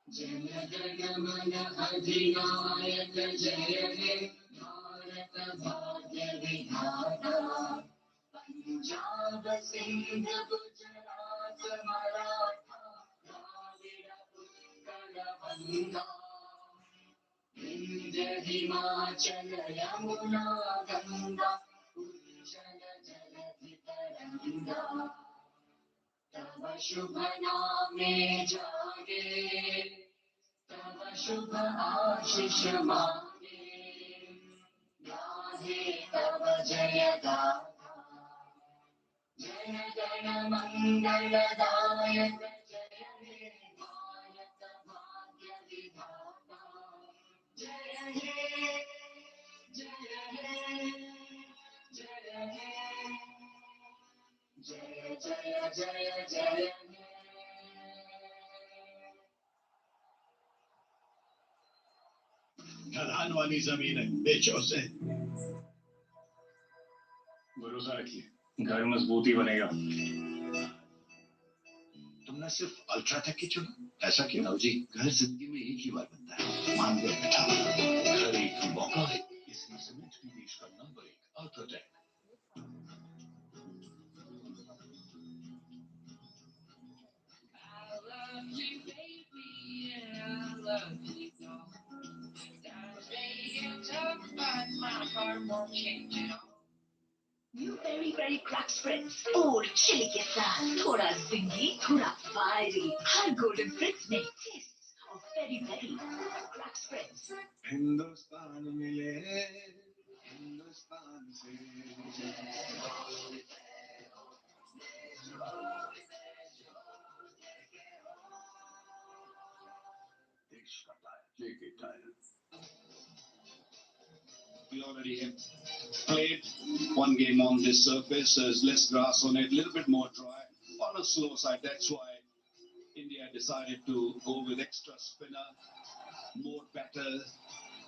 जनगणमन अधिनायक जय हे भारत भाग्य विधाता पंजाब सिंध गुजरात मराठा द्राविड़ उत्कल बंगा विंध्य हिमाचल यमुना गंगा उज्जल जलधि तरंगा तव शुभ नामे जागे तव शुभ आशीष मांगे गाहे तव जय गाथा जय गण मंगल दायक जय हे भारत भाग्य विधाता जय हे जय हे जय हे जय जय जय जय ढलान वाली जमीन है, बेचो उसे। भरोसा रखिए, घर मजबूत ही बनेगा। तुमने सिर्फ अल्ट्राटेक ही चुना, ऐसा क्यों? राव जी, घर जिंदगी में एक ही बार बनता है। मान गए बेटा, घर एक मौका है, इसमें सीमेंट भी देश का number 1 UltraTech. New Very Very Crack Spritz. Old chili के साथ थोड़ा zingy, थोड़ा fiery. हर golden Fritz में tastes of Very Very Crack Spritz. Hindustan मिले हिंदुस्तान से देश का tyre, JK tyre. We already have played one game on this surface. There's less grass on it, a little bit more dry, on a slow side. That's why India decided to go with extra spinner, more batter,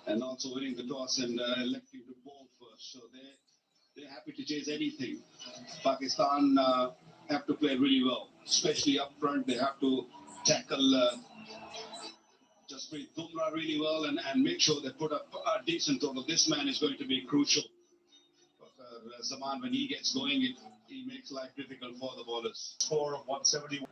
and also winning the toss and electing to bowl first. So they're happy to chase anything. Pakistan have to play really well, especially up front. They have to tackle Jasprit Bumrah really well and make sure they put up a decent total. This man is going to be crucial. Zaman, when he gets going, he makes life difficult for the bowlers. Score of 171.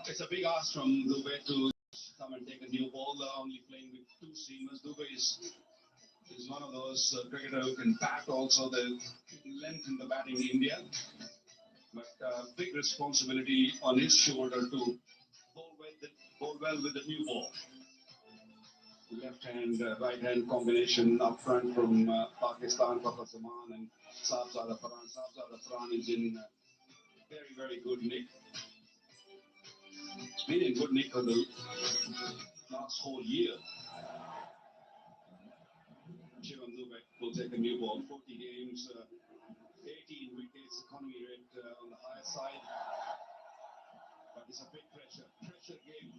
It's a big ask from Dubey to come and take a new ball. They're only playing with 2 seamers. Dubey is one of those cricketers who can bat also. The length in the batting in India. But big responsibility on his shoulder to bowl well with the new ball. Left hand, right hand combination up front from Pakistan, Fakhar Zaman and Safzada Farhan. Safzada Farhan is in very, very good nick. It's been in good nick for the last whole year. Shivam Dube will take a new ball. 40 games, 18 wickets, economy rate on the higher side. But it's a big pressure game.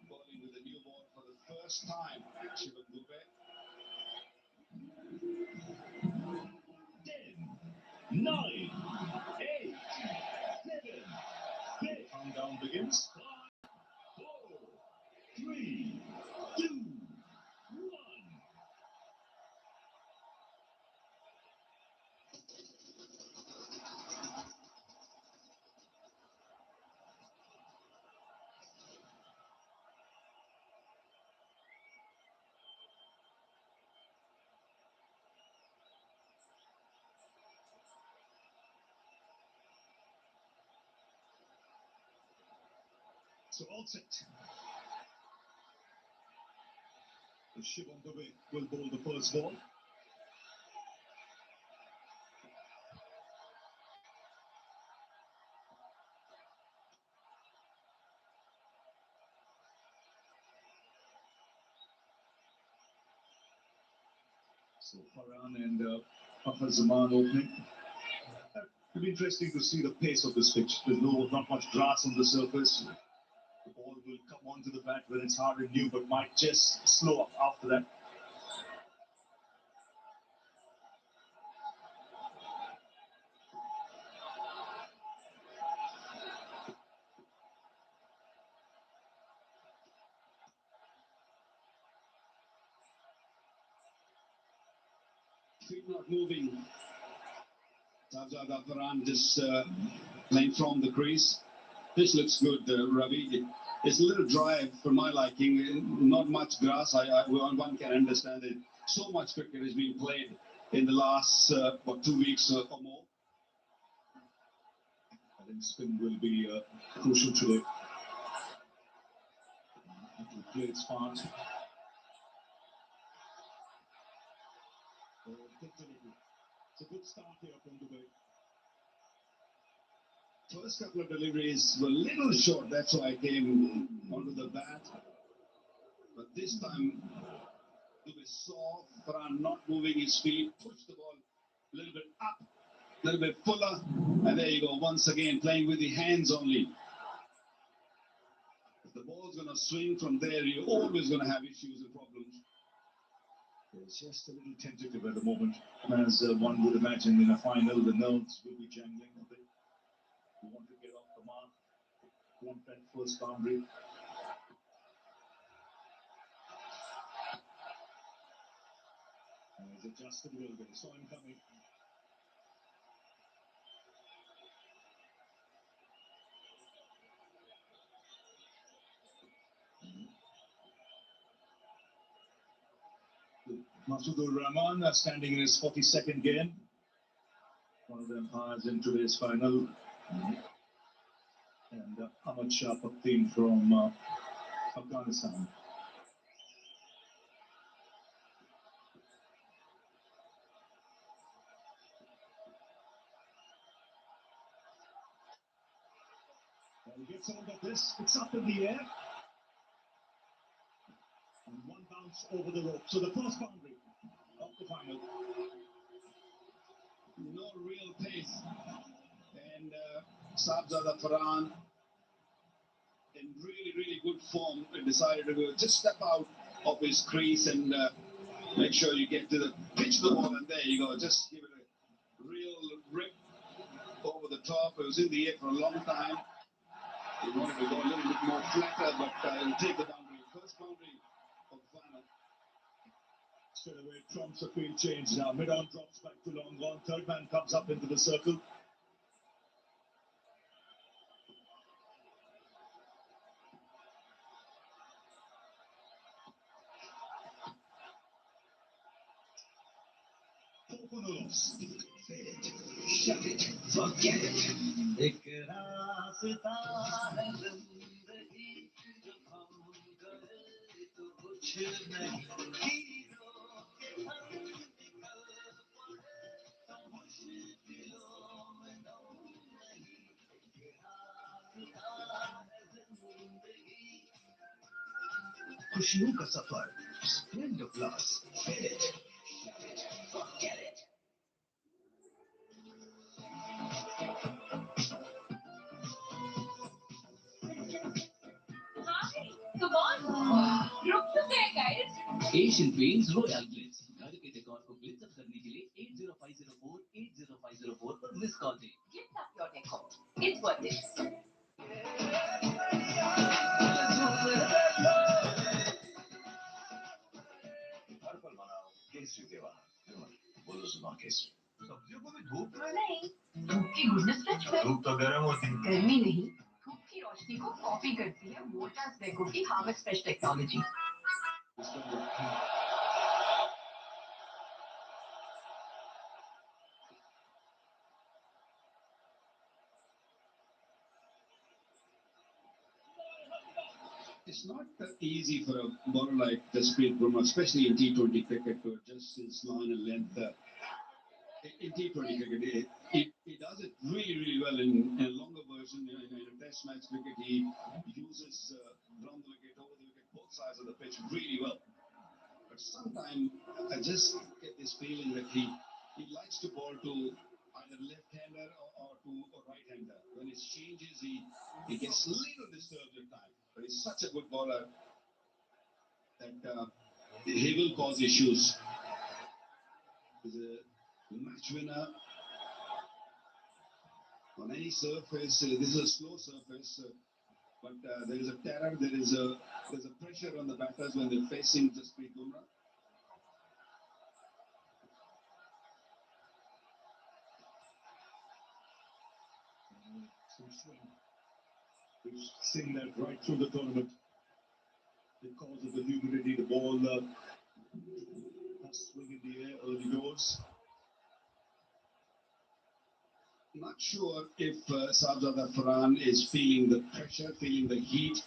Bowling with a new ball for the first time, Shivam Dube. 10, 9, 8, 7, So all set. The Shiv on the way will bowl the first ball. So Farhan and Fakhar Zaman opening. It'll be interesting to see the pace of this pitch. There's not much grass on the surface. The ball will come onto the bat when it's hard and new, but might just slow up after that. Feet not moving. Shahzad Farhan just playing from the crease. This looks good, Ravi. It's a little dry for my liking. Not much grass. One can understand it. So much cricket is being played in the last 2 weeks or more. I think spin will be crucial today. To play it smart. It's a good start here from Dubai. First couple of deliveries were a little short, that's why I came onto the bat. But this time, Dubai saw Farhan not moving his feet, pushed the ball a little bit up, a little bit fuller, and there you go, once again playing with the hands only. If the ball's going to swing from there, you're always going to have issues and problems. It's just a little tentative at the moment. As one would imagine in a final, the nerves will be jangling a bit. You want to get off the mark, want that first boundary. And he's adjusted a little bit, saw him coming. Masood Rahman standing in his 42nd game. One of them is in today's final. And Ahmad Shah Pakhtien from Afghanistan. He gets hold of this, it's up in the air. And one bounce over the rope. So the first boundary of the final. No real pace. And Shahzad Farhan, in really, really good form, decided to just step out of his crease and make sure you get to the pitch the ball, and there you go. Just give it a real rip over the top. It was in the air for a long time. He wanted to go a little bit more flatter, but he'll take the boundary. First boundary of the final. Straight away, trumps are being changed now. Mid-on drops back to long on. Third man comes up into the circle. Say it, shut it, forget it. एक रास्ता है जिंदगी जब हम गए तो कुछ नहीं हीरो के हम निकल पड़े तो मुश्किलों में दम नहीं ये रास्ता है जिंदगी खुशियों का सफर Splendor plus say it, shut it, forget it. Come on. रुक तो गए guys. Asian paints royal Glitz घर के डेकोर को ग्लिट्स अप करने के लिए 80504 80504 पर मिस कॉल दें. Get up your decor. It's worth it. हर पल मनाओ केसरी त्योहार बोलो जुबान केसरी. सब्जियों को भी धूप में नहीं. धूप की गुडनेस फ्रिज पे. धूप तो गर्म होती है. गर्मी नहीं. धूप की रोशनी को कॉपी करती है वोल्टास वेगो की harvest fresh technology. It's not easy for a bowler like Jasprit Bumrah, especially in T20 cricket, to adjust his line and length. In T20 cricket, he does it really, really well. In a longer version, in a test match cricket, he uses round the wicket, over the wicket, both sides of the pitch really well. But sometimes I just get this feeling that he likes to bowl to either left-hander or to a right-hander. When it changes, he gets a little disturbed at times. But he's such a good bowler that he will cause issues. He's a match winner on any surface. This is a slow surface, but there is a terror. There's a pressure on the batters when they're facing Jasprit Bumrah. We've seen that right through the tournament. Because of the humidity, the ball has swing in the air early doors. Not sure if Shahzad Farhan is feeling the pressure, feeling the heat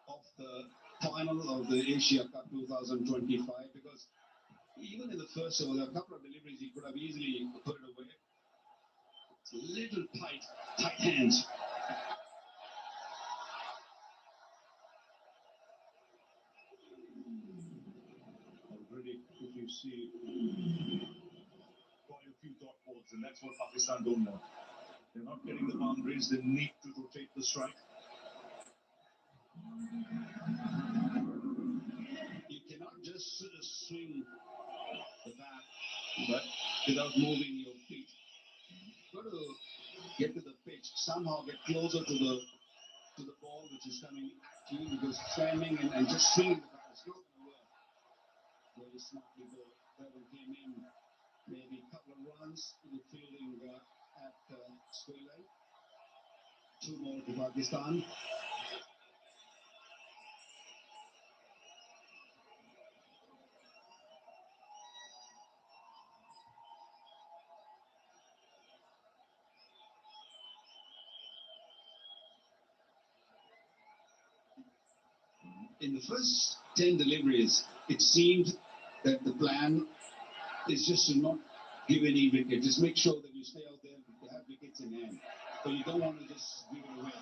of the final of the Asia Cup 2025, because even in the first over, there were a couple of deliveries he could have easily put it away. It's a little tight hands. Already, if you see quite a few dot balls, and that's what Pakistan don't want. They're not getting the boundaries, they need to rotate the strike. You cannot just swing the bat but without moving your feet. You've got to get to the pitch, somehow get closer to the ball which is coming at you, because standing and just swinging the bat is not going to work. Very smartly, the Devon came in, maybe a couple of runs to the fielding at square leg. 2 more to Pakistan. In the first 10 deliveries, it seemed that the plan is just to not give any wicket. Just make sure that you stay out there to have wickets in hand. But you don't want to just give it away.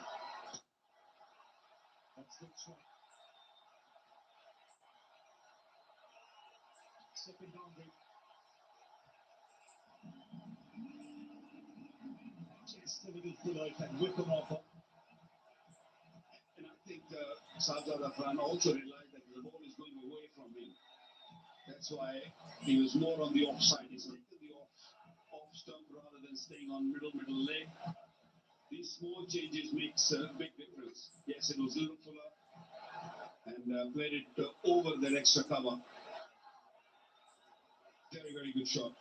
That's good strike. Second boundary. Just a little fuller, can whip them off. And I think Shahzad Farhan also realized that the ball is going away from him. That's why he was more on the offside. He's taken the off stump rather than staying on middle leg. These small changes makes a big difference. Yes, it was a little fuller and played it over the extra cover. Very, very good shot.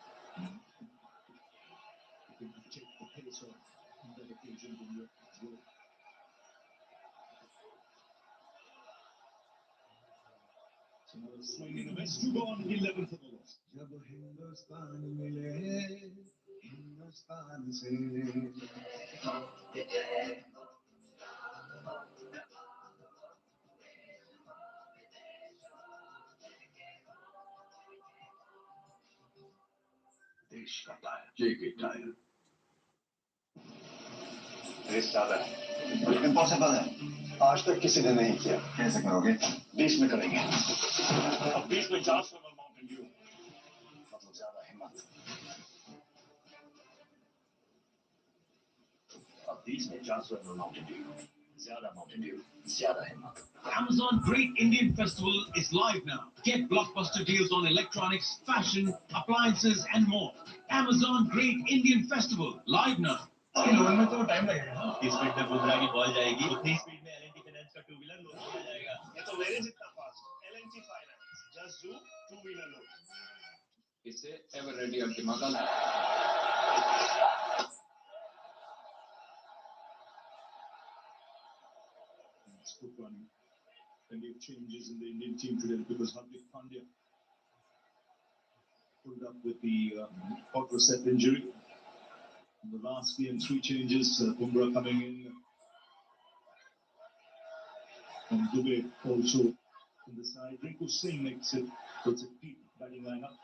You can take the pace off on that occasion when you're good. So now swinging a miss, 2 gone, 11 for the loss. जब हिंदुस्तान मिले हिंदुस्तान से देश का tyre, JK tyre. Race ज्यादा है, impossible है। आज तक किसी ने नहीं किया। कैसे करोगे? 20 में करेंगे। अब 20 में 4 स्वर्ण माउंटेन ड्यू। मतलब ज्यादा हिम्मत। अब 20 में 4 स्वर्ण माउंटेन ड्यू। ज्यादा माउंटेन ड्यू, ज्यादा हिम्मत। Amazon Great Indian Festival is live now. Get blockbuster deals on electronics, fashion, appliances, and more. Amazon Great Indian Festival live now. Loan में तो टाइम लगेगा ना। इस स्पीड में बुमराह की बॉल जाएगी, उतनी स्पीड में L&T फाइनेंस का 2-व्हीलर लोन दिया जाएगा। ये तो मेरे जितना fast. L&T finance, just do two wheeler loan. इससे एवर रेडी अल्टीमाकल। It's good running. Plenty of changes in the Indian team today because Hardik Pandya pulled up with the quadricep injury. In the last game, 3 changes. Bumrah coming in. And Dubey also in the side. Rinku Singh makes it puts a deep batting lineup.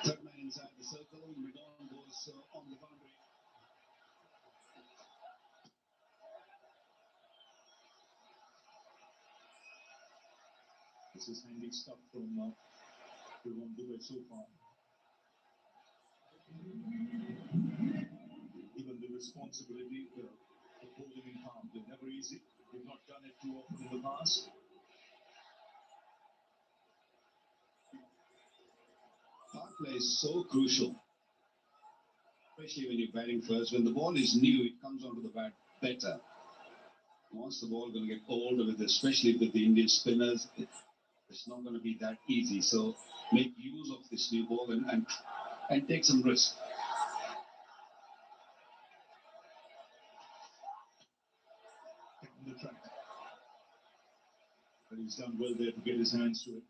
Third man inside the circle. Midon goes on the boundary. This is handy stuff from Devon Dubey so far. Even the responsibility of holding in palm, they're never easy. They've not done it too often in the past. Power play is so crucial, especially when you're batting first. When the ball is new, it comes onto the bat better. Once the ball going to get older, with especially with the Indian spinners, it's not going to be that easy. So make use of this new ball and take some risk. Taking the track. But he's done well there to get his hands to it.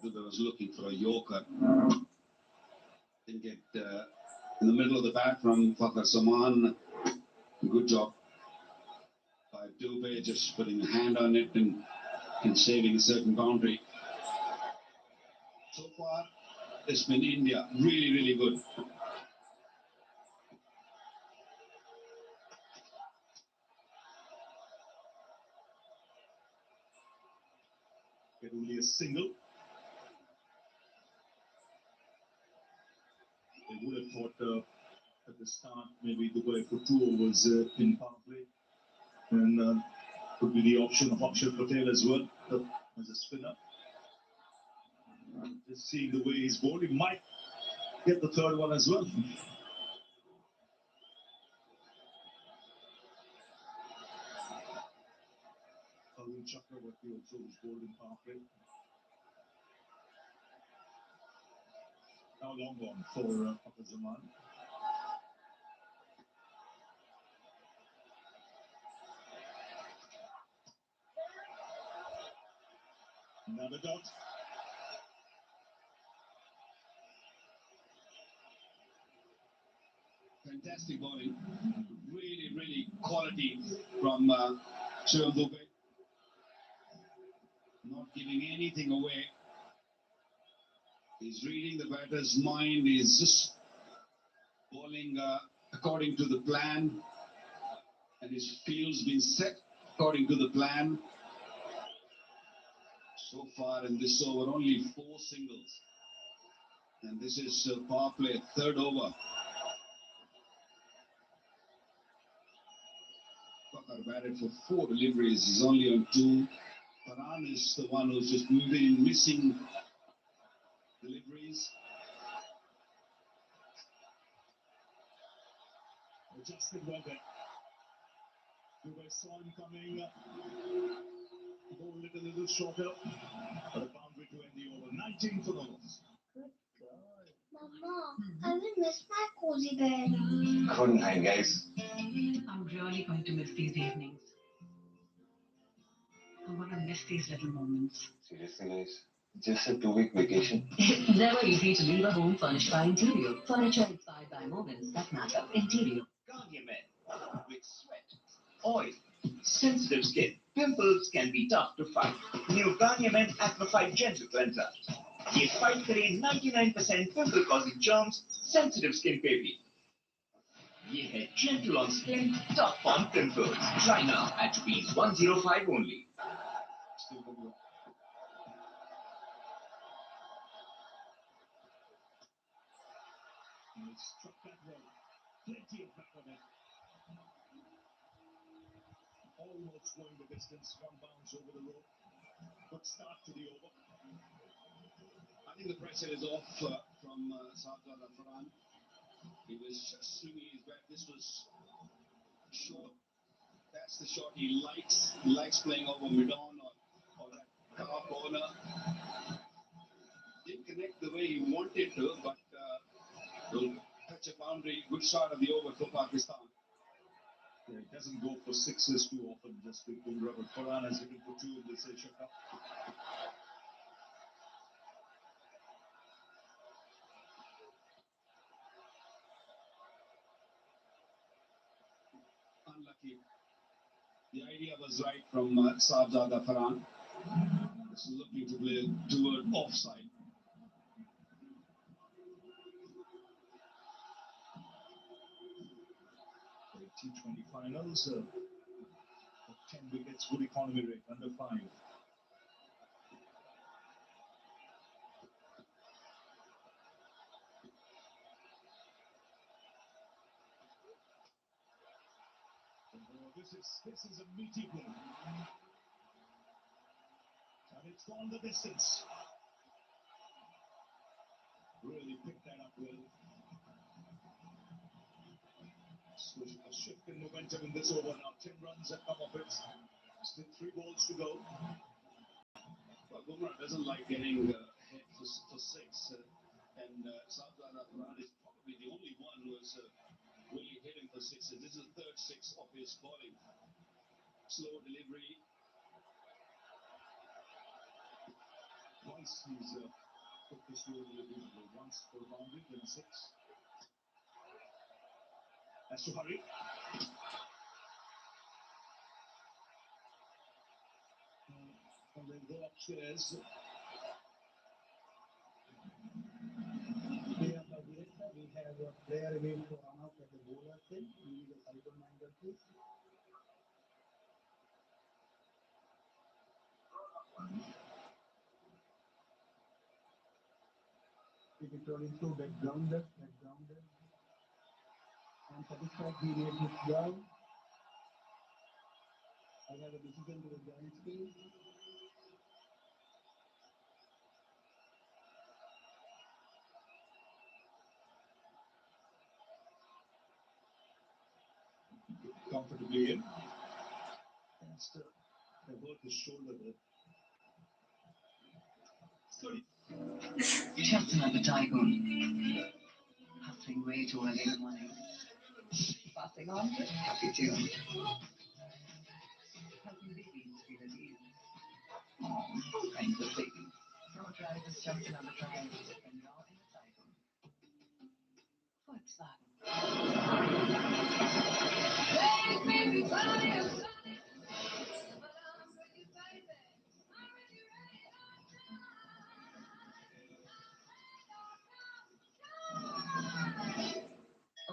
Dubey was looking for a yorker. Didn't get in the middle of the bat from Fakhar Zaman. Good job by Dubey, just putting a hand on it and saving a certain boundary. So far, it's been India. Really, really good. Get only a single. They would have thought at the start maybe Dubey for 2 overs in power play. And could be the option of Akshay Patel as well as a spinner. Just seeing the way he's bowled, he might get the third one as well. Arun Chakravarti also was bowled in power play. Now long gone for Fakhar Zaman. Another dot. Fantastic bowling. Really, really quality from Shivam Dubey. Not giving anything away. He's reading the batter's mind. He's just bowling according to the plan. And his field's been set according to the plan. So far in this over, only 4 singles. And this is power play, third over. Fakhar batted for 4 deliveries. He's only on 2. Farhan is the one who's just been missing deliveries. Adjusted well there. Dubey saw him coming. Bowled it a little shorter. But a boundary to end the over. 19 for those. Good girl. Mama, I will miss my cozy bed. Good night, guys. I'm really going to miss these evenings. I'm going to miss these little moments. Seriously, guys. Just a 2-week vacation. It's never easy to leave a home furnished by Interior. Furniture inspired by moments that matter. Interior. Garnier Men. With sweat, oil, sensitive skin, pimples can be tough to fight. New Garnier Men Aquafight Gentle Cleanser. ये fight करे 99% pimple causing germs, sensitive skin पे भी. ये है gentle on skin, tough on pimples. Try now at ₹105 only. He struck that well. Plenty of back on it. Almost going the distance. 1 bounce over the rope. Good start to the over. I think the pressure is off from Sardar Farhan. He was just swinging his bat. This was short. That's the shot he likes. He likes playing over Midon or that car corner. Didn't connect the way he wanted to, but will touch a boundary. Good start of the over for Pakistan. Yeah, he doesn't go for sixes too often, just with Bumrah, but Farhan has hit him for two in this Asia Cup. Unlucky. The idea was right from Sahibzada Farhan. It's looking to play toward offside. T20 finals, 10 wickets, good economy rate, under 5. This is a meaty ball. And it's gone the distance. Really picked that up well. So a shift in momentum in this over now. 10 runs have come of it. Still 3 balls to go. Well, Bumrah doesn't like getting hit for 6. And Sahibzada Farhan is probably the only one who has really hit him for 6. This is the third 6 of his bowling. Slow delivery. Once he's put the slow delivery, once for a boundary, then 6. Has to hurry. And then go upstairs. We have a player available to run out at the bowler thing. We need a cycle minder, please. If it rolling through backgrounder. I'm satisfied he made his job. I have a decision to the giant team. Comfortably in. And still, they hurt his shoulder there. 30. Just another tycoon. Hustling way too early in the morning. Passing on to happy tune. Helping babies feel at ease. All kinds of things. No drive is just another drive. And you're in a tycoon. Volkswagen.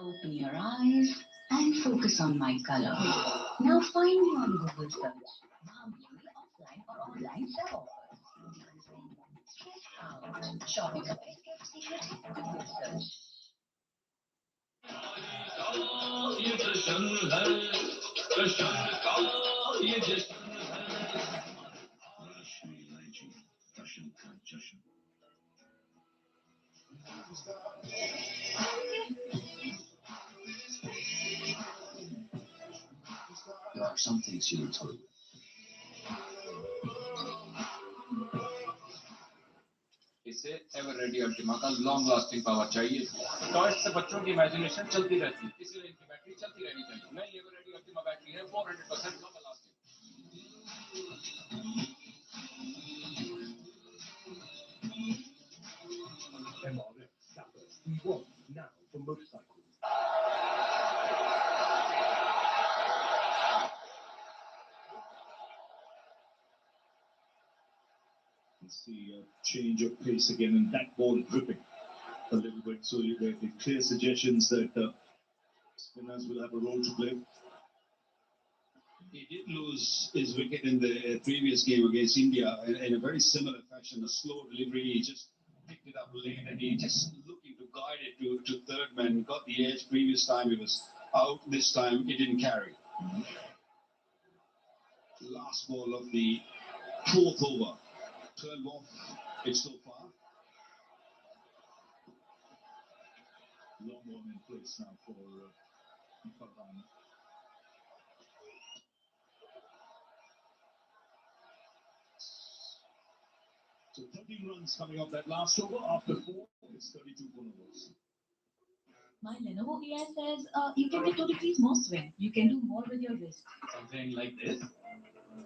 Open your eyes and focus on my color. Now find me on Google search. Mahambuli offline or online sell offers. Stretch out. Shopping away. Gift secret. Google search. There are some things you will tolerate. इसे Eveready Ultima का long lasting power चाहिए। Toys से बच्चों की imagination चलती रहती है, इसलिए इनकी बैटरी चलती रहनी चाहिए। नई एवर रेडी अल्टीमा बैटरी है 400% long lasting. MRF Sapphire C1 now for motorcycles. See a change of pace again, and that ball dripping a little bit. So there are clear suggestions that spinners will have a role to play. He did lose his wicket in the previous game against India in a very similar fashion. A slow delivery, he just picked it up late and he just looking to guide it to third man. He got the edge. Previous time he was out. This time he didn't carry. Last ball of the 4th over. 12 off it so far. Long one in place now for Farhan. So 13 runs coming off that last over. After 4, it's 32 for no balls. My Lenovo AI says you can get 2 degrees more swing. You can do more with your wrist. Something like this.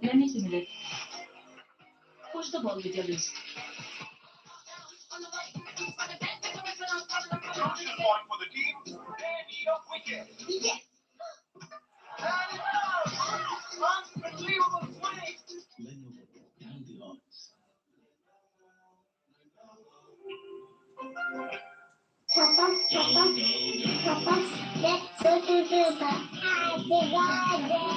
Let me simulate. Push the ball with your wrist. Crucial point for the team. They need a wicket. Yes! And it's out. Unbelievable swing. Lenovo, down the odds. Papa, let's go to the happy birthday.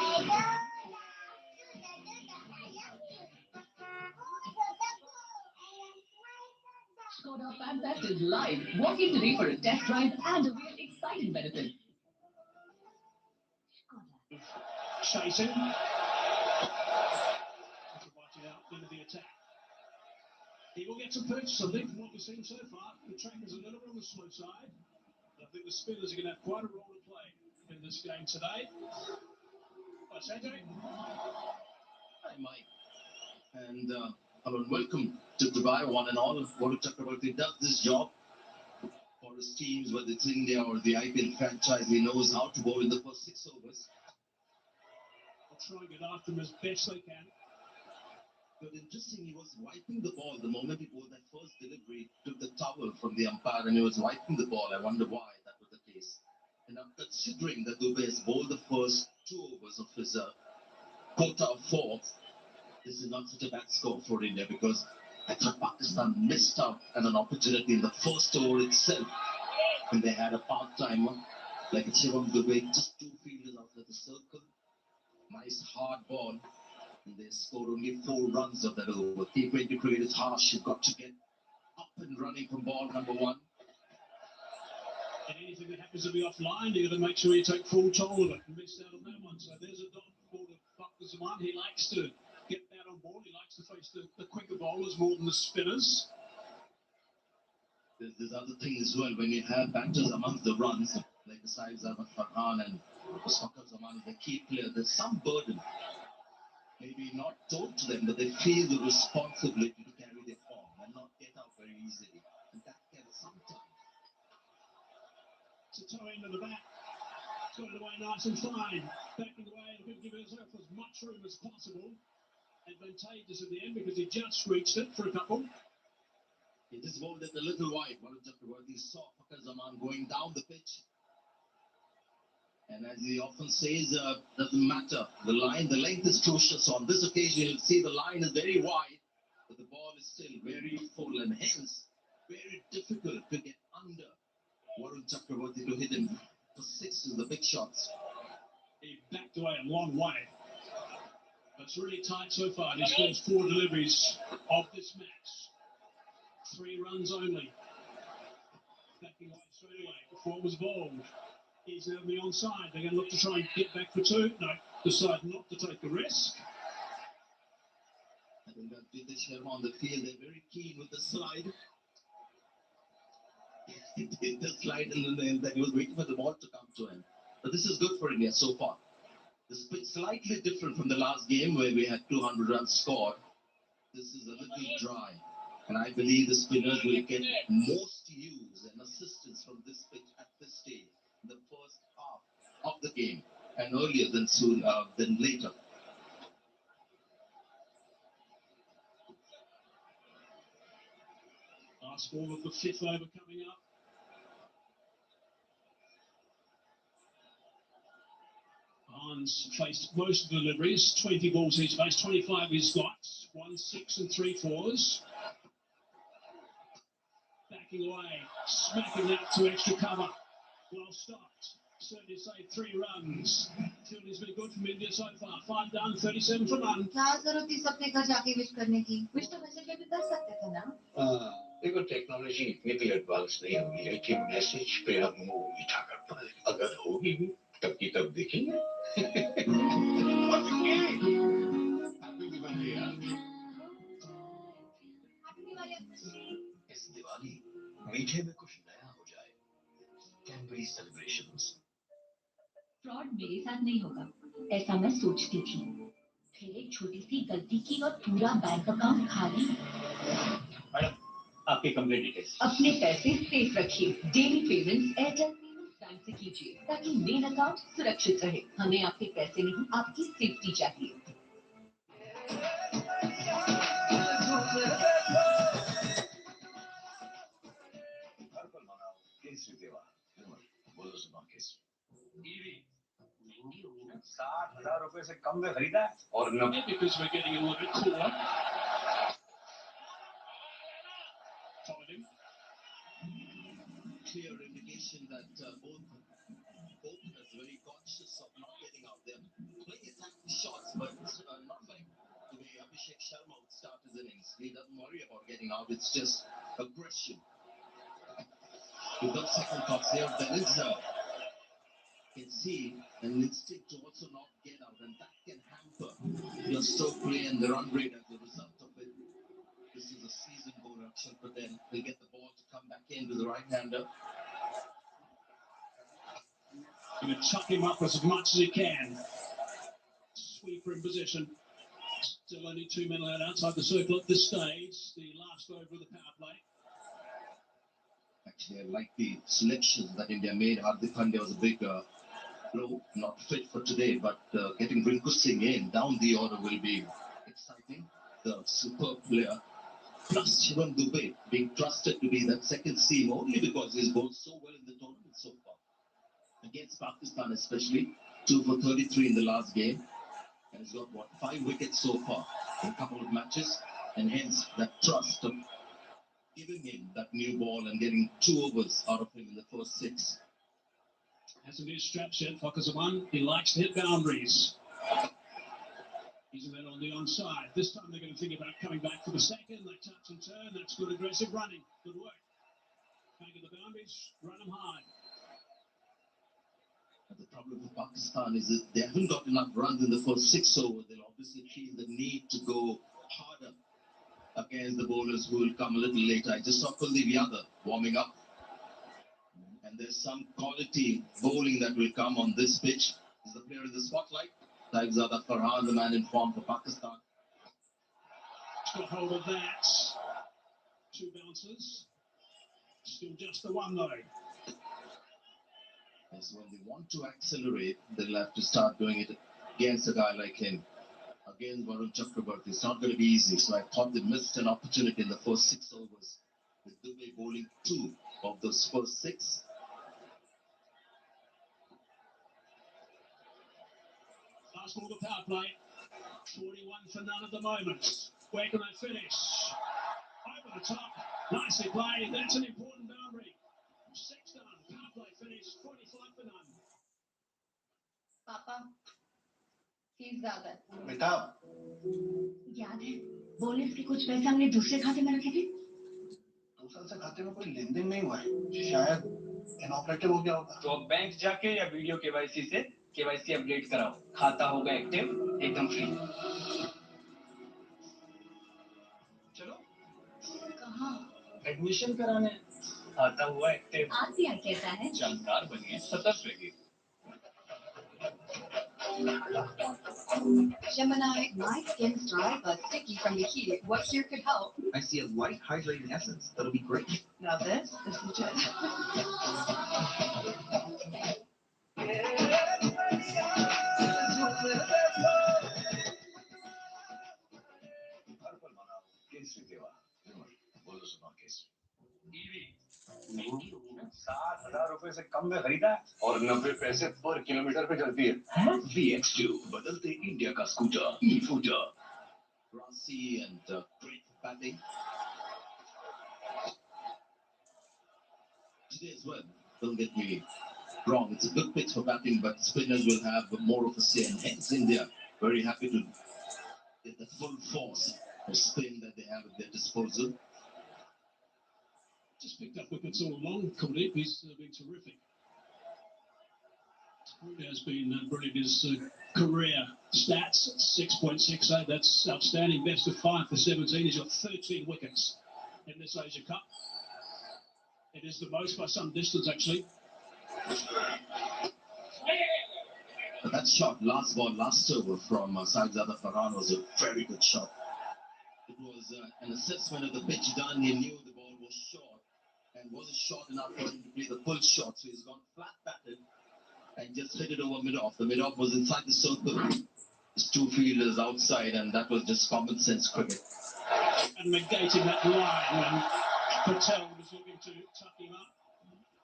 Skoda FanFest is live. Walk in today for a test drive and await exciting benefits. Chasing. Watching out into the attack. He will get some purchase, I think, from what we've seen so far. The track is a little bit on the slow side. I think the spinners are going to have quite a role to play in this game today. Hi, Sanjay. Hi, Mike. And hello and welcome to Dubai, one and all. Warwick Chakraborty does this job for his teams, whether it's India or the IPL franchise. He knows how to bowl in the first 6 overs. I'll try and get after them as best they can. But interesting, he was wiping the ball the moment he bowled that first delivery, took the towel from the umpire and he was wiping the ball. I wonder why that was the case. And I'm considering that Dubey has bowled the first 2 overs of his quota of 4. This is not such a bad score for India because I thought Pakistan missed out on an opportunity in the first over itself when they had a part-timer like a Shivam Dubey, just 2 fielders outside the circle. Nice hard ball. And they scored only 4 runs of that over. T20 cricket is harsh. You've got to get up and running from ball number 1. And anything that happens to be offline, you've got to make sure you take full toll of it and miss out on that one. So there's a dot ball to Fakhar Zaman. He likes to get that on board. He likes to face the quicker bowlers more than the spinners. There's other thing as well. When you have batters amongst the runs, like the Saif Ahmed Farhan and Fakhar Zaman, the key player, there's some burden. Maybe not told to them, but they feel the responsibility to carry their form and not get out very easily. And that can sometimes. It's a toe into the bat. Got it away nice and fine. Backing away, looking to give himself as much room as possible. Advantageous at the end because he just reached it for a couple. He just bowled it a little wide. Warwick Chakraborty saw Fakhar Zaman going down the pitch. And as he often says, doesn't matter. The length is crucial. So on this occasion, you'll see the line is very wide, but the ball is still very full and hence very difficult to get under Warwick Chakraborty to hit him for 6 in the big shots. He backed away a long way. It's really tight so far. He scores 4 deliveries of this match. 3 runs only. Backing away straight away before it was bowled. He's now the onside. They're going to look to try and get back for 2. No, decide not to take the risk. I think that Jitesh Sharma on the field, they're very keen with the slide. He did the slide and then he was waiting for the ball to come to him. But this is good for India so far. This pitch slightly different from the last game where we had 200 runs scored. This is a little dry. And I believe the spinners will get most use and assistance from this pitch at this stage. The first half of the game and earlier than later. Last ball of the 5th over coming up. Hans faced most of the deliveries, 20 balls he's faced, 25 he's got, 1 6 and 3 4s. Backing away, smacking out to extra cover. Well stopped. Certainly saved 3 runs. Fielding's been good from India so far. 5 down, 37 for none. क्या जरूरत थी सबने घर जाके wish करने की? Wish तो message में भी कर सकते थे ना? देखो टेक्नोलॉजी इतनी भी एडवांस नहीं हुई है कि मैसेज पे हम वो मीठा कर पाए. अगर होगी भी तब की तब देखेंगे. इस दिवाली मीठे में कुछ नया हो जाए. Cadbury celebrations. फ्रॉड मेरे साथ नहीं होगा ऐसा मैं सोचती थी. फिर एक छोटी सी गलती की और पूरा बैंक अकाउंट खाली. मैडम, आपकी कंप्लेंट डिटेल्स. अपने पैसे सेफ रखिए. डेली पेमेंट्स एयरटेल पेमेंट्स से कीजिए ताकि मेन अकाउंट सुरक्षित रहे। हमें आपके पैसे नहीं, आपकी सेफ्टी चाहिए। केसरी देवा बोलो जुबान केसरी। ईवी 60,000 रुपए से कम में खरीदा है और 90 Because we're getting a little bit cooler. Followed him. Clear indication that both openers are very conscious of not getting out there. Playing attacking shots, but not like the way Abhishek Sharma would start his innings. He doesn't worry about getting out, it's just aggression. With those second thoughts here, there is can see an instinct to also not get out, and that can hamper your stroke play and the run rate as a result of it. This is a seasoned bowler, Akshar Patel. He'll get the ball to come back in with the right-hander. Going to chuck him up as much as he can. Sweeper in position. Still only 2 men allowed outside the circle at this stage. The last over of the power play. Actually, I like the selection that India made. Hardik Pandya was a big blow, not fit for today, but getting Rinku Singh in down the order will be exciting. The superb player, plus Shivam Dubey being trusted to be that second seam only because he's bowled so well in the tournament so far. Against Pakistan especially, 2 for 33 in the last game. And he's got, 5 wickets so far in a couple of matches. And hence that trust of giving him that new ball and getting 2 overs out of him in the first 6. Hasn't his straps yet, Fakazaman. He likes to hit boundaries. He's then on the onside. This time they're going to think about coming back for the second. They touch and turn. That's good aggressive running. Good work. Can't get the boundaries. Run them hard. But the problem with Pakistan is that they haven't got enough runs in the first 6 overs. They'll obviously feel the need to go harder against the bowlers who will come a little later. I just saw Kuldeep Yadav warming up. And there's some quality bowling that will come on this pitch. Is the player in the spotlight? Saibzada Farhan, the man in form for Pakistan. Got hold of that. 2 bounces. Still just the one though. Yes, when they want to accelerate, they'll have to start doing it against a guy like him. Against Varun Chakrabarti. It's not going to be easy. So I thought they missed an opportunity in the first 6 overs. With Dubey bowling 2 of those first 6. Last ball of the power play. 41 for none at the moment. Where can they finish? Over the top. Nicely played. That's an important boundary. 6 done. Power play finish. 45 for none. पापा fees ज्यादा है। बेटा याद है bonus के कुछ पैसे हमने दूसरे खाते में रखे थे। दूसरे खाते में कोई लेन देन नहीं हुआ है, शायद इनऑपरेटिव हो गया होगा। तो अब बैंक जाके या वीडियो केवाईसी से केवाईसी अपडेट कराओ, खाता होगा एक्टिव एकदम फ्री। चलो कहाँ? एडमिशन कराने। खाता हुआ एक्टिव। आरबीआई कहता है जानकार बनिए, सतर्क रहिए। Gemini, my skin's dry but sticky from the heat. What here could help? I see a light hydrating essence. That'll be great. Now this is legit. Kesari देवा बोलो जुबान केसरी। ईवी महंगी होगी ना, 60,000 रुपए से कम में खरीदा है और 90 पैसे पर किलोमीटर पे चलती है। VX2 बदलते इंडिया का scooter E-Footer। Rasi and great batting. Today as well, don't get me wrong, it's a good pitch for batting, but spinners will have more of a say, and hence India very happy to get the full force of spin that they have at their disposal. Just picked up wickets all along. Kuldeep, he's been terrific. He has been brilliant. His career stats, 6.68. That's outstanding. Best of 5 for 17. He's got 13 wickets in this Asia Cup. It is the most by some distance, actually. But that shot, last ball, last over from Saibzada Farhan was a very good shot. It was an assessment of the pitch done. He knew the ball was short and wasn't short enough for him to play the full shot, so he's gone flat-batted and just hit it over mid-off. The mid-off was inside the circle. His two fielders outside, and that was just common sense cricket. And negating that line when Patel was looking to tuck him up.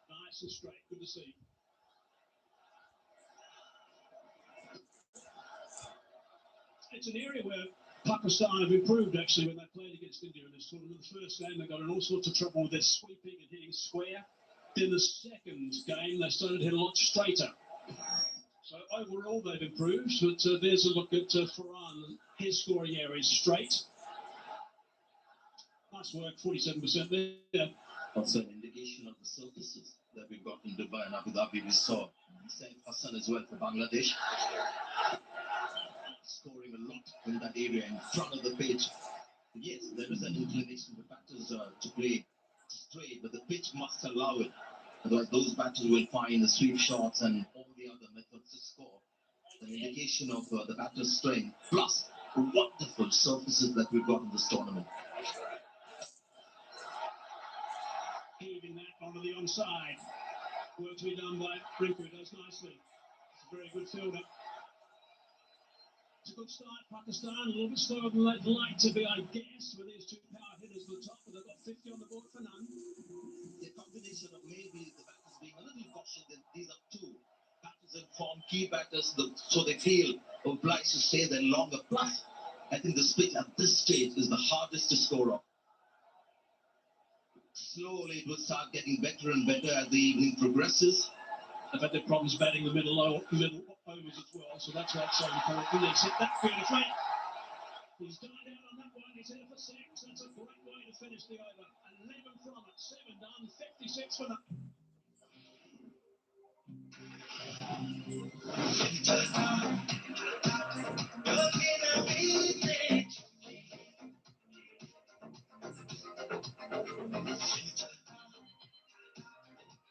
Nice and straight. Good to see. It's an area where Pakistan have improved actually when they played against India in this tournament. The first game they got in all sorts of trouble with their sweeping and hitting square. Then the second game they started to hit a lot straighter. So overall they've improved. But there's a look at Farhan. His scoring area is straight. Nice work, 47% there. Also an indication of the surfaces that we've got in Dubai and Abu Dhabi. We saw Saif Hassan as well for Bangladesh, scoring a lot in that area in front of the pitch. Yes, there is an inclination for batters to play straight, but the pitch must allow it. Otherwise, those batters will find the sweep shots and all the other methods to score. An indication of the batter's strength, plus the wonderful surfaces that we've got in this tournament. Heaving that onto the onside. Work to be done by Rinku. Does nicely. It's a very good fielder. It's a good start. Pakistan a little bit slower than they'd like to be, I guess, with these two power hitters at the top, but they've got 50 on the board for none. The combination of maybe the batters being a little cautious, that these are two batters in form, key batters, so they feel obliged to stay there longer. Plus, I think the pitch at this stage is the hardest to score on. Slowly it will start getting better and better as the evening progresses. They've had their problems batting the middle overs as well, so that's why it's so important. He's hit that beautifully. He's died out on that one. He's hit it for 6. That's a great way to finish the over. 11 from it, 7 done, 56 for them.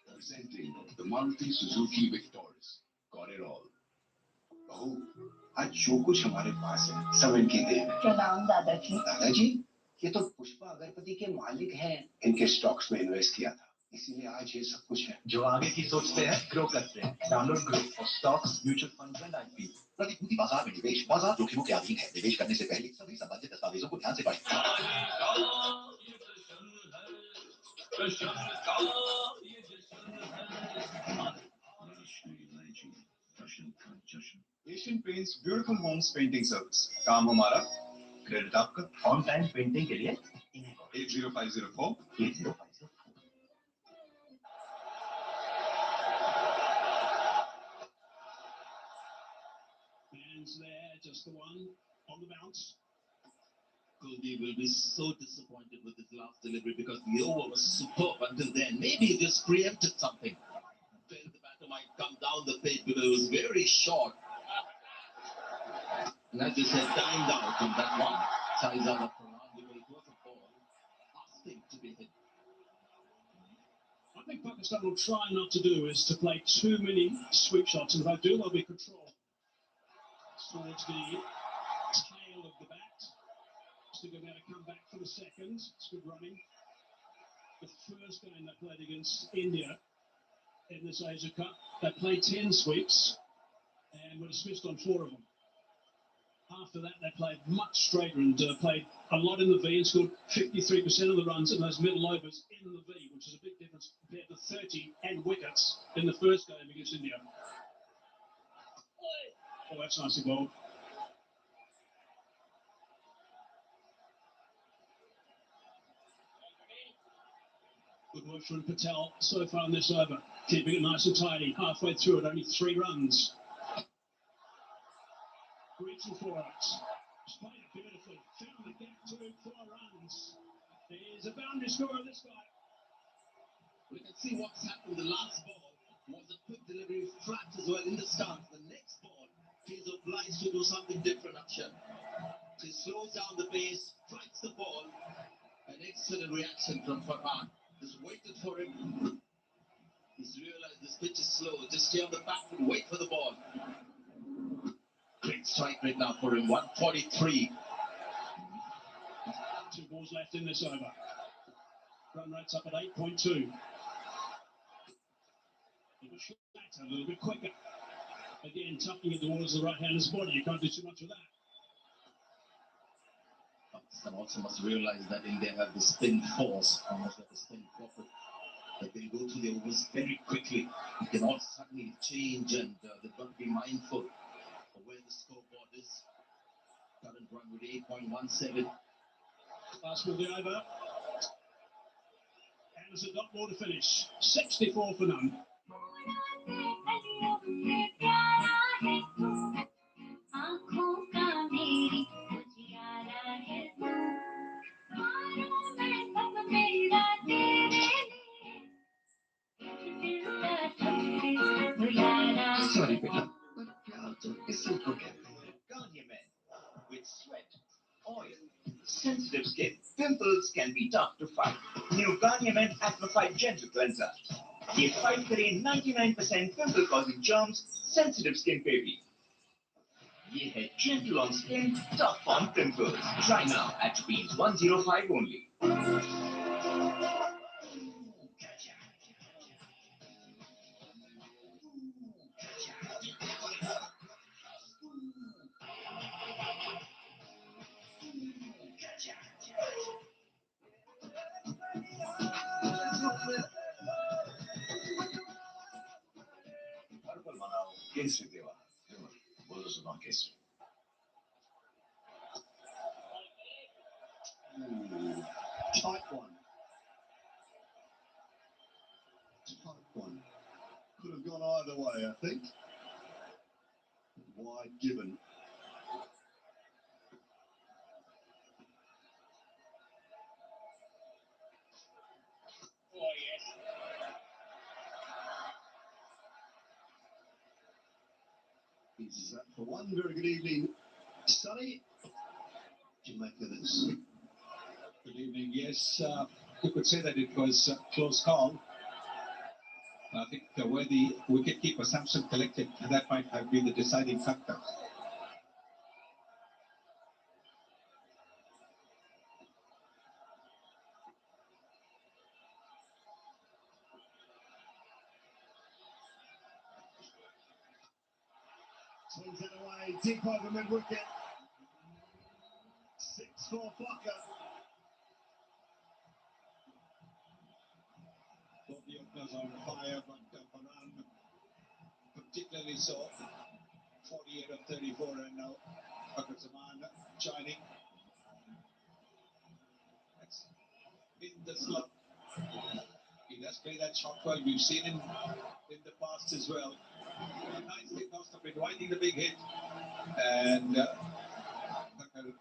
Presenting the Maruti Suzuki Victoris. Got it all. बहू, आज जो कुछ हमारे पास है सब इनकी then है। प्रणाम दादाजी। दादाजी, ये तो पुष्पा अगरबत्ती के मालिक हैं। इनके स्टॉक्स में इन्वेस्ट किया था, इसीलिए आज ये सब कुछ है। जो आगे की सोचते हैं, ग्रो करते हैं। Download grow for stocks, mutual funds and IP. प्रतिभूति बाजार में निवेश बाजार जोखिमों के अधीन है। निवेश करने से पहले सभी संबंधित दस्तावेजों को ध्यान से पढ़ें। Asian Paints beautiful homes painting service. काम हमारा, क्रेडिट आपका। ऑन टाइम पेंटिंग के लिए 80504 8050। Hands there, just the one on the bounce. Kuldeep will be so disappointed with his last delivery because the over was superb until then. Maybe he just preempted something. Then the batter might come down the pitch because it was very short. And as you said, timed out on that one. Ties out of Farhan because it was a ball asking to be hit. I think Pakistan will try not to do is to play too many sweep shots, and if they do, there'll be control towards the tail of the bat. Still going to come back for the second. It's good running. The first game they played against India in this Asia Cup, they played 10 sweeps and were dismissed on 4 of them. After that, they played much straighter and played a lot in the V and scored 53% of the runs in those middle overs in the V, which is a big difference compared to 30 and wickets in the first game against India. Oh, that's nicely bowled. Good work from Patel so far in this over. Keeping it nice and tidy. Halfway through it, only 3 runs. Reaching for it. Played it beautifully. Found the gap to 4 runs. There's a boundary score of this guy. We can see what's happened. The last ball was a quick delivery, flat as well in the stance. The next ball, he's obliged to do something different, Akshay. He slows down the pace, strikes the ball. An excellent reaction from Farhan. Just waited for him. He's realized this pitch is slow. Just stay on the back foot, wait for the ball. Great strike rate now for him, 143. 2 balls left in this over. Run rate's up at 8.2. A little bit quicker. Again, tucking it towards the right-hander's body. You can't do too much with that. Pakistan also must realize that India have the spin force, almost like a spin profit, that they go through the overs very quickly. You cannot suddenly change, and they've got to be mindful of where the scoreboard is. Current run with 8.17. Last will be over. And there's a dot more to finish. 64 for none. Sorry, beta, but प्यार तो इसी को कहते हैं. Garnier Men, with sweat, oil, sensitive skin, pimples can be tough to fight. New Garnier Men Acnified Gentle Cleanser. ये fight करे 99% pimple causing germs, sensitive skin पे भी. ये है gentle on skin, tough on pimples. Try now at rupees 105 only. Kesari देवा बोलो सुना Kesari. Tight one. Tight one. Could have gone either way, I think. Wide given. Is for one very good evening, Sonny. What do you make of this? Good evening. Yes, you could say that it was a close call. I think where the wicketkeeper Samson collected, that might have been the deciding factor. Swings it away, deep over mid-wicket. 6-4 Flocker. Both the openers on fire, but Farhan particularly so. 48 of 34 and now Fakhar Zaman joining. That's in the slump. He does play that shot well. We've seen him in the past as well. Nicely tossed up, inviting the big hit. And Fakhar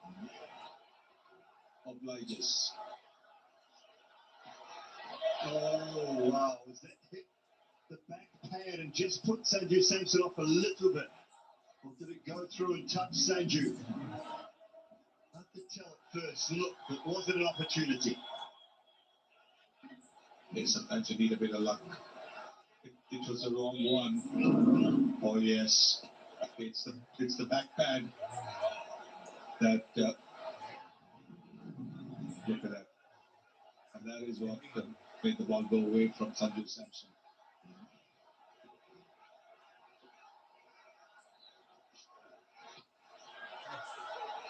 obliges. Oh, wow. Was that hit the back pad and just put Sanju Samson off a little bit? Or did it go through and touch Sanju? Hard to tell at first look, but was it an opportunity? Yes, sometimes you need a bit of luck. It was the wrong one. Oh yes, it's the back pad that look at that, and that is what made the ball go away from Sanju Samson.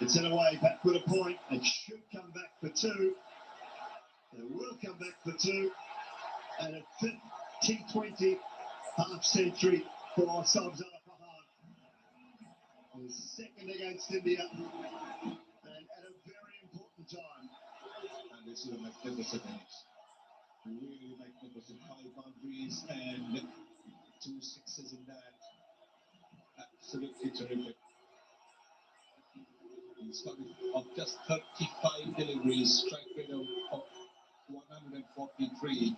It's in a way back with a point. It should come back for two. It will come back for two. And a fifth T20 half century for Sabzana Farhan. His second against India. And at a very important time. And this is a magnificent innings. Really magnificent. 5 boundaries and 2 sixes in that. Absolutely terrific. He's got of just 35 deliveries, strike rate of 143.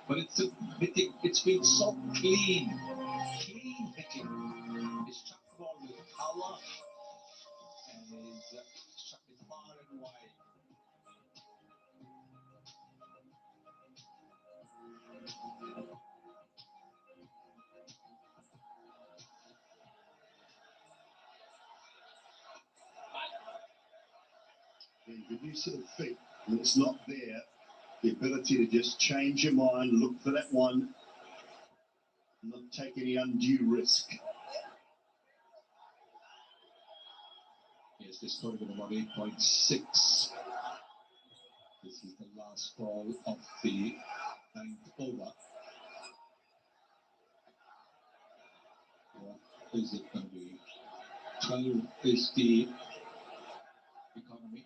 But it's been so clean hitting. He's struck the ball with power and he's struck it far and wide. If you sort of think that it's not there, The ability to just change your mind, look for that one, and not take any undue risk. Yes, this scored at about 8.6. This is the last ball of the 9th over. What is it going to be? 12 is the economy.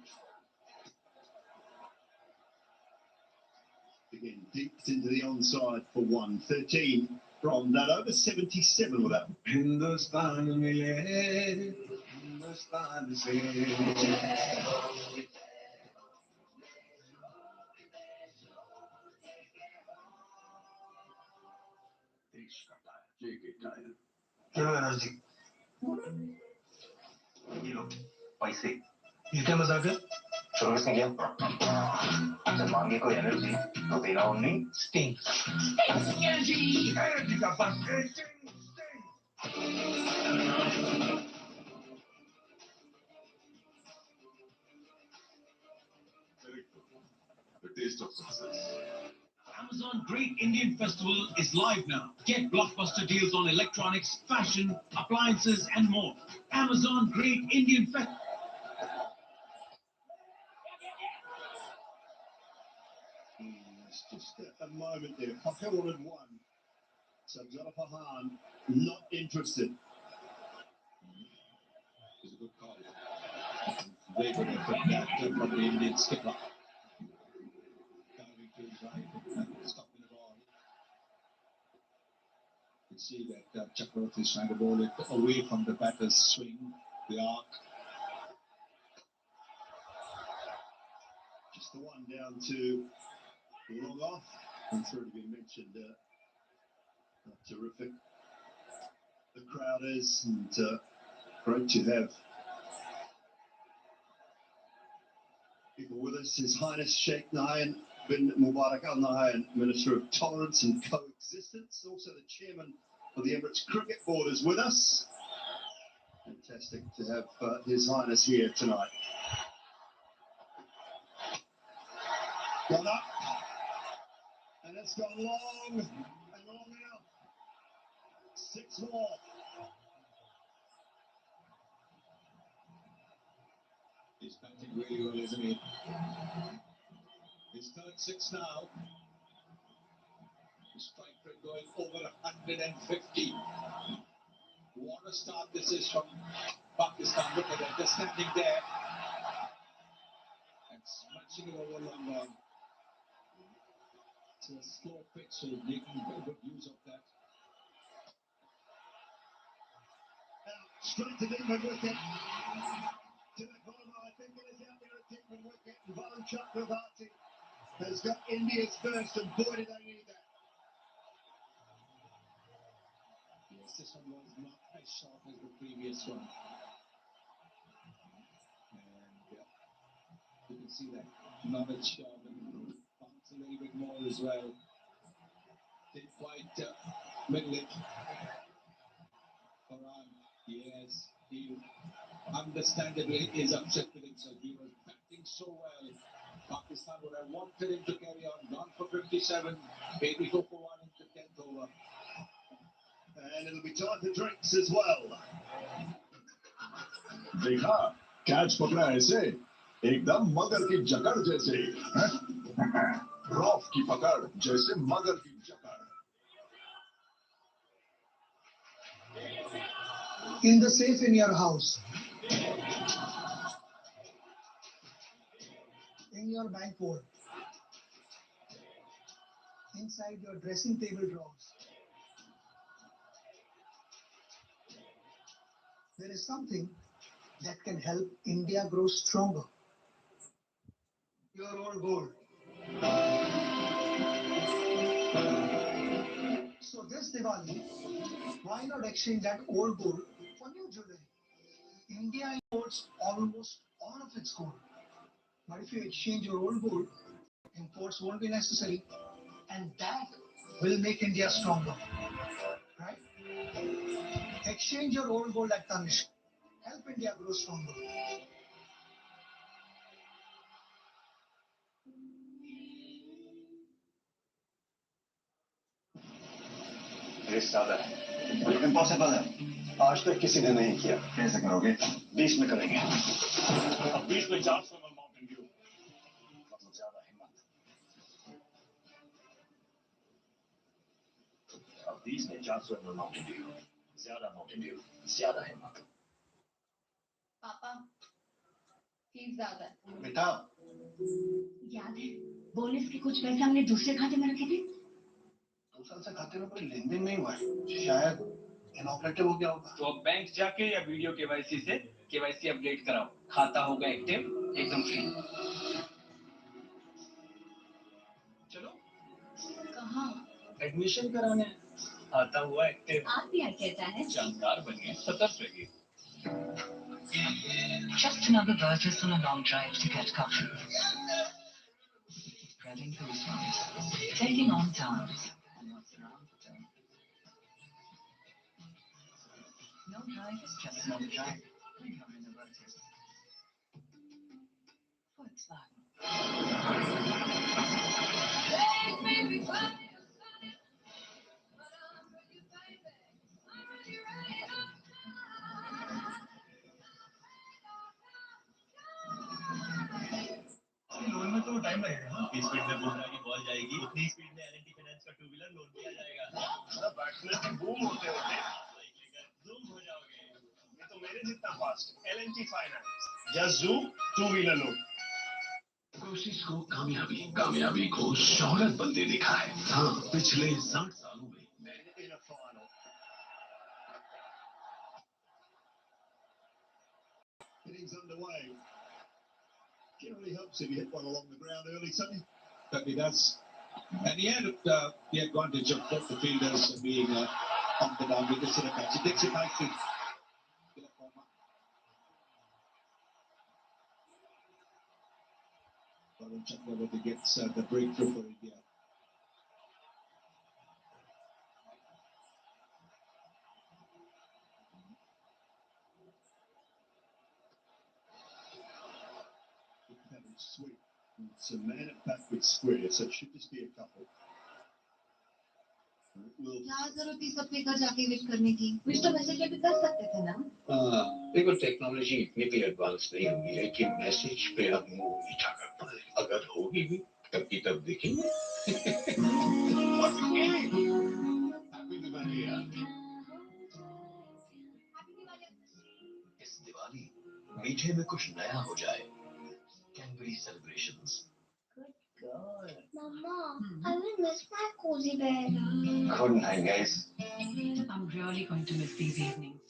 Again, deep into the onside for 113 from that over 77 with that. Hindustan mile, Hindustan se. चलो energy ये लो पैसे ये क्या मजाक है service नहीं किया जब मांगे कोई एनर्जी तो देना उन्हीं स्टिंग एनर्जी एनर्जी का बस The taste of success. Amazon Great Indian Festival is live now. Get blockbuster deals on electronics, fashion, appliances, and more. Amazon Great Indian Festival. It's just a moment there. Pakil had won. So Jonathan not interested. It's a good call. Very good effort that from the Indian skipper. Diving to his right and stopping the ball. You can see that Chakravarti is trying to bowl it away from the batter's swing, the arc. Just the one down to long off. And it's already been mentioned. Terrific. The crowd is, and great to have people with us. His Highness Sheikh Nahyan bin Mubarak Al Nahyan, Minister of Tolerance and Coexistence, also the Chairman of the Emirates Cricket Board, is with us. Fantastic to have His Highness here tonight. Gone up, and it's gone long and long enough. 6 more. He's batting really well, isn't he? His third 6 now. The strike rate going over 150. What a start this is from Pakistan. Look at that, they're standing there and smashing it over long on. It's a slow pitch, so making very good use of that. Straight to England wicket. To the corner, I think it is out there at England wicket. Varun Chakravarti has got India's first, and boy did they need that. Yes, this one was not as short as the previous one. And you can see that not as short, and bounce a little bit more as well. Didn't quite middle it. Farhan, yes, he understandably is upset with himself. He was batting so well. Pakistan would have wanted him to carry on. Gone for 57, 84 for 1 into 10th over. And it'll be time for drinks as well. देखा catch पकड़ा ऐसे एकदम मगर की जकड़ जैसे rough की पकड़ जैसे मगर की जकड़. In the safe in your house, in your bank vault, inside your dressing table drawers, there is something that can help India grow stronger. Your old gold. So this Diwali, why not exchange that old gold for new jewelry? India imports almost all of its gold. But if you exchange your old gold, imports won't be necessary. And that will make India stronger. Right? Exchange your old gold at Tanishq. Help India grow stronger. Pace ज्यादा है। Impossible है, आज तक किसी ने नहीं किया। कैसे करोगे? 20 में करेंगे। अब 20 में 400 में माउंटेन ड्यू। मतलब ज्यादा हिम्मत। अब 20 में 400 में माउंटेन ड्यू। ज्यादा माउंटेन ड्यू, ज्यादा हिम्मत। पापा फीस ज्यादा है। बेटा याद है बोनस के कुछ पैसे हमने दूसरे खाते में रखे थे? 2 साल से खाते में कोई लेन देन नहीं हुआ है, शायद इनऑपरेटिव हो गया होगा। तो अब बैंक जाके या वीडियो केवाईसी से केवाईसी अपडेट कराओ, खाता होगा एक्टिव, एकदम फ्री। चलो कहाँ? एडमिशन कराने। खाता हुआ एक्टिव। RBI कहता है जानकार बनिए, सतर्क रहिए। Just another versus on a long drive to get coffee. Spreading goosebumps, taking on towns, and what's around the turn. No drive is just another drive. We come in a versus. Volkswagen. Loan में तो time लगेगा ना। इस speed में बुमराह की ball जाएगी, उतनी speed में L&T फाइनेंस का 2 व्हीलर लोन दिया जाएगा। बैट्समैन की बूम होते होते जूम हो जाओगे। ये तो मेरे जितना fast. L&T finance, just zoom 2 wheeler loan. कोशिश को कामयाबी, कामयाबी को शोहरत बनते दिखा है। हाँ, पिछले 60 सालों में मैंने Innings underway. Generally helps if you hit one along the ground early, Sonny. Certainly does. And he had the advantage of both the fielders being on the down with the center catch. He takes it nicely. Varun Chakravarti gets the breakthrough for India. Sweet. It's a man at bat with square, so it should just be a couple. क्या जरूरत थी सब जगह जाके wish करने की? Wish तो message पे भी कर सकते थे ना? देखो टेक्नोलॉजी इतनी भी एडवांस नहीं होगी, लेकिन मैसेज पे अब मुंह मीठा करता है। अगर होगी भी तब की तब देखेंगे। इस दिवाली मीठे में कुछ नया हो जाए। Cadbury celebrations. Good girl. Mama, I will miss my cozy bed. Good night, guys. I'm really going to miss these evenings.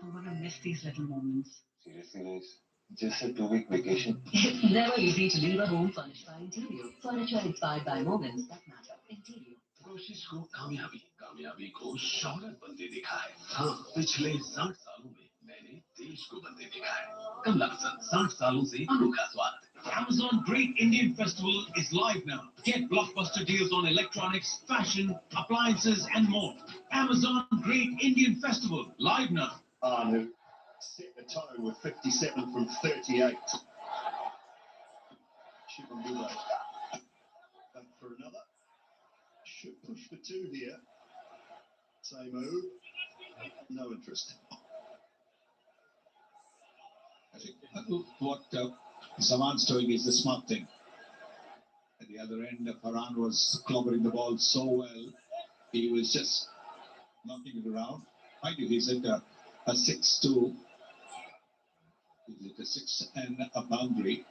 I'm going to miss these little moments. Seriously, guys, just a 2-week vacation. It's never easy to leave a home furnished by Interior. Furniture inspired by moments that matter. Interior. कोशिश को कामयाबी, कामयाबी को शोहरत बनते दिखा है। हाँ, पिछले 60 सालों में मैंने देश को बनते देखा है। कमला हसन 60 सालों से अनोखा स्वाद। Amazon Great Indian Festival is live now. Get blockbuster deals on electronics, fashion, appliances, and more. Amazon Great Indian Festival live now. Anu set the tone with 57 from 38. Shivam Dubey up for another. Should push for 2 here. Same move. No interest. I think what Zaman's doing is the smart thing. At the other end, Farhan was clobbering the ball so well. He was just knocking it around. Mind you, he's at a 6-2. He's at a 6 and a boundary.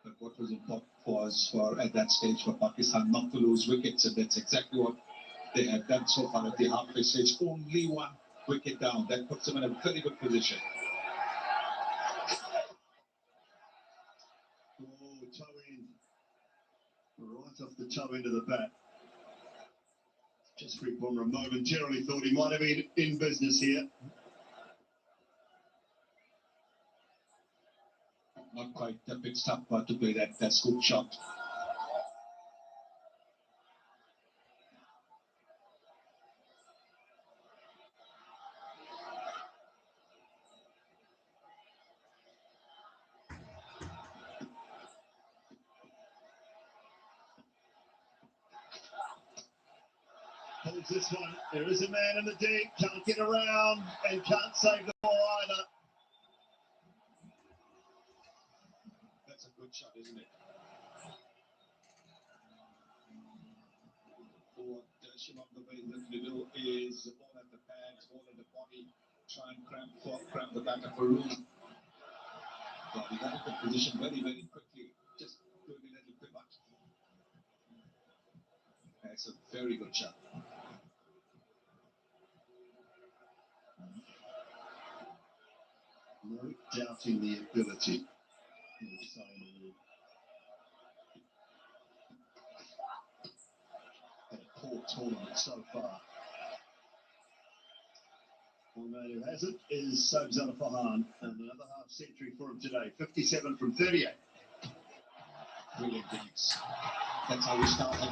But what was important was for at that stage for Pakistan not to lose wickets, and that's exactly what they have done so far at the halfway stage. Only 1 wicket down. That puts them in a very good position. Oh, toe in. Right off the toe end of the bat. Jasprit Bumrah momentarily thought he might have been in business here. Not quite pitched up to play that scoop shot. Holds this one. There is a man in the deep. Can't get around and can't save the ball either. That's a good shot, isn't it? What Shivam Dube is looking to do is ball at the pads, ball at the body, try and cramp the back of a room. But he got into position very, very quickly. Just doing a little pivot. That's a very good shot. No doubting the ability of Simon. Had a poor tournament so far. One man who hasn't is Sobzana Farhan, and another half century for him today. 57 from 38. Brilliant innings. That's how we started.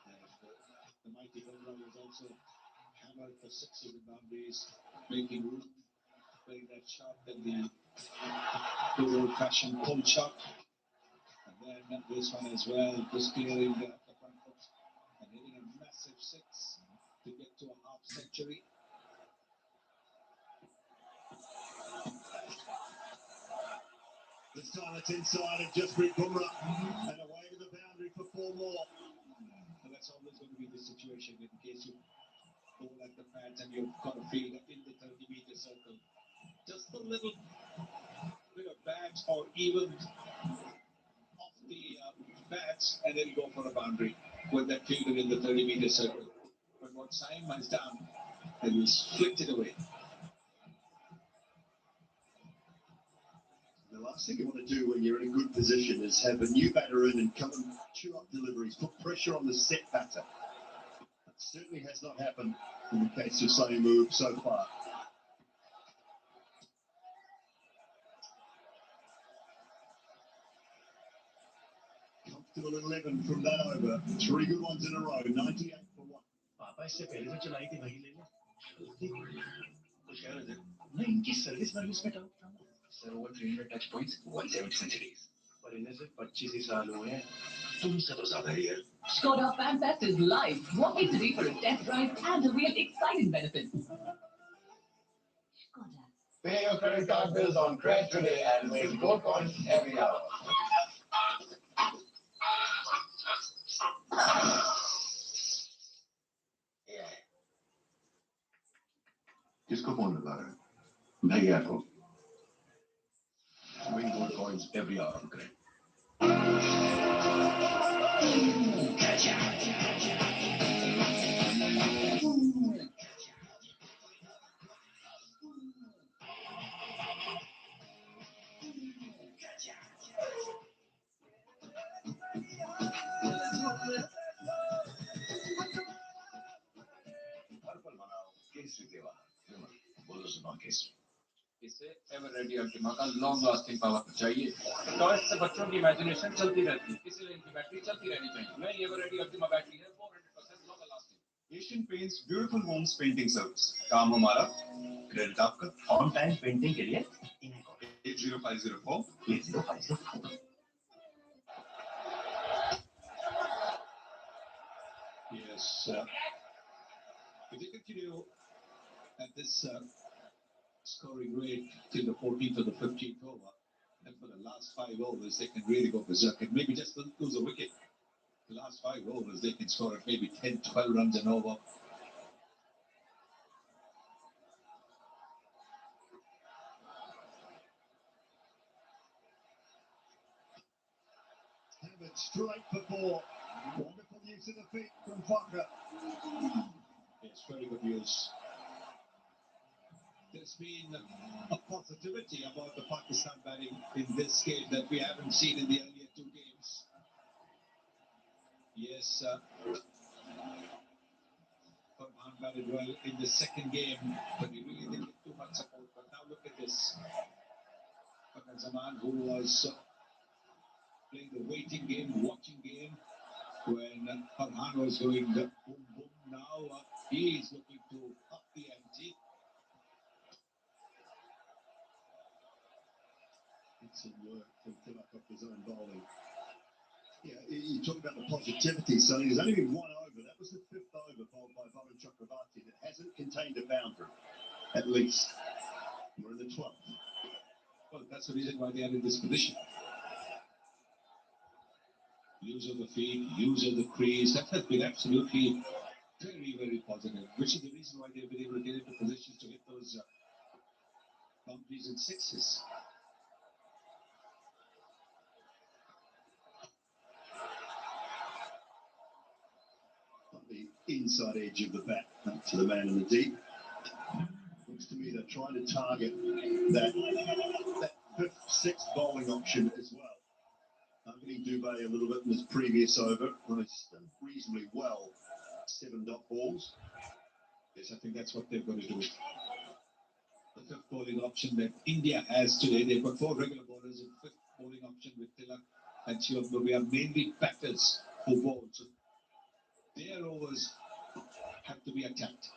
And the mighty Gandra was also hammered for sixes and boundaries, making room, playing that shot, then the good old-fashioned pull shot, and then this one as well, just clearing the front foot and hitting a massive six to get to a half century. This time it's inside of Jasprit Bumrah and away to the boundary for 4 more. And that's always going to be the situation in case you ball at the pads and you've got a field in the 30-meter circle. Just a little bit of bats or even off the bats and then go for a boundary with that fielder in the 30-meter circle. But what Saim has done, and he's flicked it away. The last thing you want to do when you're in a good position is have a new batter in and come and chew up deliveries, put pressure on the set batter. That certainly has not happened in the case of Saim so far. Comfortable 11 from that over. 3 good ones in a row, 98 for 1. पापा इससे पहले जो चलाई थी वही ले लो कुछ कह रहे थे मैं इनकी सर्विस वैल्यूज में डाउट था sir over 300 touch points 170 centuries पर इन्हें सिर्फ 25 ही साल हुए हैं तुमसे तो ज्यादा ही है Skoda FanFest is live. Walk in today for a test drive and a real exciting benefit. Pay your credit card bills on credit today and win gold coins every hour. किसको फोन लगा रहा है भैया को win gold coins every hour on credit. इसे Eveready Ultima का long lasting power चाहिए toys से बच्चों की इमेजिनेशन चलती रहती है इसीलिए इनकी बैटरी चलती रहनी चाहिए नई एवर रेडी अल्टीमा बैटरी है 400% long lasting Asian Paints beautiful homes painting service काम हमारा क्रेडिट आपका ऑन टाइम पेंटिंग के लिए 80504 8050 Yes, if they continue at this scoring rate till the 14th or the 15th over, and for the last 5 overs, they can really go berserk and maybe just lose a wicket. The last 5 overs, they can score at maybe 10, 12 runs and over. Have it straight for 4. Wonderful use of the feet from Parker. Yes, very good use. There's been a positivity about the Pakistan batting in this game that we haven't seen in the earlier 2 games. Yes, Farhan batted well in the second game, but he really didn't get too much support. But now look at this. Fakhar Zaman, who was playing the waiting game, watching game, when Farhan was going boom, boom, now he is looking to up the ante. Some work from Tilak off his own bowling. Yeah, you talk about the positivity, so there's only been 1 over but that was the fifth over bowled by Varun Chakravarti that hasn't contained a boundary, at least. We're in the 12th. Well, that's the reason why they are in this position. Use of the feet, use of the crease, that has been absolutely very, very positive, which is the reason why they've been able to get into positions to hit those boundaries and sixes. On the inside edge of the bat, up to the man in the deep. Looks to me they're trying to target that fifth, sixth bowling option as well. Targeting Dubé a little bit in his previous over, when he's done reasonably well. 7 dot balls. Yes, I think that's what they're going to do. The fifth bowling option that India has today, they've got 4 regular bowlers and fifth bowling option with Tilak and Shivam Dube are mainly batters who bowl. So their overs have to be attacked.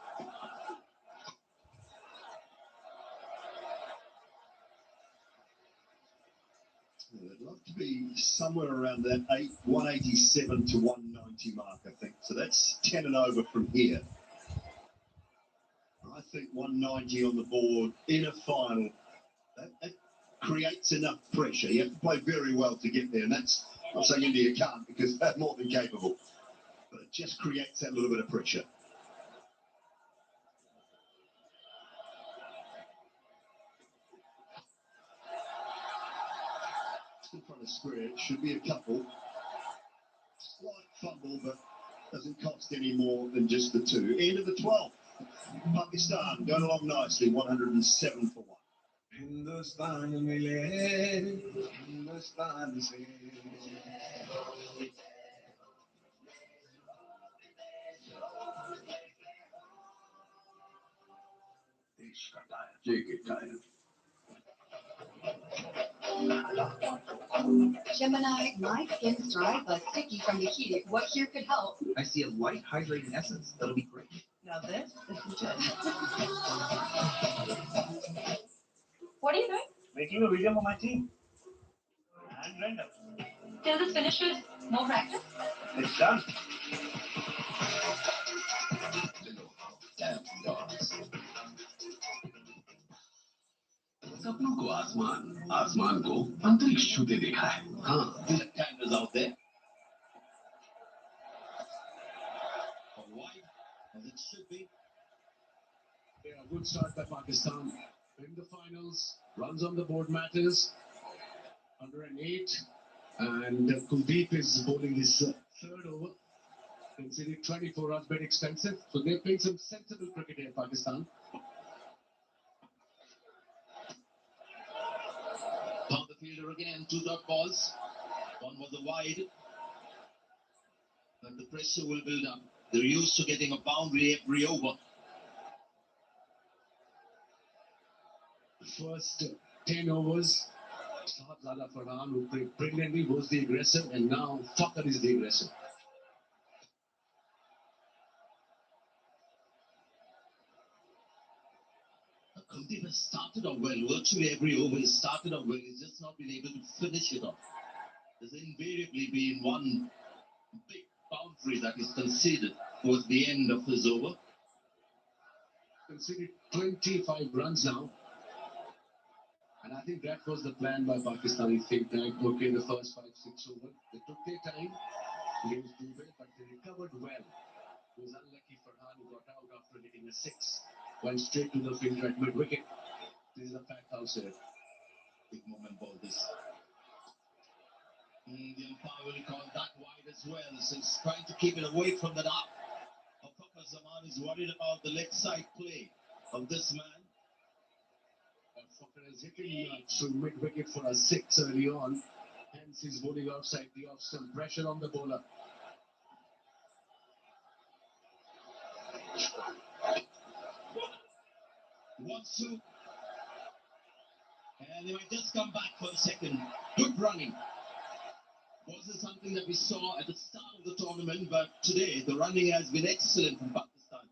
I'd love to be somewhere around that 187 to 190 mark, I think. So that's 10 and over from here. I think 190 on the board in a final, that creates enough pressure. You have to play very well to get there, and that's, I'm saying India can't because they're more than capable. But it just creates that little bit of pressure. In front of square, it should be a couple. Slight fumble, but doesn't cost any more than just the 2. End of the 12th. Pakistan going along nicely, 107 for 1. Hindustan mile, Hindustan se. Desh ka tire, JK tire. Gemini, my skin's dry but sticky from the heat. What here could help? I see a light hydrating essence. That'll be great. Now this is legit. What are you doing? Making a video for my team. And render. Till this finishes, more practice? It's done. सपनों को आसमान, आसमान को अंतरिक्ष छूते देखा है. हाँ, the cameras out there. Wide, as it should be. Yeah, a good start by Pakistan in the finals. Runs on the board matters. Under an 8, and Kuldeep is bowling his third over. Considered 24 runs, very expensive. So they're playing some sensible cricket here, Pakistan. Found the fielder again, 2 dot balls. One was a wide. But the pressure will build up. They're used to getting a boundary every over. First 10 overs, Shahzada Farhan, who played brilliantly, was the aggressor, and now Thakur is the aggressor. Kuldeep has started off well. Virtually every over he started off well. He's just not been able to finish it off. There's invariably been one big boundary that is conceded towards the end of his over. Conceded 25 runs now. And I think that was the plan by Pakistani think tank. Okay, the first 5-6 over. They took their time against Dubé, but they recovered well. It was unlucky Farhan who got out after hitting a 6. Went straight to the fielder at mid-wicket. This is a fact house here. Big moment ball this. The umpire will call that wide as well. So he's trying to keep it away from the dark. Fakhar Zaman is worried about the leg side play of this man. Fakhar is hitting through mid-wicket for a 6 early on. Hence he's bowling outside the off, some pressure on the bowler. Wants to. And they might just come back for a second. Good running. Wasn't something that we saw at the start of the tournament, but today the running has been excellent from Pakistan.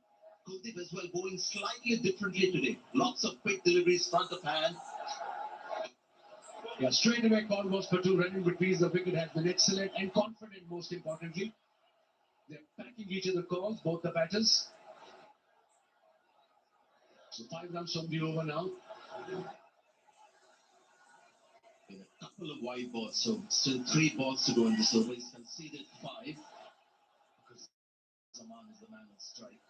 Kuldeep as well, bowling slightly differently today. Lots of quick deliveries, front of hand. Yeah, straight away Cornwall's for 2 running between the wicket has been excellent and confident, most importantly. They're backing each other calls, both the batters. So 5 runs from the over now. In a couple of wide balls, so still 3 balls to go in this over. He's conceded 5 because Zaman is the man on strike.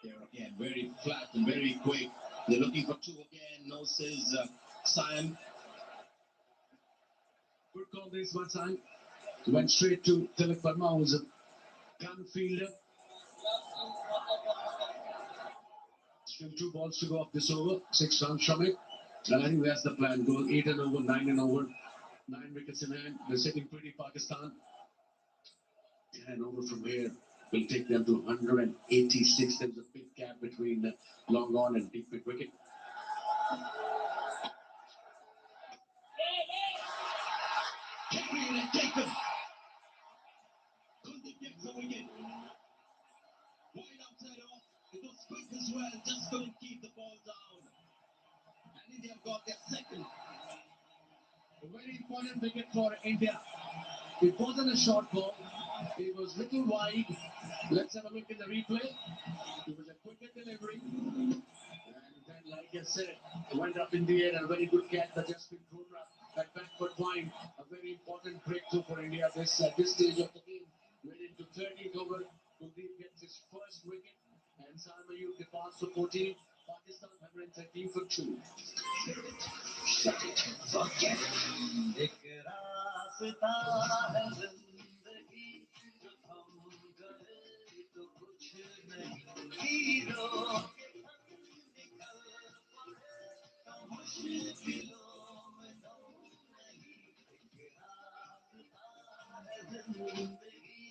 There again, very flat and very quick. They're looking for 2 again. No, says Siam. Good call this one time. Went straight to Tilak Verma, who's a gun fielder. Still 2 balls to go off this over. 6 runs from it. And I think that's the plan. Go 8 and over, 9 and over. 9 wickets in hand. They're sitting pretty, Pakistan. 10 over from here will take them to 186. There's a big gap between long on and deep mid wicket. Take them. Kuldeep gets the wicket. Wide outside off. It was quick as well. Just couldn't keep the ball down. And India got their second. A very important wicket for India. It wasn't a short ball. It was little wide. Let's have a look at the replay. It was a quicker delivery. And then, like I said, it went up in the air. A very good catch by Jasprit Bumrah. That backward wind. A very important breakthrough for India at this stage of the game. Went into 13th over. Kuldeep gets his first wicket. And Saim Ayub departs for 14. Pakistan 113 for 2. Shut it. Forget it. एक रास्ता है जिंदगी जो थम गए तो कुछ नहीं हीरो के संग निकल पड़े तो मुश्किलों में दम नहीं एक रास्ता है जिंदगी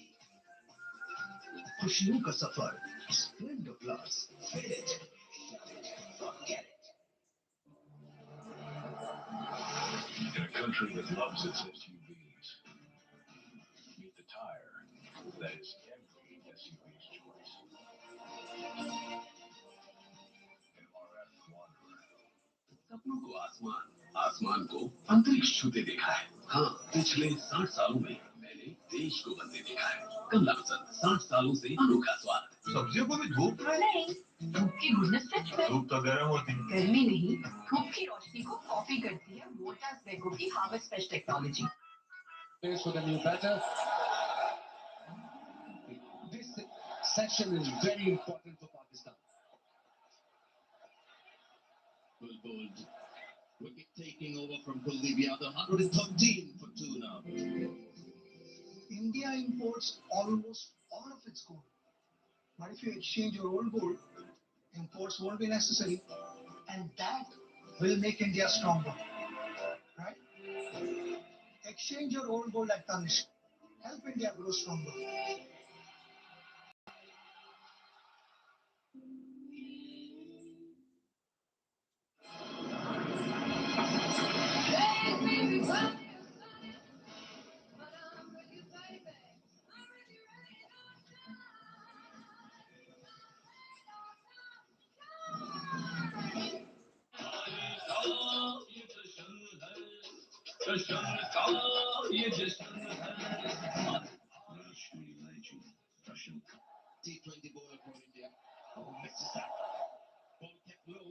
खुशियों का सफर Splendor plus Fill it. Shut it. Forget it. In a country that loves its SUVs, meet the tire that is every SUV's choice. MRF Wanderer. सपनों को आसमान, आसमान को अंतरिक्ष छूते देखा है। हाँ, पिछले 60 सालों में मैंने देश को बनते देखा है। कमला पसंद 60 सालों से अनोखा स्वाद। सब्जियों को भी धूप नहीं, धूप की गुडनेस सच में धूप तो गर्म होती है। गर्मी नहीं, धूप की रोशनी को कॉपी करती है वोल्टास वेगो की harvest fresh technology. Here's for the new batter. This session is very important for Pakistan. Well bowled. Wicket taking over from Kuldeep Yadav. 113 for 2 now. India imports almost all of its gold. But if you exchange your old gold, imports won't be necessary. And that will make India stronger. Right? Exchange your old gold at Tanishq. Help India grow stronger. T20 bowler for India. Oh, misses that. Ball kept low.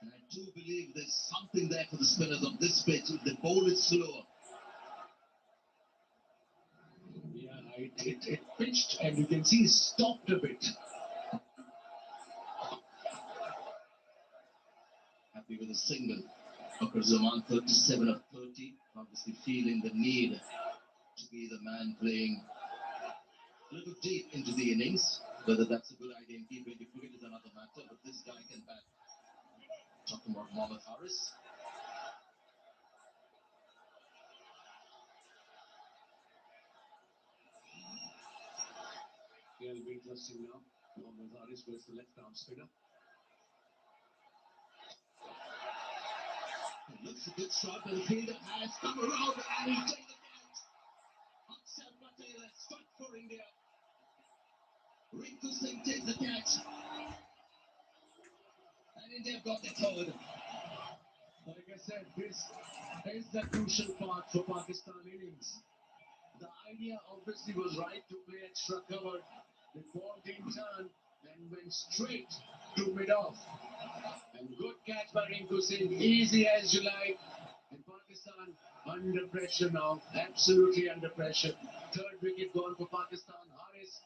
And I do believe there's something there for the spinners of this pitch. The ball is slower. Yeah, it pitched and you can see it stopped a bit. Happy with a single. Fakhar Zaman 37 of 30. Obviously feeling the need to be the man playing a little deep into the innings. Whether that's a good idea in T20 cricket is another matter, but this guy can bat. Talking about Mohammad Haris. Yeah, it'll be interesting now. Mohammad Haris versus the left arm spinner. It looks a good shot, but the fielder has come around and he's taken the catch. Akshar Patel has struck for India. Rinku Singh takes the catch. And India got the third. But I guess said, this is the crucial part for Pakistan innings. The idea obviously was right to play extra cover. The ball didn't turn and went straight to mid-off. And good catch by Rinku Singh, easy as you like. And Pakistan under pressure now, absolutely under pressure. Third wicket gone for Pakistan. Haris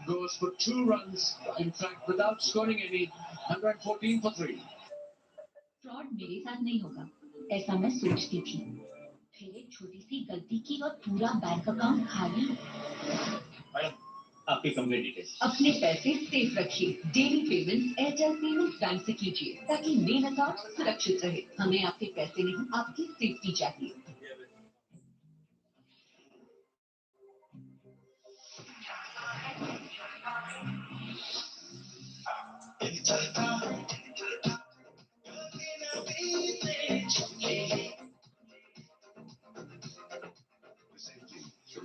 goes for 2 runs, in fact, without scoring any, 114 for 3. Fraud मेरे साथ नहीं होगा ऐसा मैं सोचती थी फिर एक छोटी सी गलती की और पूरा बैंक अकाउंट खाली मैडम आपकी कंप्लेंट डिटेल्स अपने पैसे सेफ रखिए daily payment Airtel payments bank से कीजिए ताकि मेन अकाउंट सुरक्षित रहे हमें आपके पैसे नहीं आपकी सेफ्टी चाहिए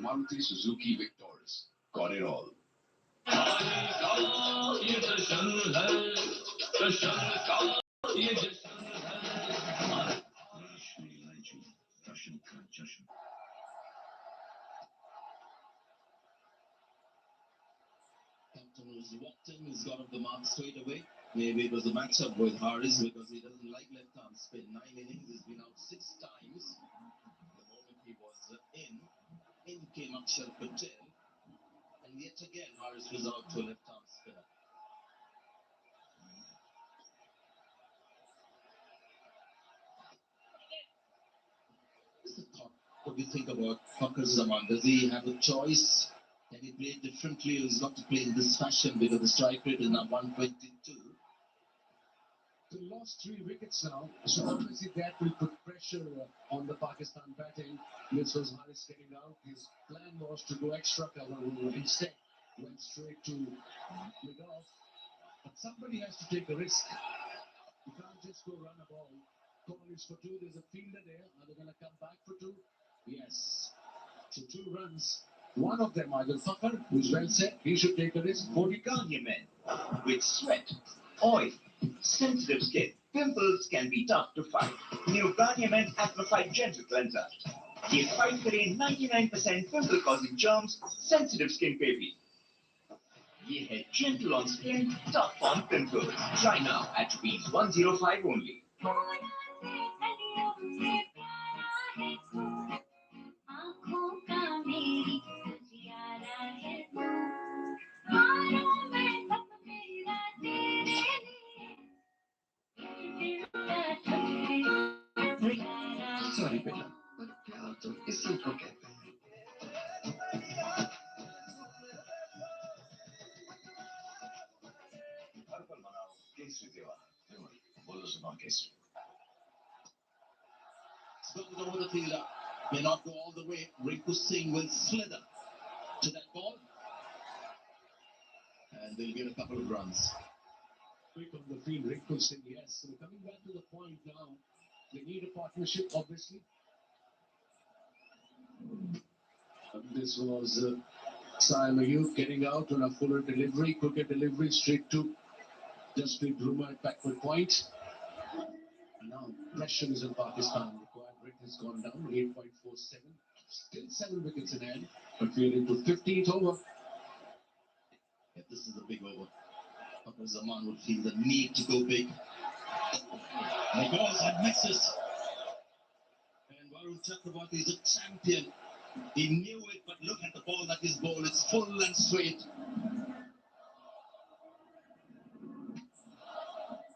Maruti Suzuki Victoris. Got it all. Captain was walked in, he's got off the mark straight away. Maybe it was a matchup with Haris because he doesn't like left arm spin. 9 innings, he's been out 6 times. The moment he was in came Akshar Patel. And yet again, Haris was out to a left arm spinner. Just a thought. What do you think about Fakhar Zaman? Does he have a choice? Can he play differently or he's got to play in this fashion because the strike rate is now 122? They lost 3 wickets now, so obviously that will put pressure on the Pakistan batting. This was Haris getting out. His plan was to go extra cover, instead went straight to mid-off. But somebody has to take a risk. You can't just go run a ball. Call is for 2. There's a fielder there. Are they going to come back for 2? Yes. So 2 runs. One of them, Adil Fakhar, who's well set. He should take a risk. 40 Ghanaian men with sweat, oil, sensitive skin, pimples can be tough to fight. New Ghanaian men Actify Gentle Cleanser. ये fight करे 99% pimple causing germs, sensitive skin पे भी. ये है gentle on skin, tough on pimples. Try now at ₹105 only. Sorry बेटा पर प्यार तो इसी को कहते हैं हर पल मनाओ केसरी त्योहार बोलो सुनो Kesari Spilled over the fielder. May not go all the way. Rinku Singh will slither to that ball. And they'll get a couple of runs. Quick on the field, Rinku Singh, yes. So coming back to the point now, they need a partnership, obviously. This was Saim Ayub getting out on a fuller delivery, quicker delivery, straight to Jasprit Bumrah at backward point. And now pressure is on Pakistan. Required rate has gone down, 8.47. Still 7 wickets in hand, but we're into 15th over. Yeah, this is a big over. Fakhar Zaman would feel the need to go big. And he goes and misses. And Varun Chakravarti is a champion. He knew it, but look at the ball that is bowled. It's full and straight.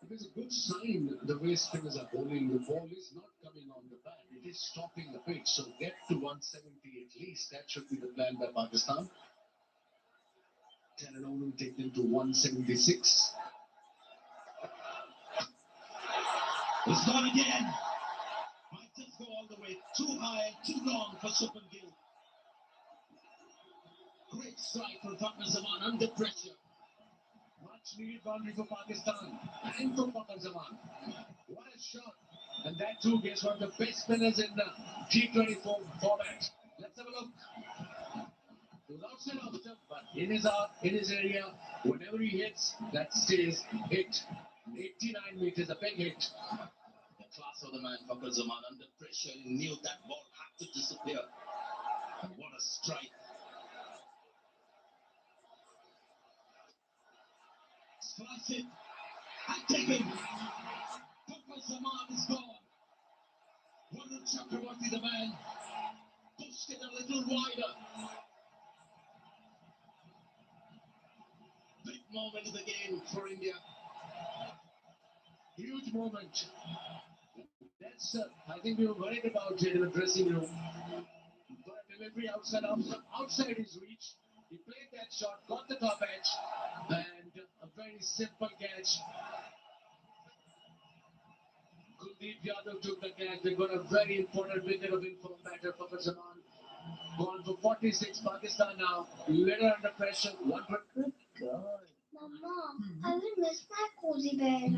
It is a good sign the way spinners are bowling. The ball is not coming on the bat. It is stopping the pitch. So get to 170 at least. That should be the plan by Pakistan. 10 and over will take them to 176. It's gone again. Might just go all the way. Too high, too long for Shubman Gill. Great strike from Fakhar Zaman under pressure. Much needed boundary for Pakistan and for Fakhar Zaman. What a shot. And that too gets one of the best spinners in the T20 format. Let's have a look. Outside after, but in his area, whenever he hits, that stays hit. 89 meters, a big hit. The class of the man, Fakhar Zaman, under pressure. He knew that ball had to disappear. And what a strike. Slice it. And taken. Fakhar Zaman is gone. Varun Chakravarti, the man, pushed it a little wider. Big moment of the game for India. Huge moment. That's, I think we were worried about it in the dressing room. But delivery outside his reach. He played that shot, got the top edge, and a very simple catch. Kuldeep Yadav took the catch. They got a very important wicket of informed batter for Zaman. Gone for 46. Pakistan now, little under pressure. 100. God. Mama, I will miss my cozy bed.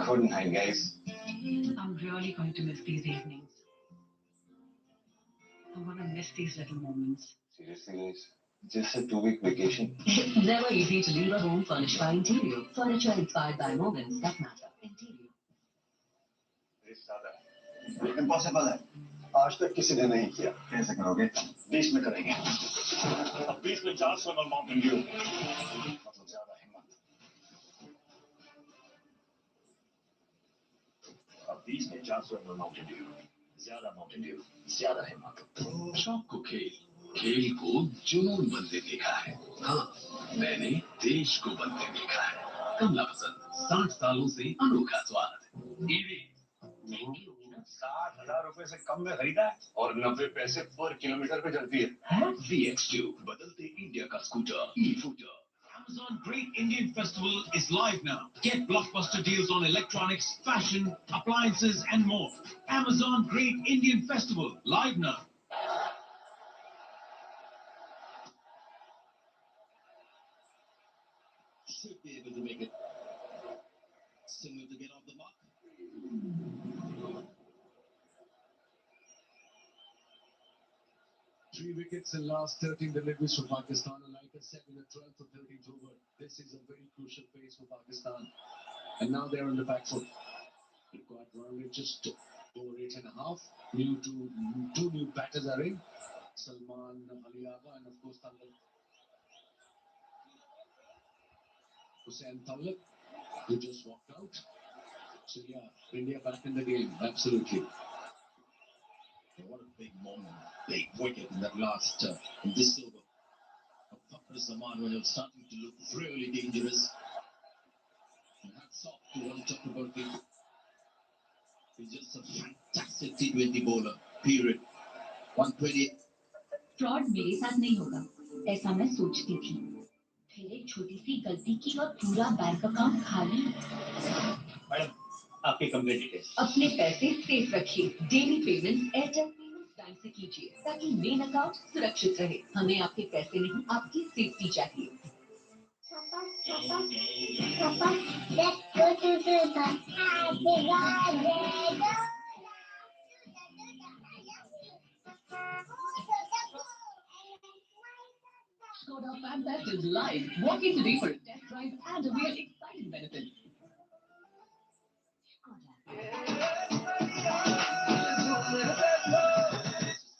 Good night, guys. I'm really going to miss these evenings. I'm going to miss these little moments. Seriously, guys. Just a 2-week vacation. It's never easy to leave a home furnished by Interior. Furniture inspired by moments that matter. Interior. Impossible है. आज तक किसी ने नहीं किया. कैसे करोगे? 20 में करेंगे. अब 20 में 400 ml Mountain Dew. मतलब ज्यादा हिम्मत. अब 20 में 400 ml Mountain Dew. ज्यादा Mountain Dew. ज्यादा हिम्मत. शौक को खेल को जुनून बनते देखा है. हाँ, मैंने देश को बनते देखा है. कमला पसंद 60 सालों से अनोखा स्वाद. ईवी 60,000 रुपए से कम में खरीदा है और 90 पैसे पर किलोमीटर पे चलती है. VX2 बदलते इंडिया का scooter e-scooter. Amazon Great Indian Festival is live now. Get blockbuster deals on electronics, fashion, appliances, and more. Amazon Great Indian Festival live now. Should be able to make it. Similar to get off the mark. Three wickets in last 13 deliveries for Pakistan. And like I said, in the 12th or 13th over, this is a very crucial phase for Pakistan. And now they're on the back foot. Required run rate just over 8.5. Two new batters are in. Salman Ali Agha and of course Hussain Tawlaq, who just walked out. So yeah, India back in the game, absolutely. What a big moment, big wicket in that last, in this over. Fakhar Zaman when it was starting to look really dangerous. And hats off to Varun Chakravarti. He's just a fantastic T20 bowler, period. 120. Fraud मेरे साथ नहीं होगा, ऐसा मैं सोचती थी. फिर एक छोटी सी गलती की और पूरा बैंक अकाउंट खाली. मैडम, आपके कंप्लेंट डिटेल्स. अपने पैसे सेफ रखिए. Daily payment Airtel payments bank से कीजिए ताकि मेन अकाउंट सुरक्षित रहे. हमें आपके पैसे नहीं, आपकी सेफ्टी चाहिए. Papa, let's go to the happy garden. Skoda FanFest is live. Walk in today for a test drive and a real exciting benefit.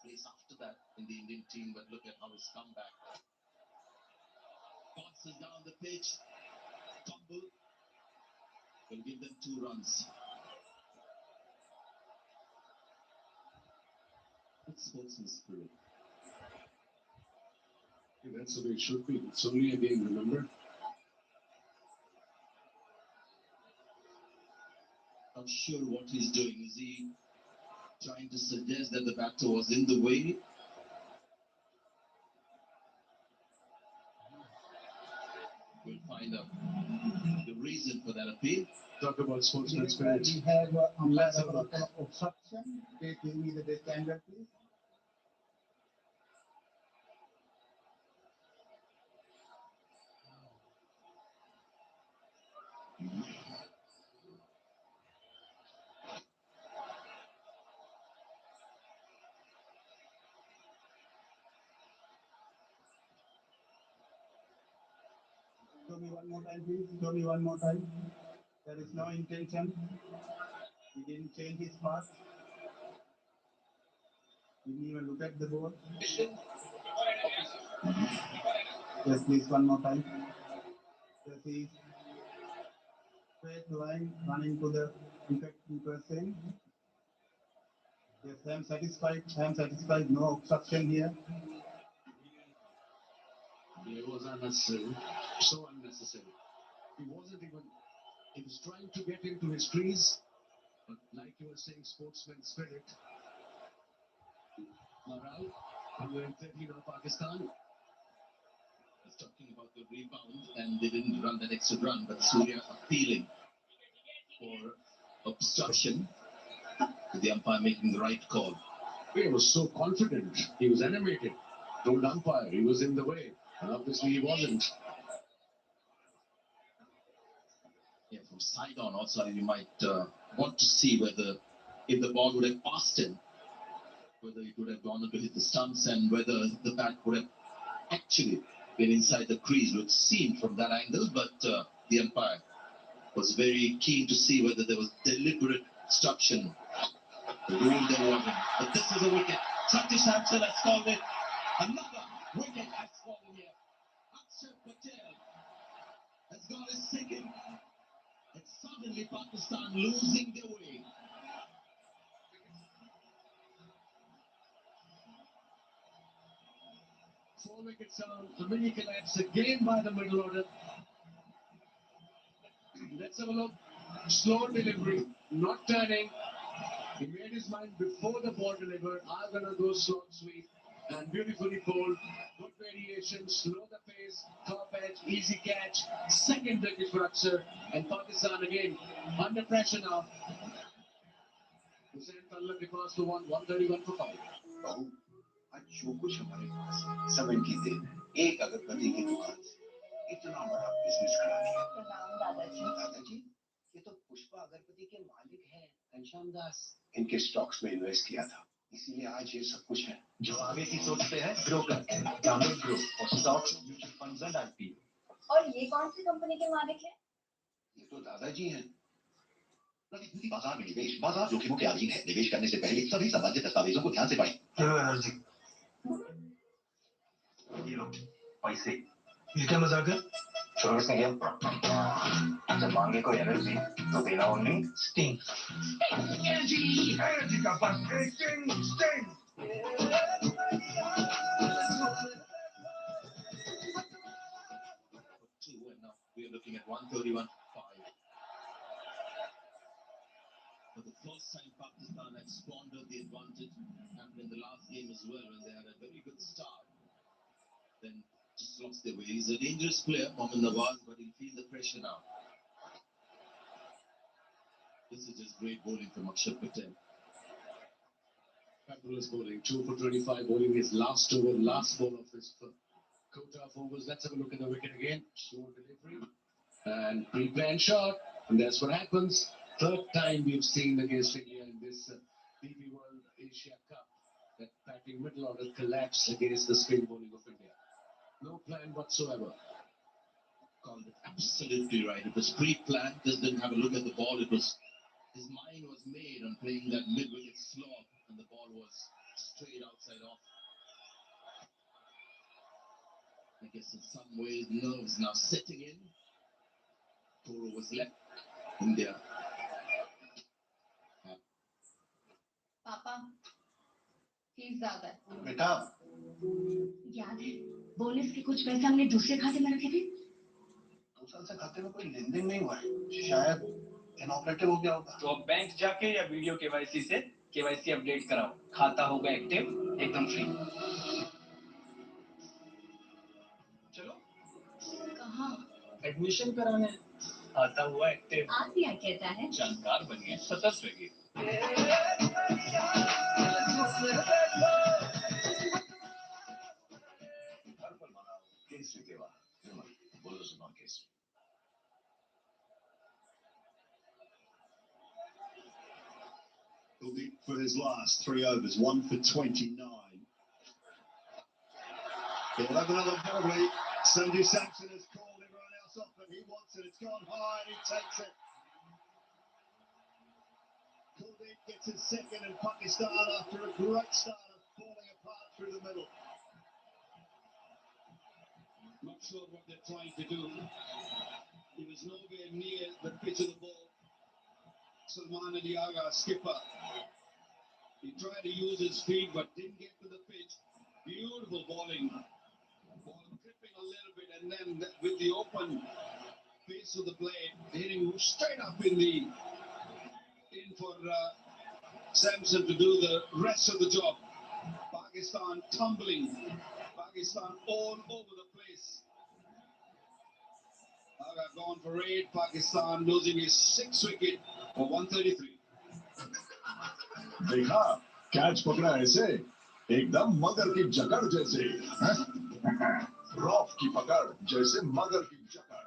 Place after that in the Indian team, but look at how he's come back. Bounces down the pitch. Fumble. Will give them 2 runs. It's sportsman spirit. Yeah, that's the way it should be. It's only a game, remember? Not sure what he's doing. Is he trying to suggest that the batter was in the way? We'll find out the reason for that appeal. Talk about sportsman spirit. We have obstruction. Please give me the standard, please. Show me one more time, please. Show me one more time. There is no intention. He didn't change his path. Didn't even look at the ball. Yes, please, one more time. Yes, he straight line running to the wicket keeper saying, yes, I am satisfied. I am satisfied. No obstruction here. It was unnecessary. So unnecessary. He wasn't even. He was trying to get into his crease, but like you were saying, sportsman spirit. Morale, 113 of Pakistan. Was talking about the rebound, and they didn't run that extra run, but Surya appealing for obstruction. The umpire making the right call. He was so confident. He was animated. Told umpire he was in the way, and obviously he wasn't. Yeah, from side on also you might want to see whether if the ball would have passed him, whether it would have gone on to hit the stumps, and whether the bat would have actually been inside the crease, which seemed from that angle, but the umpire was very keen to see whether there was deliberate obstruction. The rule there wasn't. But this is a wicket. Satish Sampson has called it. Another wicket has fallen here. Akshay Patel has got his second. And suddenly Pakistan losing their way. Four wickets down. The mini collapse again by the middle order. Let's have a look. Slow delivery, not turning. He made his mind before the ball delivered. I'm gonna go slow and sweet, and beautifully pulled. Good variation, slow the pace, top edge, easy catch. Second wicket for Akshar, and Pakistan again under pressure now. Hussain Tallah के पास तो 131 for 5. बाबू, आज जो कुछ हमारे पास है, समय की then है। एक अगरबत्ती की दुकान से इतना बड़ा बिजनेस करा दिया। प्रणाम दादाजी। दादाजी, ये तो पुष्पा अगरबत्ती के मालिक हैं, घनश्याम दास। इनके स्टॉक्स में इन्वेस्ट किया था, इसीलिए आज ये सब कुछ है। जो आगे की सोचते हैं ग्रो करते हैं। ग्रामीण ग्रो और stocks, mutual funds and IPO. और ये कौन सी कंपनी के मालिक हैं? ये तो दादाजी हैं। बाजार में निवेश बाजार जोखिमों के अधीन है। निवेश करने से पहले सभी संबंधित दस्तावेजों को ध्यान से पढ़ें। ये लो पैसे। ये क्या मजाक है? चोरस ने किया। जब मांगे कोई एनर्जी तो देना ओनली स्टिंग। एनर्जी का पास sting. We are looking at 131.5. For the first time, Pakistan had squandered the advantage. Happened in the last game as well, when they had a very good start. Then just lost their way. He's a dangerous player, Mohammad Nawaz, but he'll feel the pressure now. This is just great bowling from Akshay Patel. Fabulous bowling, 2 for 25, bowling his last over, last ball of his quota of overs. Let's have a look at the wicket again. Slow delivery and pre-planned shot, and that's what happens. Third time we've seen against India in this DP World Asia Cup that batting middle order collapse against the spin bowling of India. No plan whatsoever. Called it absolutely right. It was pre-planned. Just didn't have a look at the ball. It was his mind was made on playing that mid-wicket slog, and the ball was straight outside off. I guess in some ways nerves now setting in. 4 overs left. India. पापा fees ज्यादा है। बेटा, याद है bonus के कुछ पैसे हमने दूसरे खाते में रखे थे। 2 साल से खाते में कोई लेन देन नहीं हुआ है, शायद इनऑपरेटिव हो गया होगा। तो अब बैंक जाके या वीडियो केवाईसी से केवाईसी अपडेट कराओ, खाता होगा एक्टिव एकदम फ्री। चलो कहाँ? एडमिशन कराने। आता हुआ एक्टिव। आरबीआई कहता है जानकार बनिए, सतर्क रहिए। हर पल मनाओ केसरी त्योहार, विमल बोलो सुनो Kesari. For his last 3 overs, 1 for 29. He'll have another volley. Sanju Samson has called everyone else off, but he wants it. It's gone high and he takes it. gets his second, and Pakistan, after a great start, are falling apart through the middle. Not sure what they're trying to do. He was nowhere near the pitch of the ball. Salman Ali Agha, skipper. He tried to use his feet but didn't get to the pitch. Beautiful bowling. Ball tripping a little bit, and then with the open face of the blade, hitting straight up in for Samson to do the rest of the job. Pakistan tumbling. Pakistan all over the place. Agha gone for 8. Pakistan losing his 6th wicket for 133. देखा catch पकड़ा ऐसे एकदम मगर की जकड़ जैसे rough की पकड़ जैसे मगर की जकड़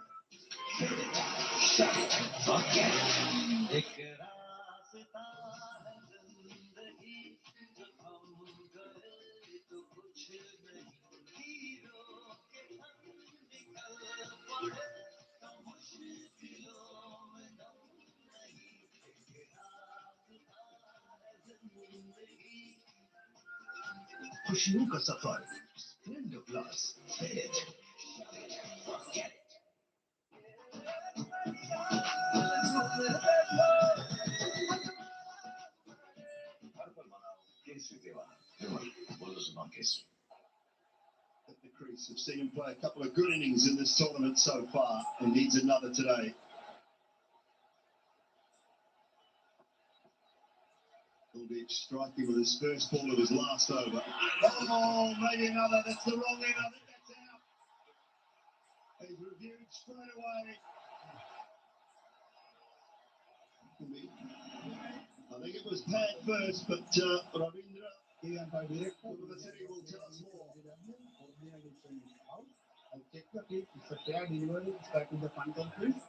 खुशबू का सफर Splendor plus fit forget it. हर पल मनाओ केसरी दीवाना विमल बोलो सुनो Kesari. At the crease, we've seen him play a couple of good innings in this tournament so far, and needs another today. Kuldeep striking with his first ball of his last over. Oh, maybe another. That's the wrong end. I think that's out. He's reviewed straight away. I think it was Pat first, but Ravindra, the city will tell us more. I'll check the pitch. It's a fair delivery. Start with the punt on please.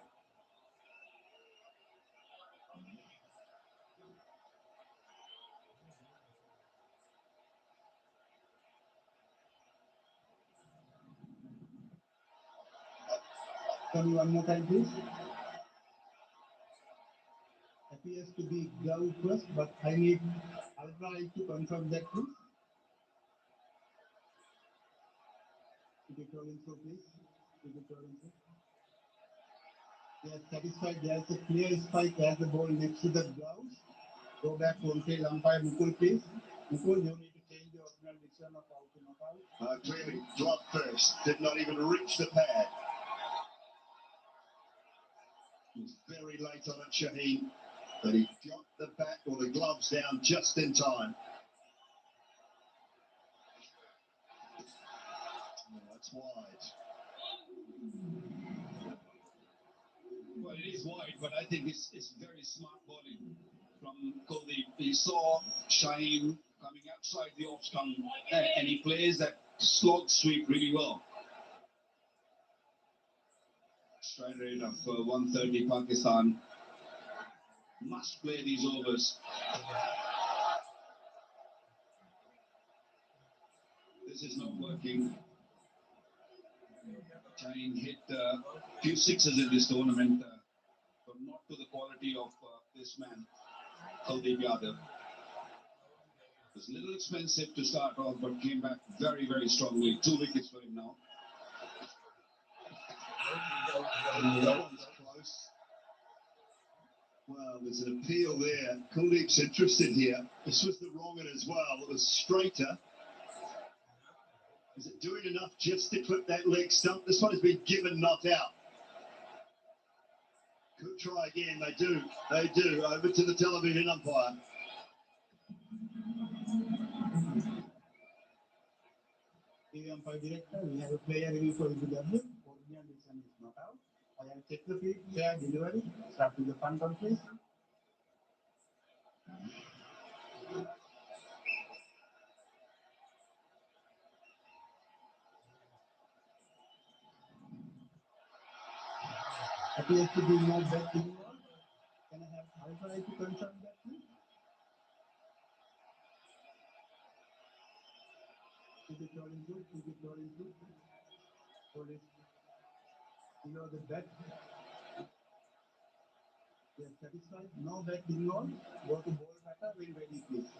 Can you one more time, please? Appears to be glove first, but I need Ultra Eye to confirm that, please. Keep it rolling through, please. Keep it rolling through. They are satisfied. There is a clear spike as the ball next to the gloves. Go back to on-field umpire Mukul, please. Mukul, you need to change the original decision of out to not out. Clearly, glove first. Did not even reach the pad. He was very late on it, Shaheen, but he got the bat or the gloves down just in time. Oh, that's wide. Well, it is wide, but I think it's very smart bowling from Kuldeep. He saw Shaheen coming outside the off stump, and he plays that slot sweep really well. Strike rate of 130. Pakistan must play these overs. This is not working. Shaheen hit a few sixes in this tournament, but not to the quality of this man, Kuldeep Yadav. It was a little expensive to start off, but came back very, very strongly. 2 wickets for him now. That one's close. Well, there's an appeal there. Kuldeep's interested here. This was the wrong one as well. It was straighter. Is it doing enough just to clip that leg stump? This one has been given, not out. Could try again. They do. They do. Over to the television umpire. The umpire director, we have a player review for UW. Original decision is not out. I will check the field, fair delivery. Start with the punt on please. Appears to be no bet anymore. Can I have Ultra Eye to confirm that, please? Keep it rolling through, keep it rolling through. Hold it below the bet. Yes, satisfied. No back involved. Go to ball batter when ready, please.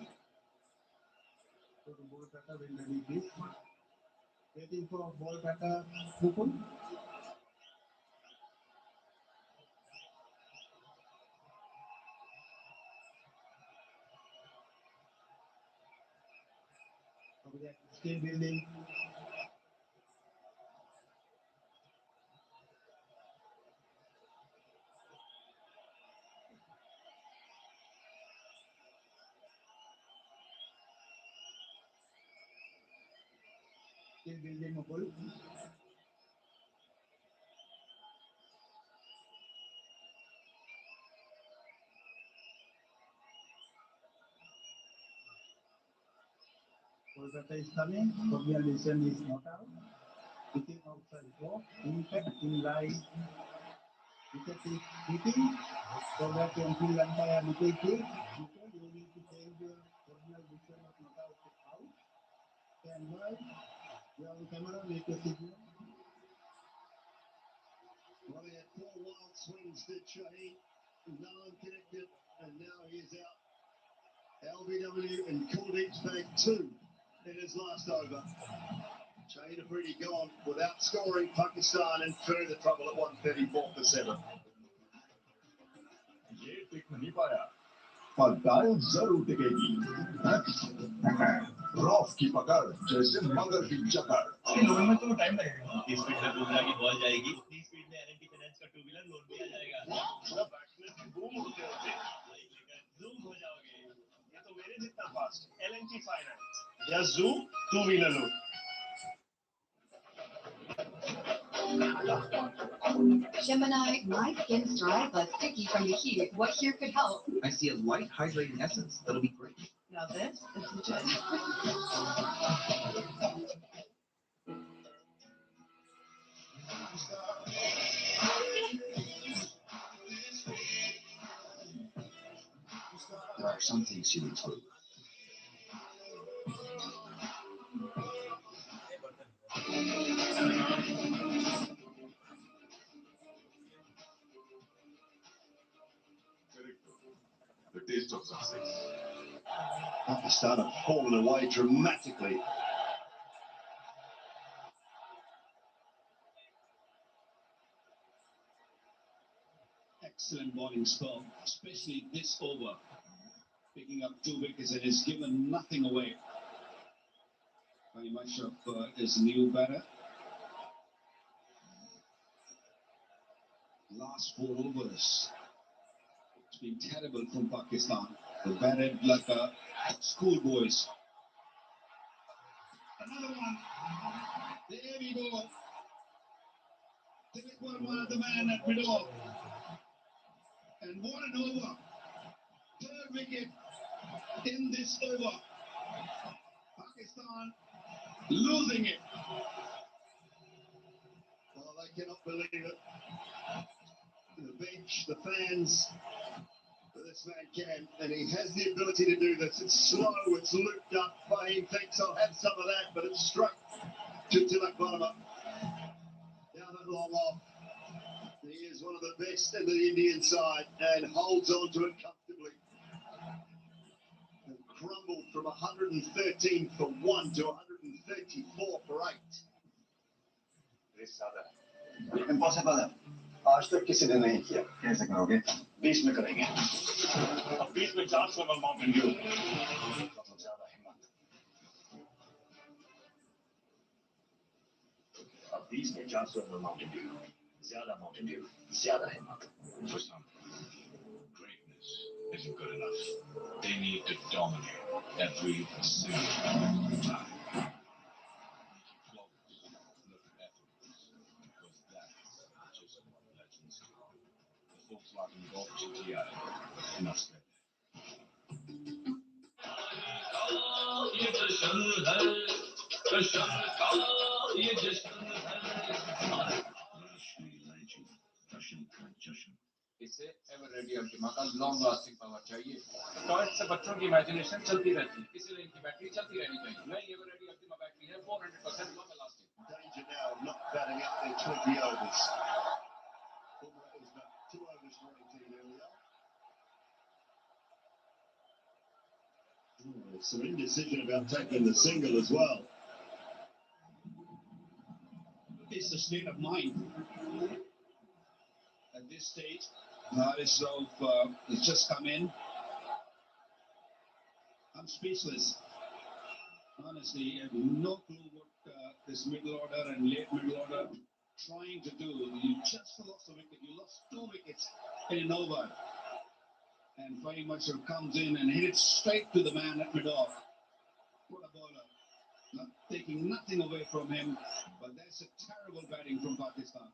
Go to ball batter when ready, please. Waiting for ball batter, Mukul. Still building. Still building, Mukul. Kolkata is coming. Kobian Listen is not out. Hitting outside ball. Impact in line. Wicket is hitting. So that until umpire Nickel kick. Nickel, you need to change your original decision of not out to out. Stand by. You have the camera, make a signal. Well, he had 4 wild swings, did Shaheen. No one connected, and now he is out. LBW and Kuldeep's back 2 in his last over. Shaheen Afridi gone without scoring Pakistan in further trouble at 134 for 7. ये टिक नहीं पाया पर dial जरूर टिकेगी rough की पकड़ जैसे मगर की जकड़ लोन में तो टाइम लगेगा इस स्पीड में दूसरा की बॉल जाएगी उतनी स्पीड में एलएनटी फाइनेंस का 2 व्हीलर लोन भी आ जाएगा बैट्समैन बूम होते होते लेकर जूम हो जाओगे ये तो मेरे जितना फास्ट एलएनटी फाइनेंस या zoom 2 wheeler loan Gemini, my skin's dry but sticky from the heat. What here could help? I see a light hydrating essence. That'll be great. Now this is legit. There are some things you need to do. The taste of success. Pakistan have fallen away dramatically. Excellent bowling spell, especially this over. Picking up 2 wickets and has given nothing away. Very much of his new batter. Last 4 overs. It's been terrible from Pakistan. They batted like schoolboys. Another one. There we go. Tilak Verma, the man at middle. And what an over. 3rd wicket in this over. Pakistan losing it. Well, they cannot believe it. The bench, the fans, this man can, and he has the ability to do this. It's slow, it's looped up. Fahim thinks I'll have some of that, but it's straight to Tilak Verma. Down that long off. He is one of the best in the Indian side and holds on to it comfortably. And crumbled from 113 for 1 to 134 for 8. Impossible है आज तक किसी ने नहीं किया कैसे करोगे 20 में करेंगे अब 20 में 400 में माउंटेन ड्यू ज्यादा हिम्मत अब 20 में 400 में माउंटेन ड्यू ज्यादा माउंटेन ड्यू ज्यादा हिम्मत For some, greatness isn't good enough. They need to dominate every single time. Volkswagen Golf GTI in Australia. इसे एवर रेडी अल्टीमा का लॉन्ग लास्टिंग पावर चाहिए टॉयज से बच्चों की इमेजिनेशन चलती रहती है इसीलिए इनकी बैटरी चलती रहनी चाहिए नई एवर रेडी अल्टीमा बैटरी है 400% long lasting Danger now of not batting out their 20 overs. Formula is about 2 overs 19 earlier. Some indecision about taking the single as well. It's a state of mind. At this stage, Haris Rauf has just come in. I'm speechless. Honestly, I have no clue what this middle order and late middle order trying to do. You just lost a wicket. You lost 2 wickets in an over. And Fahim Mashur comes in and hits straight to the man at mid-off. What a bowler. Not taking nothing away from him, but that's a terrible batting from Pakistan.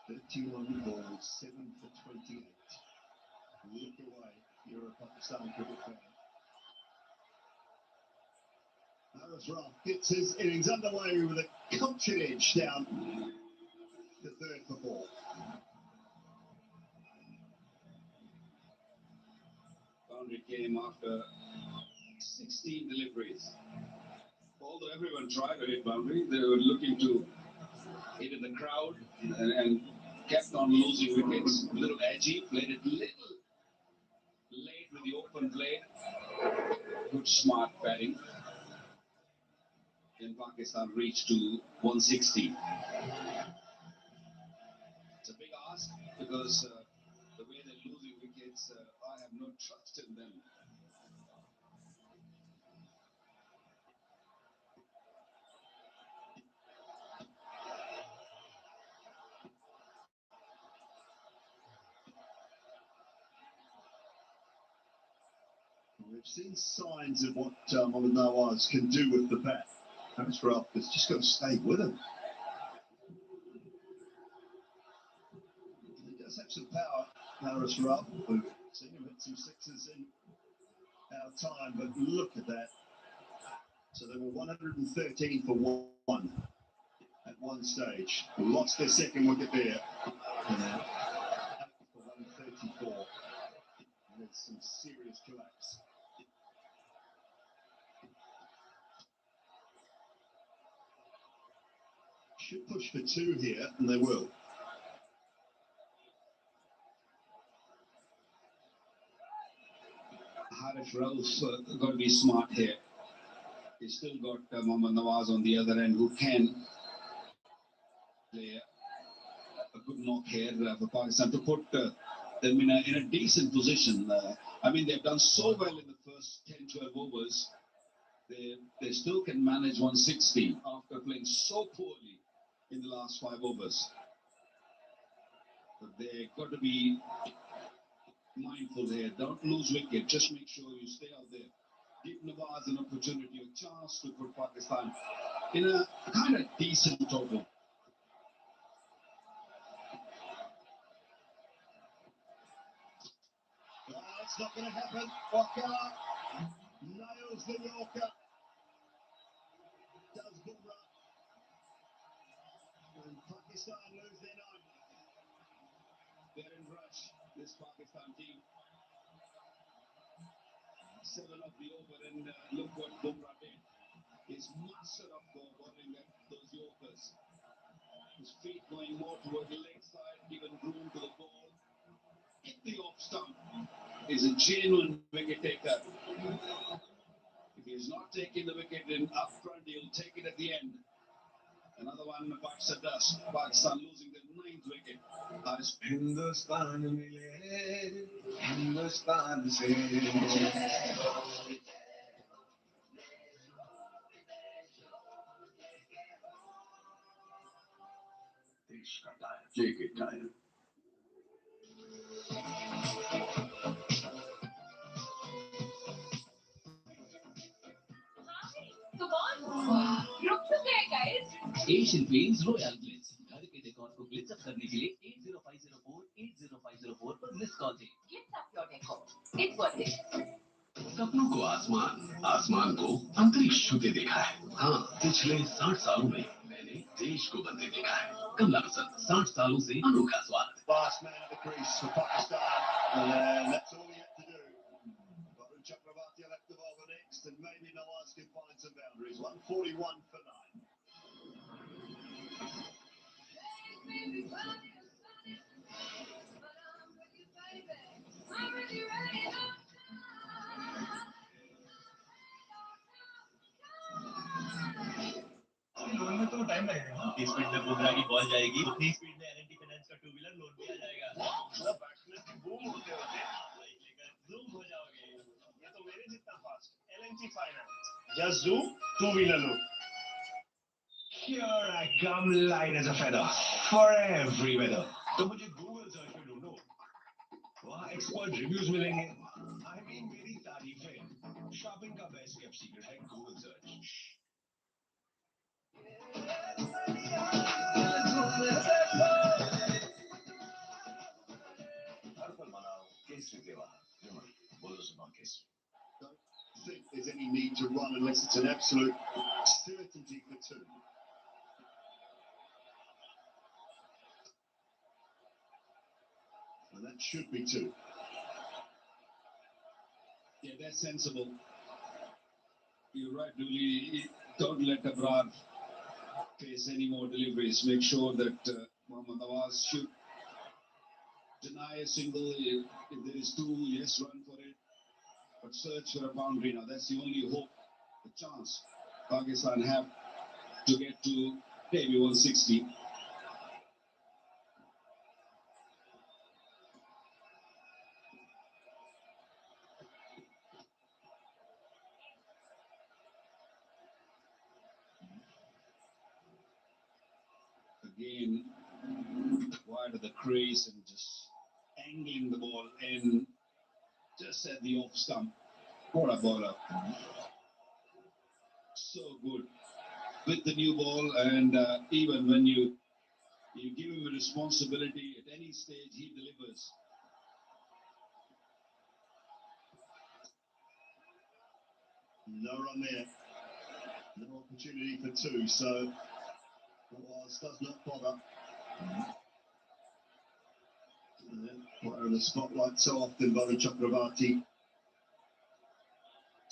Balls, 7 for 28. Look away, you're a Pakistan cricket fan. Haris Rauf gets his innings underway with a cultured edge down to 3rd for 4. Boundary came after 16 deliveries. Although everyone tried to hit boundary, they were looking to hit in the crowd and kept on losing wickets. A little edgy, played it little late with the open play. Good smart batting. Then Pakistan reached to 160. It's a big ask because the way they're losing wickets, I have no trust in them. We've seen signs of what Mohammad Nawaz can do with the bat. Haris Rauf has just got to stay with him. He does have some power, Haris Rauf. We've seen him hit some sixes in our time, but look at that. So they were 113 for 1 at one stage. Lost their second wicket there. And now 8 for 134. And it's some serious collapse. Should push for 2 here, and they will. Haris Rauf got to be smart here. He's still got Mohammad Nawaz on the other end who can play a good knock here for Pakistan to put them in a decent position. I mean, they've done so well in the first 10-12 overs. They still can manage 160 after playing so poorly in the last 5 overs. But they've got to be mindful here. Don't lose wicket. Just make sure you stay out there. Give Nawaz an opportunity, a chance to put Pakistan in a kind of decent total. It's not going to happen. Walker nails the Yorker. Does Bumrah. And Pakistan lose their 9. They're in rush, this Pakistan team. 7 of the over, and look what Bumrah did. He's master of bowling those Yorkers. His feet going more toward the leg side, given room to the ball. Hit the off stump. He's a genuine wicket taker. If he's not taking the wicket in up front, he'll take it at the end. Another one bites the dust. Pakistan losing their 9th wicket. Hindustan mile, Hindustan se. देश का tyre, JK tyre. Come on. रुक चुके हैं guys. Asian Paints Royal Glitz. घर के decor को glitch up करने के लिए 80504 पर मिस कॉल दें. Gift up your decor. It's worth it. सपनों को आसमान, आसमान को अंतरिक्ष छूते देखा है. हाँ, पिछले 60 सालों में मैंने देश को बनते देखा है. कमला हसन, 60 सालों से अनोखा स्वाद. Last man at the crease for Pakistan, and that's all he had to do. Varun Chakravarti will have to over next, and maybe Nawaz can find some boundaries. 141 for 9. जितनी स्पीड में बुमराह की बॉल जाएगी उतनी speed में L&T finance का to wheeler loan भी आ जाएगा। मतलब बैट्समैन बूम होते होते बाइक लेकर जूम हो जाओगे। ये तो मेरे जितना fast. L&T finance, just zoom two wheeler loan. Here I come light as a feather for every weather. तो मुझे Google सर्च पे ढूंढो, वहाँ एक्सपर्ट रिव्यूज मिलेंगे। I mean मेरी तारीफें। शॉपिंग का बेस्ट केप्ट सीक्रेट है Google सर्च। हर पल मनाओ केसरी त्योहार। विमल, बोलो सुनो Kesari. Don't think there's any need to run unless it's an absolute certainty for two. And that should be two. Yeah, that's sensible. You're right, Dooley. Don't let Abrar face any more deliveries. Make sure that Mohammad Nawaz should deny a single. If there is two, yes, run for it. But search for a boundary now. That's the only hope, the chance Pakistan have to get to maybe 160. Again, wide of the crease and just angling the ball in just at the off stump. What a bowler. So good with the new ball, and even when you give him a responsibility at any stage, he delivers. No run there. No opportunity for two, so Nawaz does not bother. Put her in the spotlight so often by the Chakravarti.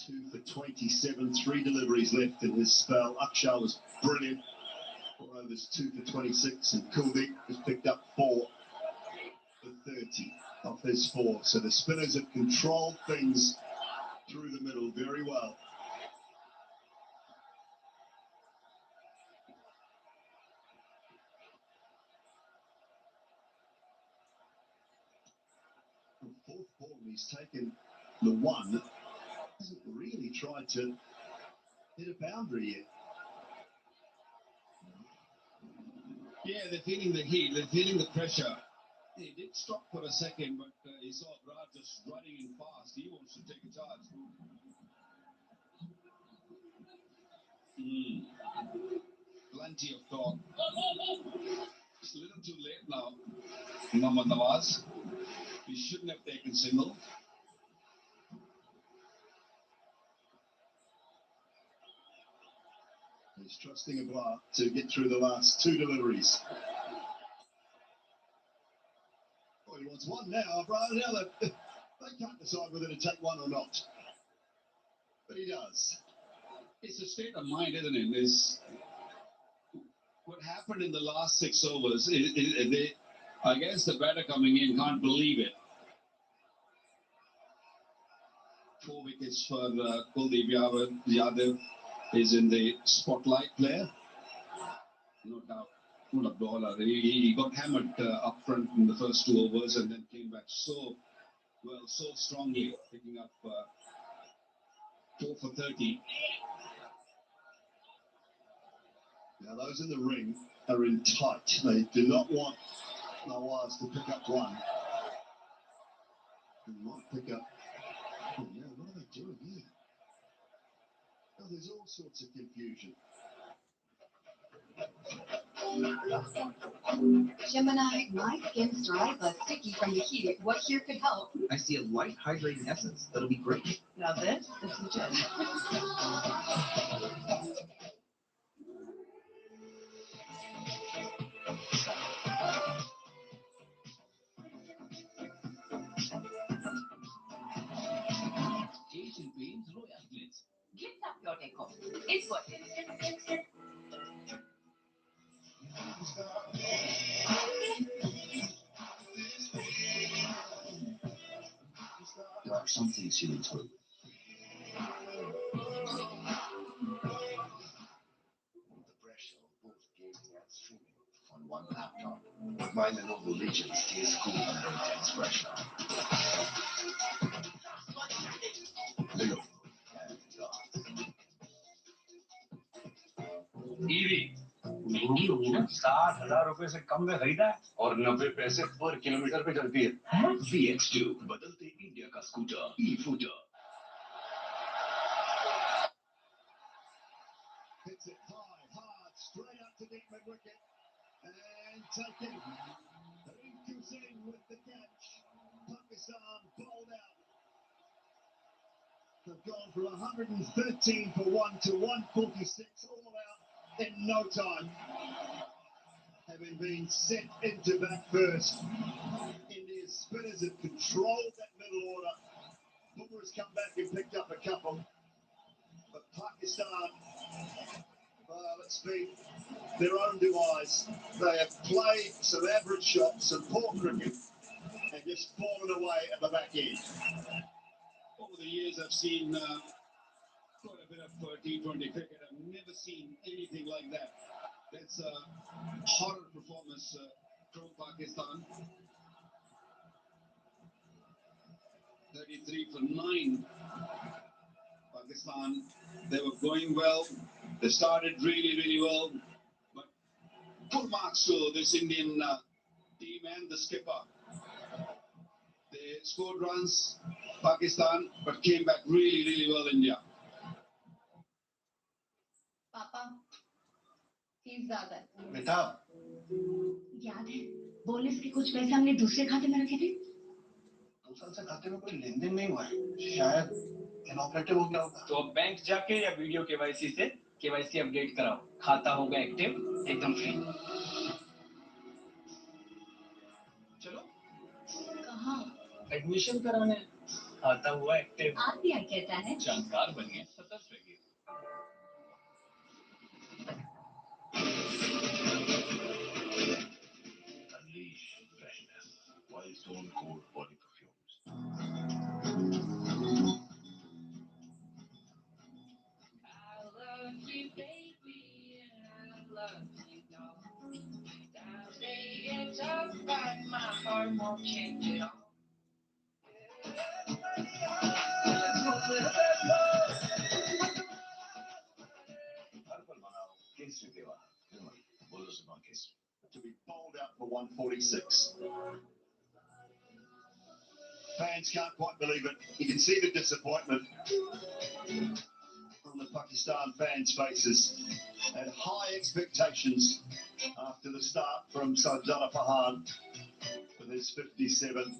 2 for 27, 3 deliveries left in his spell. Akshar was brilliant. 4 overs, 2 for 26, and Kuldeep has picked up 4 for 30 off his 4. So the spinners have controlled things through the middle very well. Fourth ball, he's taken the one. Hasn't really tried to hit a boundary yet. Yeah, they're feeling the heat, they're feeling the pressure. He did stop for a second, but he saw Abrar just running in fast. He wants to take a charge. Plenty of talk. It's a little too late now. Mohammad Nawaz. He shouldn't have taken single. He's trusting Abrar to get through the last 2 deliveries. Oh, he wants one now. Abrar, now they can't decide whether to take one or not. But he does. It's a state of mind, isn't it? It's what happened in the last 6 overs. I guess the batter coming in can't believe it. 4 wickets for Kuldeep Yadav is in the spotlight player. No doubt. What a bowler. He got hammered up front in the first 2 overs and then came back so well, so strongly, picking up 4 for 30. Now those in the ring are in tight. They do not want Nawaz to pick up one. They might pick up. Oh yeah, what are they doing here? Oh, there's all sorts of confusion. Gemini, my skin's dry but sticky from the heat. What here could help? I see a light hydrating essence that'll be great. Now this is legit. Asian Paints Royal Glitz. Gift up your decor. It's worth it. There are some things you need to do. The pressure of both gaining and one laptop, but my Lenovo Legion stays cool under intense pressure. Lenovo, hands-on. EV 60,000 रुपए से कम में खरीदा है और 90 पैसे पर kilometre पे चलती है। VX2 बदलते इंडिया का scooter e-footer। Hits it high, hard, straight up to deep mid-wicket. And taken. Karim Hussain with the catch. Pakistan bowled out. They've gone from 113 for 1 to 146 all out in no time. Having been sent into bat first. India's spinners have controlled that middle order. Bumrah's come back and picked up a couple. But Pakistan, let's be their own demise. They have played some average shots, some poor cricket, and just fallen away at the back end. Over the years, I've seen quite a bit of T20 cricket. I've never seen anything like that. That's a horror performance from Pakistan. 33 for 9. Pakistan, they were going well. They started really, really well. But full marks to this Indian team and the skipper. They scored runs, Pakistan, but came back really, really well, India. पापा fees ज्यादा है। बेटा याद है bonus के कुछ पैसे हमने दूसरे खाते में रखे थे। दूसरे से खाते में कोई लेन देन नहीं हुआ है, शायद इनऑपरेटिव हो गया होगा। तो अब बैंक जाके या वीडियो केवाईसी से केवाईसी अपडेट कराओ, खाता होगा एक्टिव एकदम फ्री। चलो कहाँ? एडमिशन कराने। खाता हुआ एक्टिव। RBI कहता है जानकार बनिए, सतर्क रहिए। Unleash freshness while Stone Cold body perfumes. I love you, baby, and I love you, dog. Down day and up, but my heart won't change at all. To be bowled out for 146. Fans can't quite believe it. You can see the disappointment on the Pakistan fans' faces. Had high expectations after the start from Sarjana Farhan with his 57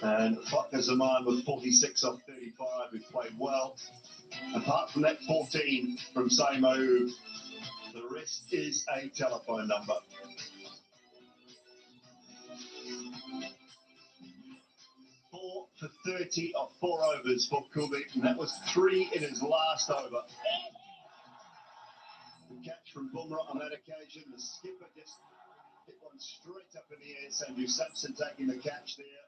and Fakhar Zaman with 46 off 35, who played well. Apart from that 14 from Saimo, the rest is a telephone number. Four for 30 off 4 overs for Kuldeep, and that was 3 in his last over. The catch from Bumrah on that occasion, the skipper just hit one straight up in the air. Sanju Samson taking the catch there.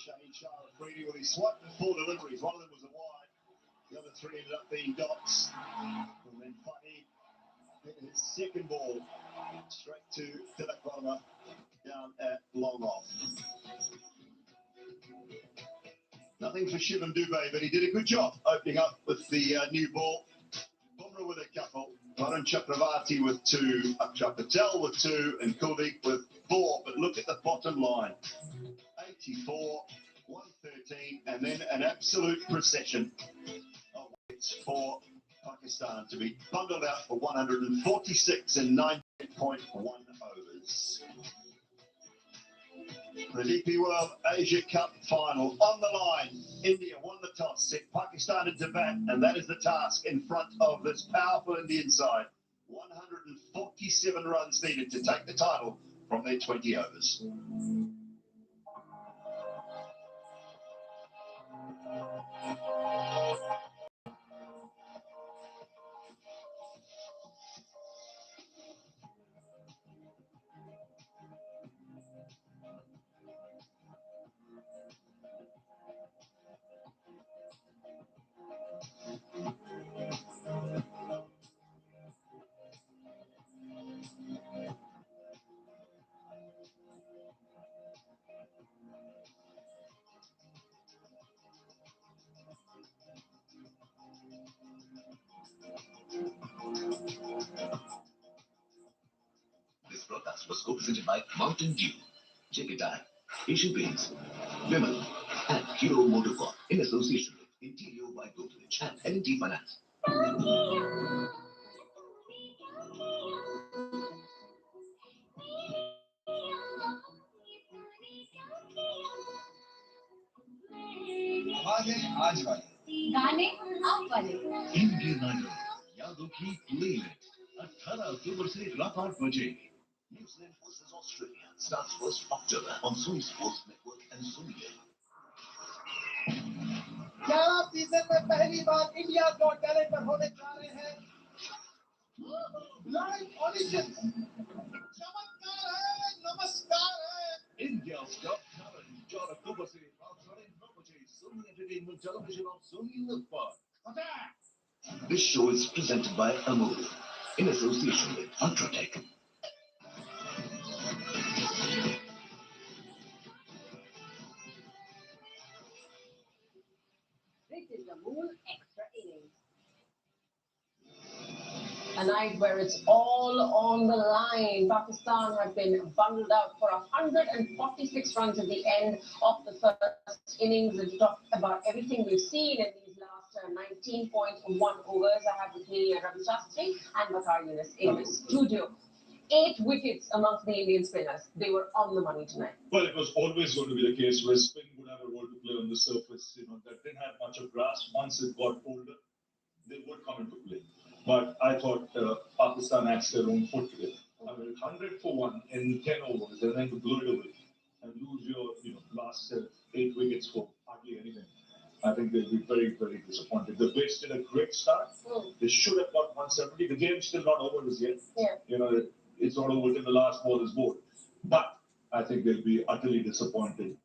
Shaheen Shah Afridi, well, he swiped the 4 deliveries. One of them was a wide. The other 3 ended up being dots. And then Fahid hit his second ball straight to Tilak Verma down at long off. Nothing for Shivam Dubey, but he did a good job opening up with the new ball. Bumrah with a couple, Varun Chakravarti with 2, Akshar Patel with 2, and Kuldeep with 4. But look at the bottom line. 84, 113, and then an absolute procession of wickets for Pakistan to be bundled out for 146 in 9.1 overs. The DP World Asia Cup final on the line. India won the toss, set Pakistan into bat, and that is the task in front of this powerful Indian side. 147 runs needed to take the title from their 20 overs. was co-presented by Mountain Dew, JK Tyre, Asian Paints, Vimal, and Hero MotoCorp in association with Interior by Godrej and L&T Finance. आवाजें आज वाली गाने आप वाले Indian idol यादों की playlist 18 अक्टूबर से रात 8 बजे. New Zealand versus Australia starts 1st October on Sony Sports Network and Sony Live. क्या आप सीजन में पहली बार इंडिया गॉट टैलेंट पर होने जा रहे हैं? लाइव ऑडिशन चमत्कार है, नमस्कार है. India's Got Talent 4 अक्टूबर से रात 9:30 बजे Sony Entertainment Television और Sony Live पर. This show is presented by Amul in association with Ultratech. This is Amul Extra Innings. A night where it's all on the line. Pakistan have been bundled out for 146 runs at the end of the first innings. And to talk about everything we've seen in these last 19.1 overs, I have with me Ravi Shastri and Waqar Younis in the studio. 8 wickets amongst the Indian spinners. They were on the money tonight. Well, it was always going to be the case where spin would have a role to play on the surface, that didn't have much of grass. Once it got older, they would come into play. But I thought Pakistan had their own foot today. I mean, 100 for 1 in 10 overs and then to blow it away and lose your last 8 wickets for hardly anything. I think they'll be very, very disappointed. The Base did a great start. They should have got 170. The game's still not over as yet. Yeah. It's not over till the last ball is bowled. But I think they'll be utterly disappointed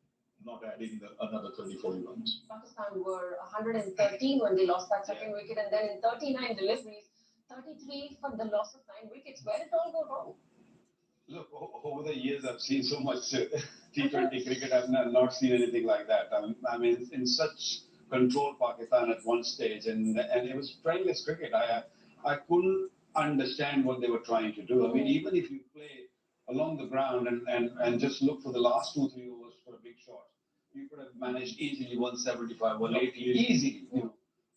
not adding another 30-40 runs. Pakistan were 113 when they lost that second wicket, and then in 39 deliveries, 33 from the loss of 9 wickets. Where did it all go wrong? Look, over the years, I've seen so much T20 cricket. I've not seen anything like that. I mean, in such controlled Pakistan at one stage, and it was brainless cricket. I couldn't understand what they were trying to do. I mean, even if you play along the ground and just look for the last 2-3 overs for a big shot, you could have managed easily 175, 180, easily.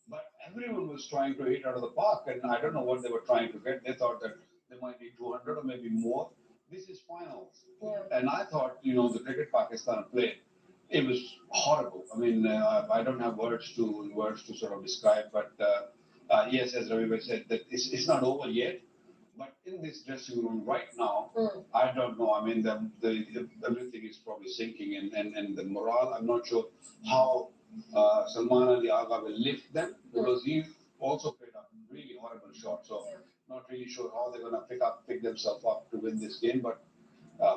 But everyone was trying to hit out of the park, and I don't know what they were trying to get. They thought that they might need 200 or maybe more. This is finals. And I thought, the cricket Pakistan played, it was horrible. I mean, I don't have words to sort of describe, but yes, as Ravi said, that it's not over yet. But in this dressing room right now, I don't know. I mean, the everything is probably sinking, and the morale. I'm not sure how Salman Ali Agha will lift them, because he also played a really horrible shot. So not really sure how they're going to pick themselves up to win this game. But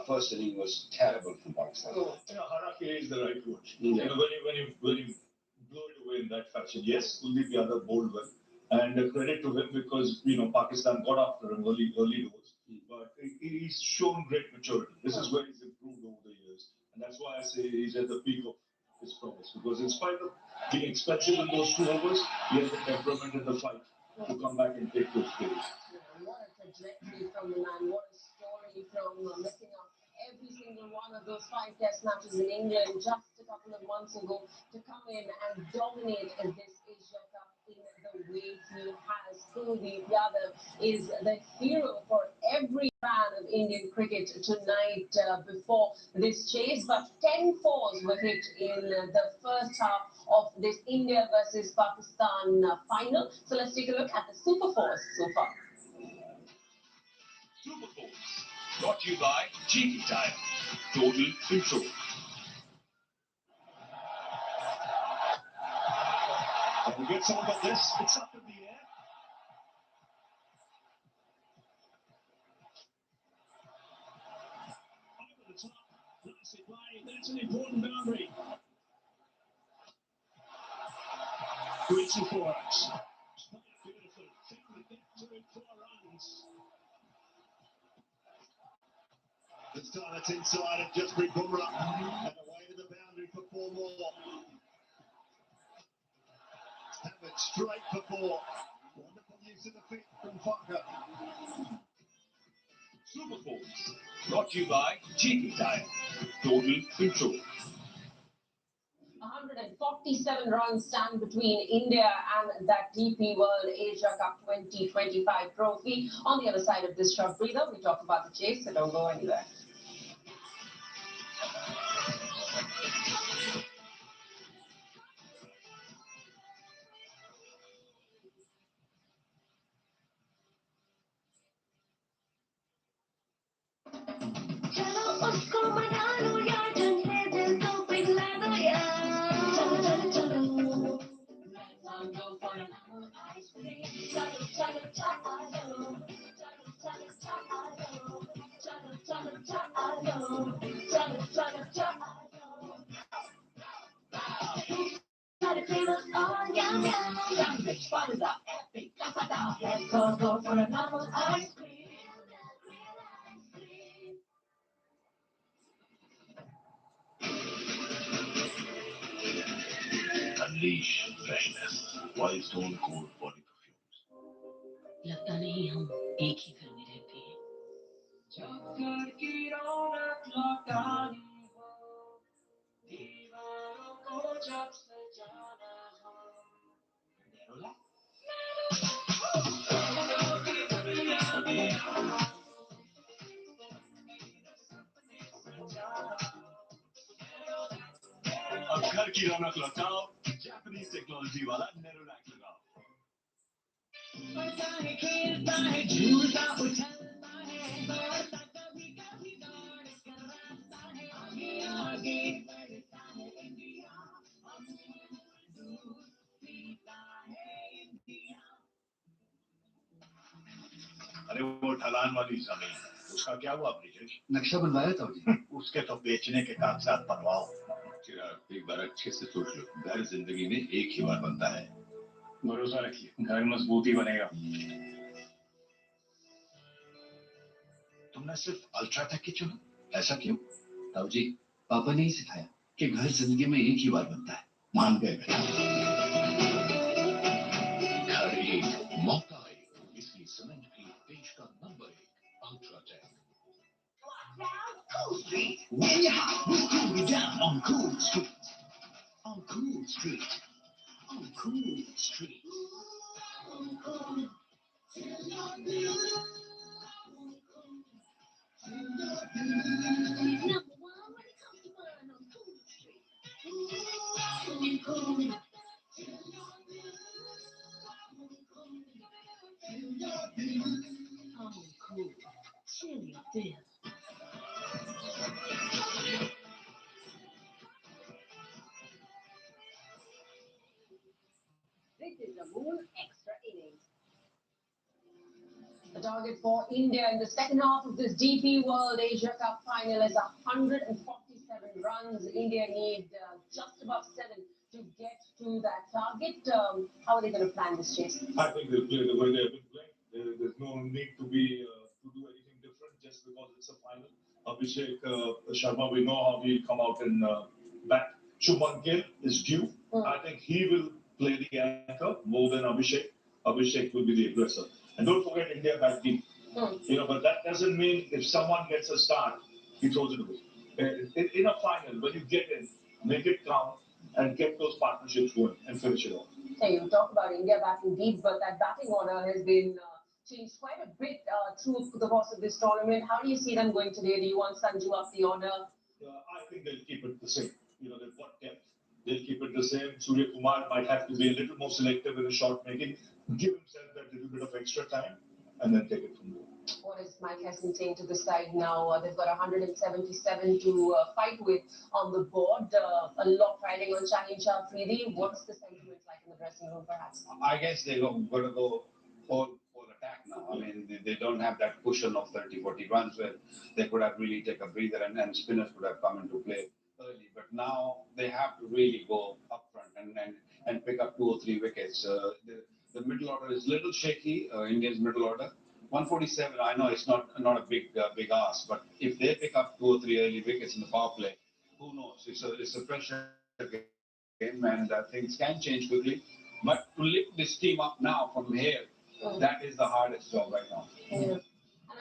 first inning was terrible from Pakistan. Harakiri is the right word. When you blow it away in that fashion, yes, Kuldeep Yadav bowled well. And credit to him, because Pakistan got after him early doors, but he's shown great maturity. This is where he's improved over the years, and that's why I say he's at the peak of his promise. Because in spite of being expensive in those 2 overs, he has the temperament and the fight to come back and take those plays. What a trajectory from the man! What a story from missing out every single one of those 5 Test matches in England just a couple of months ago to come in and dominate this Asia Cup in the way he has. Kuldeep Yadav is the hero for every fan of Indian cricket tonight before this chase. But 10 fours were hit in the first half of this India versus Pakistan final. So let's take a look at the Super Fours so far. Super Fours, brought to you by JK Tyre. Total control. Can we get someone got this? It's up in the air. Over the top. Nicely played. That's an important boundary. Reaching for it. Beautifully. Can we get to 4 runs? This time it's inside and Jasprit Bumrah, and away to the boundary for 4 more. Have it straight for 4. Wonderful use of the feet from Parker. Super Force, brought to you by GT Tire. Total control. 147 runs stand between India and that DP World Asia Cup 2025 trophy. On the other side of this short breather, we talk about the chase, so don't go anywhere. Unleash freshness. Wild Stone Cold Body Perfumes. लगता नहीं हम एक ही घर में रहते हैं। चक्कर की रौनक लौटानी हो, दीवारों को जब सजाना हो। नेरोलैक? अब घर की रौनक लौटाओ, जापानीज टेक्नोलॉजी वाला नेरोलैक लगाओ। पता है खेलता है झूलता उछलता है, दौड़ता कभी कभी दौड़ कराता है, आगे आगे बढ़ता है इंडिया, दूध पीता है इंडिया। अरे वो ढलान वाली जमीन, उसका क्या हुआ ब्रिजेश? नक्शा बनवाया था जी। उसके तो बेचने के कागजात बनवाओ। चिराग, एक बार अच्छे से सोच लो, घर जिंदगी में एक ही बार बनता है। भरोसा रखिए, घर मजबूत ही बनेगा। तुमने सिर्फ अल्ट्राटेक ही चुना, ऐसा क्यों? ताऊ जी, पापा ने ही सिखाया कि घर जिंदगी में एक ही बार बनता है। मान गए बेटा। घर एक, मौका एक, इसलिए सीमेंट की देश का number 1 UltraTech. Cool Street, when you're hot, we'll cool you down on Cool Street. On Cool Street. On Cool Street. Cool. Chilly this. This is the Moon Extra Innings. The target for India in the second half of this DP World Asia Cup final is 147 runs. India need just above 7 to get to that target. How are they going to plan this chase? I think they'll play the way they've been playing. There's no need to do anything different just because it's a final. Abhishek Sharma, we know how he'll come out and bat. Shubman Gill is due. I think he will play the anchor more than Abhishek. Abhishek will be the aggressor. And don't forget India back deep. You know, but that doesn't mean if someone gets a start, he throws it away. In a final, when you get in, make it count and get those partnerships going and finish it off. So you talk about India batting deep, but that batting order has been changed quite a bit through the course of this tournament. How do you see them going today? Do you want Sanju up the order? I think they'll keep it the same. You know, they've got depth. They'll keep it the same. Surya Kumar might have to be a little more selective in the shot making, give himself that little bit of extra time, and then take it from there. What is Mike Hesson saying to the side now? They've got 177 to fight with on the board. A lot riding on Shaheen Shah Afridi. What's the sentiment like in the dressing room, perhaps? I guess they're going to go all attack now. I mean, they don't have that cushion of 30-40 runs where they could have really take a breather and spinners could have come into play early. But now they have to really go up front and pick up 2 or 3 wickets. The middle order is a little shaky, India's middle order. 147, I know it's not a big ask, but if they pick up 2 or 3 early wickets in the power play, who knows? It's a pressure game and things can change quickly. But to lift this team up now from here, that is the hardest job right now. Yeah.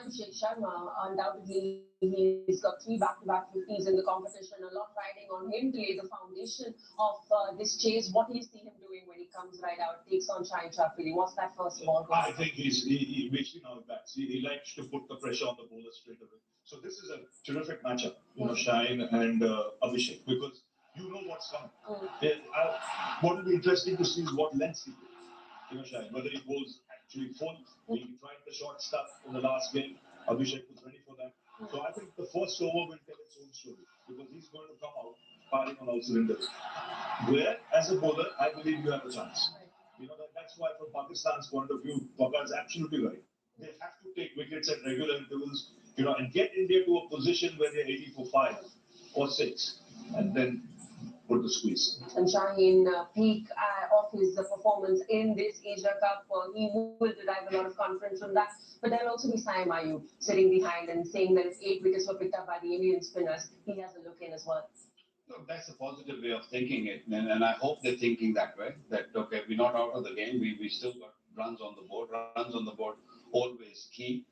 And Abhishek Sharma, undoubtedly, he's got 3 back-to-back 50s in the competition. A lot riding on him to lay the foundation of this chase. What do you see him doing when he comes right out, takes on Shaheen Shafiri? What's that first ball? I think we've seen how he bats. He likes to put the pressure on the bowler straight away. So this is a terrific matchup, Shaheen and Abhishek, because you know what's coming. What will be interesting to see is what lengths he goes. Shaheen, whether he goes actually full. He tried the short stuff in the last game. Abhishek was ready for that. So I think the first over will tell its own story, because he's going to come out firing on all cylinders. Where, as a bowler, I believe you have a chance. That's why, from Pakistan's point of view, Papa is absolutely right. They have to take wickets at regular intervals, and get India to a position where they're 80 for 5 or 6, and then put the squeeze. And Shaheen, peak of his performance in this Asia Cup, he will derive a lot of confidence from that. But there'll also be Saim Ayub sitting behind and saying that if 8 wickets were picked up by the Indian spinners, he has a look in as well. Look, that's a positive way of thinking it, and I hope they're thinking that way. That okay, we're not out of the game. We still got runs on the board. Runs on the board always key.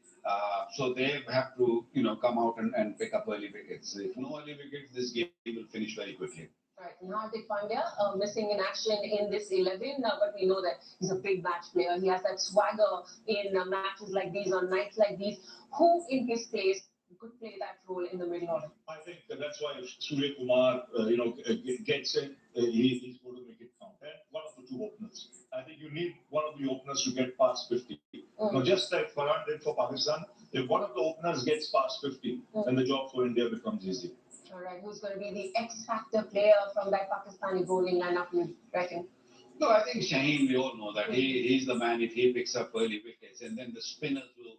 So they have to come out and pick up early wickets. If no early wickets, this game will finish very quickly. Right, and Hardik Pandya missing in action in this 11, but we know that he's a big match player. He has that swagger in matches like these, on nights like these. Who in his place could play that role in the middle order? I think that's why if Surya Kumar, gets in, he's going to make it count. And one of the 2 openers. I think you need one of the openers to get past 50. Now, just like Farhan did for Pakistan, if one of the openers gets past 50, then the job for India becomes easy. All right, who's going to be the X-factor player from that Pakistani bowling lineup, you reckon? No, I think Shaheen, we all know that he's the man if he picks up early wickets, and then the spinners will,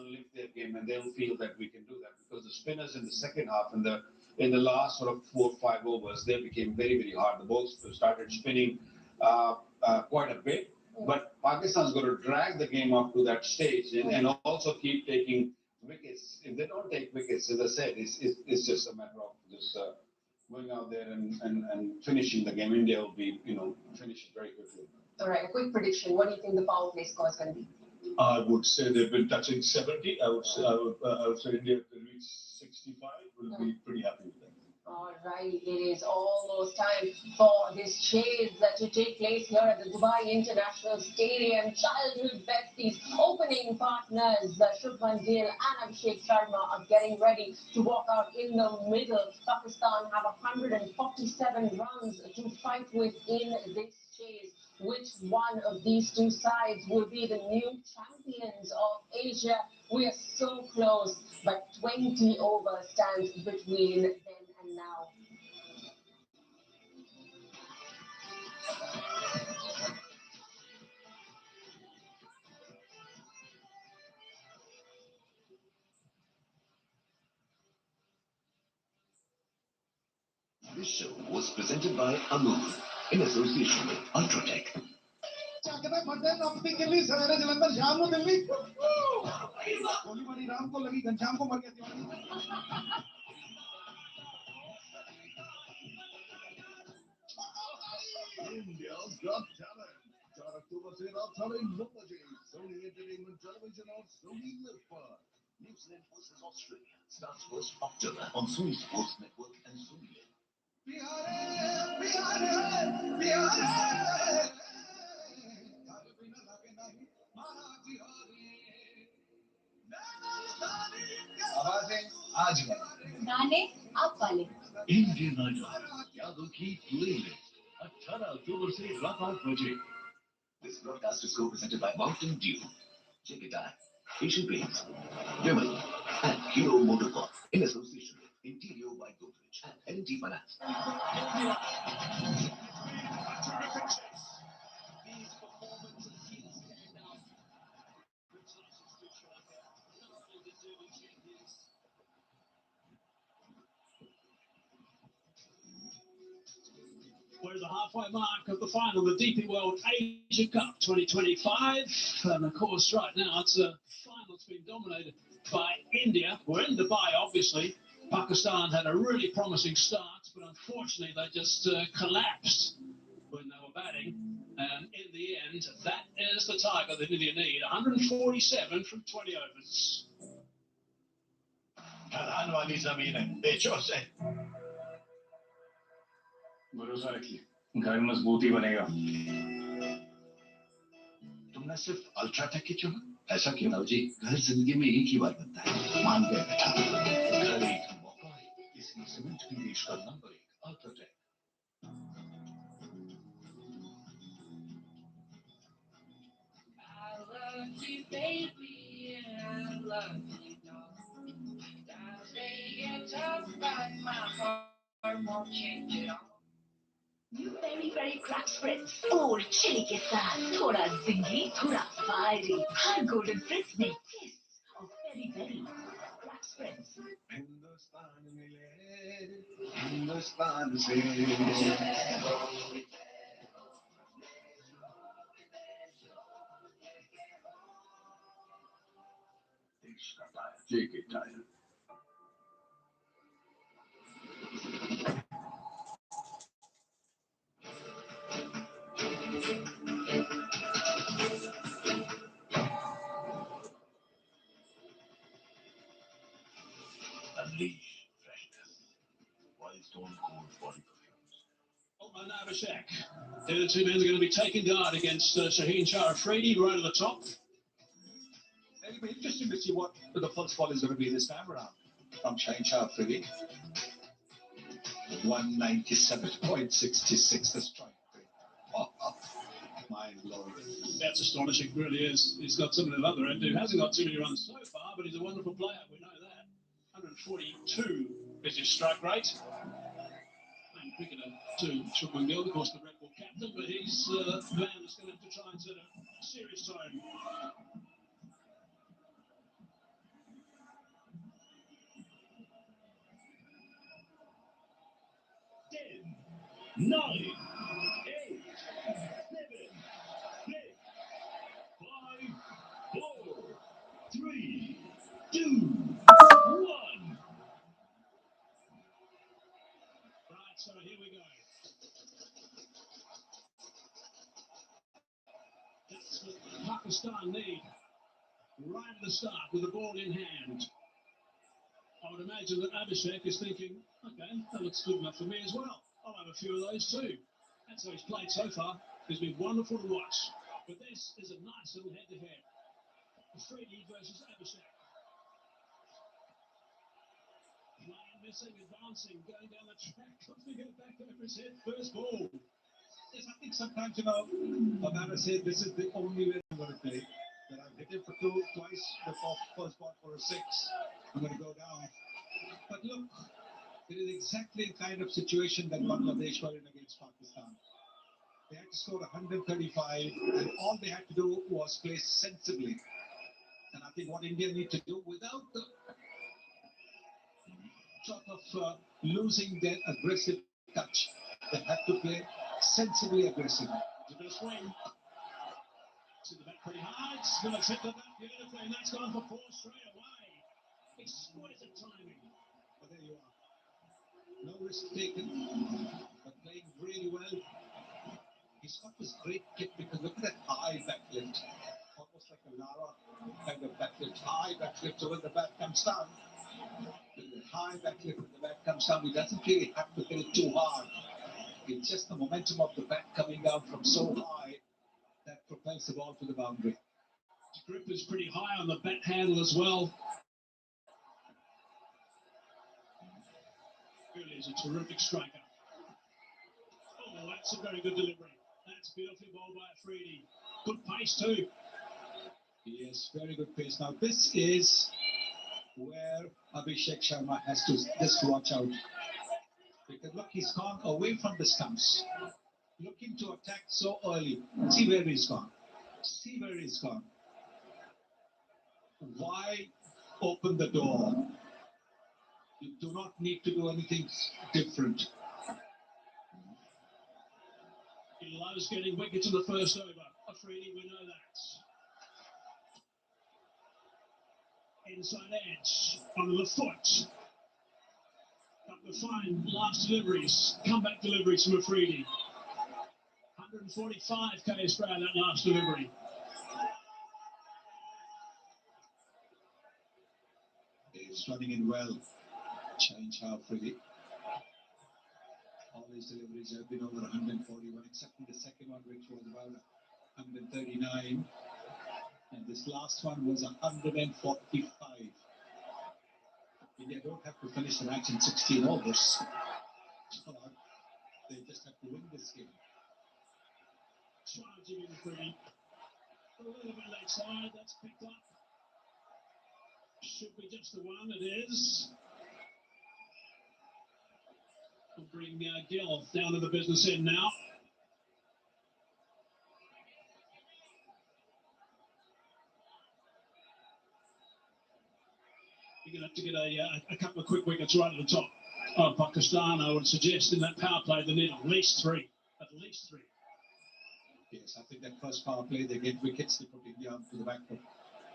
lift their game, and they'll feel that we can do that, because the spinners in the second half, in the last sort of 4 or 5 overs, they became very, very hard. The balls started spinning quite a bit, but Pakistan's got to drag the game up to that stage and also keep taking wickets. If they don't take wickets, as I said, it's just a matter of just going out there and finishing the game. India will be, finished very quickly. All right, a quick prediction. What do you think the power play score is going to be? I would say they've been touching 70. I would say India, if they reach 65, will be pretty happy with that. All right, it is almost time for this chase to take place here at the Dubai International Stadium. Childhood besties, opening partners, Shubman Gill and Abhishek Sharma are getting ready to walk out in the middle. Pakistan have 147 runs to fight with in this chase. Which one of these 2 sides will be the new champions of Asia? We are so close, but 20 over stands between them and now. This show was presented by Amul in association with Ultratech. India's Got Talent. 4 अक्टूबर से रात 9:30 बजे Sony Entertainment Television और Sony Live पर. New Zealand versus Australia starts 1st October on Sony Sports Network and Sony Live. आवाजें आज गाने आप वाले Indian Idol यादों की प्लेलिस्ट 18 अक्टूबर से रात 8 बजे. This broadcast is co-presented by Mountain Dew, Jigidai, Asian Paints, Vimal, and Hero Motocorp in association with Interior by Godrej and L&T Finance. We're at the halfway mark of the final of the DP World Asia Cup 2025. And of course, right now, it's a final that's been dominated by India. We're in Dubai, obviously. Pakistan had a really promising start, but unfortunately, they just collapsed when they were batting. And in the end, that is the target that India need. 147 from 20 overs. ढलान वाली जमीन है, बेचो उसे। भरोसा रखिए, घर मजबूत ही बनेगा। तुमने सिर्फ अल्ट्राटेक ही चुना? ऐसा क्यों? जी, घर जिंदगी में एक ही बार बनता है। मान गए बेटा, घर एक मौका है, इसलिए सीमेंट की देश का number 1 UltraTech. You, baby, and I love you, dog. Times they get tough, but my heart won't change at all. New Very Very Crack Spritz, और chili के साथ थोड़ा zingy, थोड़ा fiery. हर golden fritz में tastes of Very Very Crack Spritz. Hindustan मिले, हिंदुस्तान से। देश का tyre, JK tyre. Unleash freshness. Wild Stone Cold Body Perfumes. Oman Abhishek. The other two men are going to be taking guard against Shaheen Shah Afridi right at the top. It'll be interesting to see what the first ball is going to be this time around from Shaheen Shah Afridi. 197.66 the strike rate. Mind blowing. That's astonishing, really is. He's got something at the other end who hasn't got too many runs so far, but he's a wonderful player, we know that. 142 is his strike rate. And cricketer too, Shubman Gill, of course, the Red Bull captain, but he's the man that's going to have to try and set a serious tone. Nine, 8, 7, 6, 5, 4, 3, 2, 1. Right, so here we go. That's what Pakistan need. Right at the start with the ball in hand. I would imagine that Abhishek is thinking, okay, that looks good enough for me as well. I'll have a few of those too. That's how he's played so far. It's been wonderful to watch. But this is a nice little head-to-head. Afridi versus Abhishek. Playing, missing, advancing, going down the track. Comes to get back over his head. First ball. Yes, I think sometimes, Obama said this is the only way I'm going to play. That I've hit him for twice, the first ball for a 6. I'm going to go down. But look, it is exactly the kind of situation that Bangladesh were in against Pakistan. They had to score 135, and all they had to do was play sensibly. And I think what India need to do, without the sort of losing their aggressive touch, they have to play sensibly aggressive. It's a bit of swing. To the back pretty hard. It's going to tip the back beautifully, and that's gone for 4 straight away. Exquisite timing. But there you are. No risk taken, but playing really well. He's got this great kick because look at that high backlift. Almost like a Lara kind of backlift. High backlift, so when the bat comes down, the high backlift when the bat comes down, he doesn't really have to hit it too hard. It's just the momentum of the bat coming down from so high that propels the ball to the boundary. His grip is pretty high on the bat handle as well. Really is a terrific striker. Oh, that's a very good delivery. That's beautifully bowled by Afridi. Good pace too. Yes, very good pace. Now this is where Abhishek Sharma has to just watch out. Because look, he's gone away from the stumps. Looking to attack so early. See where he's gone. See where he's gone. Why open the door? You do not need to do anything different. He loves getting wickets in the first over. Afridi, we know that. Inside edge, under the foot. But the fine last deliveries, comeback deliveries from Afridi. 145 k's per hour that last delivery. He's running in well. Change how freely. All his deliveries have been over 141, except in the second one, which was about 139. And this last one was 145. India don't have to finish the match in 16 overs. They just have to win this game. Charging in free. A little bit leg side, that's picked up. Should be just the one, it is. We'll bring Gill down to the business end now. You're going to have to get a couple of quick wickets right at the top of Pakistan, I would suggest, in that power play. They need at least three. At least three. Yes, I think that first power play, they get wickets, they put India onto the back foot.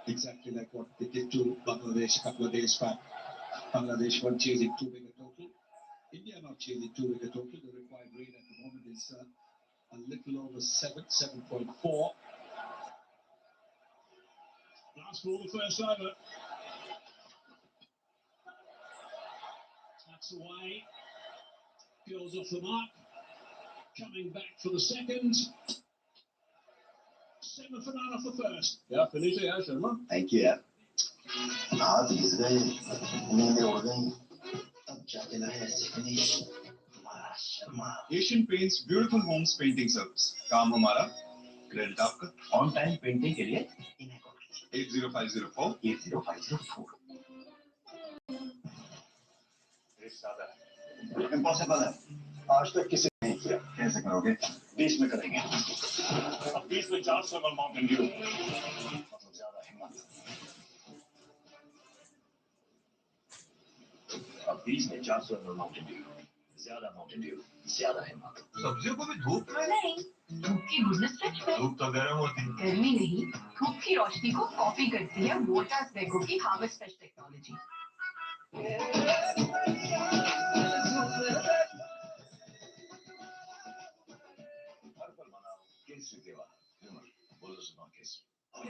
Exactly like what they did to Bangladesh a couple of days back. Bangladesh weren't chasing too big a total. India not chasing too big a total. The required rate at the moment is a little over 7.4. Last ball, the first over. That's away. Gill's off the mark. Coming back for the second. 7 for 9 off the first. Yeah, finish it, Sharma. Thank you. हाथ घिस गए नींद उड़ गई अब जाके लगे ऐसे फिनिश हमारा Sharma Asian Paints beautiful homes painting service. काम हमारा क्रेडिट आपका ऑन टाइम पेंटिंग के लिए 80504 80504 ज्यादा इम्पॉसिबल है आज तक किसी ने नहीं किया कैसे करोगे 20 में करेंगे अब 20 में 400 में माउंटेन ड्यू मतलब ज्यादा हिम्मत अब 20 में 400 में माउंटेन ड्यू ज्यादा हिम्मत सब्जियों को भी धूप में नहीं, धूप की गुडनेस फ्रिज में। धूप तो गर्म होती है गर्मी नहीं, धूप की रोशनी को कॉपी करती है वोल्टास वेगो की हार्वेस्ट फ्रेश टेक्नोलॉजी।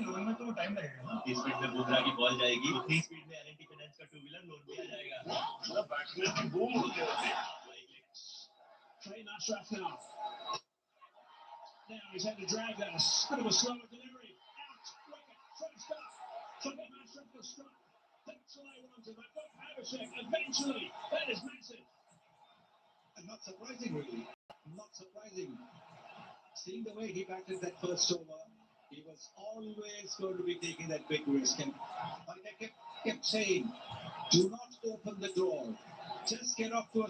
लोन में तो टाइम लगेगा ना इस स्पीड में बुमराह की बॉल जाएगी उतनी स्पीड में एलएनटी फाइनेंस का टू व्हीलर लोन भी आ जाएगा मतलब बैट्समैन की बूम होते होते Train Ashraf now. Now he's had to drag that. Bit of a slower delivery. Out. Wicket. First up. Something Ashraf was struck. That's what I wanted. They've got Abhishek. Eventually. That is massive. And not surprising, really. Not surprising. Seeing the way he batted that first over, he was always going to be taking that big risk. And like I kept saying, do not open the door. Just get off to a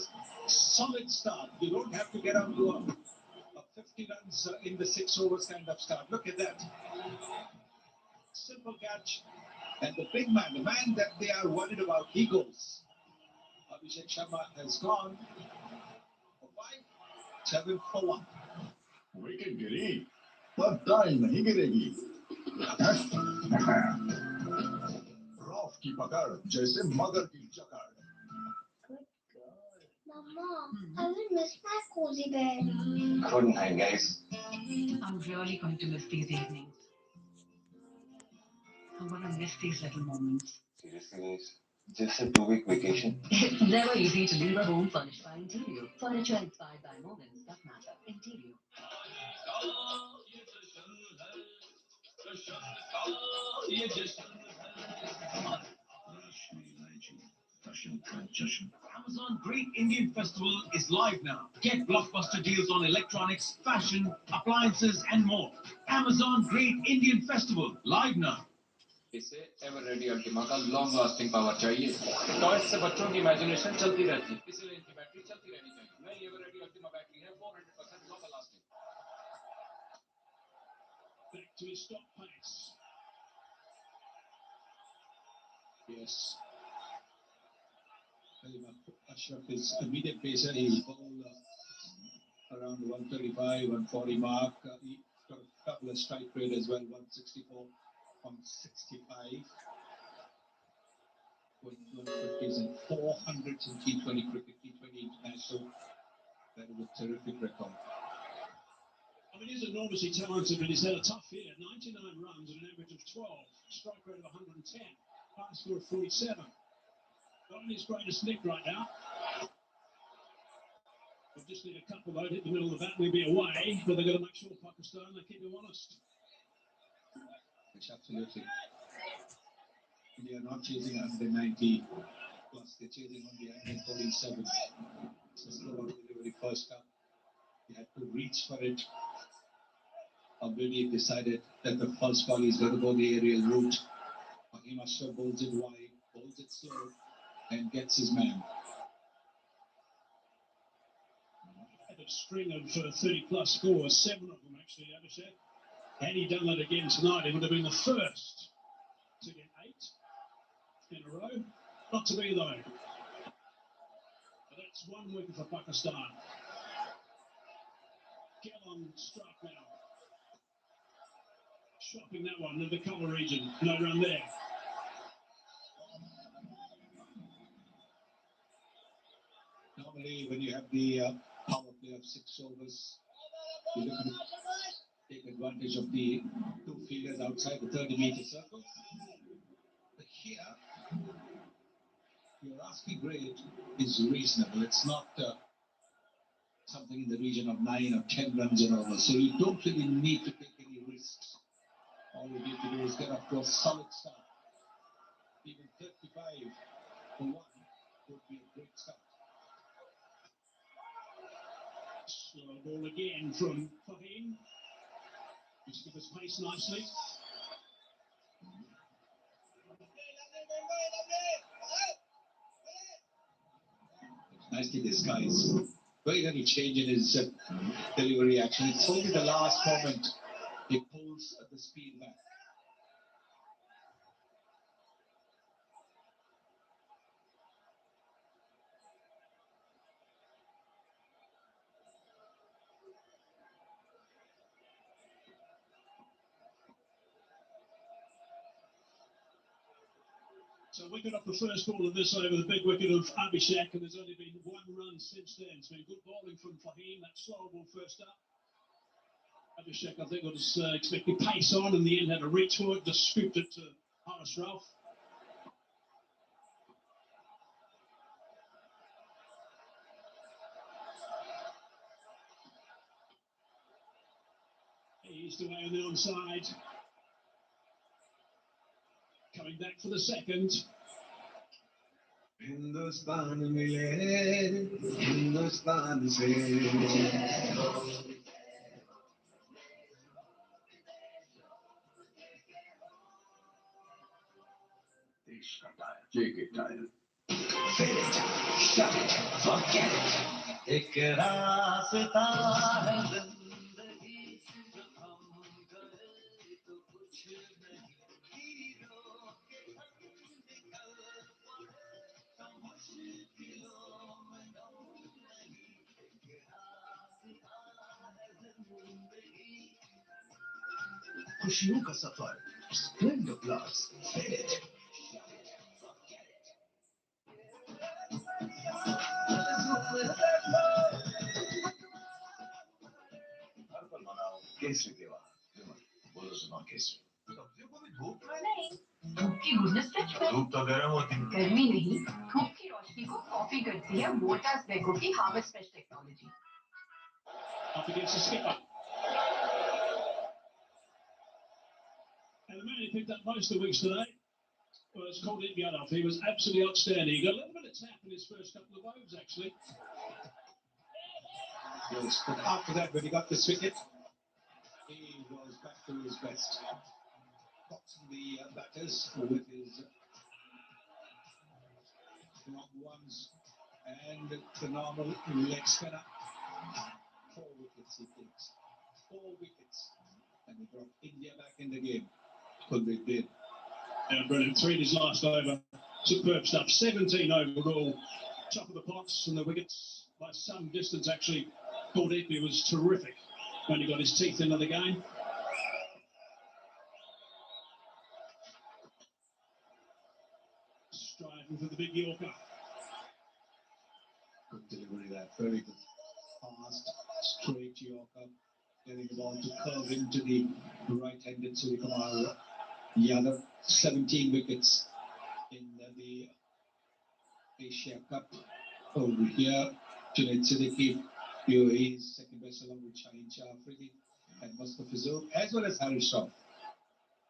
solid start. You don't have to get off to a 50 runs in the 6 overs kind of start. Look at that. Simple catch. And the big man, the man that they are worried about, he goes. Abhishek Sharma has gone for 5, 7 for 1. Wicket गिरी पर time नहीं गिरेगी rough की पकड़ जैसे मगर की जकड़ Mama, I will miss my cozy bed. Good night, guys. I'm really going to miss these evenings. I'm going to miss these little moments. Seriously, guys, just a 2-week vacation. It's never easy to leave a home furnished by Interior. Furniture inspired by moments that matter. Interior. Amazon Great Indian Festival is live now. Get blockbuster deals on electronics, fashion, appliances and more. Amazon Great Indian Festival live now. इसे Eveready Ultima का long lasting power चाहिए। Toys से बच्चों की imagination चलती रहती है, इसलिए इनकी बैटरी चलती रहनी चाहिए। नई एवर रेडी अल्टीमा बैटरी है 400% long lasting. Back to his stop pace. Yes. Ashraf is immediate pacer. He'll bowl around the 135, 140 mark. He's got a couple of strike rate as well, 164, 165. 150s and 400s in T20 cricket, T20 international. That is a terrific record. I mean, he's enormously talented, but he's had a tough year. 99 runs at an average of 12. Strike rate of 110. Pass score of 47. on his greatest nick right now. We just need a couple though, hit the middle of the bat, we'll be away, but they've got to make sure Pakistan, they keep him honest. Which absolutely. They are not chasing 190 plus, they're chasing on the 147. So slow delivery first up. He had to reach for it. Already decided that the first ball is going to go the aerial route. Fahim Ashraf bowls it wide, bowls it slow, and gets his man. Had a string of 30 plus scores, 7 of them actually, Abhishek. Had he done that again tonight, he would have been the first to get 8 in a row. Not to be though. But that's 1 wicket for Pakistan. Gallon struck now. Shopping that one in the cover region. No run there. Normally, when you have the power play of 6 overs, you look to take advantage of the 2 fielders outside the 30-meter circle. But here, your asking rate is reasonable. It's not something in the region of 9 or 10 runs an over. So you don't really need to take any risks. All you need to do is get up to a solid start. Even 35 for 1 would be a great start. Slow ball again from Fahim. He's given us pace nicely. Nicely disguised. Very little change in his delivery action. It's only the last moment he pulls the speed back. So wicket off the first ball of this over, the big wicket of Abhishek, and there's only been 1 run since then. It's been good bowling from Fahim, that slow ball first up. Abhishek, I think, was expecting pace on, in the end had to reach for it, just scooped it to Ashraf. He's away on the onside. Coming back for the second. Hindustan mile, Hindustan se. JK Tyler. Fill it, shut it, forget it. एक रास्ता है जिंदगी जो हम गए तो कुछ नहीं हीरो के हम निकल पड़े तो मुश्किलों में गम नहीं एक रास्ता है जिंदगी खुशियों का सफर Splendor plus fill it Kesari देवा बोलो सुना केसरी सब्जियों को भी धूप में नहीं, धूप की गुडनेस फ्रिज में। धूप तो गर्म होती है। गर्मी नहीं, धूप की रोशनी को कॉपी करती है वोल्टास बेगो की harvest fresh technology. Up against the skipper. And the man who picked up most of the weeks today was Kuldeep Yadav. He was absolutely outstanding. He got a little bit of tap in his first couple of overs, actually. Yes, but after that, when he got this wicket, he was back to his best. Boxing the batters with his long ones and the normal leg spinner. 4 wickets he takes. 4 wickets. And he brought India back in the game. Kuldeep did. And brilliant. 3 in his last over. Superb stuff. 17 overall. Top of the pots and the wickets by some distance, actually. Kuldeep was terrific when he got his teeth into the game. Striving for the big Yorker. Good delivery there. Very good. Fast, straight Yorker. Getting the ball to curve into the right-handed Suryakumar Yadav. 17 wickets in the Asia Cup over here. Junaid Siddiqui, UAE's second best along with Shaheen Shah Afridi and Mustafizour, as well as Harry Shroff.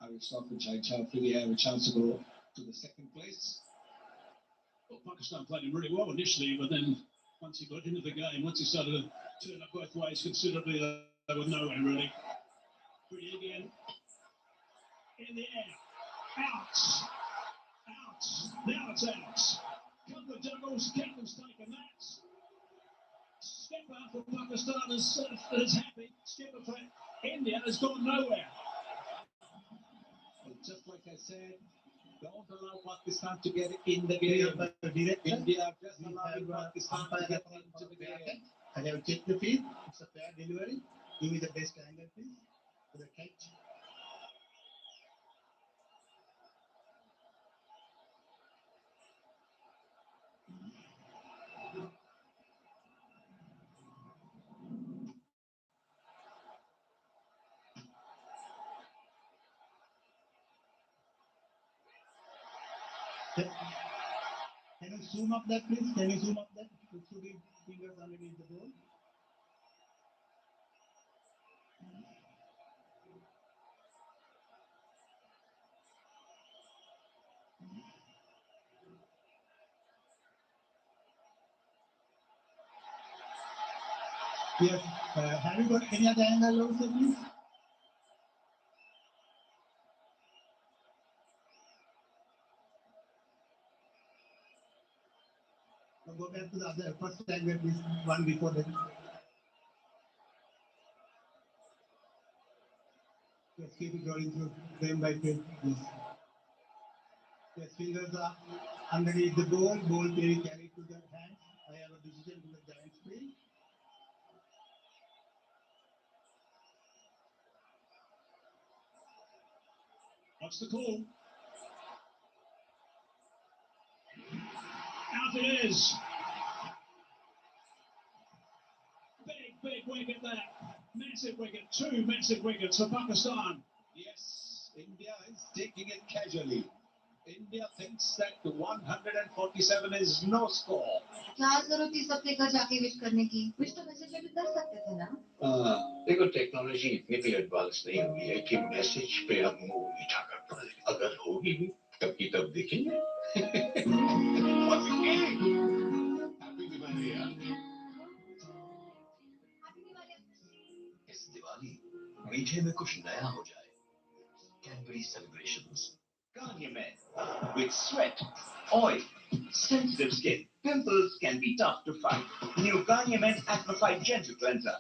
Harry Shroff and Shaheen Shah Afridi have a chance to go to the second place. Well, Pakistan played him really well initially, but then once he got into the game, once he started to turn up both ways considerably, they were nowhere really. Pretty again. In the air. Out. Out. Now it's out. Couple of juggles. Captain's taken that. Skipper for Pakistan is happy. Skipper for India has gone nowhere. Well, just like I said, don't allow Pakistan to get in the game. India just allowing Pakistan to get into the game. I have checked the field. It's a fair delivery. Give me the best angle, please, for the catch. Can you zoom up that, please? Can you zoom up that? It should be fingers underneath the ball. Yes. Have you got any other angle also, please? Now go back to the other first angle, please. One before that. Yes, keep it rolling through frame by frame. Yes. Yes, fingers are underneath the ball. Ball carried to the hands. I have a decision to the giant screen. What's the call? Out it is. Big wicket there. Massive wicket. Two massive wickets for Pakistan. Yes, India is taking it casually. India thinks that the 147 is no score. क्या जरूरत थी सबके घर जाके wish करने की? Wish तो message में भी कर सकते थे ना? देखो टेक्नोलॉजी इतनी भी एडवांस नहीं हुई है कि मैसेज पे हम मुंह मीठा कर पाए। अगर होगी भी तब की तब देखेंगे। इस दिवाली मीठे में कुछ नया हो जाए। Cadbury celebrations. Garnier Men. With sweat, oil, sensitive skin, pimples can be tough to fight. New Garnier Men Actified Gentle Cleanser.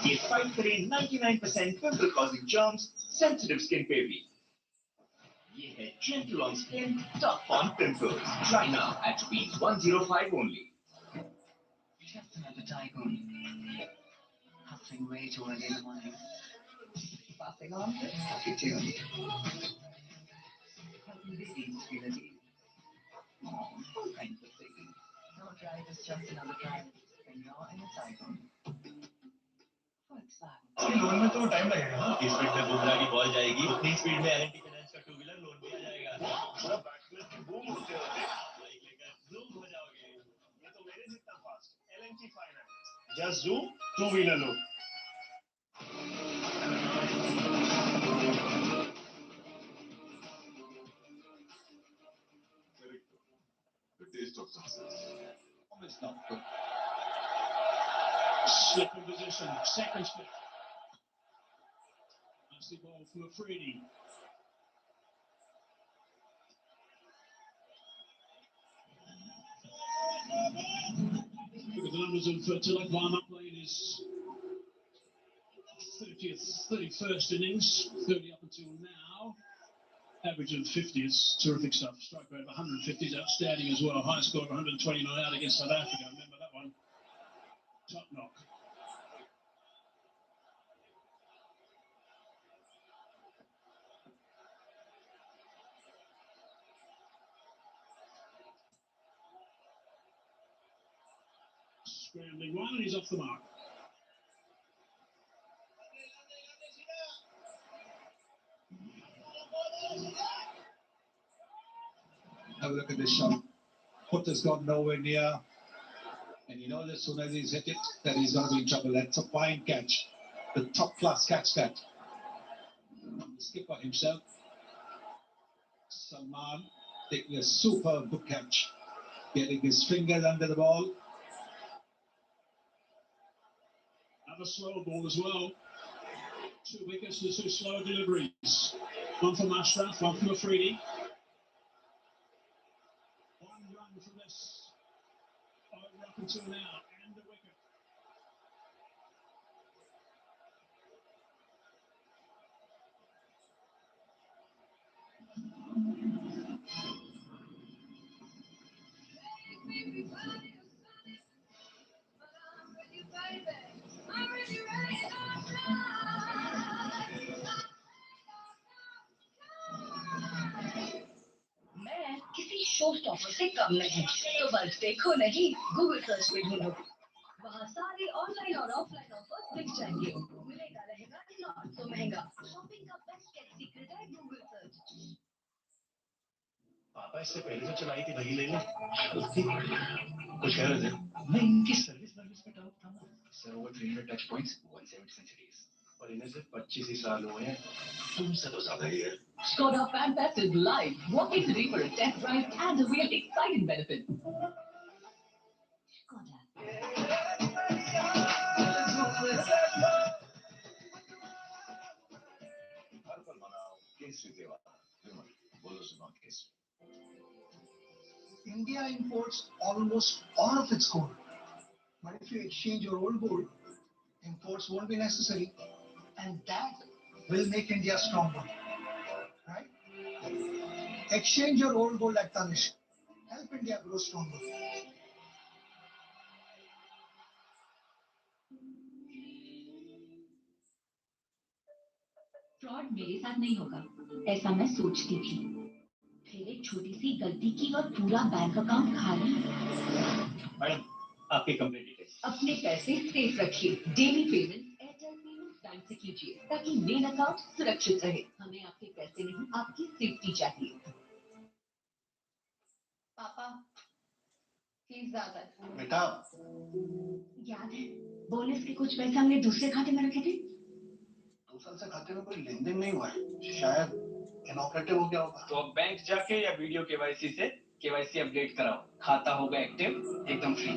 ये फाइट करे 99% pimple causing germs, sensitive skin पे भी। ये है gentle on skin, tough on pimples. Try now at ₹105 only. Just another tycoon. Hustling way too early in the morning. Passing on to happy tune. Helping babies feel at ease. All kinds of things. No drive is just another drive when you're in a tycoon. इसकी loan में तो time लगेगा ना। इस speed में बुमराह की ball जाएगी, उतनी स्पीड में एल&टी फाइनेंस का टू व्हीलर लोन भी आ जाएगा। पूरा बैट्समैन की बूम होते होते बाइक लेकर जूम हो जाओगे। ये तो मेरे जितना fast. L&T finance just zoom two wheeler loan. The taste of success. Almost not good. Slip in position. Second slip. That's the ball from Afridi. Look at the numbers of Tilak Varma playing his 31st innings, 30 up until now. Average of 50 is terrific stuff. Strike rate of 150 is outstanding as well. High score of 129 out against South Africa. Remember that one. Top knock. Scrambling one, and he's off the mark. Have a look at this shot. foot has gone nowhere near. And you know that as soon as he's hit it, that he's going to be in trouble. That's a fine catch. The top class catch that. The skipper himself, Salman, taking a superb good catch. Getting his fingers under the ball. Another slow ball as well. 2 wickets to 2 slow deliveries. One from Ashraf, one from Afridi. 1 run from this over up until now, and the wicket. मैं किसी show stopper से कम नहीं, तो बस देखो नहीं, Google search पे ढूंढो। वहाँ सारे ऑनलाइन और ऑफलाइन ऑफर्स दिख जाएंगे। मिलेगा रहेगा नॉट तो महंगा। शॉपिंग का बेस्ट केयर सीक्रेट है गूगल सर्च। पापा इससे पहले जो चलाई थी वही ले ले। कुछ कह रहे थे? मैं इनकी सर्विस पे डाउट था ना। Sir over 300 touch points, 170 centuries. और इन्हें सिर्फ 25 ही साल हुए हैं। तुमसे तो ज्यादा ही है। Skoda Fan Fest is live. Walk in today for a test drive and avail exciting benefits. Skoda. हर पल मनाओ केसरी त्योहार। बोलो सुनो Kesari. India imports almost all of its gold. But if you exchange your old gold, imports won't be necessary. And that will make India stronger. Right? Exchange your old gold at Tanishq. Help India grow stronger. Fraud मेरे साथ नहीं होगा, ऐसा मैं सोचती थी। फिर एक छोटी सी गलती की और पूरा बैंक अकाउंट खाली। मैडम, आपकी कंप्लेंट डिटेल्स। अपने पैसे सेफ रखिए। Daily payment Airtel payments bank से कीजिए ताकि मेन अकाउंट सुरक्षित रहे। हमें आपके पैसे नहीं, आपकी सेफ्टी चाहिए। पापा, फीस ज्यादा है। बेटा, याद है बोनस के कुछ पैसे हमने दूसरे खाते में रखे थे। दूसरे से खाते में कोई लेन देन नहीं हुआ है, शायद इनऑपरेटिव हो गया होगा। तो अब बैंक जाके या वीडियो केवाईसी से केवाईसी अपडेट कराओ। खाता होगा एक्टिव, एकदम फ्री।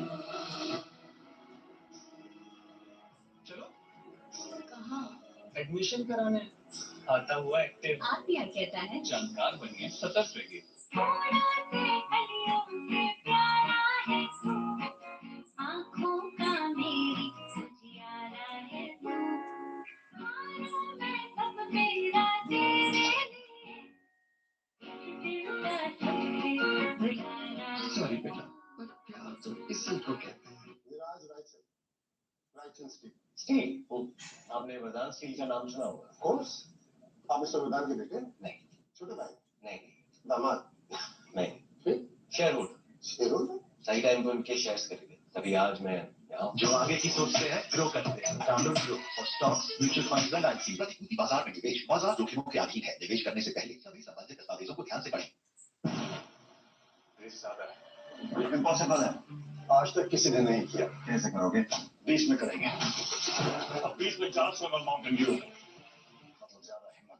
चलो। कहाँ? एडमिशन कराने। खाता हुआ एक्टिव। आरबीआई कहता है जानकार बनिए, सतर्क रहिए। आँखों का मेरी उजियारा है तू। मानो मैं सब तेरा तेरे लिए। दिल का सबसे बुलाना। सॉरी बेटा, पर प्यार तो इसी को कहते हैं। विराज राइटसन स्टील। स्टील? आपने वरदान स्टील का नाम सुना होगा? Of course. आप मिस्टर वरदान के बेटे? नहीं। छोटे भाई? नहीं। दामाद? नहीं। फिर? Share holder. Share holder? सही टाइम को उनके शेयर्स खरीदे, तभी आज मैं यहाँ। जो आगे की सोचते हैं, ग्रो करते हैं। डाउनलोड ग्रो और stocks, mutual funds and IC. प्रतिभूति बाजार में निवेश बाजार जोखिमों के अधीन है। निवेश करने से पहले सभी संबंधित दस्तावेजों को ध्यान से पढ़ें। रिस्क ज्यादा है। इम्पॉसिबल है। आज तक किसी ने नहीं किया। कैसे करोगे? 20 में करेंगे। अब 20 में चांस में माउंटेन ड्यू। मतलब ज्यादा हिम्मत।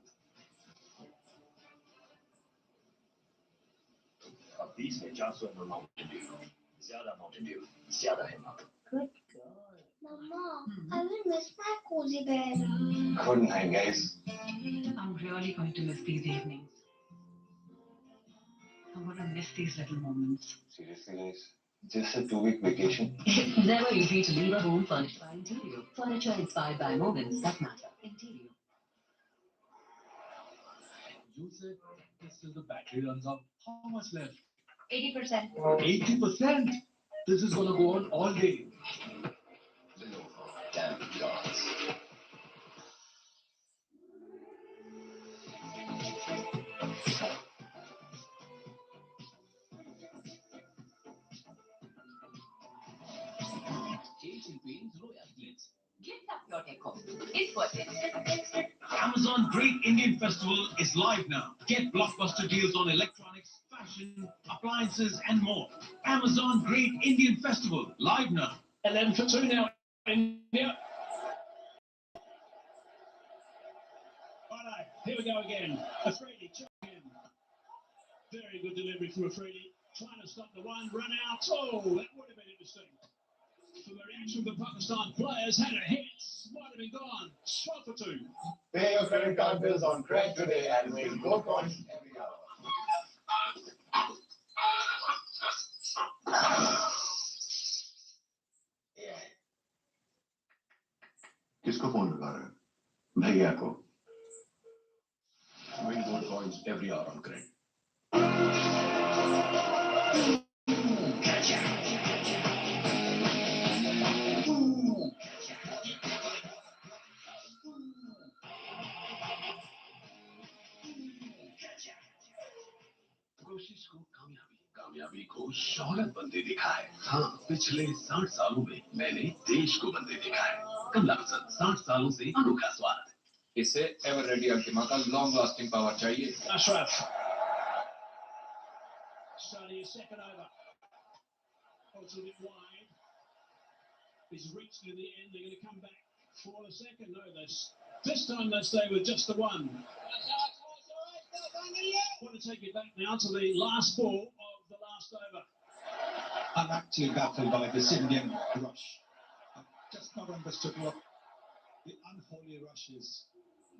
अब 20 में चांस में माउंटेन ड्यू। ज्यादा माउंटेन ड्यू, ज्यादा हिम्मत। Good girl. Mama, I will miss my cozy bed. Good night, guys. I'm really going to miss these evenings. I'm going to miss these little moments. Seriously, guys? Just a 2-week vacation? It's never easy to leave a home furnished by Interior. Furniture inspired by moments that matter. Interior. You said this till the battery runs out. How much left? 80%. 80%? This is gonna go on all day. Damn gods. Asian Paints Royal Glitz. Gift up your decor. It's worth it. Amazon Great Indian Festival is live now. Get blockbuster deals on electronics, fashion, kitchen, appliances, and more. Amazon Great Indian Festival, live now. 11 for 2 now, India. Righto, here we go again. Afridi, check in. Very good delivery from Afridi. Trying to stop the one, run out. Oh, that would have been interesting. So the reaction of the Pakistan players had a hit. Might have been gone. 12 for 2. Pay your credit card bills on credit today and win gold coins every hour. किसको phone लगा रहे हैं? भैया को. Win gold coins every hour on credit. कोशिश को कामयाबी को शोहरत बनते देखा है. हाँ, पिछले 60 सालों में मैंने देश को बनते देखा है. कमला हसन 60 सालों से अनोखा स्वाद. इसे एवर रेडी अल्टीमा का लॉन्ग लास्टिंग पावर चाहिए. Ashraf. Starting his second over. Holds a bit wide. He's reached in the end. They're going to come back for the second. No, this time they stay with just the one. Want to take it back now to the last ball of the last over. I'm actually baffled by this Indian rush. I've just not understood what the unholy rush is.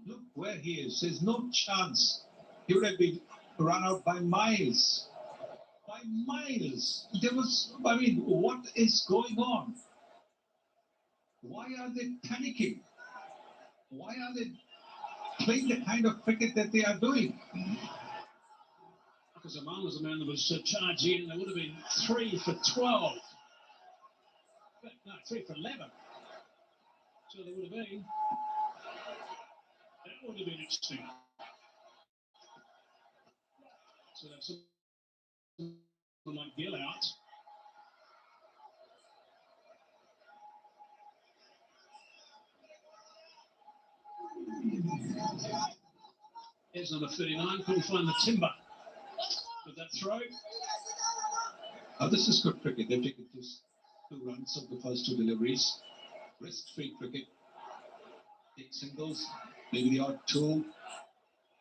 Look where he is. There's no chance. He would have been run out by miles. By miles. There was, I mean, what is going on? Why are they panicking? Why are they playing the kind of cricket that they are doing? Because Zaman was the man that was charging in. There would have been 3 for 12. No, 3 for 11. So there would have been. That would have been interesting. So that's someone like Gill out. Here's number 39. Couldn't find the timber with that throw. This is good cricket. They've taken 2 runs of the first 2 deliveries. Risk-free cricket. Take singles, maybe the odd 2.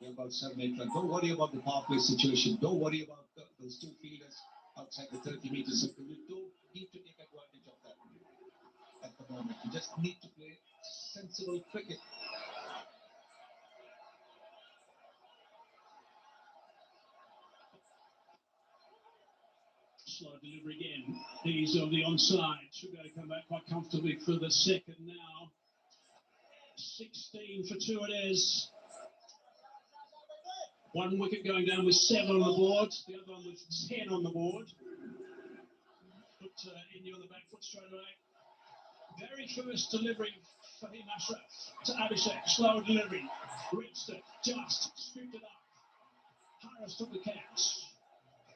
We're about 7-8 runs. Don't worry about the power play situation. Don't worry about those 2 fielders outside the 30-meter circle. You don't need to take advantage of that at the moment. You just need to play sensible cricket. Slow delivery again. He's on the onside. Should be able to come back quite comfortably for the second now. 16 for 2 it is. 1 wicket going down with 7 on the board. The other one with 10 on the board. Put India on the back foot straight away. Very first delivery for him, Ashraf. To Abhishek. Slow delivery. Reached it. Just scooped it up. Harris took the catch.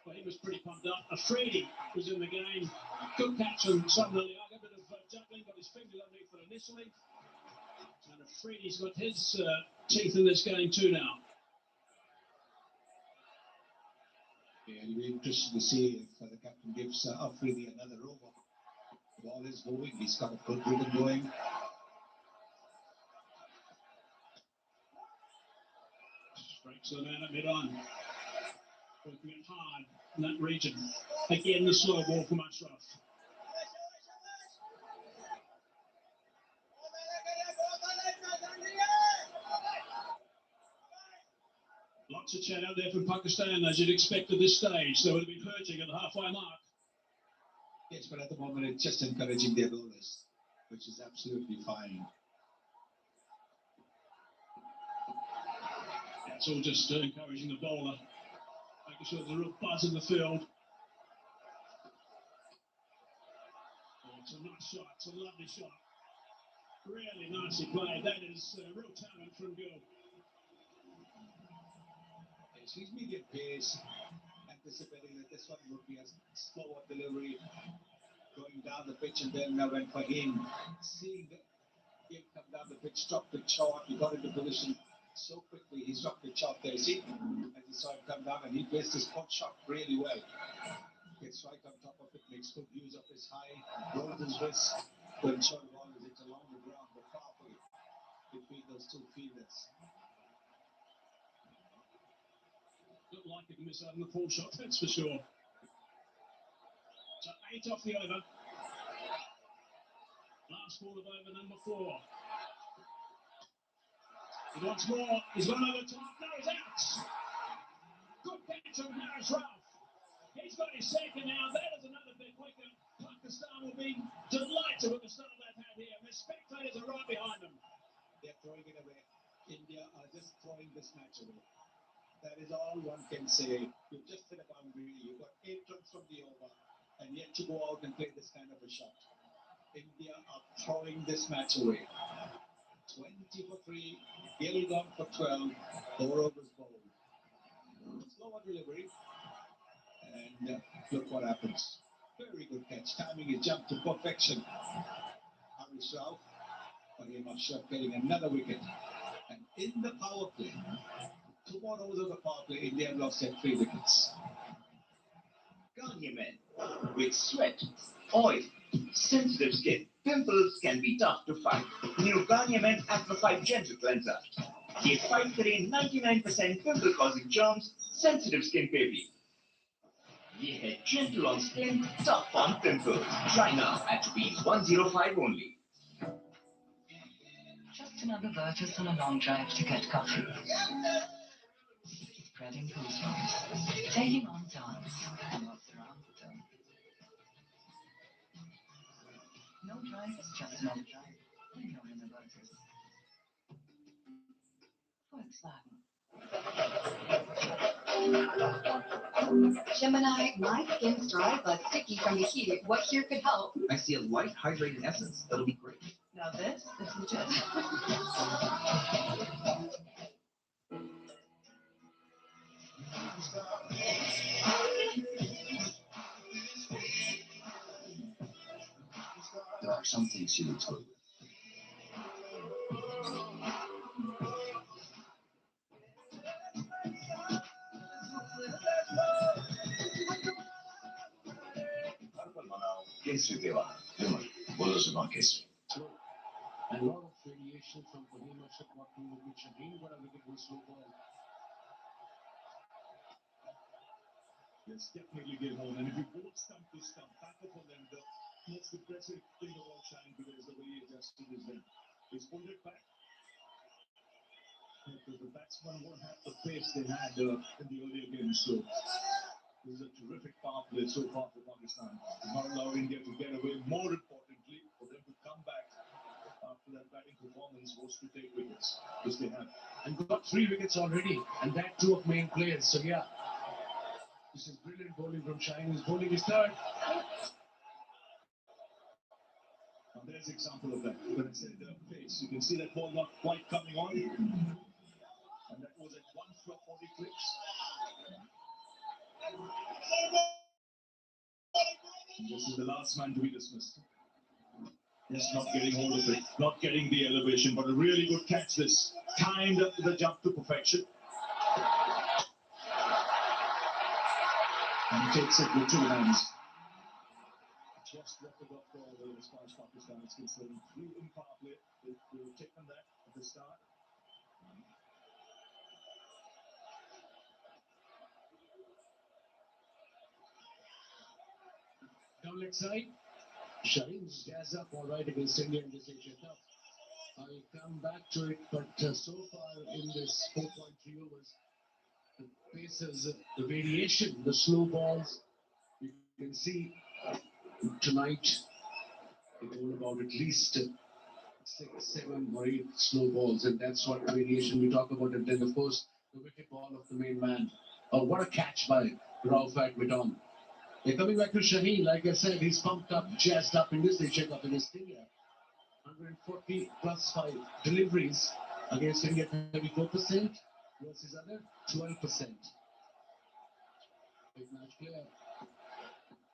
Well, he was pretty pumped up. Afridi was in the game. Good catch and suddenly a bit of juggling, got his fingers underneath it initially. And Afridi's got his teeth in this game too now. Yeah, it'll be interesting to see if the captain gives Afridi another over. The ball is moving. He's got a good rhythm going. Straight to the man at mid-on. Working it hard in that region. Again, the slow ball from Ashraf. Lots of chat out there from Pakistan, as you'd expect at this stage. They would have been hurting at the halfway mark. Yes, but at the moment it's just encouraging their bowlers, which is absolutely fine. It's all just encouraging the bowler. Making sure there's a real buzz in the field. Oh, it's a nice shot. It's a lovely shot. Really nicely played. That is real talent from Gill. Yes, he's medium pace, anticipating that this one would be a slower delivery, going down the pitch, and then went for him. Seeing the game come down the pitch, dropped it short, he got into position, so quickly. He struck the shot there. See, as he saw it come down, and he placed his pot shot really well. Gets right on top of it, makes good use of his high, rolls his wrist to ensure the ball is hit along the ground, but powerfully between those two fielders. Looked like he missed out on the full shot, that's for sure. So 8 off the over. Last ball of over number 4. He wants more. He's gone over top. No, he's out. Good catch from Harris Ralph. He's got his second now. That is another big wicket. Pakistan will be delighted with the start they've had here. The spectators are right behind them. They're throwing it away. India are just throwing this match away. That is all one can say. You've just hit a boundary. You've got 8 runs from the over, and yet to go out and play this kind of a shot. India are throwing this match away. 20 for 3. Gill gone for 12. 4 overs bowled. Slower delivery. And look what happens. Very good catch. Timing is jumped to perfection. Harish Rao, Fahim Ashraf getting another wicket. And in the power play, 2 more overs of the power play, India have lost their 3 wickets. Garnier Men. With sweat, oil, sensitive skin, pimples can be tough to fight. New Garnier Men Amplified Gentle Cleanser. ये fight करे 99% pimple causing germs, sensitive skin पे भी. ये है gentle on skin, tough on pimples. Try now at ₹105 only. Just another Virtus on a long drive to get coffee. Spreading goosebumps, taking on dance, and what's around the turn. No drive is just another drive when you're in the Virtus. Volkswagen. Gemini, my skin's dry but sticky from the heat. What here could help? I see a light hydrating essence that'll be great. Now this is legit. There are some things you will tell you. Kesri Deva, Vimal, Bolo Zuban Kesri. And a lot of radiation from Fahim Ashraf, not too much. Shaheen got a wicket with slow ball. Yes, definitely get home. And if you both stump to stump, back up on them, the most impressive thing about Shaheen today is the way he adjusted his head. He's pulled it back. Because the batsman won't have the pace they had in the earlier games. So this is a terrific power play so far for Pakistan. Not allow India to get away. More importantly, for them to come back after that batting performance was to take wickets, which they have. And got 3 wickets already, and that 2 of main players. So yeah, this is brilliant bowling from Shaheen. He's bowling his third. Now there's an example of that. When I said pace, you can see that ball not quite coming on. And that was at 1 for 40 clicks. This is the last man to be dismissed. Just not getting hold of it, not getting the elevation, but a really good catch this. Timed the jump to perfection. And he takes it with 2 hands. Just left it off there as far as Pakistan is concerned. 3 in power play. They've taken that at the start. Down leg side. Shaheen's gas up all right against India in this Asia Cup. I'll come back to it, but so far in this 4.3 overs, the paces, the variation, the slow balls, you can see tonight it's all about at least 6, 7 or 8 slow balls, and that's what variation we talk about. And then, of course, the wicket ball of the main man. Oh, what a catch by Raufat Midon. They're coming back to Shaheen. Like I said, he's pumped up, jazzed up in this Asia Cup in India. 140 plus 5 deliveries against India, 34% versus other 12%. Big match player.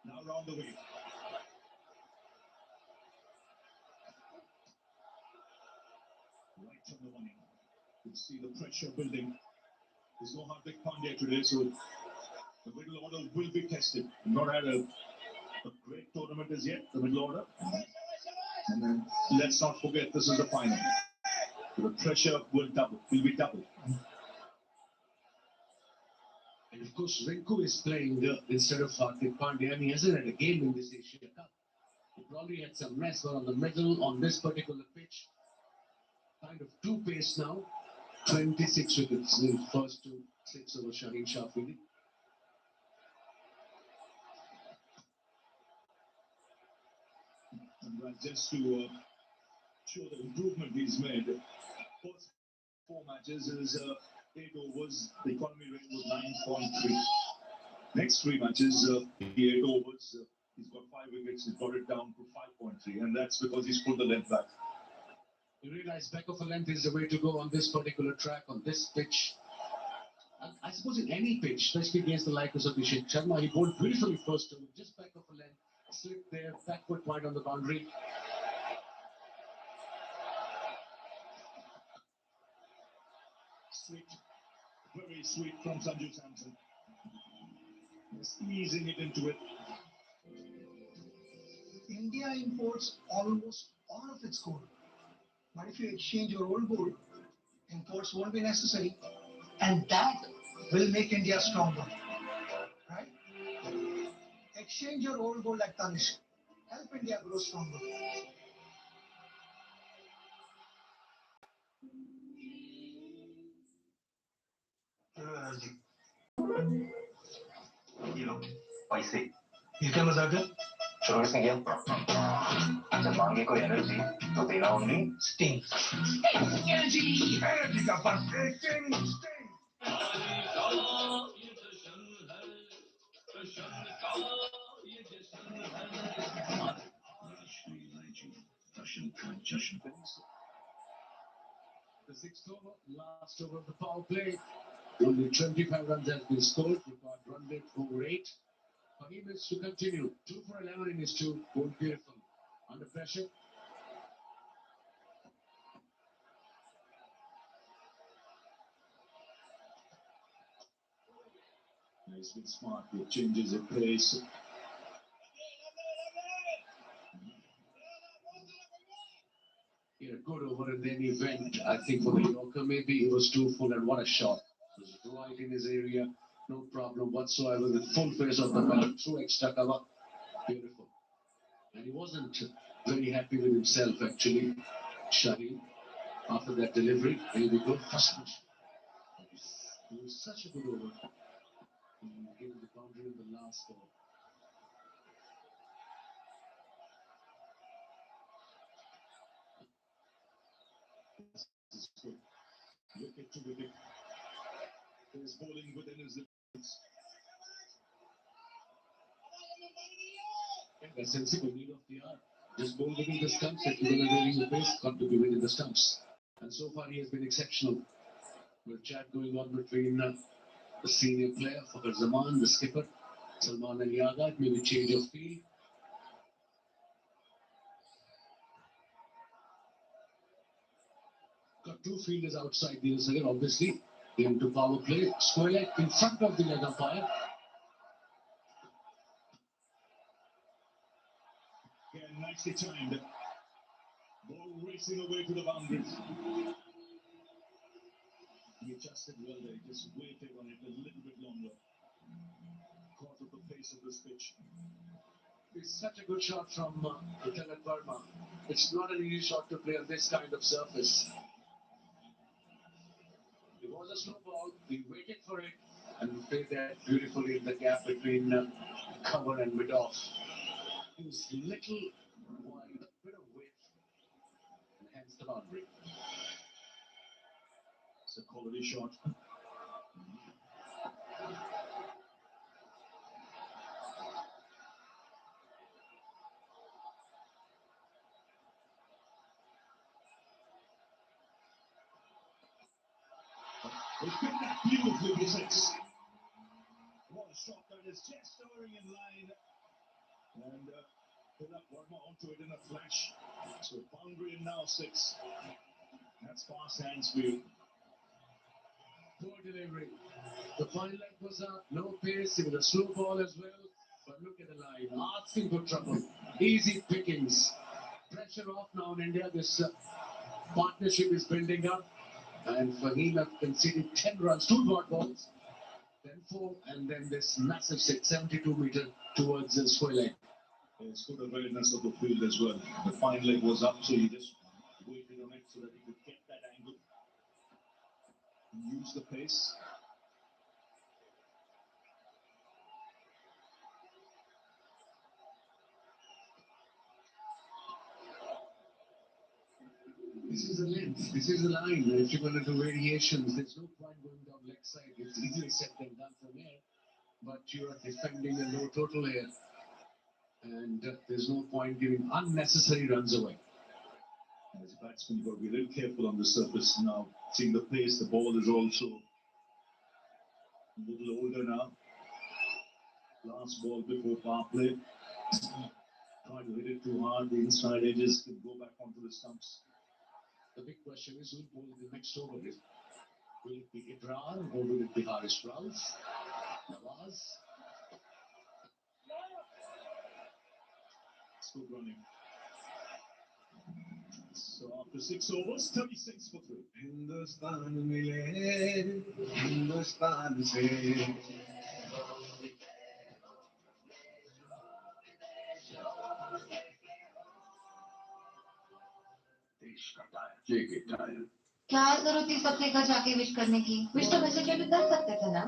Now round the way. Right from the morning. You can see the pressure building. There's no Hardik Pandya today, so the middle order will be tested. Not had a great tournament as yet, the middle order. And then let's not forget, this is the final. So the pressure will be double. And of course, Rinku is playing instead of Hardik Pandya, and he hasn't had a game in this Asia Cup. He probably had some rest, but on the middle, on this particular pitch, kind of two pace now. 26 wickets in first to 6 over Shaheen Shafiri. Just to show the improvement he's made, first 4 matches is 8 overs, the economy rate was 9.3. Next 3 matches, the 8 overs, he's got 5 wickets, he's got it down to 5.3, and that's because he's pulled the length back. You realize back of a length is the way to go on this particular track, on this pitch. I suppose in any pitch, especially against the likes of Abhishek Sharma, he bowled beautifully first to just back of a length, slipped there, backward wide on the boundary. Sweet, very sweet from Sanju Samson. Just easing it into it. India imports almost all of its coal. But if you exchange your old gold, imports won't be necessary. And that will make India stronger. Right? Exchange your old gold like Tanishq. Help India grow stronger. ये लो पैसे ये क्या मजाक है? शुरू से किया जब मांगे कोई एनर्जी तो देना ओनली स्टिंग एनर्जी का perfecting sting The 6th over, last over of the power play. Only 25 runs has been scored. Record run rate over 8. For him is to continue. 2 for 11 in his 2. Bowled beautiful. Under pressure. He's been smart with changes of pace. He had a good over and then he went, I think, for the Yorker. Maybe it was too full, and what a shot. It was right in his area, no problem whatsoever, with full face of the bat, through extra cover. Beautiful. And he wasn't very happy with himself, actually, Shaheen, after that delivery. Here we go, first pitch. It was such a good over. He gave the boundary in the last ball. Wicket to wicket. There's bowling within his limits. A sensible need of the hour. Just bowl within the stumps. If you're going to vary the pace, got to be within the stumps. And so far he has been exceptional. With chat going on between the senior player, Fakhar Zaman, the skipper, Salman Ali Agha, maybe change of field. Got 2 fielders outside the Sagar, obviously, into power play. Square leg in front of the leg umpire. Again, nicely timed. Ball racing away to the boundaries. He adjusted well there, he just waited on it a little bit longer. Caught at the pace of this pitch. It's such a good shot from Lieutenant Verma. It's not an easy shot to play on this kind of surface. It was a slow ball, he waited for it and played that beautifully in the gap between cover and mid-off. It was little wide, a bit of width, and hence the boundary. It's a quality shot. He picked that beautifully with 6. What a shot that is, just towering in line. And Tilak Verma onto it in a flash. So boundary and now 6. That's fast hands for you. Poor delivery. The final leg was up, no pace, even a slow ball as well. But look at the line, asking for trouble. Easy pickings. Pressure off now in India. This partnership is building up. And Fahim have conceded 10 runs, 2 dot balls, then 4, and then this massive 672-meter towards the square leg. It's good awareness of the field as well. The fine leg was up, so he just waited on it so that he could get that angle and use the pace. This is the length, this is the line. If you're going to do variations, there's no point going down leg side. It's easier said than done from here, but you are defending a low total here. And there's no point giving unnecessary runs away. As a batsman, you've got to be really careful on the surface now. Seeing the pace, the ball is also a little older now. Last ball before power play. Trying to hit it too hard, the inside edges can go back onto the stumps. The big question is who will bowl the next over? Will it be Idrar or will it be Harish Rauf? Nawaz? It's good running. So after 6 overs, 36 for 3. Hindustan mile, Hindustan se. क्या जरूरत थी सबसे घर जाके wish करने की? Wish तो message में भी कर सकते थे ना?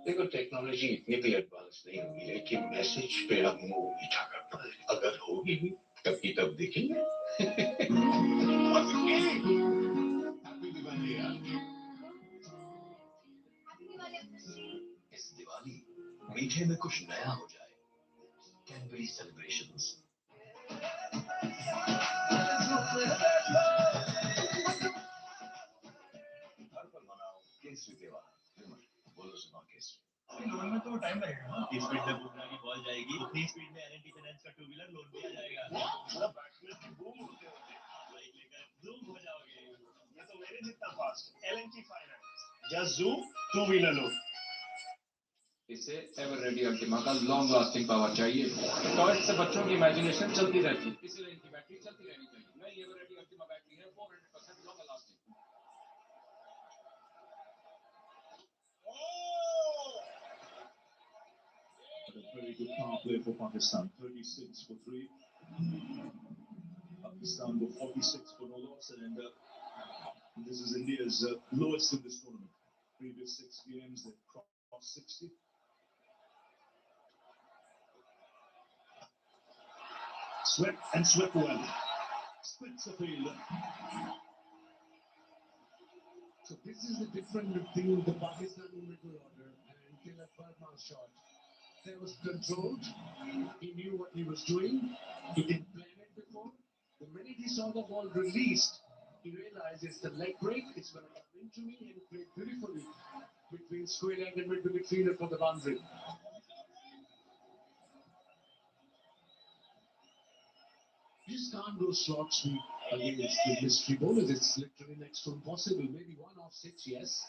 देखो टेक्नोलॉजी इतनी भी एडवांस नहीं होगी लेकिन मैसेज पे हम मुंह मीठा करना है अगर होगी भी तब की तब देखेंगे इस दिवाली मीठे में कुछ नया हो जाए कैडबरी सेलिब्रेशंस केसरी त्योहार बोलो सुना केसरी लोन में तो टाइम लगेगा ना इस स्पीड में बुमराह की बॉल जाएगी उतनी स्पीड में एलएनटी फाइनेंस का टू व्हीलर लोन भी आ जाएगा पूरा बैट्समैन की बूम होते होते बाइक लेकर जूम हो जाओगे ये तो मेरे जितना fast LNT finance just zoom two wheeler loan इसे एवर रेडी अल्टीमा का लॉन्ग लास्टिंग पावर चाहिए टॉयज से बच्चों की इमेजिनेशन चलती रहती है इसीलिए इनकी बैटरी चलती रहनी चाहिए नई एवर रेडी अल्टीमा बैटरी है 400% long lasting A very good power play for Pakistan, 36 for 3. Pakistan were 46 for no loss, and this is India's lowest in this tournament. Previous 6 games, they've crossed 60. Swept well. Splits the field. So this is the difference between the Pakistani middle order and Tilak Verma's shot. There was controlled. He knew what he was doing. He didn't plan it before. The minute he saw the ball released, he realized it's the leg break. It's going to come into me, and he played beautifully between square leg and mid wicket fielder for the boundary. You just can't go slot sweep against the mystery bowlers. It's literally next to impossible. Maybe 1 off 6, yes.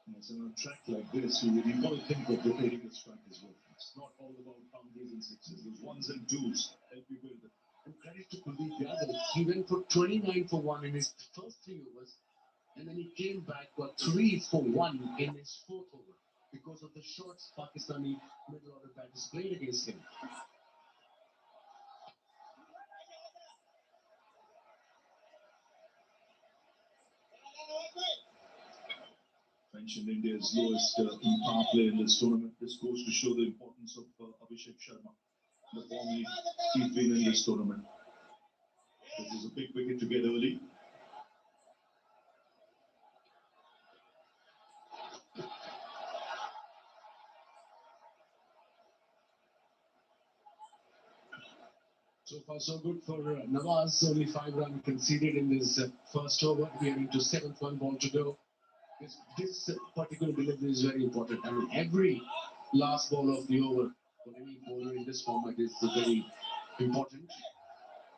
Yes, on a track like this, you've got to think of rotating the strike as well. It's not all about boundaries and sixes. Those 1s and 2s help you build it. And credit to Kuldeep Yadav. He went for 29 for 1 in his first 3 overs. And then he came back for 3 for 1 in his 4th over. Because of the shots Pakistani middle order batters played against him. Mentioned India's lowest in power play in this tournament. This goes to show the importance of Abhishek Sharma, the form he's been in this tournament. This is a big wicket to get early. So far, so good for Nawaz. Only 5 runs conceded in his first over. We are into 7th, 1 ball to go. This particular delivery is very important. I mean, every last ball of the over for any bowler in this format is very important.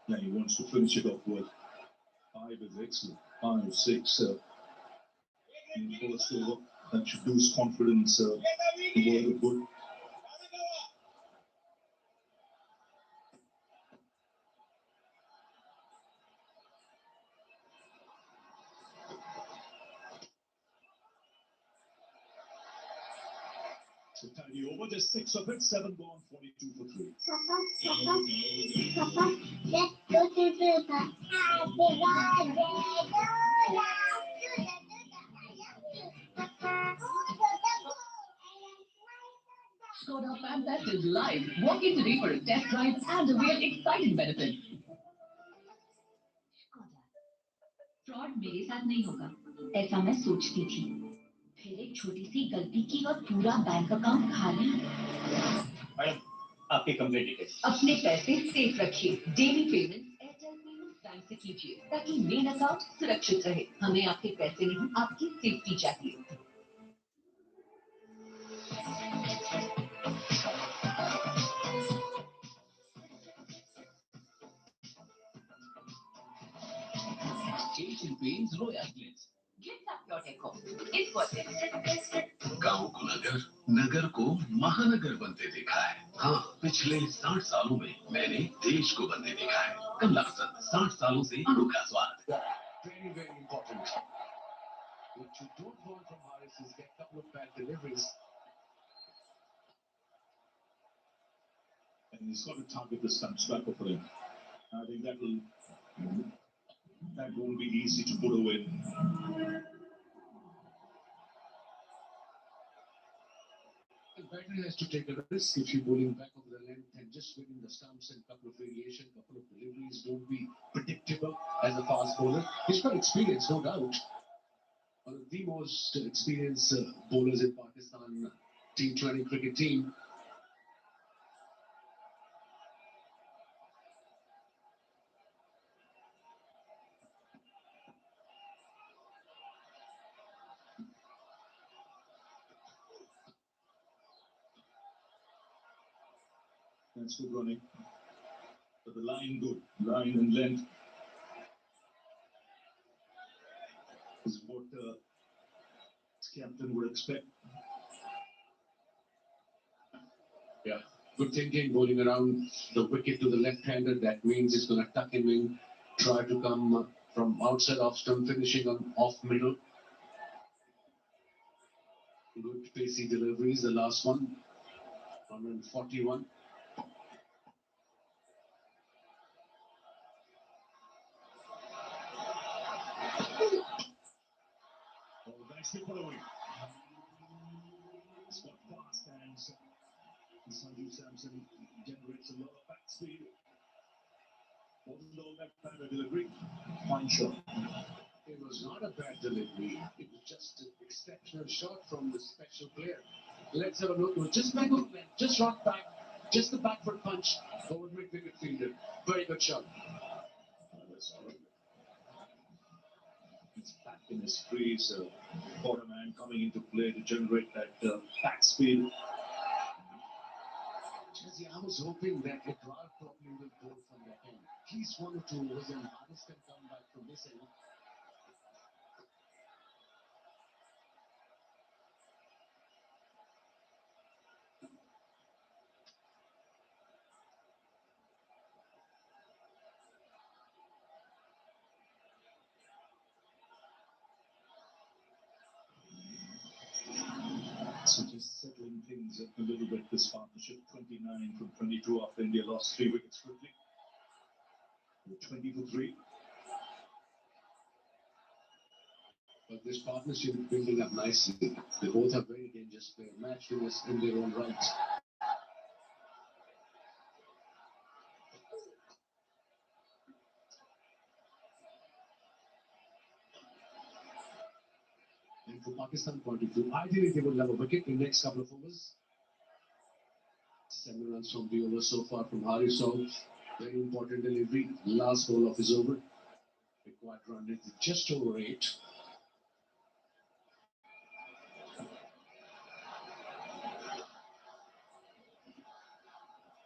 Yeah, he wants to finish it off well. 5 is excellent. 5, 6 in the first over. That should boost confidence. Good. So tidy over, just 6 of it, 7 gone, 42 for 3. Papa, let's go to the happy birthday Skoda Fantastic is live. Walk in today for a test drive and await exciting benefits. Fraud मेरे साथ नहीं होगा, ऐसा मैं सोचती थी। फिर एक छोटी सी गलती की और पूरा बैंक अकाउंट खाली। मैडम, आपकी कंप्लेंट डिटेल्स। अपने पैसे सेफ रखिए। Daily payment Airtel payments bank से कीजिए ताकि मेन अकाउंट सुरक्षित रहे। हमें आपके पैसे नहीं, आपकी सेफ्टी चाहिए। Asian Paints Royal Glitz. Glitz up your decor. It's worth it. गांव को नगर, नगर को महानगर बनते देखा है। हाँ, पिछले 60 सालों में मैंने देश को बनते देखा है। कमला हसन, 60 सालों से अनोखा स्वाद। Very, very important. What you don't want from Harris is get a couple of bad deliveries. And he's got to target the stumps back for him. I think that won't be easy to put away. The batter has to take a risk if you're bowling back over the length and just winning the stumps and couple of variation, couple of deliveries. Don't be predictable as a fast bowler. He's got experience, no doubt. One of the most experienced bowlers in Pakistan T20 cricket team. That's good running. But the line good. Line and length is what captain would expect. Yeah, good thinking, bowling around the wicket to the left-hander. That means he's going to tuck him in, try to come from outside off stump, finishing on off middle. Good pacey deliveries, the last one, 141. Nicely put away. Spot fast and Sanju Samson generates a lot of back speed. Wasn't all left-hander delivery. Fine shot. It was not a bad delivery. It was just an exceptional shot from the special player. Let's have a look. It was just back over there, just rock back, just the back foot punch over mid-wicket fielder. Very good shot. He's back in his crease. Borderman coming into play to generate that back speed. Jesse, I was hoping that Edward probably will go from that end. At least 1 or 2 overs and Harris can come back from this end. So just settling things up a little bit, this partnership, 29 from 22 after India lost 3 wickets quickly. 20 for 3. But this partnership is building up nicely. They both are very dangerous players, match winners in their own right. And from Pakistan point of view, ideally they would have a wicket in the next couple of overs. 7 runs from the over so far from Harris. So very important delivery. Last ball of his over. Required run is just over 8.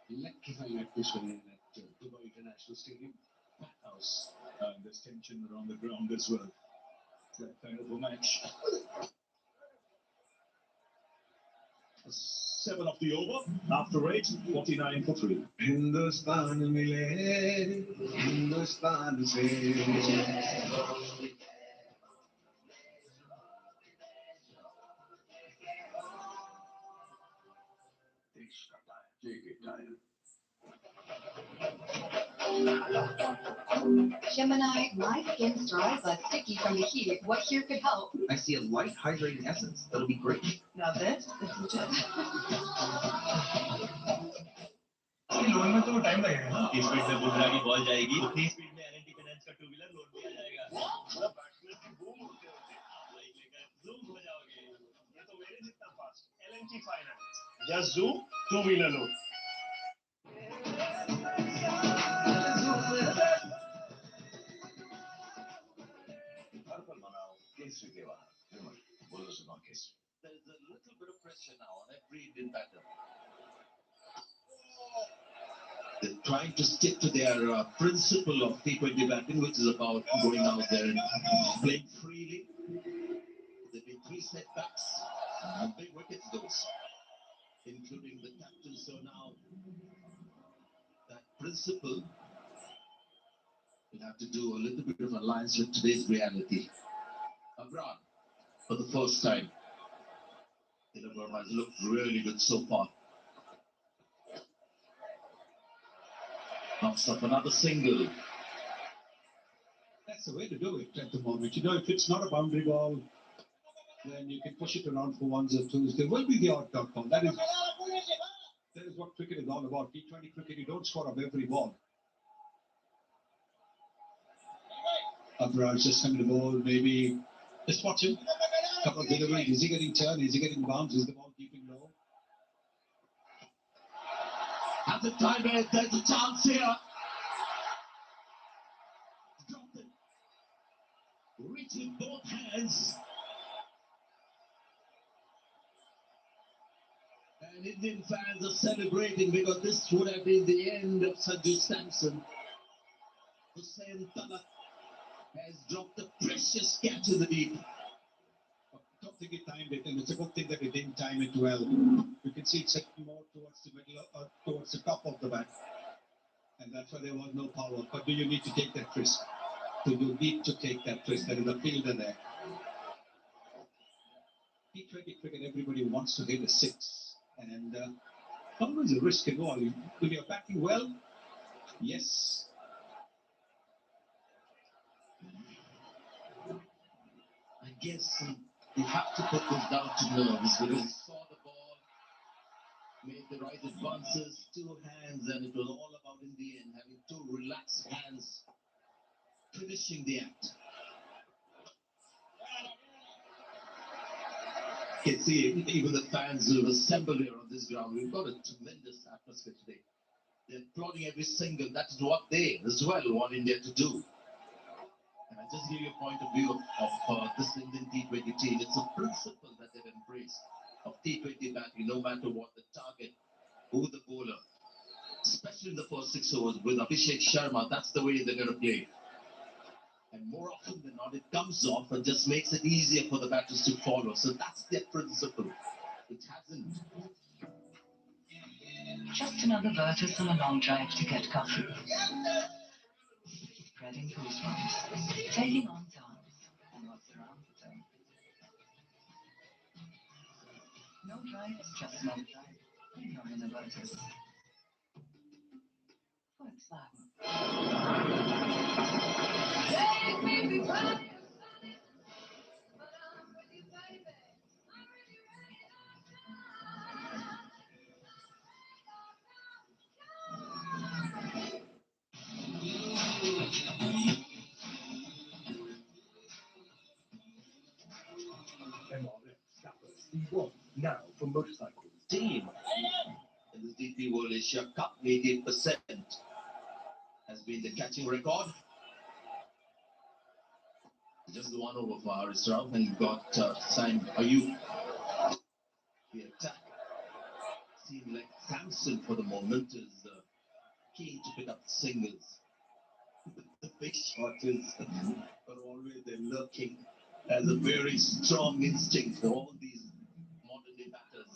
Electrifying atmosphere at Dubai International Stadium. House. The There's tension around the ground as well. That kind of a match. 7 of the over. After 8, 49 for 3. Hindustan मिले हिंदुस्तान से Gemini, my skin's dry but sticky from the heat. What here could help? I see a light hydrating essence. That'll be great. Now this is legit. Loan में तो time लगेगा ना इस speed में बुमराह की ball जाएगी उतनी स्पीड में एलएनटी फाइनेंस का टू व्हीलर लोन पे आ जाएगा पूरा बैट्समैन की बूम होते होते आप लाइक लेकर जूम हो जाओगे ये तो मेरे जितना fast LNT finance just zoom two wheeler loan हर पल मनाओ केसरी त्योहार विमल बोलो सुनो Kesari there is a little bit of pressure now on every Indian batter. They're trying to stick to their principle of T20 batting, which is about going out there and playing freely. There have been 3 setbacks, and big wickets those, including the captain. So now that principle will have to do a little bit of alliance with today's reality. Abrar, for the first time, Tilak Verma has looked really good so far. Knocks up another single. That's the way to do it at the moment. You know, if it's not a boundary ball, then you can push it around for ones or twos. There will be the odd dot ball. That is what cricket is all about. T20 cricket, you don't score up every ball. Abrar's just coming to the ball, maybe just watch him. Couple of deliveries. Is he getting turn? Is he getting bounce? Is the ball keeping low? At the time, there's a chance here. Drop it. Reach with both hands. And Indian fans are celebrating because this would have been the end of Sanju Samson. Hussain Talak has dropped a precious catch in the deep. I don't think he timed it, and it's a good thing that he didn't time it well. You can see it's more towards the middle, towards the top of the bat, and that's why there was no power. But do you need to take that risk? Do you need to take that risk? There is a fielder there. T20 cricket, everybody wants to hit a 6, and always a risk involved. If you're batting well, yes. I guess you have to put this down to nerves because he saw the ball, made the right advances, 2 hands, and it was all about in the end having 2 relaxed hands, finishing the act. You can see even the fans who assemble here on this ground. We've got a tremendous atmosphere today. They're applauding every single. That is what they as well want India to do. And I just give you a point of view of this Indian T20 team. It's a principle that they've embraced of T20 batting, no matter what the target, who the bowler. Especially in the first 6 overs with Abhishek Sharma, that's the way they're going to play. And more often than not, it comes off and just makes it easier for the batters to follow. So that's their principle. It hasn't. Just another vertus on a long drive to get coffee. Spreading goosebumps, taking on times, and what's around the turn. No drive, just no drive. You're in a vertus. Volkswagen. Now for motorcycles. Team in the DP World Asia Cup, 88% has been the catching record. Just the 1 over for Haris Rao, and you've got Saim Ayub. The attack seems like Samson for the moment is keen to pick up singles. The big shorters are always there lurking as a very strong instinct for all these modern day batters.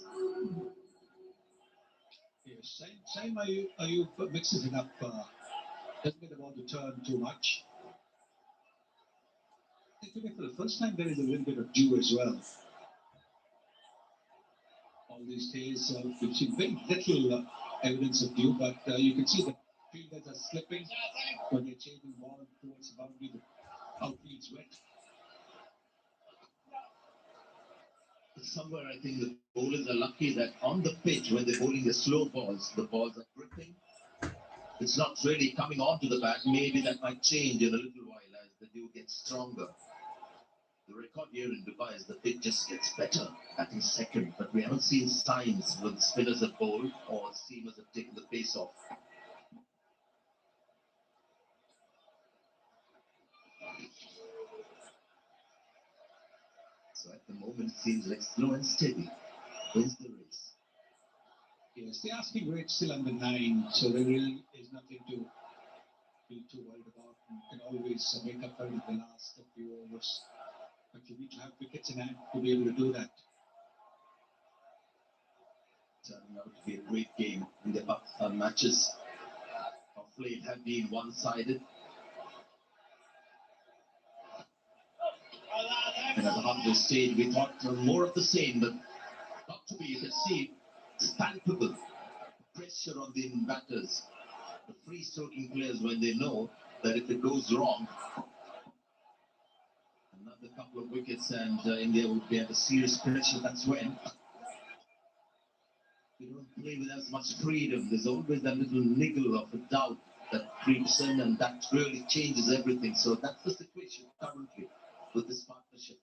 Yes, same. Are you mixing it up? Doesn't get about to turn too much. I think for the first time there is a little bit of dew as well. All these days we've seen very little evidence of dew, but you can see the fielders are slipping when they're chasing the ball towards the boundary. The outfield's wet. Somewhere I think the bowlers are lucky that on the pitch when they're bowling the slow balls, the balls are gripping. It's not really coming onto the bat. Maybe that might change in a little while as the dew gets stronger. The record here in Dubai is the pitch just gets better, batting second, but we haven't seen signs when the spinners have bowled or seamers have taken the pace off. So at the moment it seems like slow and steady wins the race. Yes, the asking rate still under 9, so there really is nothing to be too worried about. You can always make up for it in the last few overs. But you need to have wickets in hand to be able to do that. Turning out to be a great game in the Pakistan matches. Of late have been one-sided. And at the halfway stage, we thought more of the same, but not to be. You can see it's palpable pressure on the batters, the free-stroking players, when they know that if it goes wrong, another couple of wickets and India would be under serious pressure. That's when we don't play with as much freedom. There's always that little niggle of a doubt that creeps in, and that really changes everything. So that's the situation currently with this partnership.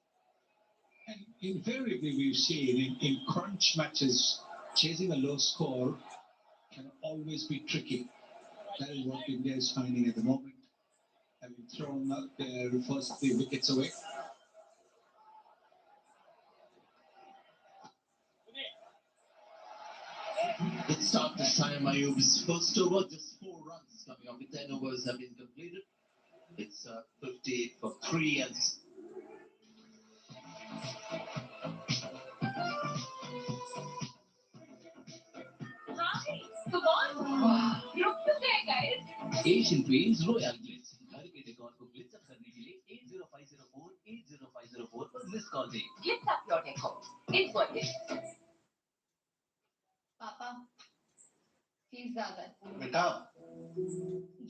And invariably we've seen in crunch matches, chasing a low score can always be tricky. That is what India is finding at the moment. Having thrown their first 3 wickets away. Let's start this time. Ayub's first over, just 4 runs coming up. 10 overs have been completed. It's 58 for 3 and Hi, come on. You're okay, guys. Asian Paints Royal Glitz. घर के decor को Glitz up करने के लिए 80504 80504 पर miss call दें. Glitz up your decor. It's worth it. पापा fees ज्यादा है। बेटा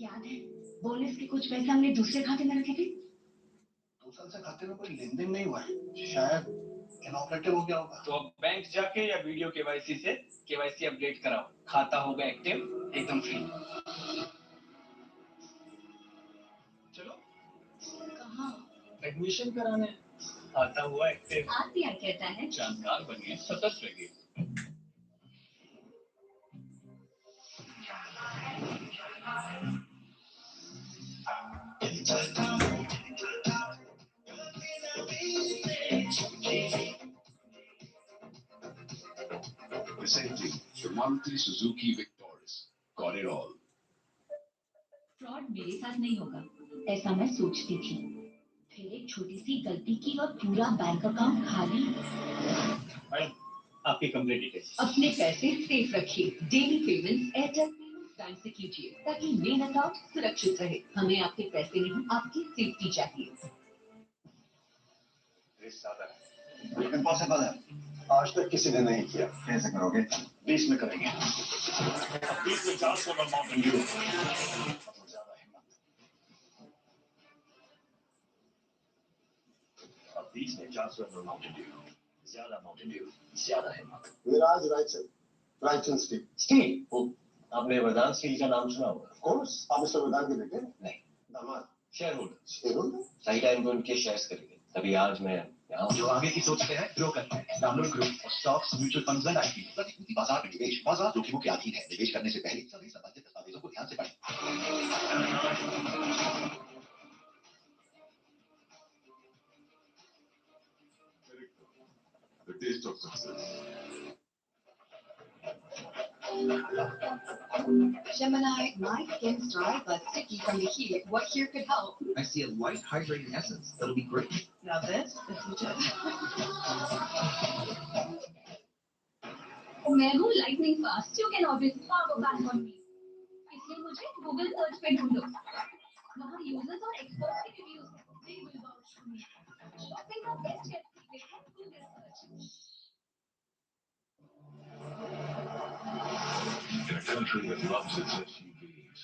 याद है बोनस के कुछ पैसे हमने दूसरे खाते में रखे थे। 2 साल से खाते में कोई लेन देन नहीं हुआ है, शायद इनऑपरेटिव हो गया होगा। तो अब बैंक जाके या वीडियो केवाईसी से केवाईसी अपडेट कराओ, खाता होगा एक्टिव एकदम फ्री। चलो कहाँ? एडमिशन कराने। खाता हुआ एक्टिव। आरटीआई कहता है जानकार बनिए, सतर्क रहिए. Presenting the Maruti Suzuki Victoris. Got it all. Fraud मेरे साथ नहीं होगा, ऐसा मैं सोचती थी। फिर एक छोटी सी गलती की और पूरा बैंक अकाउंट खाली। मैडम, आपकी कंप्लीट डिटेल्स। अपने पैसे सेफ रखिए। Daily payments Airtel payments bank से कीजिए ताकि मेन अकाउंट सुरक्षित रहे। हमें आपके पैसे नहीं, आपकी सेफ्टी चाहिए। इम्पॉसिबल है, आज तक किसी ने नहीं किया। कैसे करोगे? 20 में करेंगे। 20 में 400 का माउंटेन ड्यू। ज्यादा हिम्मत। अब 20 में 400 का माउंटेन ड्यू। ज्यादा माउंटेन ड्यू, ज्यादा हिम्मत। विराज रायचंद स्टील। आपने वरदान स्टील का नाम सुना होगा? Of course. आप मिस्टर वरदान के बेटे? नहीं, दामाद। Share holder. सही टाइम पे उनके शेयर्स खरीदे, तभी आज मैं जो आगे की सोचते हैं ग्रो करते हैं। डाउनलोड ग्रुप और stocks, mutual funds and IPO. प्रतिभूति बाजार में निवेश बाजार जोखिमों के अधीन है। निवेश करने से पहले सभी संबंधित दस्तावेजों को ध्यान से पढ़ें। The taste of success. Gemini, my skin's dry but sticky from the heat. What here could help? I see a light hydrating essence. That'll be great. Now this is legit. मैं हूँ lightning fast. You can always park a bank on me. इसलिए मुझे Google search पे ढूंढो. वहाँ users और experts के reviews हैं. They will vouch for me. Shopping का best get देखो Google search. In a country that loves its SUVs,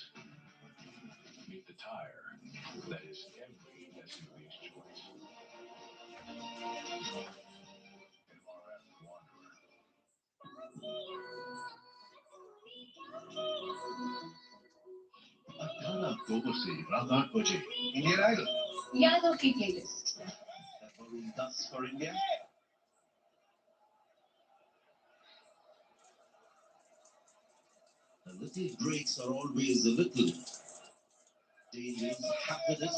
meet the tire that is every SUV's choice. MRF Wanderer. अठारह अक्टूबर से रात 8 बजे Indian Idol. यादों की playlist. Balloon dust for India. The little breaks are always a little dangerous, hazardous.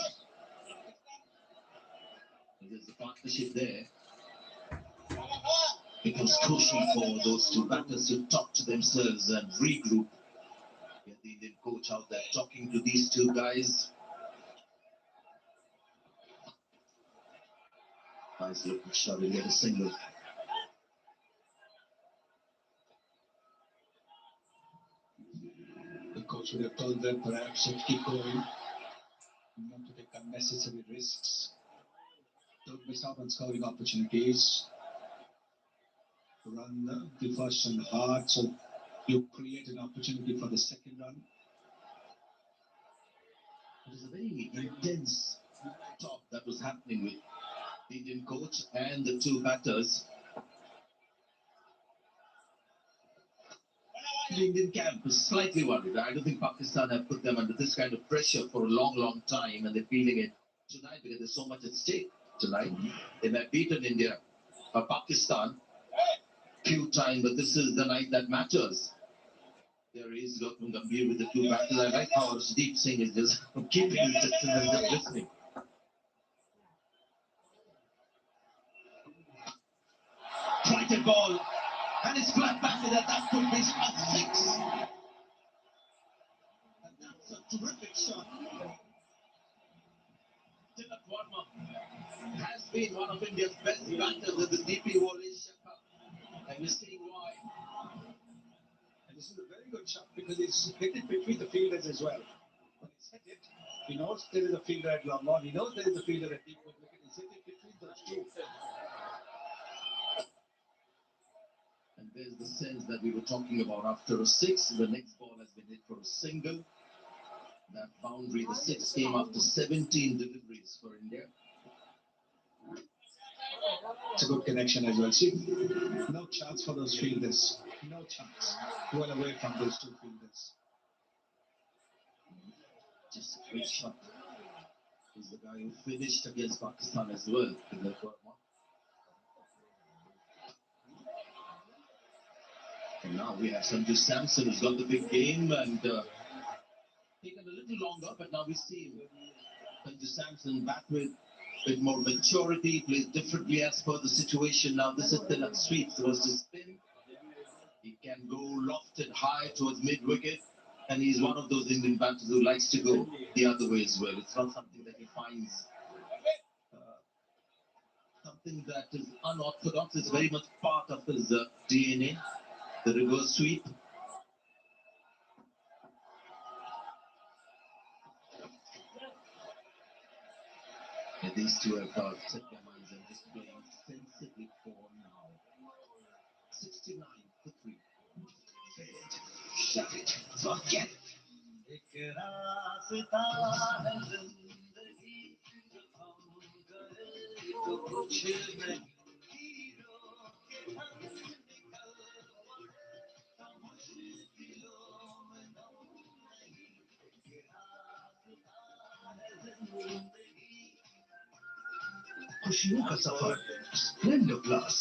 There's a partnership there. It was crucial for those two batters to talk to themselves and regroup. Get the Indian coach out there talking to these two guys. Nice look for shot and get a single. The coach would have told them perhaps to keep going, not to take unnecessary risks. Don't miss out on scoring opportunities. Run the first one hard so you create an opportunity for the second run. It was a very intense talk that was happening with the Indian coach and the two batters. The Indian camp is slightly worried. I don't think Pakistan have put them under this kind of pressure for a long, long time, and they're feeling it tonight because there's so much at stake tonight. They may have beaten India or Pakistan few times, but this is the night that matters. There is Gautam Gambhir with the two batters. I like how Deep Singh is just keeping his distance and just listening. Tried a ball, and it's flat back to that could be a 6. And that's a terrific shot. Tilak Verma has been one of India's best batters at the DP World Asia Cup. And you're seeing why. And this is a very good shot because it's hit it between the fielders as well. When it's hit it, he knows there is a fielder at long on, he knows there is a fielder at deep wicket. He's hit it between those two. And there's the sense that we were talking about after a 6. The next ball has been hit for a single. That boundary, the 6 came after 17 deliveries for India. It's a good connection as well. See, no chance for those fielders. No chance. Well away from those two fielders. Just a great shot. He's the guy who finished against Pakistan as well. And now we have Sanju Samson who's got the big game and taken a little longer, but now we see Sanju Samson back with a bit more maturity, plays differently as per the situation. Now this is Tilak sweeps versus spin. He can go lofted high towards mid-wicket, and he's one of those Indian batters who likes to go the other way as well. It's not something that he finds something that is unorthodox. It's very much part of his DNA, the reverse sweep. And these two have set their minds and just playing sensibly for now. 69 for 3. Shut it. Forget it. खुशियों का सफर Splendor plus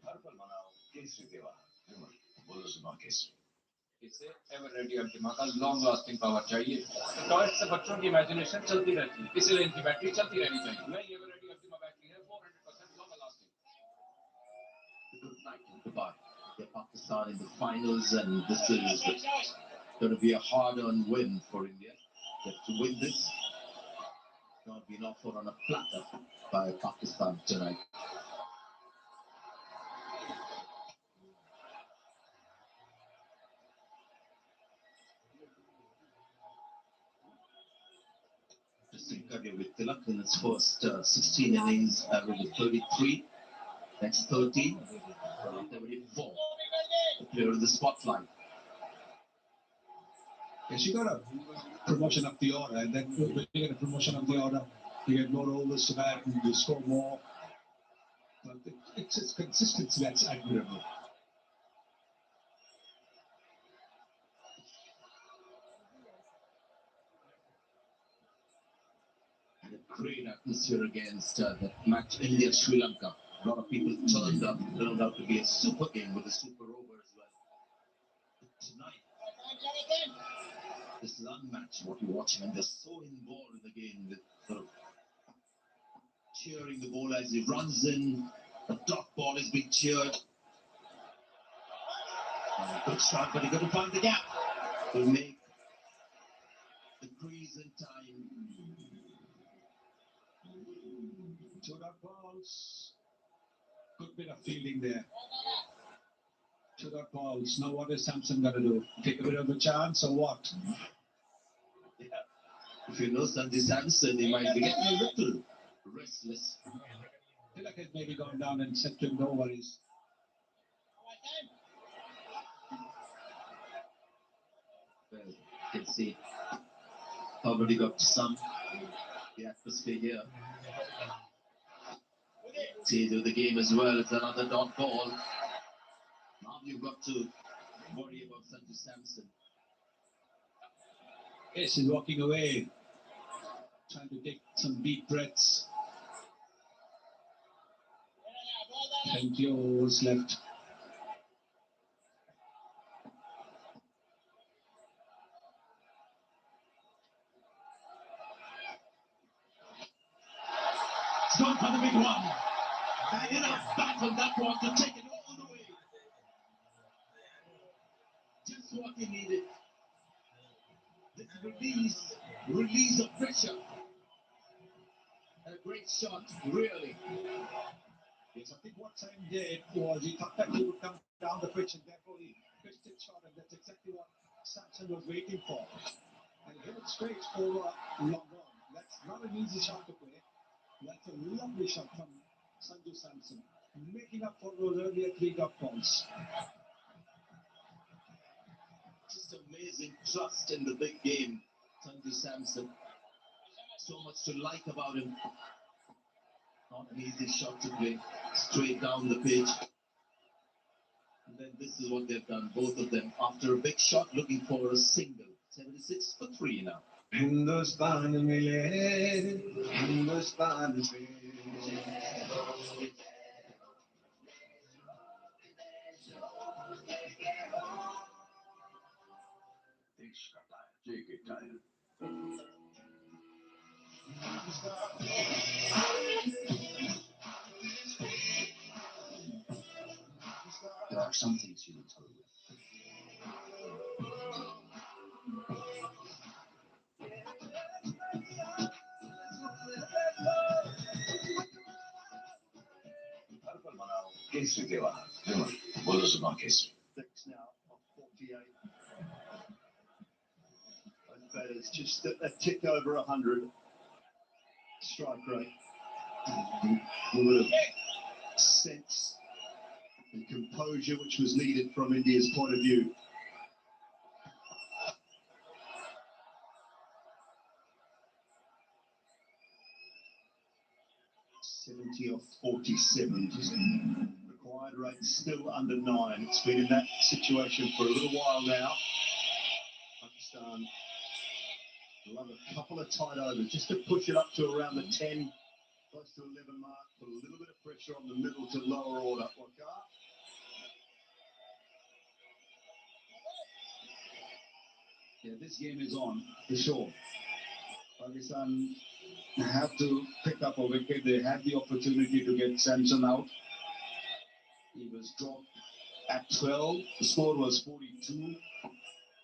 हर पल मनाओ केसरी त्योहार विमल बोलो जुमा केसरी इसे Eveready Ultima का लॉन्ग लास्टिंग पावर चाहिए। टॉयज से बच्चों की इमेजिनेशन चलती रहती है, इसलिए इनकी बैटरी चलती रहनी चाहिए। नई एवर रेडी अल्टीमा बैटरी है 400% long lasting. Good night in Dubai. Pakistan in the finals, and this is going to be a hard-earned win for India. They have to win this. Not been offered on a platter by Pakistan tonight. Interesting career with Tilak in his first 16 innings, average of 33. Next 13, 74. The player of the spotlight. Yes, you got a promotion up the order, and then when you get a promotion up the order, you get more overs to bat and you score more. But it's just consistency that's admirable. And a great atmosphere against that match India-Sri Lanka. A lot of people turned out to be a super game with a super over as well. But tonight, this is unmatched what you're watching, and they're so involved in the game with sort of cheering the ball as he runs in. The dot ball is being cheered. Good shot, but he got to find the gap to make the crease in time. 2 dot balls. Good bit of fielding there. 2 dot balls. Now what is Samson going to do? Take a bit of a chance or what? Yeah. If you know Sanju Samson, he might be getting a little restless. Tilak has maybe gone down and said to him, no worries. Well, you can see already got some the atmosphere here. See to the game as well. It's another dot ball. Now you've got to worry about Sanju Samson. Yes, he's walking away, trying to take some deep breaths. Plenty of overs left. It's gone for the big one. And enough battle that one to take it all the way. Just what he needed. This release of pressure. A great shot, really. Yes, I think what Sam did was he thought that he would come down the pitch and therefore he pitched it short, and that's exactly what Samson was waiting for. And hit it straight over long on. That's not an easy shot to play. That's a lovely shot from Sanju Samson, making up for those earlier 3 dot balls. Just amazing trust in the big game, Sanju Samson. So much to like about him. Not an easy shot to play, straight down the pitch. And then this is what they've done, both of them. After a big shot, looking for a single. 76 for 3 now. Hindustan mile, Hindustan pe. Desh ka tire, JK tire. There are some things you don't tolerate. Kesri Devana, Vimal, Bolo Zuban Kesri. 6 now of 48. That is just a tick over 100 strike rate. A little bit of sense and composure which was needed from India's point of view. of 47. Required rate still under 9. It's been in that situation for a little while now. Pakistan will have a couple of tight overs just to push it up to around the 10, close to 11 mark. Put a little bit of pressure on the middle to lower order. Waqar. Yeah, this game is on for sure. Pakistan have to pick up a wicket. They had the opportunity to get Samson out. He was dropped at 12. The score was 42.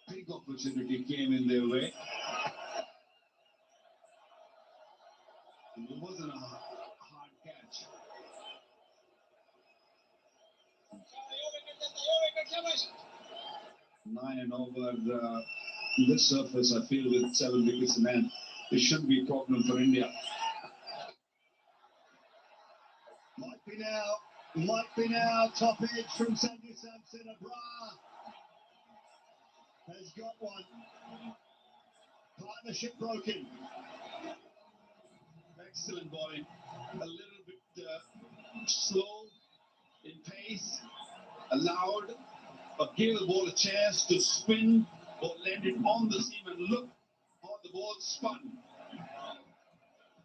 Big opportunity came in their way. It wasn't a hard catch. Nine and over this surface, I feel, with 7 wickets in hand, it shouldn't be a problem for India. Might be now, top edge from Sanju Samson. Abrar has got one. Partnership broken. Excellent bowling. A little bit slow in pace. Allowed, but gave the ball a chance to spin or land it on the seam, and look how the ball spun.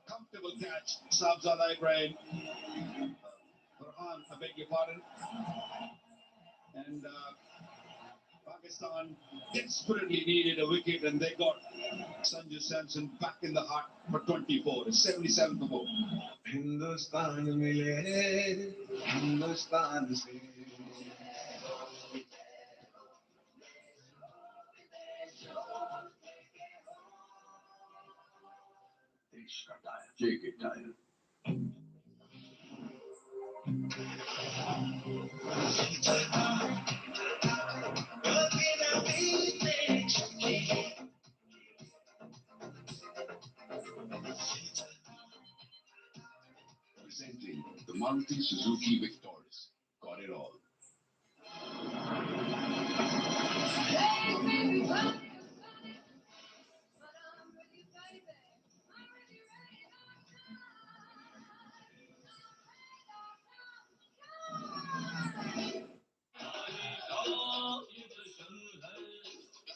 Comfortable catch, Sabzada Ibrahim. Farhan, I beg your pardon. And Pakistan desperately needed a wicket, and they got Sanju Samson back in the heart for 24. 77 for both. Hindustan mile, Hindustan se. Desh ka tire, JK tire. Presenting the Maruti Suzuki Victoris. Got it all.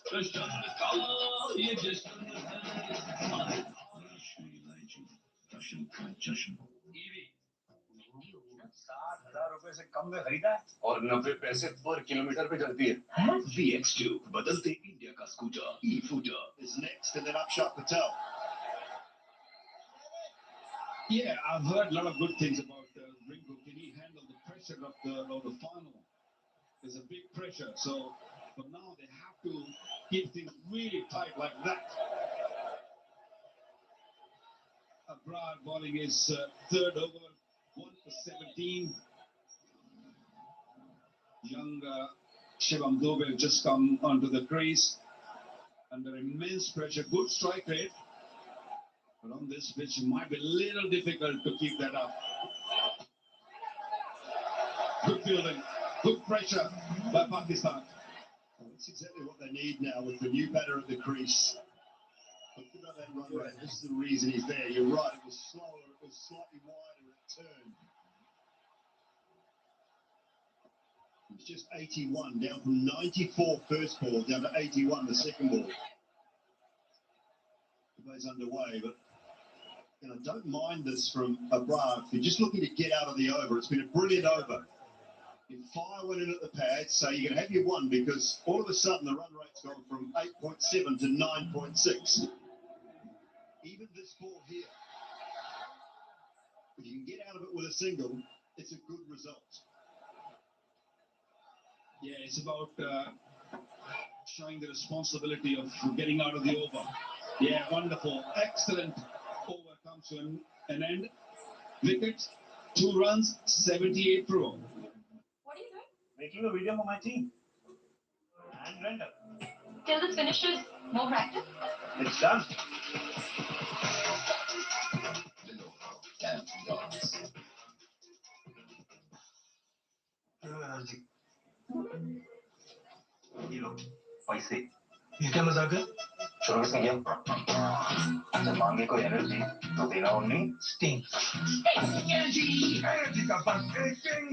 ₹60,000 से कम में खरीदा है और 90 पैसे पर kilometre पे चलती है। VX2 बदलते इंडिया का scooter e-footer is next, and then Akshat Patel. Yeah, I've heard a lot of good things about Ringo. Can he handle the pressure of the final? There's a big pressure, so for now they have to keep things really tight like that. Abrar bowling his third over, 1 for 17. Young Shivam Dube just come onto the crease under immense pressure. Good strike rate, but on this pitch it might be a little difficult to keep that up. Good fielding, good pressure by Pakistan. That's exactly what they need now with the new batter at the crease. Look at that run rate. This is the reason he's there. You're right. It was slower. It was slightly wider at turn. It's just 81, down from 94 first ball, down to 81 the second ball. The play's underway, but don't mind this from Abrar. If you're just looking to get out of the over, it's been a brilliant over. If fire went in at the pad, so you can have your one, because all of a sudden the run rate's gone from 8.7 to 9.6. Even this ball here, if you can get out of it with a single, it's a good result. Yeah, it's about showing the responsibility of getting out of the over. Yeah, wonderful. Excellent over comes to an end. Wicket, 2 runs, 78 for all. What are you doing? Making a video for my team. And render. Till this finishes, more practice? It's done. ये लो पैसे ये क्या मजाक है शुरू से क्या जब मांगे कोई एनर्जी तो देना उन्हें स्टिंग एनर्जी का बस स्टिंग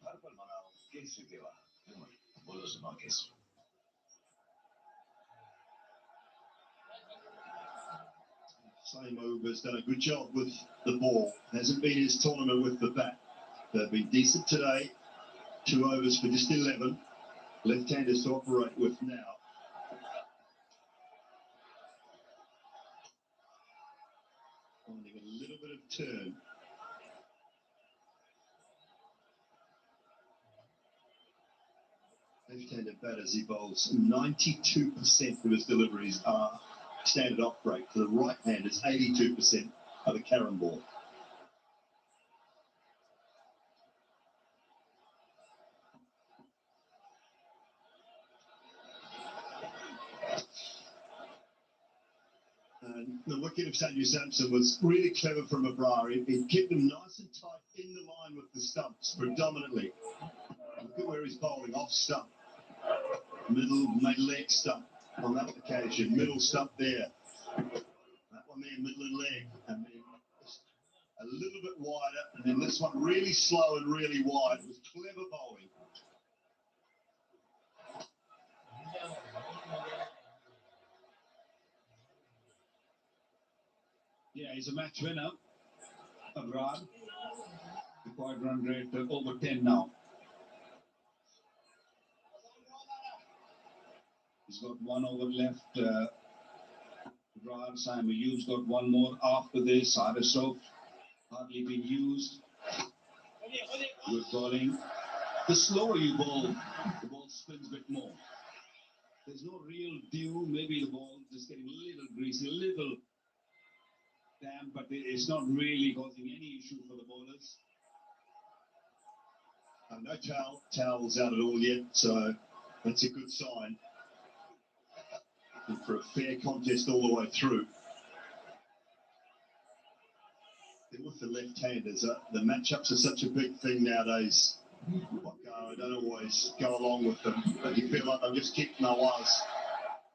हर पल मनाओ केसरी देवा बोलो सुना Kesari Same over's done a good job with the ball. Hasn't been his tournament with the bat. They've been decent today. 2 overs for just 11. Left-handers to operate with now. Finding a little bit of turn. Left-handed batters, he bowls 92% of his deliveries are standard off break. For the right-handers, 82% are the carom ball. And the wicket of Sanju Samson was really clever from Abrar. He kept them nice and tight in the line with the stumps, predominantly. Look at where he's bowling, off stump. Middle, leg stump on that occasion. Middle stump there. That one there, middle and leg. And then just a little bit wider. And then this one really slow and really wide. It was clever bowling. Yeah, he's a match winner. Abrar. Required run rate over 10 now. He's got 1 over left. Abrar, Simon Hughes got 1 more after this. Arisov hardly been used. Good bowling. The slower you bowl, the ball spins a bit more. There's no real dew. Maybe the ball just getting a little greasy, a little damp, but it's not really causing any issue for the bowlers. No towels out at all yet, so that's a good sign. And for a fair contest all the way through. And with the left-handers, the matchups are such a big thing nowadays. I don't always go along with them, but you feel like I'm just kicking our wires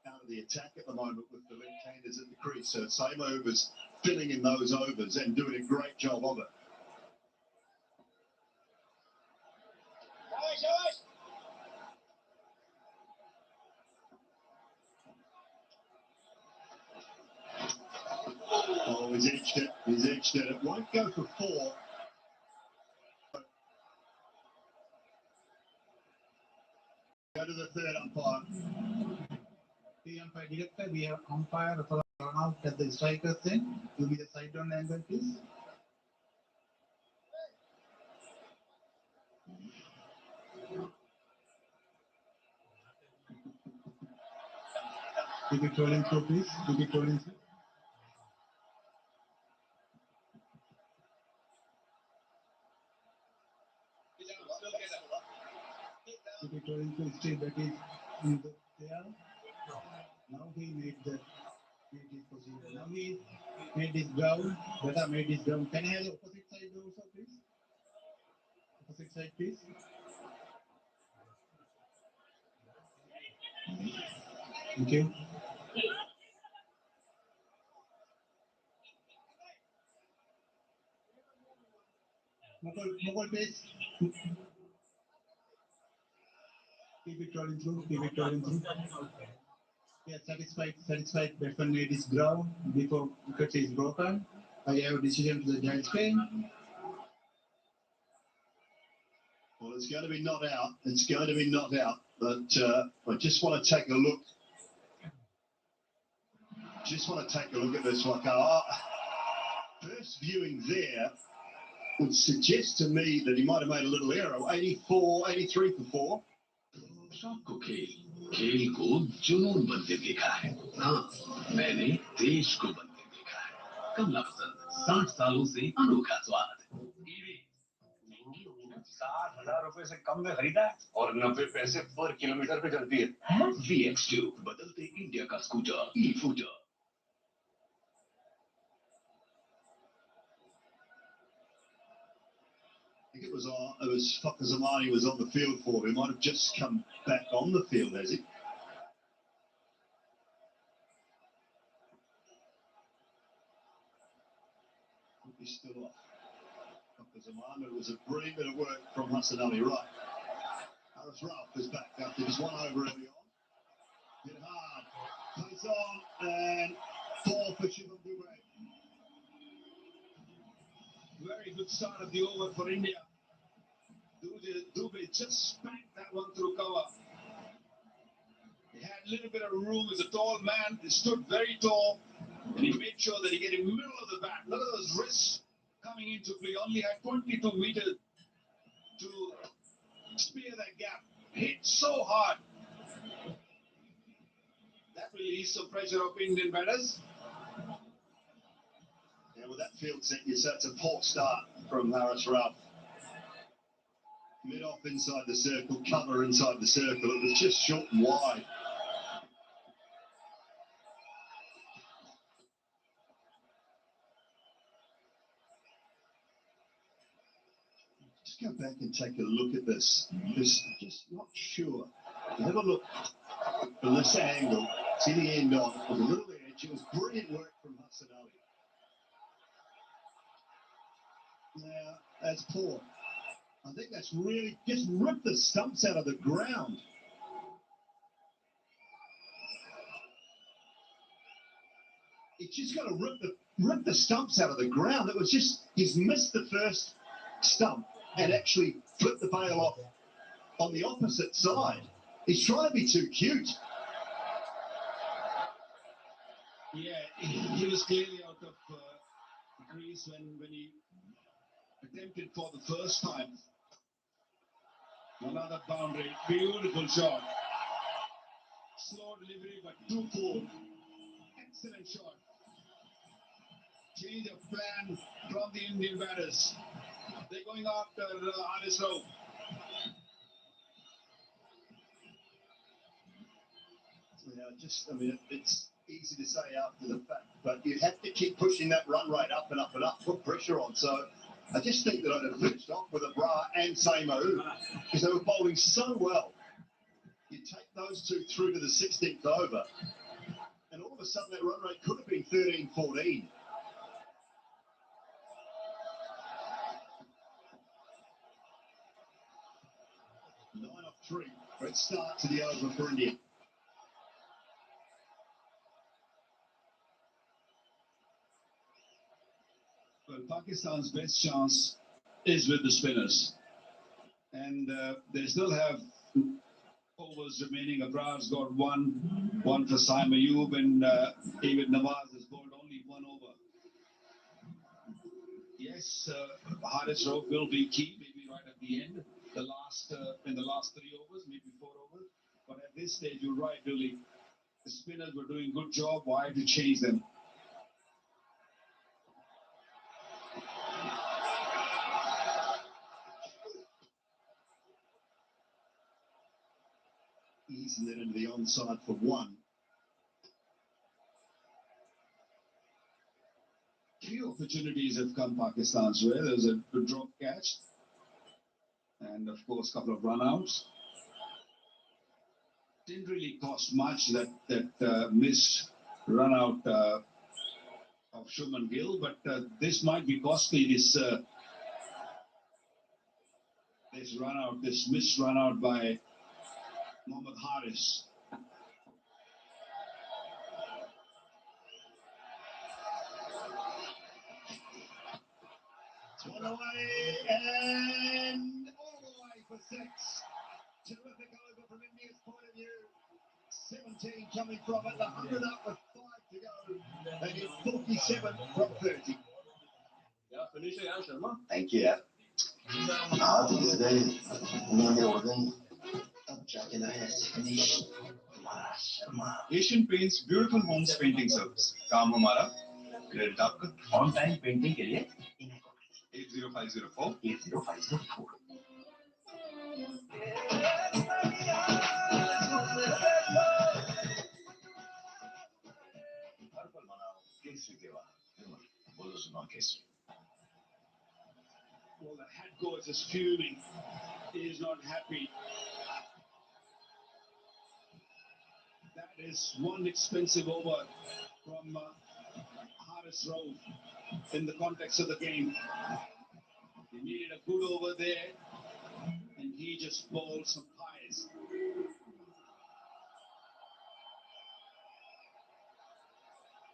out of the attack at the moment with the left-handers at the crease. So same overs, filling in those overs and doing a great job of it. Oh, he's edged it. He's edged it. It won't go for 4. Go to the third umpire. The umpire director, we have umpire for run out at the striker's end. Will be the side down angle, please. Keep it rolling through, please. Keep it rolling through. Keep it rolling through. Still that is in the there. Now he made his position. Now he made his ground. Beta made his ground. Can I have the opposite side also, please? Opposite side, please. Thank you. Mukul, please. Keep it rolling through. Keep it rolling through. Yeah, satisfied. Batsman made his ground before wicket is broken. I have a decision to the giant spin. Well, it's going to be not out. It's going to be not out. But I just want to take a look. Just want to take a look at this one. First viewing there would suggest to me that he might have made a little error. 83 for 4. सबको खेल को जुनून बनते देखा है। हाँ, मैंने देश को बनते देखा है। कमला पसंद 60 सालों से अनोखा स्वाद। 60,000 रुपए से कम में खरीदा है और 90 पैसे पर किलोमीटर पे चलती है। VX2 बदलते इंडिया का scooter ई-फूटर। I think it was Fakhar Zamani was on the field for him. He might have just come back on the field, has he? He's still off. Fakhar Zamani, it was a brilliant bit of work from Hassan Ali, right? Haris Rauf is back after just 1 over early on. Hit hard, plays on, and 4 for Shivam Dube. Very good start of the over for India. Dubey just spanked that one through cover. He had a little bit of room. He's a tall man. He stood very tall. And he made sure that he get in the middle of the bat. Look at those wrists coming into play. Only had 22 meters to spear that gap. Hit so hard. That will ease some pressure of Indian batters. Yeah, well, that field set you, so it's a poor start from Haris Rauf. Mid off inside the circle, cover inside the circle. It was just short and wide. Just go back and take a look at this. Just not sure. Have a look from this angle. See the end on with a little edge. It was brilliant work from Hassan Ali. Now, that's poor. I think that's really just ripped the stumps out of the ground. It's just got to rip the stumps out of the ground. It was just, he's missed the first stump and actually flipped the bail off on the opposite side. He's trying to be too cute. Yeah, he was clearly out of crease when he attempted for the first time. Another boundary, beautiful shot. Slow delivery, but too cool. Excellent shot. Change of plan from the Indian batters. They're going after Haris Rauf. I mean, it's easy to say after the fact, but you have to keep pushing that run rate up and up and up, put pressure on. So I just think that I'd have finished off with Abrar and Samu because they were bowling so well. You take those two through to the 16th over, and all of a sudden that run rate could have been 13-14. Nine off 3. Great start to the over for India. Well, Pakistan's best chance is with the spinners. And they still have overs remaining. Abrar's got one for Saim Ayub, and David Nawaz has bowled only one over. Yes, Haris Rauf will be key, maybe right at the end, in the last 3 overs, maybe 4 overs. But at this stage, you're right, really. The spinners were doing a good job. Why to change them? Easing it into the onside for 1. Few opportunities have come Pakistan's way. There's a good drop catch. And of course, a couple of run-outs. Didn't really cost much, that missed run-out of Shubman Gill, but this might be costly, this run-out, this missed run-out by Mohammad Haris. It's one away and all the way for 6. Terrific over from India's point of view. 17 coming from it, 100 up with 5 to go. They need 47 from 30. Yeah, finish it, Sharma. Thank you. हाँ तो इसलिए नींद उड़ गई तब जाके लगा ऐसे finish हमारा Sharma Asian Paints Beautiful Homes Painting Service. काम हमारा क्रेडिट आपका ऑन टाइम पेंटिंग के लिए 80504 80504 हर पल मनाओ केसरी त्योहार बोलो सुनो Kesari. Well, the head coach is fuming. He is not happy. That is one expensive over from Haris Rauf in the context of the game. He needed a good over there, and he just bowled some pies.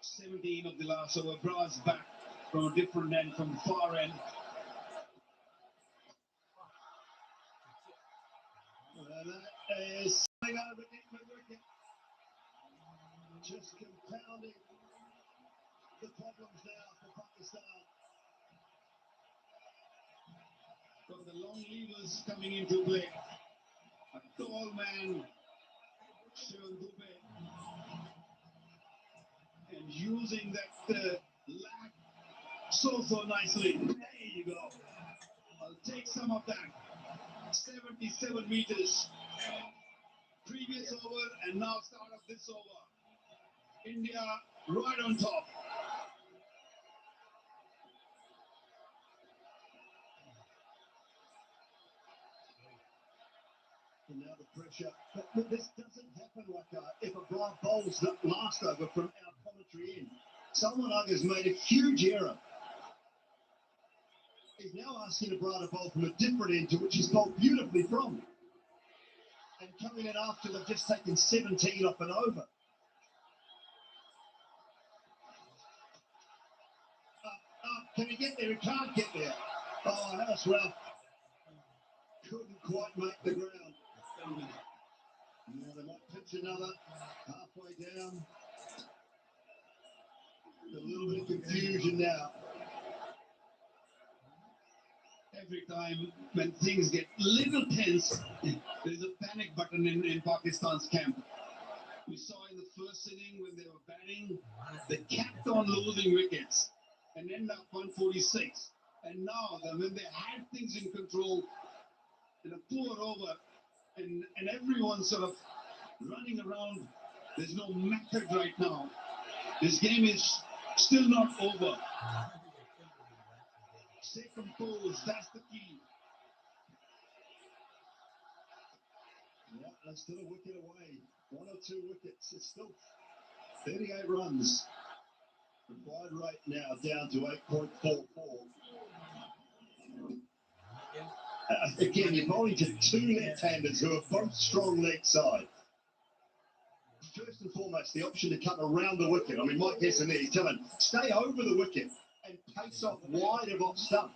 "17 of the last over. Bras back from a different end, from the far end. And that is swing over into the wicket. Just compounding the problems now for Pakistan. Got the long levers coming into play. A tall man, Shivam Dube, and using that lap so nicely. There you go. I'll take some of that. 77 meters. Previous over and now start of this over. India right on top. And now the pressure. But this doesn't happen like if a bowler bowls the last over from our commentary end. Someone has made a huge error. He's now asking a Brada bowl from a different end to which he's bowled beautifully from. And coming in after they've just taken 17 off an over. Can he get there? He can't get there. Oh, that's rough. Couldn't quite make the ground. Now they might pitch another halfway down. A little bit of confusion now. Every time when things get little tense, there's a panic button in Pakistan's camp. We saw in the first inning when they were batting, they kept on losing wickets and end up 146. And now when they had things in control, in a poor over, and everyone's sort of running around, there's no method right now. This game is still not over. Stay composed, that's the key. Yeah, they're still a wicket away. 1 or 2 wickets. It's still 38 runs. Required rate now down to 8.44. Again, you're bowling to 2 left-handers who are both strong leg side. First and foremost, the option to come around the wicket. I mean, Mike Hesson there, he's telling, stay over the wicket and pace off wide of off stump.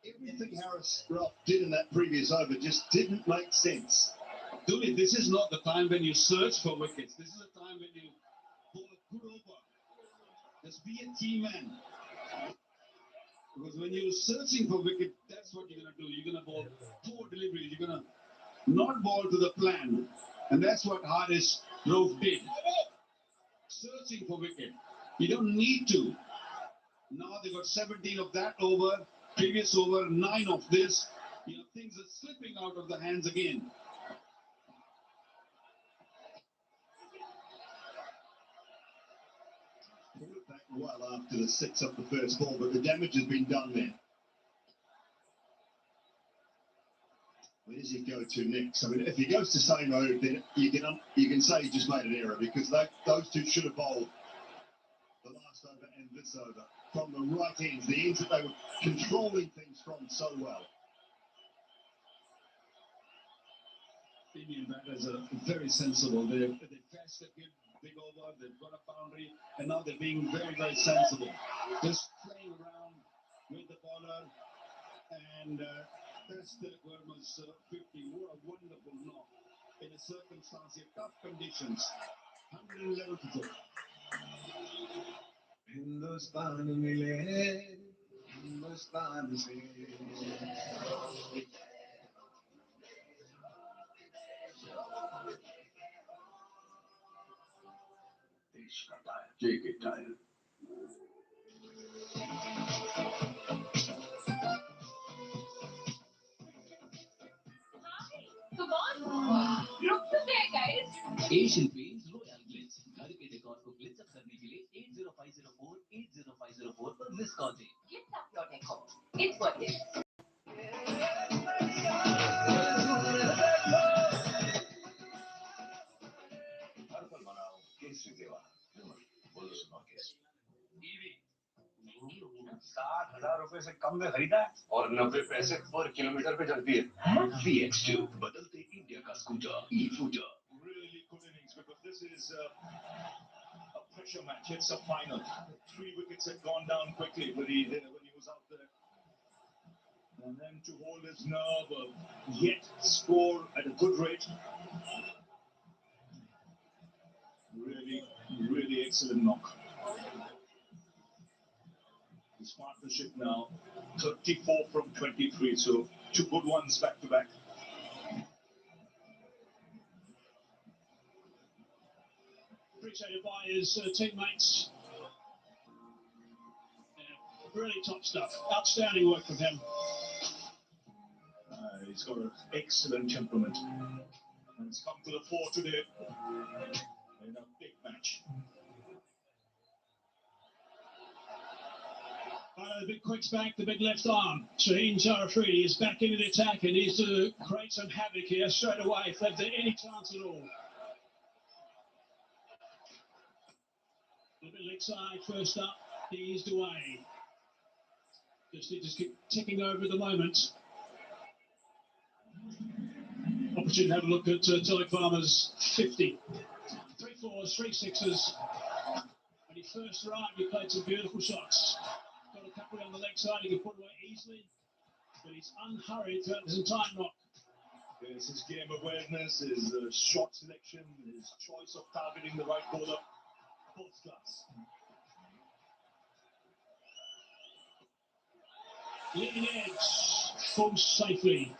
Everything Harris Ralph did in that previous over just didn't make sense. Dude, this is not the time when you search for wickets. This is the time when you bowl a good over. Just be a team man. Because when you're searching for wicket, that's what you're going to do. You're going to bowl poor deliveries. You're going to not bowl to the plan. And that's what Haris Rauf did. Searching for wicket. You don't need to. Now they got 17 of that over. Previous over, 9 of this. You know, things are slipping out of the hands again. Pulled it back well after the 6 off the first ball, but the damage has been done there. Where does he go to next? I mean, if he goes to same mode, then you can say he just made an error because those two should have bowled the last over and this over from the right ends, the ends that they were controlling things from so well. Indian batters are very sensible. They catch the big over, they've got a boundary, and now they're being very, very sensible. Just playing around with the bowler, and that's the Verma's 50. What a wonderful knock in a circumstance of tough conditions. 111 to go. Hindustan मिले हिंदुस्तान से देश का tyre JK tyre Come on, look there, guys. Asian Paints Royal Glitz. घर के decor को glitch up करने के लिए 80504 पर मिस कॉल दें. Get up your decor. It's worth it. हर पल मनाओ केसरी त्योहार बोलो सुनो केसरी 60,000 रुपए से कम में खरीदा है और 90 पैसे पर किलोमीटर पे चलती है. VX2 बदलते इंडिया का scooter e-scooter. Really good innings because this is a pressure match. It's a final. 3 wickets had gone down quickly when he was out there. And then to hold his nerve, yet score at a good rate. Really, really excellent knock. His partnership now 34 from 23, so two good ones back to back. Appreciated by his teammates. Yeah, really top stuff. Outstanding work from him. He's got an excellent temperament. And he's come to the fore today in a big match. The big quick's back, the big left arm. Shaheen Sharafridi is back into the attack and needs to create some havoc here straight away if they've any chance at all. A little bit leg side first up, eased away. Just keep ticking over at the moment. Opportunity to have a look at Tolek Farmer's 50. 3 4s, 3 6s. When he first arrived, he played some beautiful shots. Got a couple on the leg side, he can put away easily, but he's unhurried throughout his entire knock. Yes, his game awareness, his shot selection, his choice of targeting the right bowler, first class. Leading edge, falls safely.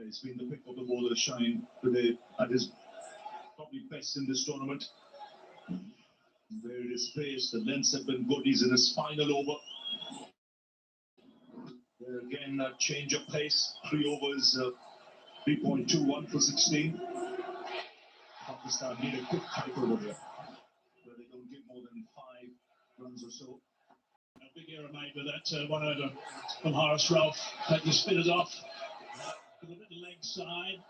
He's been the pick of the bowler Shine today at his probably best in this tournament. Where it is placed, the lengths have been good. He's in his final over. There again, a change of pace. 3 overs, 3.21 for 16. Pakistan need a quick fight over here, where they don't give more than 5 runs or so. A big error made with that 1 over from Horace Ralph. Had the spinners off. With a bit of leg side.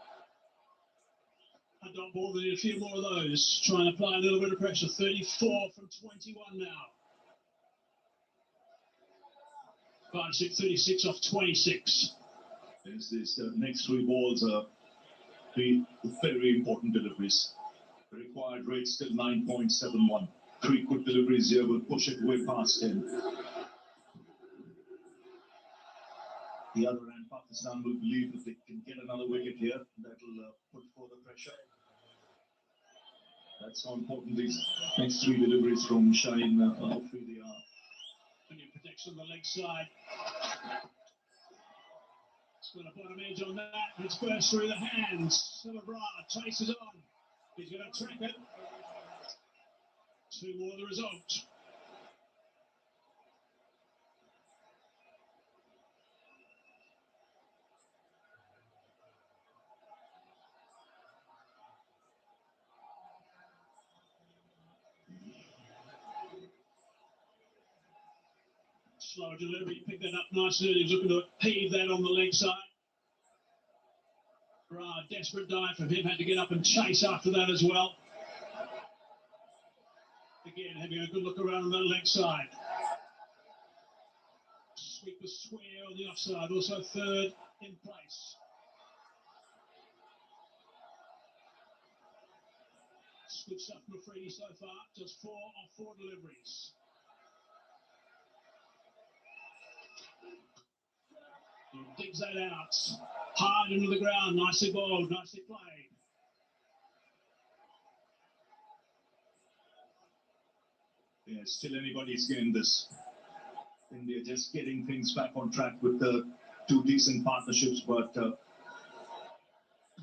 I don't bother a few more of those. Trying to apply a little bit of pressure. 34 from 21 now. 5, 6, 36 off 26. These next 3 balls are 3 very important deliveries. The required rate still 9.71. 3 good deliveries here will push it way past 10. The other end, Pakistan will believe that they can get another wicket here. That'll put further pressure. That's how important these next 3 deliveries from Shaheen Afridi are. Plenty of protection on the leg side. It's got a bottom edge on that. It's burst through the hands. Silabra chases on. He's going to track it. 2 more the result. Slower delivery, picked that up nicely. He's looking to heave that on the leg side. Desperate dive from him, had to get up and chase after that as well. Again, having a good look around on that leg side. Sweeper square on the offside, also 3rd in place. Good stuff from Afridi so far, just 4 off 4 deliveries. He digs that out. Hard into the ground, nicely bowled, nicely played. Yeah, still anybody's game this. India just getting things back on track with the 2 decent partnerships, but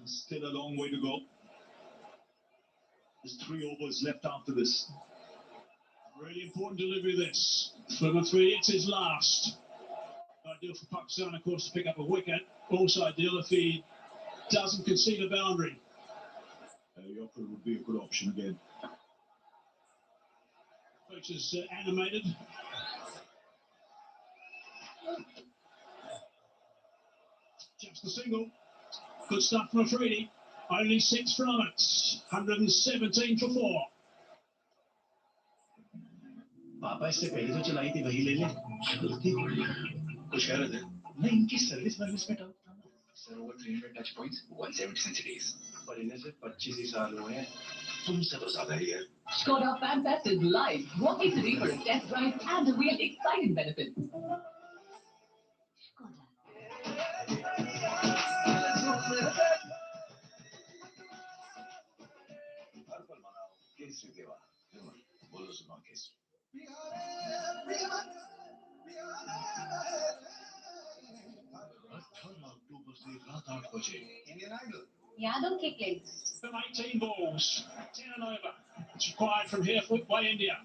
still a long way to go. There's 3 overs left after this. Really important delivery this. For number 3, it's his last. Ideal for Pakistan, of course, to pick up a wicket. Also ideal if he doesn't concede a boundary. Yorker would be a good option again. Coach is animated. Just a single. Good stuff from Afridi. Only 6 from it. 117 for 4. पापा इससे पहले तो चलाई थी वही ले ले कुछ कह रहे थे नहीं इनकी सर्विस में डाउट था Sir, over 300 touch points, 170 centuries. पर इन्हें सिर्फ 25 ही साल हुए हैं. तुमसे तो ज़्यादा ही है. Skoda FanFest is live. Walk in today for a test drive and avail exciting benefits. Kesari देवा बोलो सुनो केसरी 18 अक्टूबर से रात 8 बजे Indian Idol. Yadam kick legs. 18 balls, 10 and over. It's required from here by India.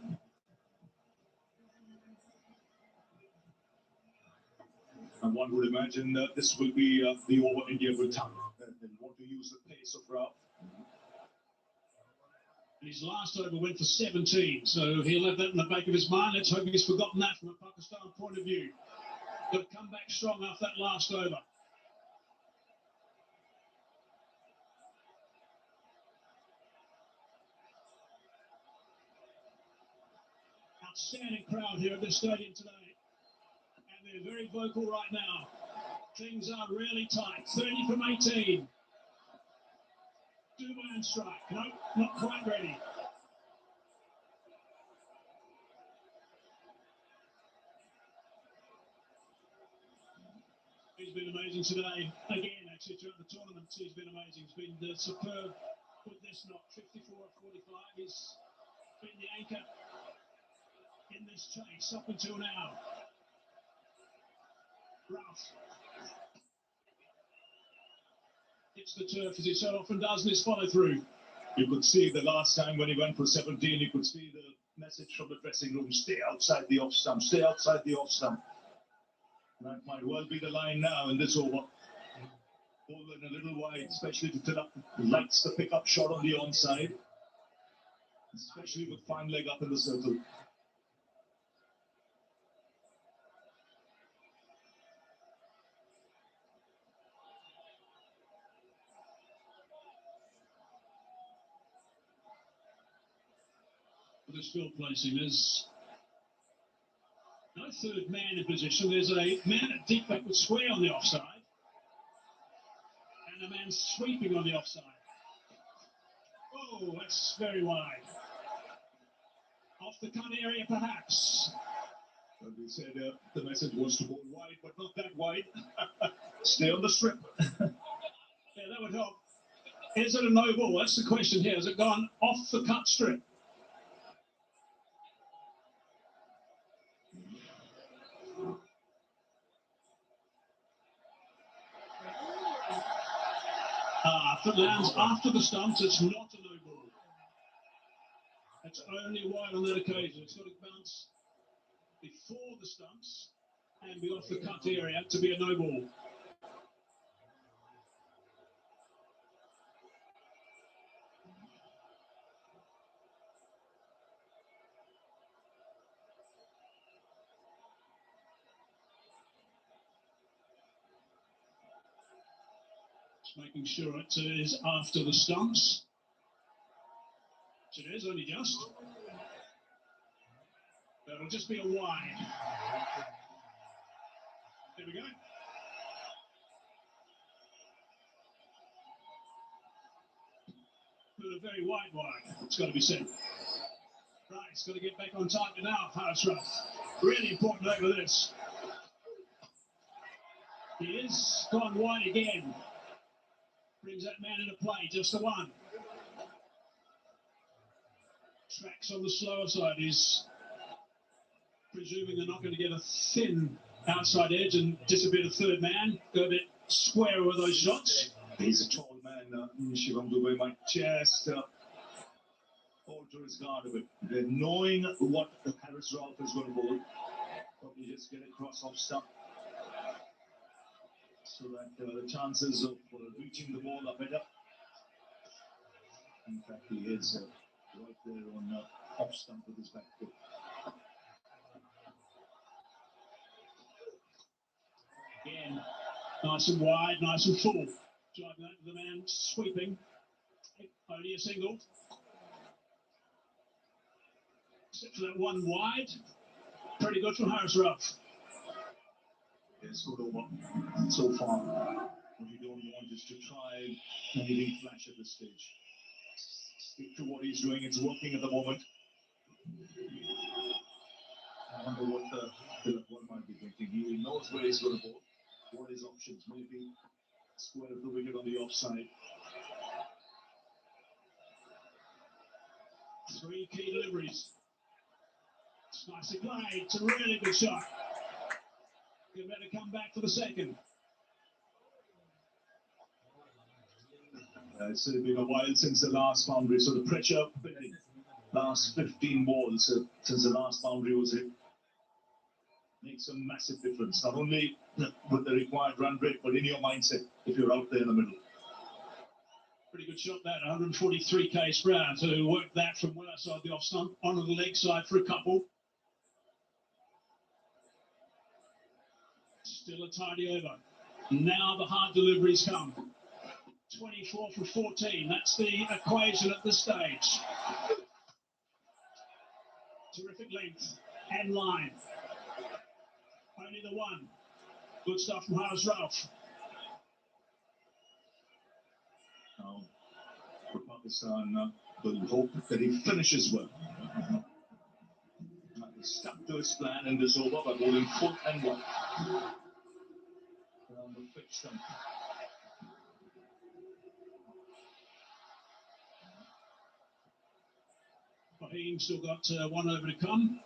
And one would imagine that this will be the over India will time. They want to use the pace of Ralph. His last over went for 17, so he'll have that in the back of his mind. Let's hope he's forgotten that from a Pakistan point of view. Got to come back strong after that last over. Outstanding crowd here at the stadium today. And they're very vocal right now. Things are really tight. 30 from 18. Two-man strike. No, not quite ready. He's been amazing today. Again, actually, throughout the tournament, he's been amazing. He's been superb with this knock. 54 of 45. He's been the anchor in this chase up until now. Ralph hits the turf as he so often does in his follow-through. You could see the last time when he went for 17, you could see the message from the dressing room, stay outside the off stump, stay outside the off stump. That might well be the line now in this over. Over and a little wide, especially to Tilak likes the pickup shot on the onside, especially with fine leg up in the circle. The field placing is no third man in position. There's a man at deep back with square on the offside and a man sweeping on the offside. Oh, that's very wide. Off the cut area, perhaps. Well, we said the message was to bowl wide, but not that wide. Stay on the strip. Yeah, that would help. Is it a no ball? That's the question here. Has it gone off the cut strip? If it lands after the stumps, it's not a no ball. It's only wide on that occasion. It's got to bounce before the stumps and be off the cut area to be a no ball. Making sure it is after the stumps. It is only just. That'll just be a wide. There we go. But a very wide. It's got to be said. Right, it's got to get back on target now, Harris Ruff. Really important over this. He is gone wide again. Brings that man into play, just the one. Tracks on the slower side. He's presuming they're not going to get a thin outside edge and disappear the third man. Go a bit square with those shots. He's a tall man. Shivam Dube might just alter his guard a bit. Knowing what Harris Ralph is going to bowl, probably just get across off stump. So that the chances of reaching the ball are better. In fact, he is right there on off stump with his back foot. Again, nice and wide, nice and full. Driving that to the man sweeping. Only a single. Except for that one wide. Pretty good from Harris Ruff. Yes, good over so far. What you don't want is to try anything flash at this stage. Stick to what he's doing. It's working at the moment. I wonder what Philip might be thinking. He knows where he's going to bowl. What his options may be. Square of the wicket on the offside. 3 key deliveries. Spicy play. It's a really good shot. You better come back for the second. It's been a while since the last boundary, so the pressure building. Last 15 balls since the last boundary was hit. Makes a massive difference, not only with the required run rate, but in your mindset if you're out there in the middle. Pretty good shot that, 143 k's per hour to work that from well outside the off stump onto the leg side for a couple. Still a tidy over. Now the hard deliveries come. 24 for 14. That's the equation at this stage. Terrific length and line. Only the one. Good stuff from Haris Rauf. Now, for Pakistan, will hope that he finishes well. He stuck to his plan in this over by bowling full and wide. Around the pitch stump. Fahim still got 1 over to come.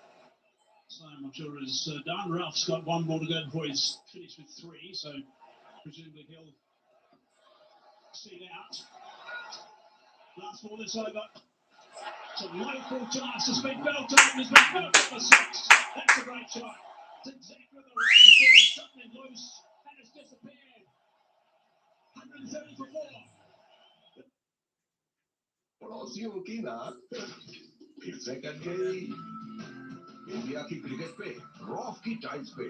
So I'm not sure is done. Ralph's got 1 ball to go before he's finished with 3, so presumably he'll see it out. Last ball is over. It's a local task. It's been belted and has been belted for 6. That's a great shot. It's exactly the right there. Something loose and it's disappeared. 130 for 4. पड़ोसियों की नाक फिर से cut गई। India की cricket पे rough की tiles पे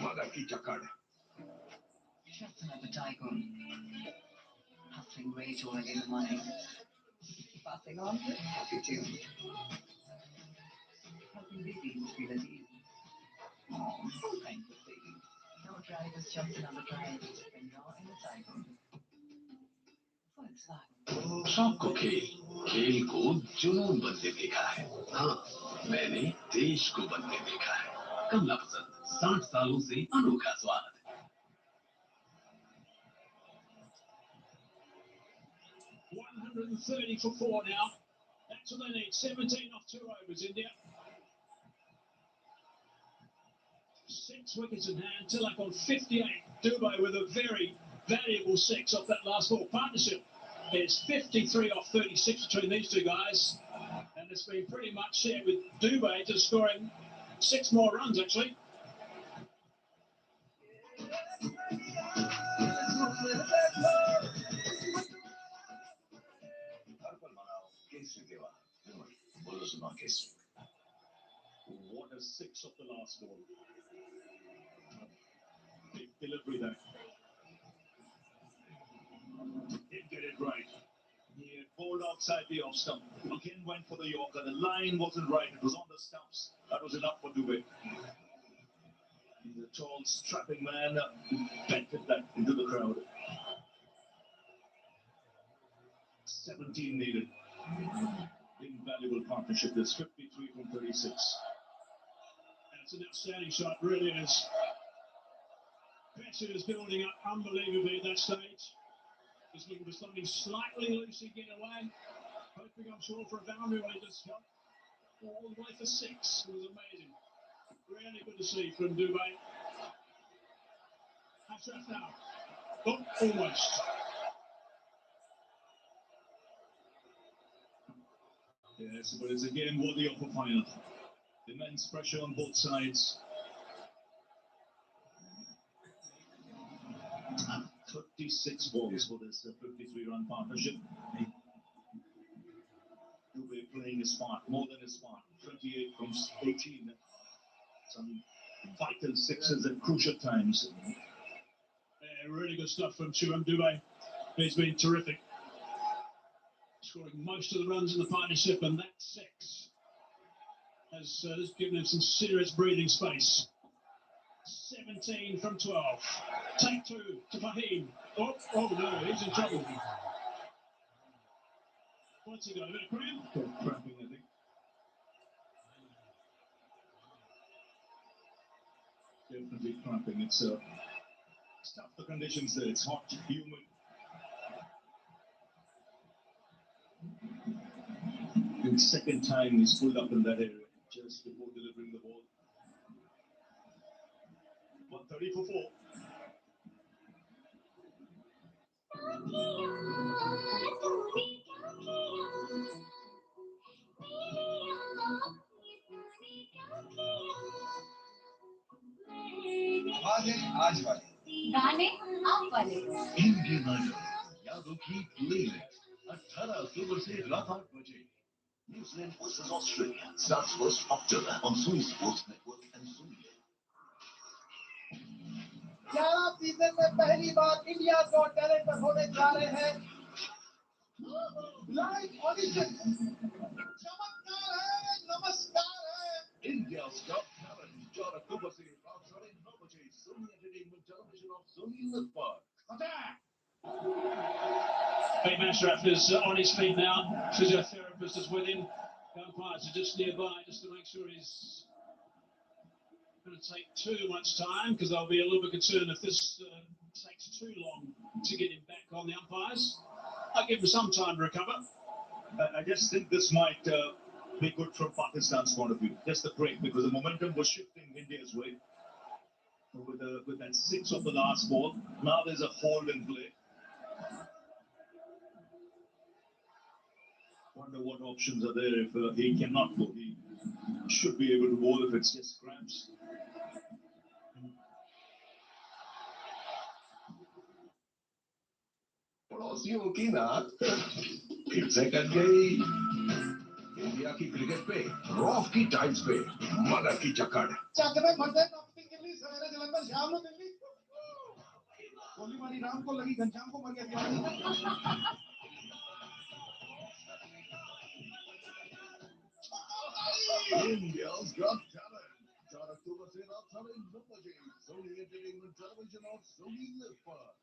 मगर की चक्कर। Just another tycoon. Hustling way too early in the morning. Passing on to attitude. Helping babies feel at ease. Oh, so kind of babies. No drive is just another drive when you're in the tycoon. Volkswagen. सबको खेल को जुनून बनते देखा है। हाँ, मैंने देश को बनते देखा है। कमला पसंद 60 सालों से अनोखा स्वाद। 130 for 4 now. That's what they need. 17 off 2 overs, India. 6 wickets in hand. Tilak on 58. Dubé with a very valuable 6 off that last ball. Partnership is 53 off 36 between these two guys. And it's been pretty much shared with Dubé just scoring 6 more runs, actually. What a 6 of the last ball. Big delivery there. Didn't get it right. He had bowled outside the off stump. Again went for the Yorker. The line wasn't right. It was on the stumps. That was enough for Dubé. He's a tall, strapping man who vented that into the crowd. 17 needed. Invaluable partnership. There's 53 from 36. That's an outstanding shot, really is. Pressure is building up unbelievably at that stage. He's looking for something slightly loose to get away. Hoping, I'm sure, for a boundary when he just got all the way for 6. It was amazing. Really good to see from Dubé. Ashraf now. Oh, almost. Yes, but it's again worthy of a final. Immense pressure on both sides. 36 balls for this 53-run partnership. Dubé playing his part, more than his part. 28 from 18. Some vital 6s at crucial times. Yeah, really good stuff from Shivam Dubé. He's been terrific. Scoring most of the runs in the partnership, and that 6 has given him some serious breathing space. 17 from 12. Take 2 to Fahim. Oh no, he's in trouble. What's he got? A bit of cramp? Cramping, I think. Definitely cramping. It's tough, the conditions there. It's hot, humid. The second time he's pulled up in that area just before delivering the ball. 130 for 4. आज वाले गाने आप वाले Indian idol यादों की playlist 18 अक्टूबर से रात 8 बजे New Zealand versus Australia starts 1st October on Sony Sports Network and Sony. 11 season में पहली बार इंडिया गॉट टैलेंट पर होने जा रहे हैं लाइव ऑडिशन चमत्कार है नमस्कार है India's Got Talent 4 अक्टूबर से रात 9:30 बजे Sony Entertainment Television of Sony Live Park. Pete Mashraf is on his feet now. Physiotherapist is with him. The umpires are just nearby just to make sure he's going to take too much time because they'll be a little bit concerned if this takes too long to get him back on the umpires. I'll give him some time to recover. I just think this might be good from Pakistan's point of view. Just the break because the momentum was shifting India's way with that 6 of the last ball. Now there's a hold in play. Wonder what options are there if he cannot bowl. He should be able to bowl if it's just cramps. पड़ोसियों की नाक फिर से cut गई India की cricket पे rough की tiles पे मगर की चक्कर चक में फंसे टॉपिंग के लिए सवेरे जलंधर शाम को दिल्ली गोली मारी राम को लगी घनश्याम को मर गया India's Got Talent 4 अक्टूबर से रात 9:30 बजे Sony Entertainment Television और Sony Live Park.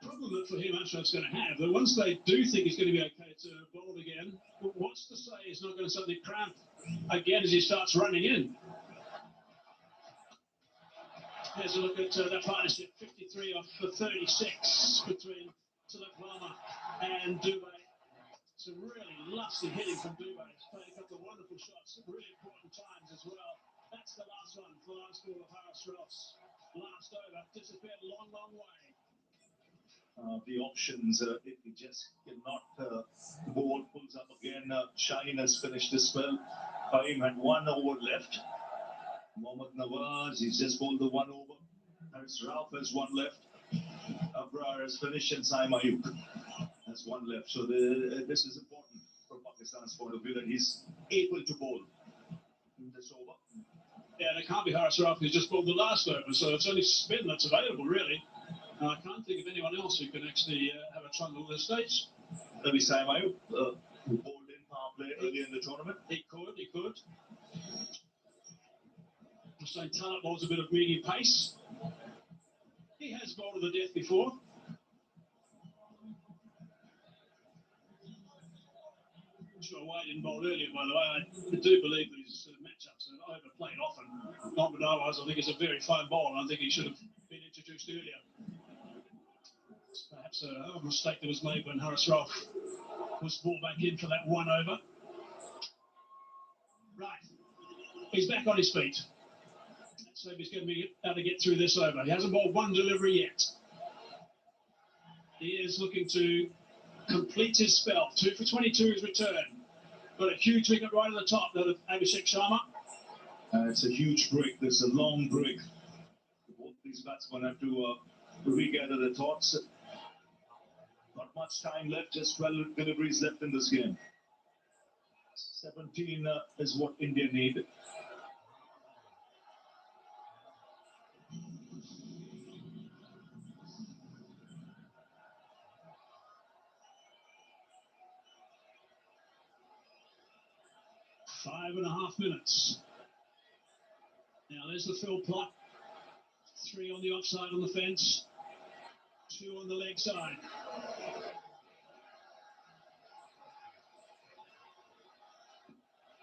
Problem that for him, Ashraf's going to have, that once they do think he's going to be okay to bowl again, what's to say he's not going to suddenly cramp again as he starts running in? Here's a look at that partnership, 53 off the 36 between Tilak Varma and Dubey. Some really lusty hitting from Dubey. He's played a couple of wonderful shots at really important times as well. That's the last one for the last ball of Haris Ross. Last over, disappeared a long, long way. The options, if he just cannot bowl, pulls up again. Shaheen has finished this spell. Fahim had 1 over left. Mohammad Nawaz, he's just bowled the 1 over. Haris Rauf has 1 left. Abrar has finished and Saim Ayub has 1 left. So this is important from Pakistan's point of view that he's able to bowl in this over. Yeah, and it can't be Haris Rauf who's just bowled the last over, so it's only spin that's available, really. I can't think of anyone else who can actually have a trundle at this stage. Maybe Saim Ayub, who bowled in power play earlier in the tournament. He could. Hussain Talat bowls a bit of medium pace. He has bowled to the death before. Sure, why he didn't bowl earlier, by the way. I do believe these matchups are overplayed often. Mohammad Nawaz, I think, is a very fine bowler. I think he should have been introduced earlier. It's perhaps a mistake that was made when Haris Rauf was brought back in for that 1 over. Right. He's back on his feet. Let's see if he's going to be able to get through this over. He hasn't bowled 1 delivery yet. He is looking to complete his spell. 2 for 22 his return. Got a huge wicket right at the top, that of Abhishek Sharma. It's a huge break. There's a long break. Both these batsmen have to regather their thoughts. Not much time left, just 12 deliveries left in this game. 17 is what India need. Five and a half minutes. Now there's the fill plot. 3 on the offside on the fence, 2 on the leg side.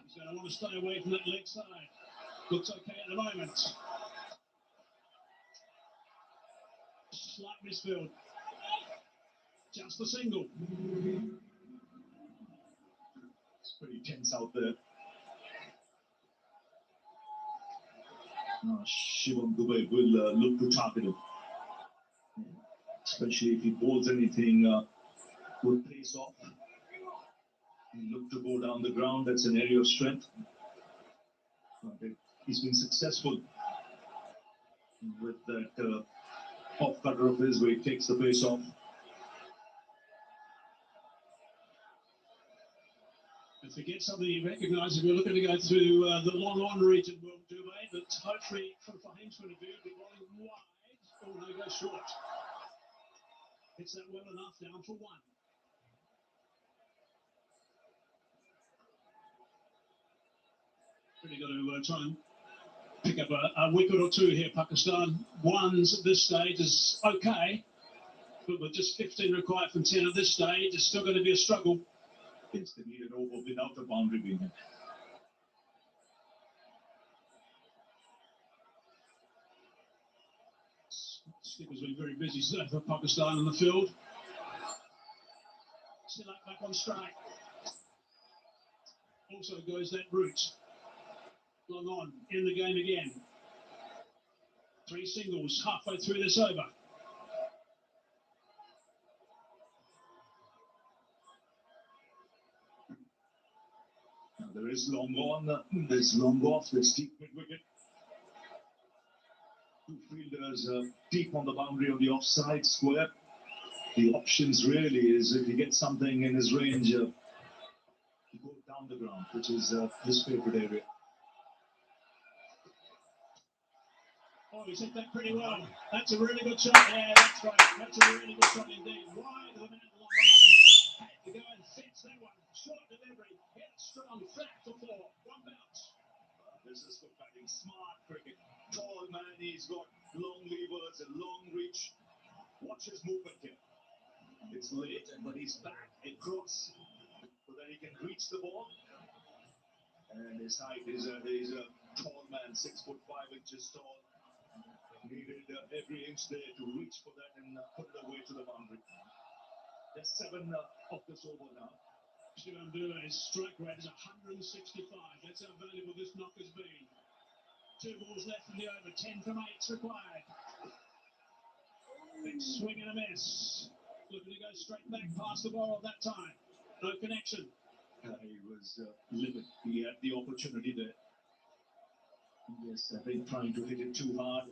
He's going to want to stay away from that leg side. Looks okay at the moment. Slight misfield. Just a single. It's pretty tense out there. Shivam Dube will look to target him, especially if he bowls anything with pace off. He look to go down the ground. That's an area of strength. He's been successful with that off cutter of his where he takes the pace off. If we get something he recognises, we're looking to go through the long on region, will do, but hopefully from Fahim's point of view, we're rolling wide. Oh, no, go short. Hits that well enough, down for 1. Really got to try and pick up a wicket or 2 here, Pakistan. 1s at this stage is okay, but with just 15 required from 10 at this stage, it's still going to be a struggle. It's the needed over without a boundary being hit. Skipper's been very busy for Pakistan in the field. Silak back on strike. Also goes that route. Long on, in the game again. 3 singles halfway through this over. Now there is long on, there's long off, there's deep mid wicket. 2 fielders deep on the boundary on the offside square. The options really is if he gets something in his range, to go down the ground, which is his favourite area. Oh, he's hit that pretty well. That's a really good shot. Yeah, that's right. That's a really good shot indeed. Wide of the man long on. Had to go and fetch that one. Short delivery. Hit strong. Flat for 4. 1 bounce. This is for batting. Smart cricket. Tall man. He's got long levers and long reach. Watch his movement here. It's late, but he's back across so that he can reach the ball. And his height is a tall man, 6'5" tall. Needed every inch there to reach for that and put it away to the boundary. There's 7 of this over now. Shivam Dube's strike rate is 165. That's how valuable this knock has been. 2 balls left in the over. 10 from 8's required. Big swing and a miss. Looking to go straight back past the ball that time. No connection. He was limited. He had the opportunity there. Yes, I think trying to hit it too hard.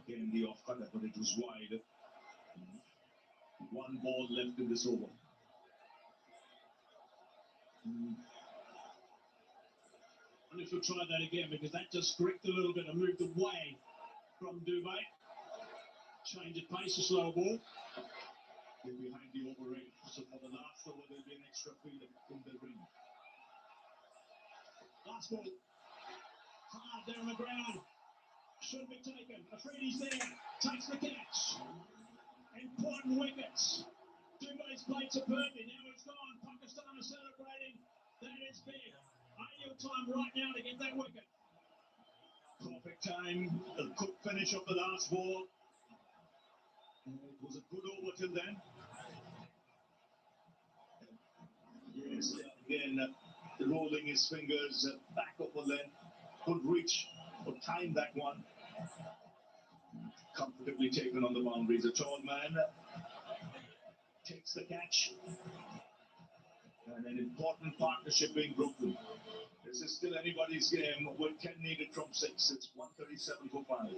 Again, the off cutter, but it was wide. 1 ball left in this over. And if we'll try that again, because that just gripped a little bit and moved away from Dube. Change of pace, a slow ball. They're behind the over range. So for the last over, there'll be an extra field in the ring. Last ball. Hard down the ground. Should be taken. Afridi's there. Takes the catch. Important wickets. Dube's played superbly. Now it's gone. Pakistan are celebrating. That is big. Ideal time right now to get that wicket. Perfect time. A good finish of the last ball. It was a good over till then. Yes, again, rolling his fingers back over length. Could reach or time that one. Comfortably taken on the boundaries. A tall man takes the catch. And an important partnership being broken. This is still anybody's game with 10 needed from 6. It's 137 for 5.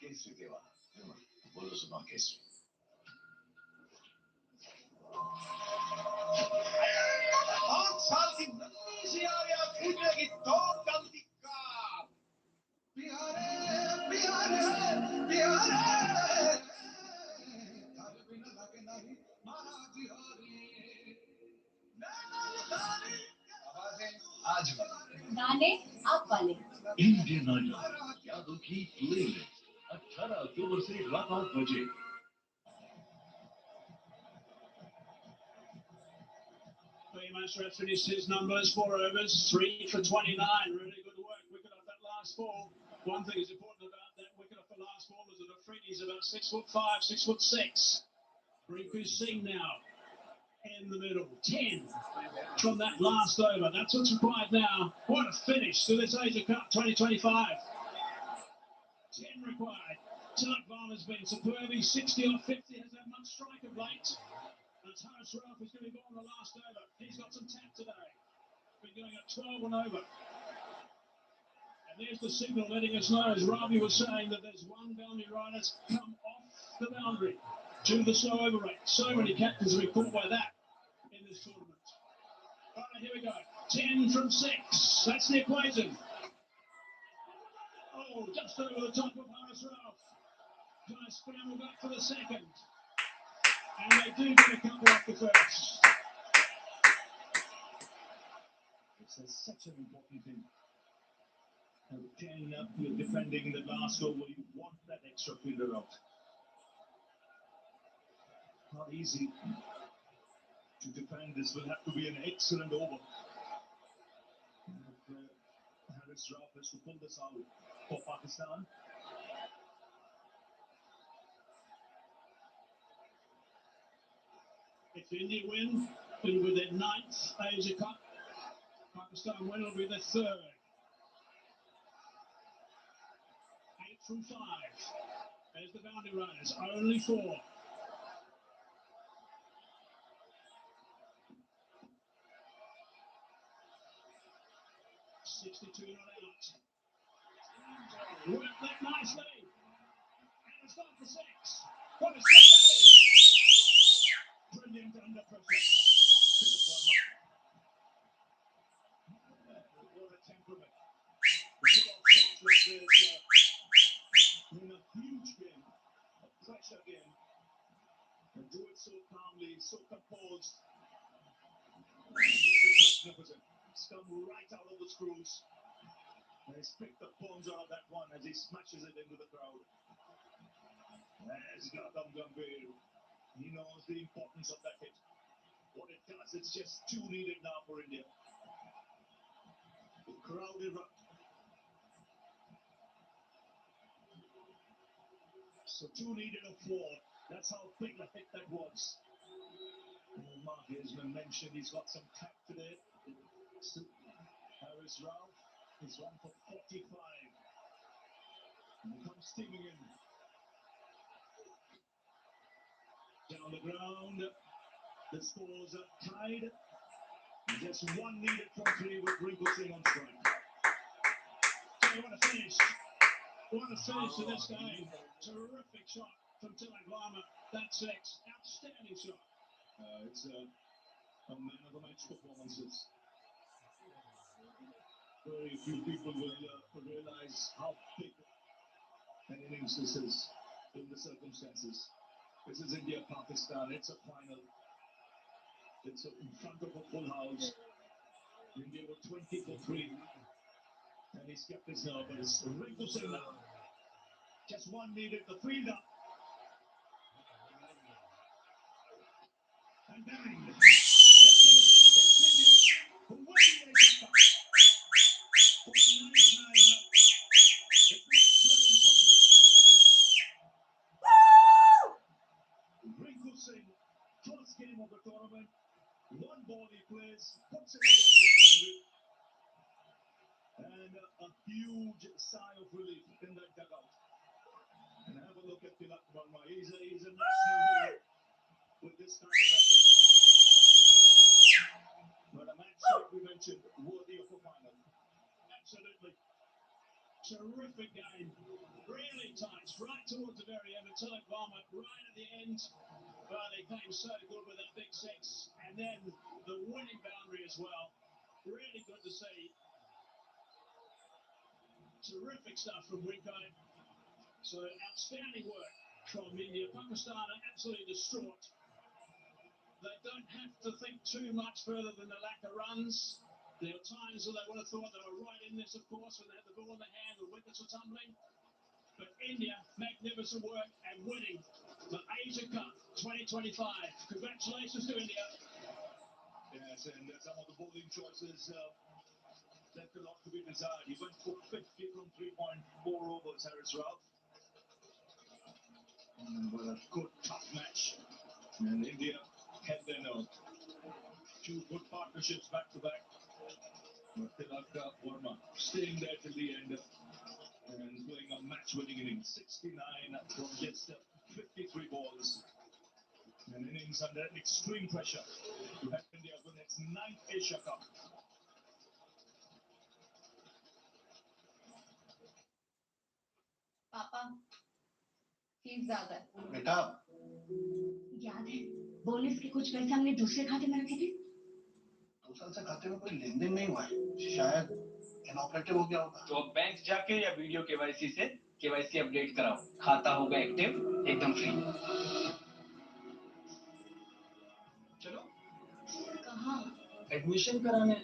Kesari देवा बोलो सुना केसरी 8 साल की नन्ही सी आर्या फूटने की दौड़ का बिहार गाने आप वाले इंडियन आइडल यादों की प्लेलिस्ट 18 अक्टूबर से रात 8 बजे। Famous finished his numbers, 4 overs, 3 for 29. Really good work. Wicket off that last ball. One thing is important about that wicket off the last ball is that Afridi's about 6'5", 6'6". Rinku Singh now in the middle. 10 from that last over. That's what's required now. What a finish to this Asia Cup 2025. 10 required. Tilak Varma's been superb. He's 60 or 50. Has had much strike of late. That's Harris Ralph who's going to go on the last over. He's got some tap today. Been going at 12 and over. And there's the signal letting us know, as Ravi was saying, that there's one boundary rider that's come off the boundary due to the slow over rate. So many captains have been caught by that in this tournament. All right, here we go. 10 from 6. That's the equation. Oh, just over the top of Harris Ralph. Trying to scramble back for the second. And they do get a couple off the first. It's such an important thing. 10 up, you're defending in the last over. You want that extra fielder out. Not easy to defend. This will have to be an excellent over. Harris Ralph has to pull this out for Pakistan. If India win, it'll be their 9th Asia Cup. Pakistan win, it'll be their 3rd. 8 from 5. There's the boundary runners, only 4. .62 not out. Worked that nicely. And it's gone for 6. What a shot that is! Brilliant under pressure. What a temperament. The pull-off shots like this in a huge game, a pressure game, and do it so calmly, so composed. This is magnificent. It's come right out of the screws. And he's picked the bones out of that one as he smashes it into the crowd. There's Gautam Gambhir. He knows the importance of that hit. What it does, it's just 2 needed now for India. The crowd erupt. So 2 needed of 4. That's how big a hit that was. Mark Haseman mentioned he's got some tap today. Harris Ralph is 1 for 45. And he comes steaming in. Down the ground, the scores are tied. Just 1 needed from 3 with Rinku Singh on strike. So what a finish. What a finish to this game. Terrific shot from Tilak Varma. That's 6. Outstanding shot. It's a man of the match performances. Very few people will realize how big an innings this is in the circumstances. This is India-Pakistan. It's a final. It's in front of a full house. India were 20 for 3. And he's kept his nerve. But it's Rinku Singh now. Just 1 needed. The fielder. And bang. It's India who win the Asia Cup. For the 9th time. It's been a thrilling final. Rinku Singh, first game of the tournament. 1 ball he plays, puts it away to the boundary. And a huge sigh of relief in that dugout. And have a look at Tilak Varma. He's a national hero with this kind of effort. But a match, like we mentioned, worthy of a final. Absolutely. Terrific game. Really tight. Right towards the very end. Tilak Varma right at the end. Well, they came so good with that big 6. And then the winning boundary as well. Really good to see. Terrific stuff from Winko. So outstanding work from India. Pakistan are absolutely distraught. They don't have to think too much further than the lack of runs. There were times when they would have thought they were right in this, of course, when they had the ball in the hand, the wickets were tumbling. But India, magnificent work and winning the Asia Cup 2025. Congratulations to India. Yes, and some of the bowling choices left a lot to be desired. He went for 50 from 3.4 overs, Harris Ralph. But a good, tough match. And India had their nerve. Two good partnerships back to back. Tilaka Verma staying there till the end and playing a match-winning innings. 69 from just 53 balls. An innings under extreme pressure to help India win its 9th Asia Cup. पापा fees ज्यादा है। बेटा याद है bonus के कुछ पैसे हमने दूसरे खाते में रखे थे। 2 साल से खाते में कोई लेन देन नहीं हुआ है, शायद इनऑपरेटिव हो गया होगा। तो अब बैंक जाके या वीडियो केवाईसी से केवाईसी अपडेट कराओ, खाता होगा एक्टिव एकदम फ्री। चलो कहाँ? एडमिशन कराने।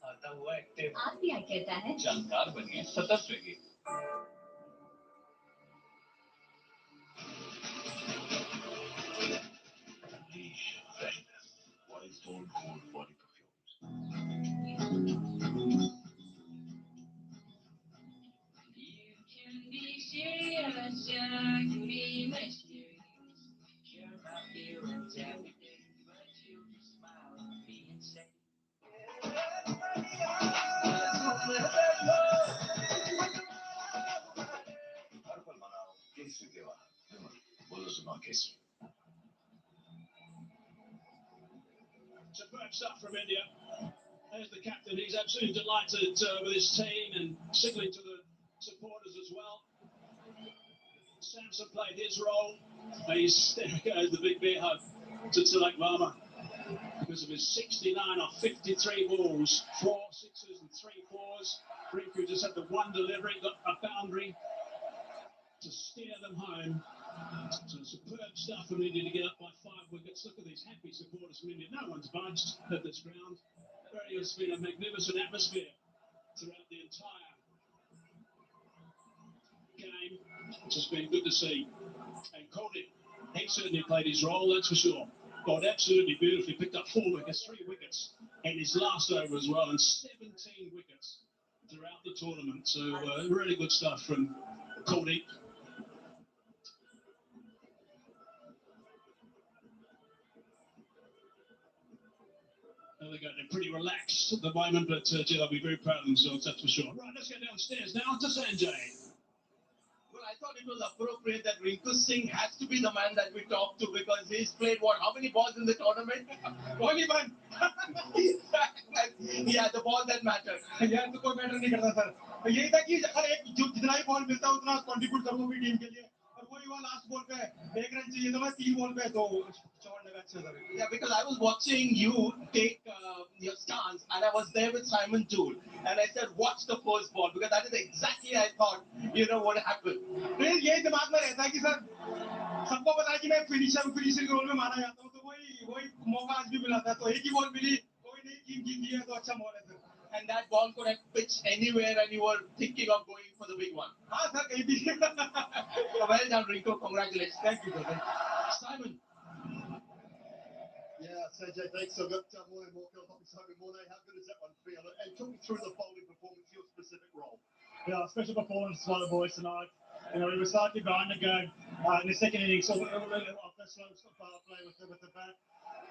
खाता हुआ एक्टिव। RBI कहता है जानकार बनिए, सतर्क रहिए। Wise Stone Cold Body Perfumes. You can be serious, you be mysterious. Share my feelings every day, but you just smile at me and say. हर पल मनाओ केसरी त्योहार। बोलो सुना Kesari. Superb stuff from India. There's the captain. He's absolutely delighted with his team and signaling to the supporters as well. Samson played his role. There goes the big bear hug to Tilak Verma because of his 69 off 53 balls, 4 sixes and 3 fours. Rinku just had the one delivery, got a boundary to steer them home. So superb stuff from India to get up by 5 wickets. Look at these happy supporters from India. No one's budged at this ground. It's been a magnificent atmosphere throughout the entire game. It's just been good to see. And Kuldeep, he certainly played his role, that's for sure. Bowled absolutely beautifully, picked up 4 wickets, 3 wickets in his last over as well, and 17 wickets throughout the tournament. So really good stuff from Kuldeep. There they go. They're pretty relaxed at the moment, but they'll be very proud of themselves, that's for sure. Right, let's go downstairs now to Sanjay. Well, I thought it was appropriate that Rinku Singh has to be the man that we talk to because he's played how many balls in the tournament? Only one. Yeah, the ball that mattered. यार तो कोई matter नहीं करता sir. यही था कि हर एक जो जितना ही बॉल मिलता है उतना कंट्रीब्यूट करूँ भी टीम के लिए। और वही हुआ लास्ट बॉल पे 1 रन चाहिए था, मैं 3 बॉल पे 2 शॉट लगा अच्छा sir. Yeah, because I was watching you take your stance and I was there with Simon Toole and I said, watch the first ball because that is exactly I thought, what happened. फिर यही दिमाग में रहता है कि sir सबको पता है कि मैं फिनिशर के रोल में माना जाता हूँ, तो वही मौका आज भी मिला था, तो एक ही बॉल मिली, कोई नहीं टीम जीती है तो अच्छा बॉल है sir. And that ball could have pitched anywhere and you were thinking of going for the big one. हाँ सर कहीं भी। Well done, Rinku. Congratulations. Thank you, brother. Simon. Yeah, Sanjay, thanks. I've got more and more topics. Simon Mornay, how good does that one feel? And talk me through the bowling performance, your specific role. Yeah, special performance by the boys tonight. We were slightly behind the game in the second innings, so we were a little off the slow power play with the bat.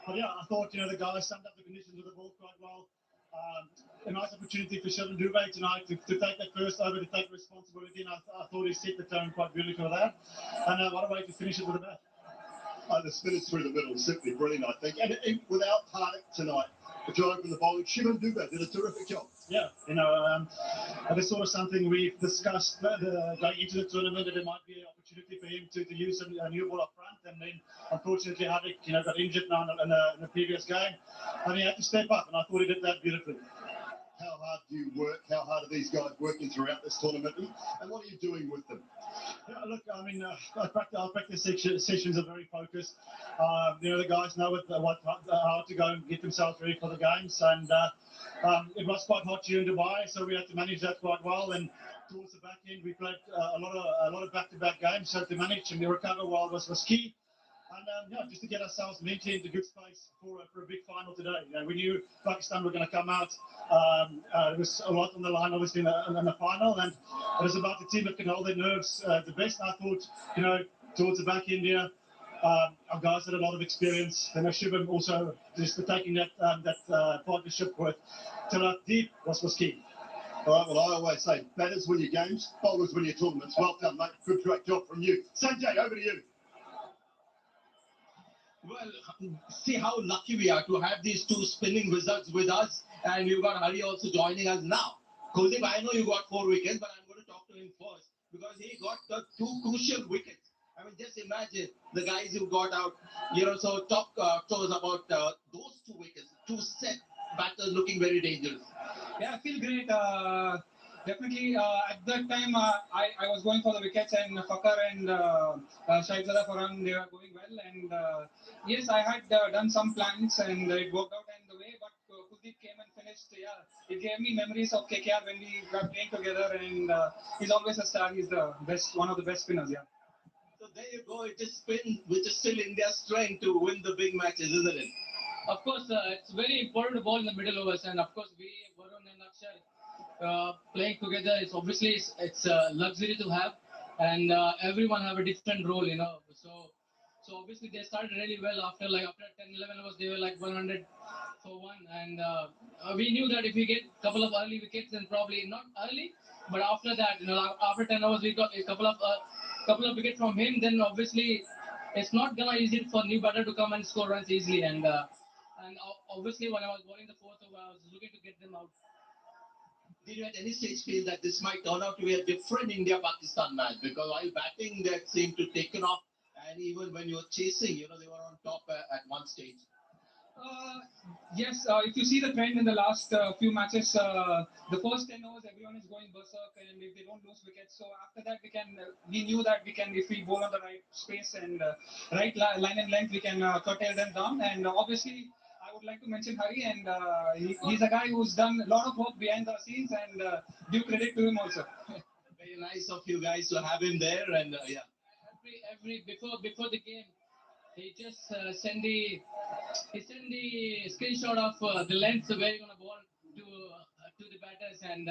But yeah, I thought, the guys summed up the conditions of the ball quite well. A nice opportunity for Shivan Dubey tonight to take that first over, to take responsibility, and I thought he set the tone quite beautifully for that. And what a way to finish it with a bat. The spinners through the middle, simply brilliant, I think. And without Hardik tonight, to open the bowling, Shivan Dubey did a terrific job. Yeah, that is sort of something we've discussed going into the tournament, that there might be an opportunity for him to use a new ball up front, and then unfortunately Hardik got injured now in the previous game, and he had to step up, and I thought he did that beautifully. How hard do you work? How hard are these guys working throughout this tournament? And what are you doing with them? Yeah, look, I mean, our practice sessions are very focused. The guys know how to go and get themselves ready for the games, and it was quite hot here in Dubai, so we had to manage that quite well. And towards the back end, we played a lot of back-to-back games, so to manage and recover well was key. And just to get ourselves mentally into good space for a big final today. We knew Pakistan were going to come out. There was a lot on the line, obviously, in the final, and it was about the team that can hold their nerves the best. I thought, towards the back end here, our guys had a lot of experience. Then Shivam also just taking that partnership with Talat Deep was key. All right, well, I always say, batters win your games, bowlers win your tournaments. Well done, mate. Good, great job from you. Sanjay, over to you. Well, see how lucky we are to have these two spinning wizards with us, and you've got Hari also joining us now. Kuldeep, I know you got 4 wickets, but I'm going to talk to him first because he got the 2 crucial wickets. I mean, just imagine the guys who got out, so top shows about those 2 wickets, 2 set batters looking very dangerous. Yeah, I feel great. Definitely, at that time, I was going for the wickets, and Fakhar and Shahizada Farhan, they were going well. And yes, I had done some plans, and it worked out in the way. But Kuldeep came and finished. Yeah, it gave me memories of KKR when we were playing together. And he's always a star. He's the best, one of the best spinners. Yeah. So there you go. It is spin, which is still India's strength to win the big matches, isn't it? Of course, it's very important to bowl in the middle overs, and of course, Varun and Akshar playing together is obviously it's a luxury to have, and everyone have a different role, So obviously they started really well after 10, 11 overs they were like 100 for 1, and we knew that if we get a couple of early wickets, then probably not early, but after that, after 10 overs we got a couple of wickets from him. Then obviously it's not gonna easy for new batter to come and score runs easily, and obviously when I was bowling the 4th over, I was looking to get them out. Did you at any stage feel that this might turn out to be a different India-Pakistan match? Because while batting, that seemed to taken off, and even when you were chasing, they were on top at one stage. Yes, if you see the trend in the last few matches, the first 10 overs, everyone is going berserk, and if they don't lose wickets, so after that we knew that we can, if we bowl on the right space and right line and length, we can curtail them down. And obviously, I would like to mention Hari, and he's a guy who's done a lot of work behind the scenes, and due credit to him also. Very nice of you guys to have him there, and yeah. Before the game, he just sent the screenshot of the length where you're gonna bowl to the batters, and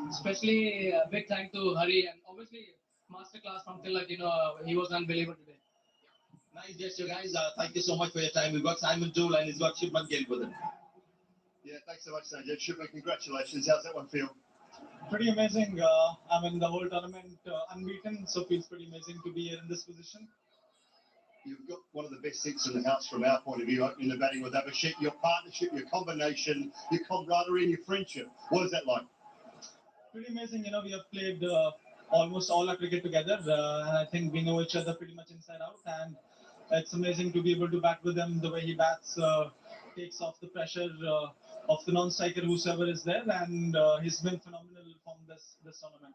especially big thank to Hari, and obviously masterclass from Tilak. He was unbelievable today. Nice gesture, guys. Thank you so much for your time. We've got Simon Toole and he's got Shubman Gill with him. Yeah, thanks so much, Sanjay. Shubman, congratulations. How's that one feel? Pretty amazing. I mean, the whole tournament unbeaten, so feels pretty amazing to be here in this position. You've got one of the best seats in the house from our point of view in the batting with Abhishek. Your partnership, your combination, your camaraderie and your friendship. What is that like? Pretty amazing. We have played almost all our cricket together, and I think we know each other pretty much inside out, and it's amazing to be able to bat with him. The way he bats takes off the pressure of the non-striker, whosoever is there, and he's been phenomenal from this tournament.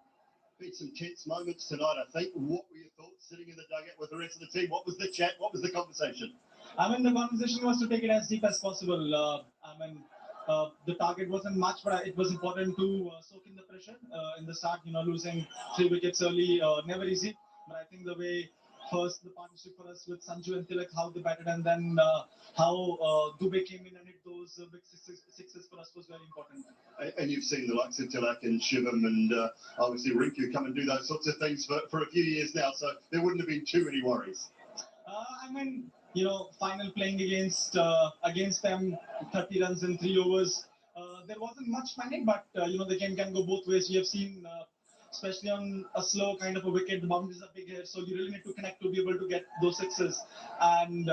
Been some tense moments tonight, I think. What were your thoughts sitting in the dugout with the rest of the team? What was the chat? What was the conversation? I mean, the conversation was to take it as deep as possible. The target wasn't much, but it was important to soak in the pressure in the start. Losing 3 wickets early, never easy. But I think the way first the partnership for us with Sanju and Tilak, how they batted, and then how Dubey came in and hit those big sixes for us was very important. And you've seen the likes of Tilak and Shivam and obviously Rinku come and do those sorts of things for a few years now, so there wouldn't have been too many worries. Final playing against them, 30 runs in 3 overs. There wasn't much panic, but the game can go both ways. We have seen, especially on a slow kind of a wicket, the boundaries are big here, so you really need to connect to be able to get those sixes. And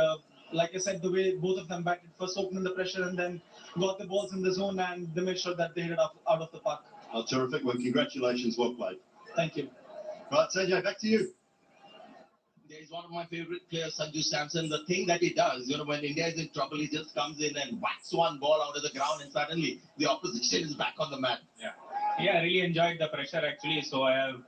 like I said, the way both of them batted, first opening the pressure and then got the balls in the zone, and they made sure that they hit it out of the park. Oh, terrific. Well, congratulations. Well played. Thank you. Right, Sanjay, back to you. India. He's one of my favorite players, Sanju Samson. The thing that he does, when India is in trouble, he just comes in and whacks one ball out of the ground, and suddenly the opposition is back on the mat. Yeah, I really enjoyed the pressure actually. So I have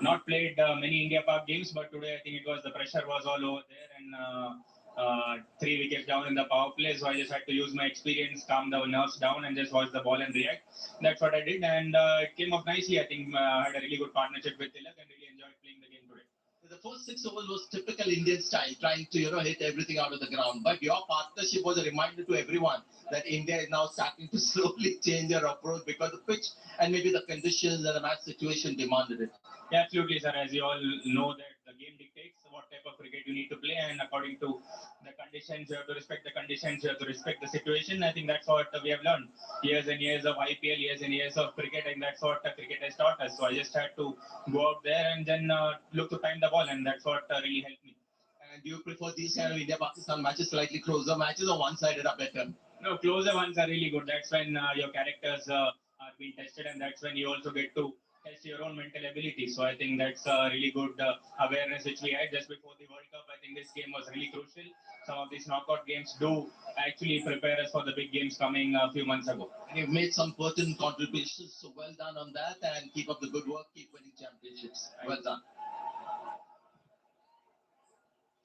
not played many India Park games, but today I think the pressure was all over there, and 3 wickets down in the power play. So I just had to use my experience, calm the nerves down, and just watch the ball and react. That's what I did, and it came off nicely. I think I had a really good partnership with Tilak and really enjoyed playing the game today. The first 6 overs was typical Indian style, trying to hit everything out of the ground. But your partnership was a reminder to everyone that India is now starting to slowly change their approach because the pitch and maybe the conditions and the match situation demanded it. Yeah, absolutely, sir. As you all know, that the game dictates what type of cricket you need to play, and according to the conditions, you have to respect the conditions, you have to respect the situation. I think that's what we have learned. Years and years of IPL, years and years of cricket, and that's what cricket has taught us. So I just had to go out there and then look to time the ball, and that's what really helped me. And do you prefer these kind of India-Pakistan matches, slightly closer matches, or one-sided are better? No, closer ones are really good. That's when your characters are being tested, and that's when you also get to test your own mental ability. So I think that's a really good awareness which we had just before the World Cup. I think this game was really crucial. Some of these knockout games do actually prepare us for the big games coming a few months ago. And you've made some pertinent contributions, so well done on that, and keep up the good work, keep winning championships. Well done.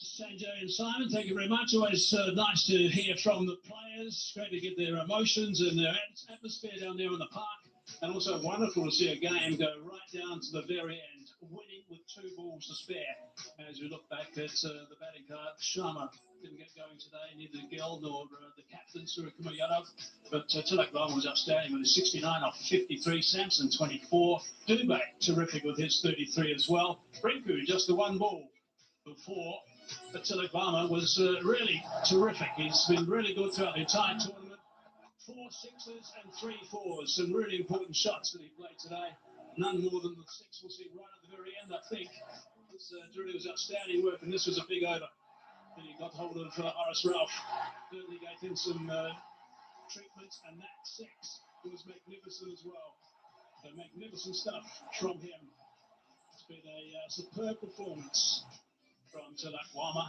Sanjay and Simon, thank you very much. Always nice to hear from the players. Great to get their emotions and their atmosphere down there in the park. And also wonderful to see a game go right down to the very end, winning with 2 balls to spare. As we look back at the batting card, Sharma didn't get going today, neither Gill nor the captain, Suryakumar Yadav. But Tilak Varma was outstanding with his 69 off 53, Samson 24, Dubé terrific with his 33 as well. Rinku just the 1 ball before. But Tilak Varma was really terrific. He's been really good throughout the entire tournament. 4 sixes and 3 fours. Some really important shots that he played today. None more than the 6 we'll see right at the very end, I think. This really was outstanding work, and this was a big over. And he got hold of Horace Ralph. Certainly gave him some treatment, and that 6 was magnificent as well. So magnificent stuff from him. It's been a superb performance from Tilak Varma.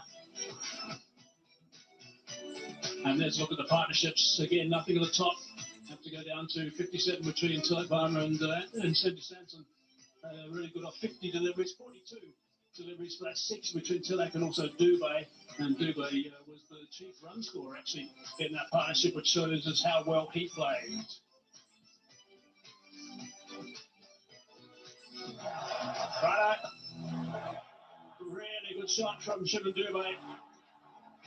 And let's look at the partnerships. Again, nothing at the top. Have to go down to 57 between Tilak Varma and Sanju Samson. Really good off 50 deliveries, 42 deliveries for that 6 between Tilak and also Dubé. And Dubé was the chief run scorer actually in that partnership, which shows us how well he played. Right. Really good shot from Shivan Dubé.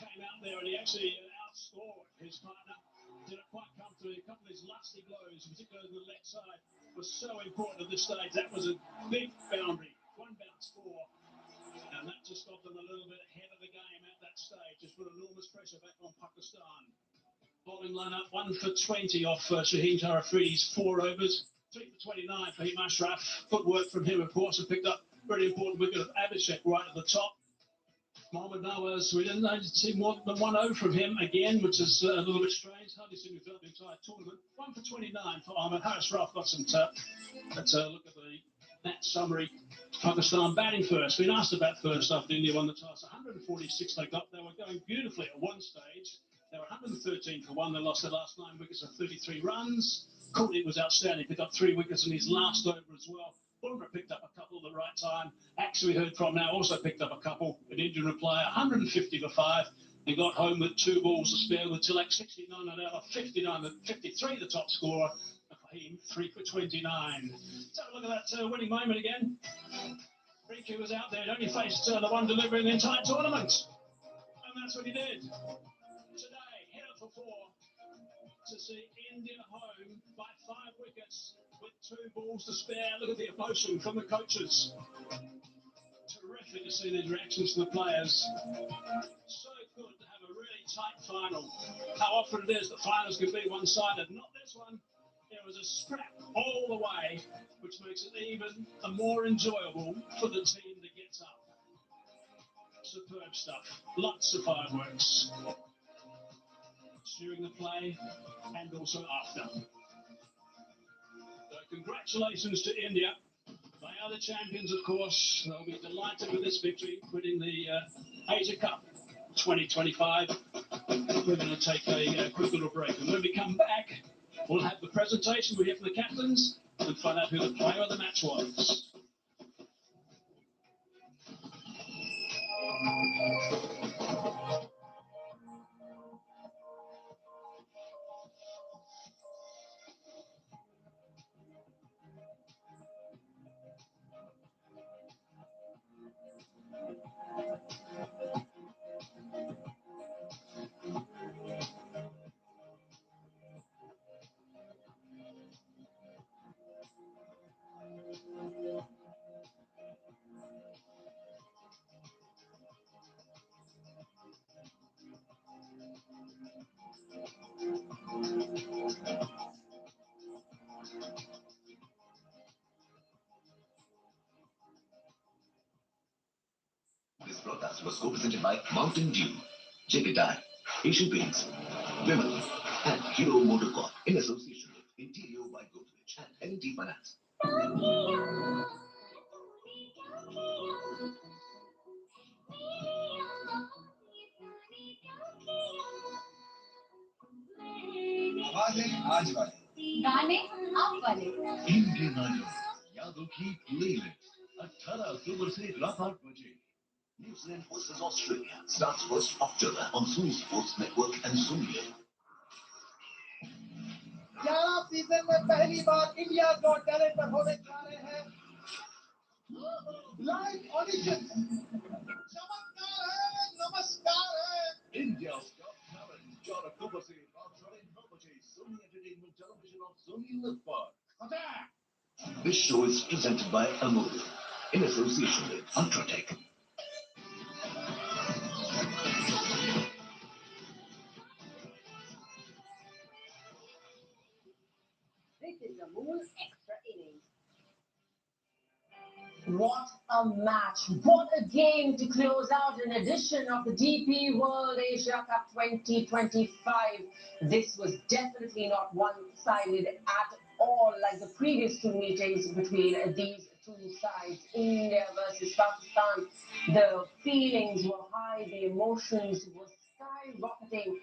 Came out there and he actually outscored his partner. Did it quite comfortably. A couple of his lusty blows, particularly on the left side, was so important at this stage. That was a big boundary. 1 bounce 4. And that just got them a little bit ahead of the game at that stage. Just put enormous pressure back on Pakistan. Bowling lineup 1 for 20 off Shaheen Tarafridi's 4 overs. 3 for 29 for Him Ashraf. Good work from him, of course, and picked up very important wicket of Abhishek right at the top. Mohammad Nawaz, we didn't see more than 1-0 from him again, which is a little bit strange. Hardly seen him throughout the entire tournament. 1 for 29 for Ahmed. Haris Ralph got some tap. Let's look at the match summary. Pakistan batting first. Been asked about first after India won the toss. 146 they got. They were going beautifully at one stage. They were 113 for 1. They lost their last 9 wickets of 33 runs. Courtney was outstanding. Picked up 3 wickets in his last over as well. Bumrah picked up a couple at the right time. Axe, we heard from now, also picked up a couple. An Indian reply, 150 for 5. He got home with 2 balls to spare with Tilak 69 and out of 59, 53 the top scorer. For him, 3 for 29. Let's have a look at that winning moment again. Rinku was out there. He only faced the one delivery in the entire tournament. And that's what he did. Today, header for 4 to see India home by 5 wickets. With 2 balls to spare. Look at the emotion from the coaches. Terrific to see these reactions to the players. So good to have a really tight final. How often it is that finals can be one-sided. Not this one. There was a scrap all the way, which makes it even more enjoyable for the team that gets up. Superb stuff. Lots of fireworks. During the play and also after. Congratulations to India. They are the champions, of course. They'll be delighted with this victory, winning the Asia Cup 2025. We're going to take a quick little break. And when we come back, we'll have the presentation. We'll hear from the captains and find out who the player of the match was. This broadcast was co-presented by Mountain Dew, Jigidai, Asian Paints, Vimal, and Hero MotoCorp in association with Interior by Godrej and L&T Finance. आवाजें आज वाले गाने आप वाले Indian idol यादों की playlist 18 अक्टूबर से रात 8 बजे. New Zealand versus Australia starts 1st October on Sony Sports Network and Sony. 11 season में पहली बार इंडिया गॉट टैलेंट पर होने जा रहे हैं लाइव ऑडिशन. चमत्कार है, नमस्कार है. India's Got Talent 4 अक्टूबर से रात 9:30 बजे Sony Entertainment Television of Sony Live Park. This show is presented by Amul in association with Ultratech. This is Amul Extra Innings. What a match. What a game to close out an edition of the DP World Asia Cup 2025. This was definitely not one-sided at all like the previous two meetings between these two sides, India versus Pakistan. The feelings were high, the emotions were skyrocketing.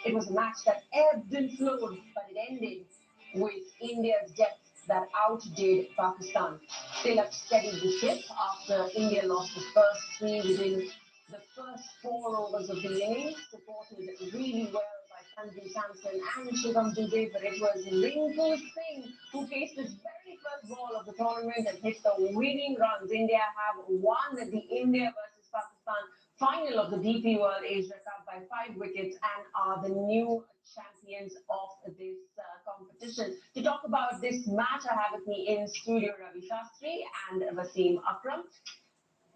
It was a match that ebbed and flowed, but it ended with India's depth that outdid Pakistan. Tilak steadied the ship after India lost the first three within the first 4 overs of the innings, supported really well by Sanju Samson and Shivam Dubey, but it was Rinku Singh who faced his very first ball of the tournament and hit the winning runs. India have won the India versus Pakistan final of the DP World Asia Cup by 5 wickets and are the new champions of this competition. To talk about this match, I have with me in studio Ravi Shastri and Wasim Akram.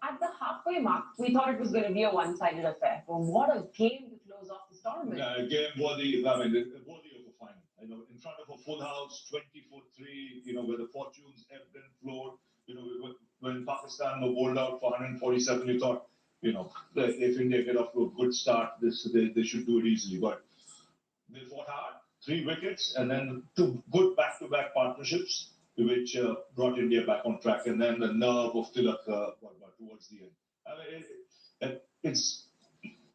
At the halfway mark, we thought it was going to be a one-sided affair. But what a game to close off this tournament. Yeah, a game worthy, worthy of a final. You know, in front of a full house, 20-3, you know, where the fortunes ebbed and flowed. You know, when Pakistan were bowled out for 147, you thought, you know, if India get off to a good start, they should do it easily. But they fought hard, 3 wickets, and then 2 good back-to-back partnerships, which brought India back on track. And then the nerve of Tilak towards the end. I mean, it's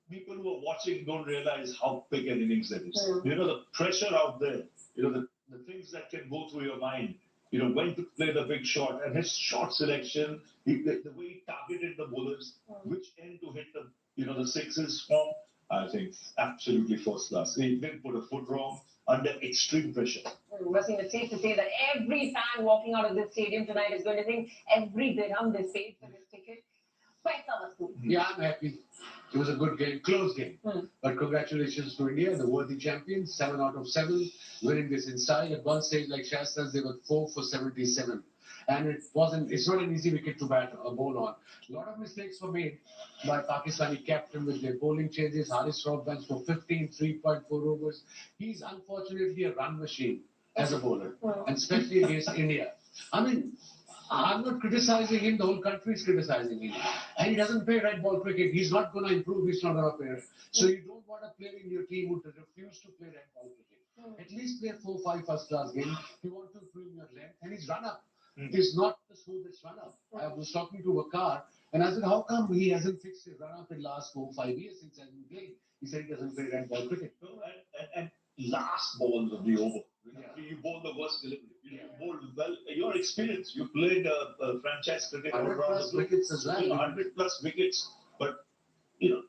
people who are watching don't realize how big an innings that is. You know, the pressure out there, you know, the things that can go through your mind, you know, when to play the big shot, and his shot selection, the way he targeted the bowlers, which end to hit the, you know, the sixes from, I think, absolutely first class. He didn't put a foot wrong under extreme pressure. Wasim, it's safe to say that every fan walking out of this stadium tonight is going to think every dirham they paid for this ticket. Yeah, I'm happy. It was a good game, close game. But congratulations to India, the worthy champions, 7 out of 7, winning this inside. At one stage, like Shaz says, they were 4 for 77. And it's not an easy wicket to bat or bowl on. A lot of mistakes were made by Pakistani captain with their bowling changes. Haris Rauf bench for 15, 3.4 overs. He's unfortunately a run machine as a bowler, and especially against India. I mean, I'm not criticizing him, the whole country is criticizing him. And he doesn't play red ball cricket. He's not going to improve, he's not going to play. So you don't want a player in your team who refuse to play red ball cricket. At least play 4-5 first class games. You want to improve your length, and he's run up. is not the smoothest run-up. I was talking to Wakar and I said, how come he hasn't fixed his run-up in the last 4 or 5 years since I've been playing? He said he doesn't play red ball cricket. No, and last ball of the over. You bowled the worst delivery. You bowled well. Your experience. You played franchise cricket all 100 around plus the globe. wickets as well. 100 plus wickets. But to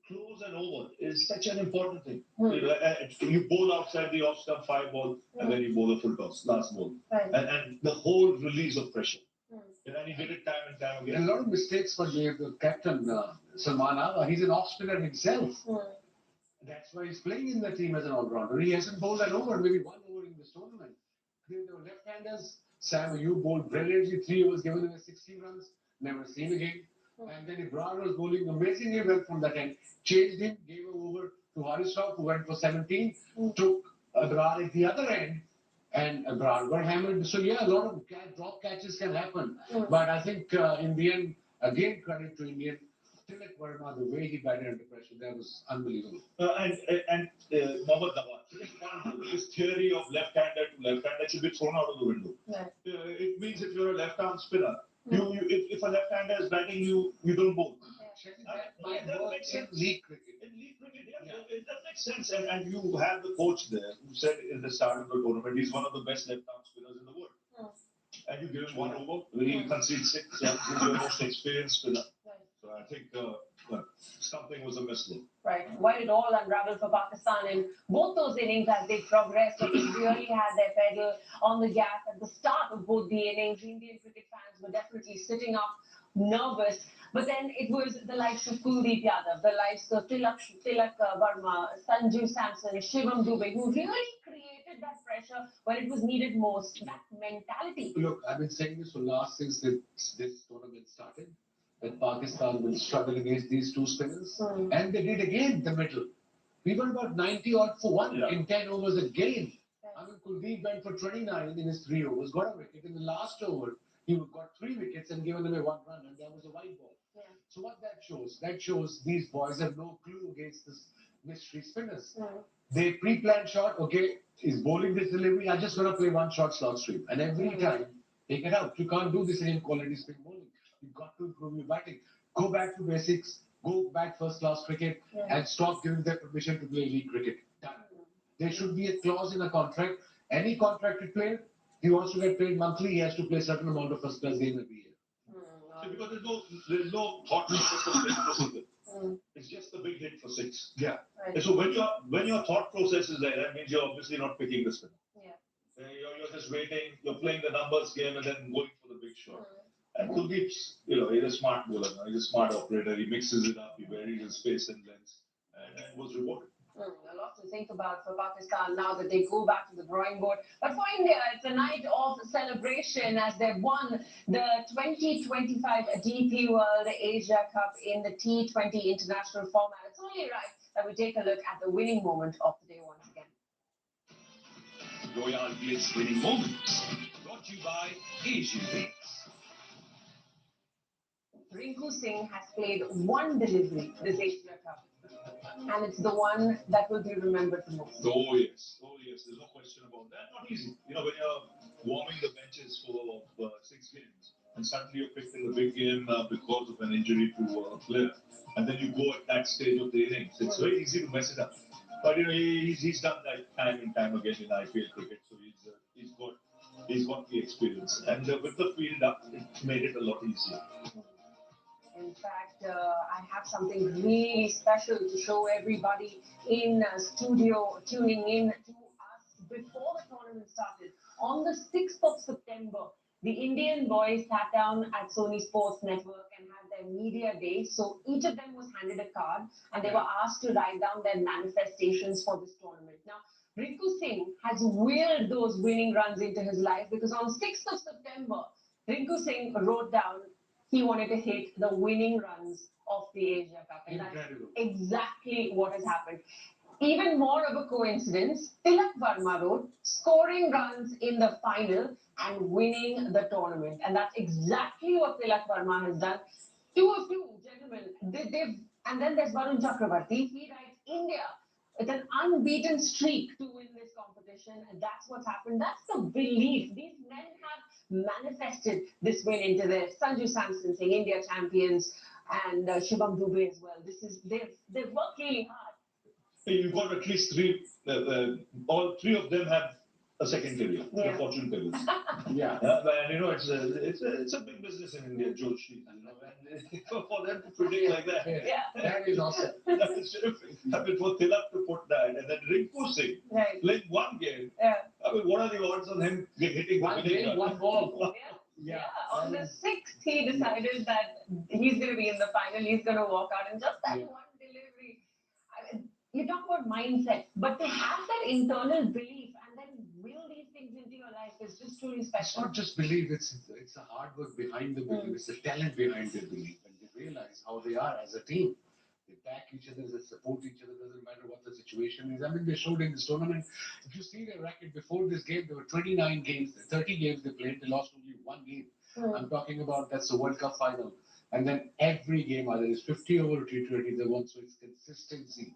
close an over is such an important thing. You bowl outside the off stump 5 ball, and then you bowl a full toss, last ball, and the whole release of pressure. And he did it time and time again. And a lot of mistakes for the captain Salman Agha. He's an off spinner himself. That's why he's playing in the team as an all-rounder. He hasn't bowled an over, maybe 1 over in this tournament. There were left-handers. Sam Ayub bowled brilliantly. 3 overs, given him 60 runs. Never seen again. And then Ibrar was bowling amazingly well from that end. Changed him, gave over to Haris Rauf, who went for 17. Took Ibrar at the other end. And Ibrar got hammered. So yeah, a lot of drop catches can happen. But I think in the end, again, credit to Indian. Tilak Verma, the way he batted under pressure, that was unbelievable. And Mohammad Nawaz, his theory of left-hander to left-hander should be thrown out of the window. It means if you're a left-arm spinner, if a left-hander is batting, you don't bowl. That makes sense. In league cricket, it does make sense. And you have the coach there who said in the start of the tournament he's one of the best left-arm spinners in the world. And you give him 1 over, he concedes 6, he's your most experienced spinner. So I think something was amiss there. Right. Why did all unravel for Pakistan in both those innings as they progressed? They really had their pedal on the gas at the start of both the innings. Indian cricket fans were definitely sitting up, nervous. But then it was the likes of Kuldeep Yadav, the likes of Tilak Verma, Sanju Samson, Shivam Dubey, who really created that pressure when it was needed most. That mentality. Look, I've been saying this for last since this tournament started. That Pakistan will struggle against these 2 spinners. And they did again the middle. We went about 90 odd for 1 in 10 overs again. I mean, Kuldeep went for 29 in his 3 overs, got a wicket. In the last over, he got 3 wickets and given away 1 run, and that was a white ball. So what that shows? That shows these boys have no clue against this mystery spinners. They pre-planned shot, okay, is bowling this delivery, I'm just going to play 1 shot slot sweep. And every time, take it out. You can't do the same quality spin bowling. You've got to improve your batting. Go back to basics. Go back first-class cricket and stop giving them permission to play league cricket. Done. There should be a clause in a contract. Any contracted player, he wants to get paid monthly, he has to play a certain amount of first-class game every year. Because there's no thought process of procedure. It's just the big hit for 6. Yeah. And so when your thought process is there, that means you're obviously not picking the spinner. You're just waiting. You're playing the numbers game and then going for the big shot. And Kuldeep's, he's a smart bowler. He's a smart operator. He mixes it up. He varies his pace and length, and was rewarded. A lot to think about for Pakistan now that they go back to the drawing board. But for India, it's a night of celebration as they've won the 2025 DP World Asia Cup in the T20 international format. It's only right that we take a look at the winning moment of the day once again. Royal Blitz winning moments, brought to you by Asian Paints. Rinku Singh has played 1 delivery this Asia Cup, and it's the one that will be remembered the most. Oh yes, there's no question about that. Not easy. When you're warming the benches for 6 games, and suddenly you're picked in the big game because of an injury to a player, and then you go at that stage of the innings, it's very easy to mess it up. But he's done that time and time again in IPL cricket, so he's got the experience, and with the field up, it made it a lot easier. In fact, I have something really special to show everybody in studio tuning in to us before the tournament started. On the 6th of September, the Indian boys sat down at Sony Sports Network and had their media day. So each of them was handed a card and they were asked to write down their manifestations for this tournament. Now, Rinku Singh has willed those winning runs into his life because on 6th of September, Rinku Singh wrote down he wanted to hit the winning runs of the Asia Cup. And that's exactly what has happened. Even more of a coincidence, Tilak Verma wrote, scoring runs in the final and winning the tournament. And that's exactly what Tilak Verma has done. 2 of 2, gentlemen. And then there's Varun Chakravarti. He writes, India, it's an unbeaten streak to win this competition. And that's what's happened. That's the belief. These men have manifested this win into their Sanju Samson saying India champions and Shubham Dubey as well. They've worked really hard. You've got at least three, all three of them have a second career, the fortune tellers. Yeah. And you know, it's a big business in India, Joe Street. You know, and for them to predict like that, that is awesome. That is terrific. I mean, for Tilak to put that, and then Rinku Singh, playing one game. I mean, what are the odds on him hitting one game, one ball? On the 6th, he decided that he's going to be in the final. He's going to walk out, and just that one delivery. You talk about mindset, but to have that internal belief and then will these things into your life is just truly special. It's not just belief, it's the hard work behind the belief, it's the talent behind the belief, and they realize how they are as a team. They back each other, they support each other, doesn't matter what the situation is. I mean, they showed in this tournament, if you see their record before this game, there were 29 games, 30 games they played, they lost only one game. I'm talking about that's the World Cup final. And then every game, either it's 50 over T20, they won, so it's consistency.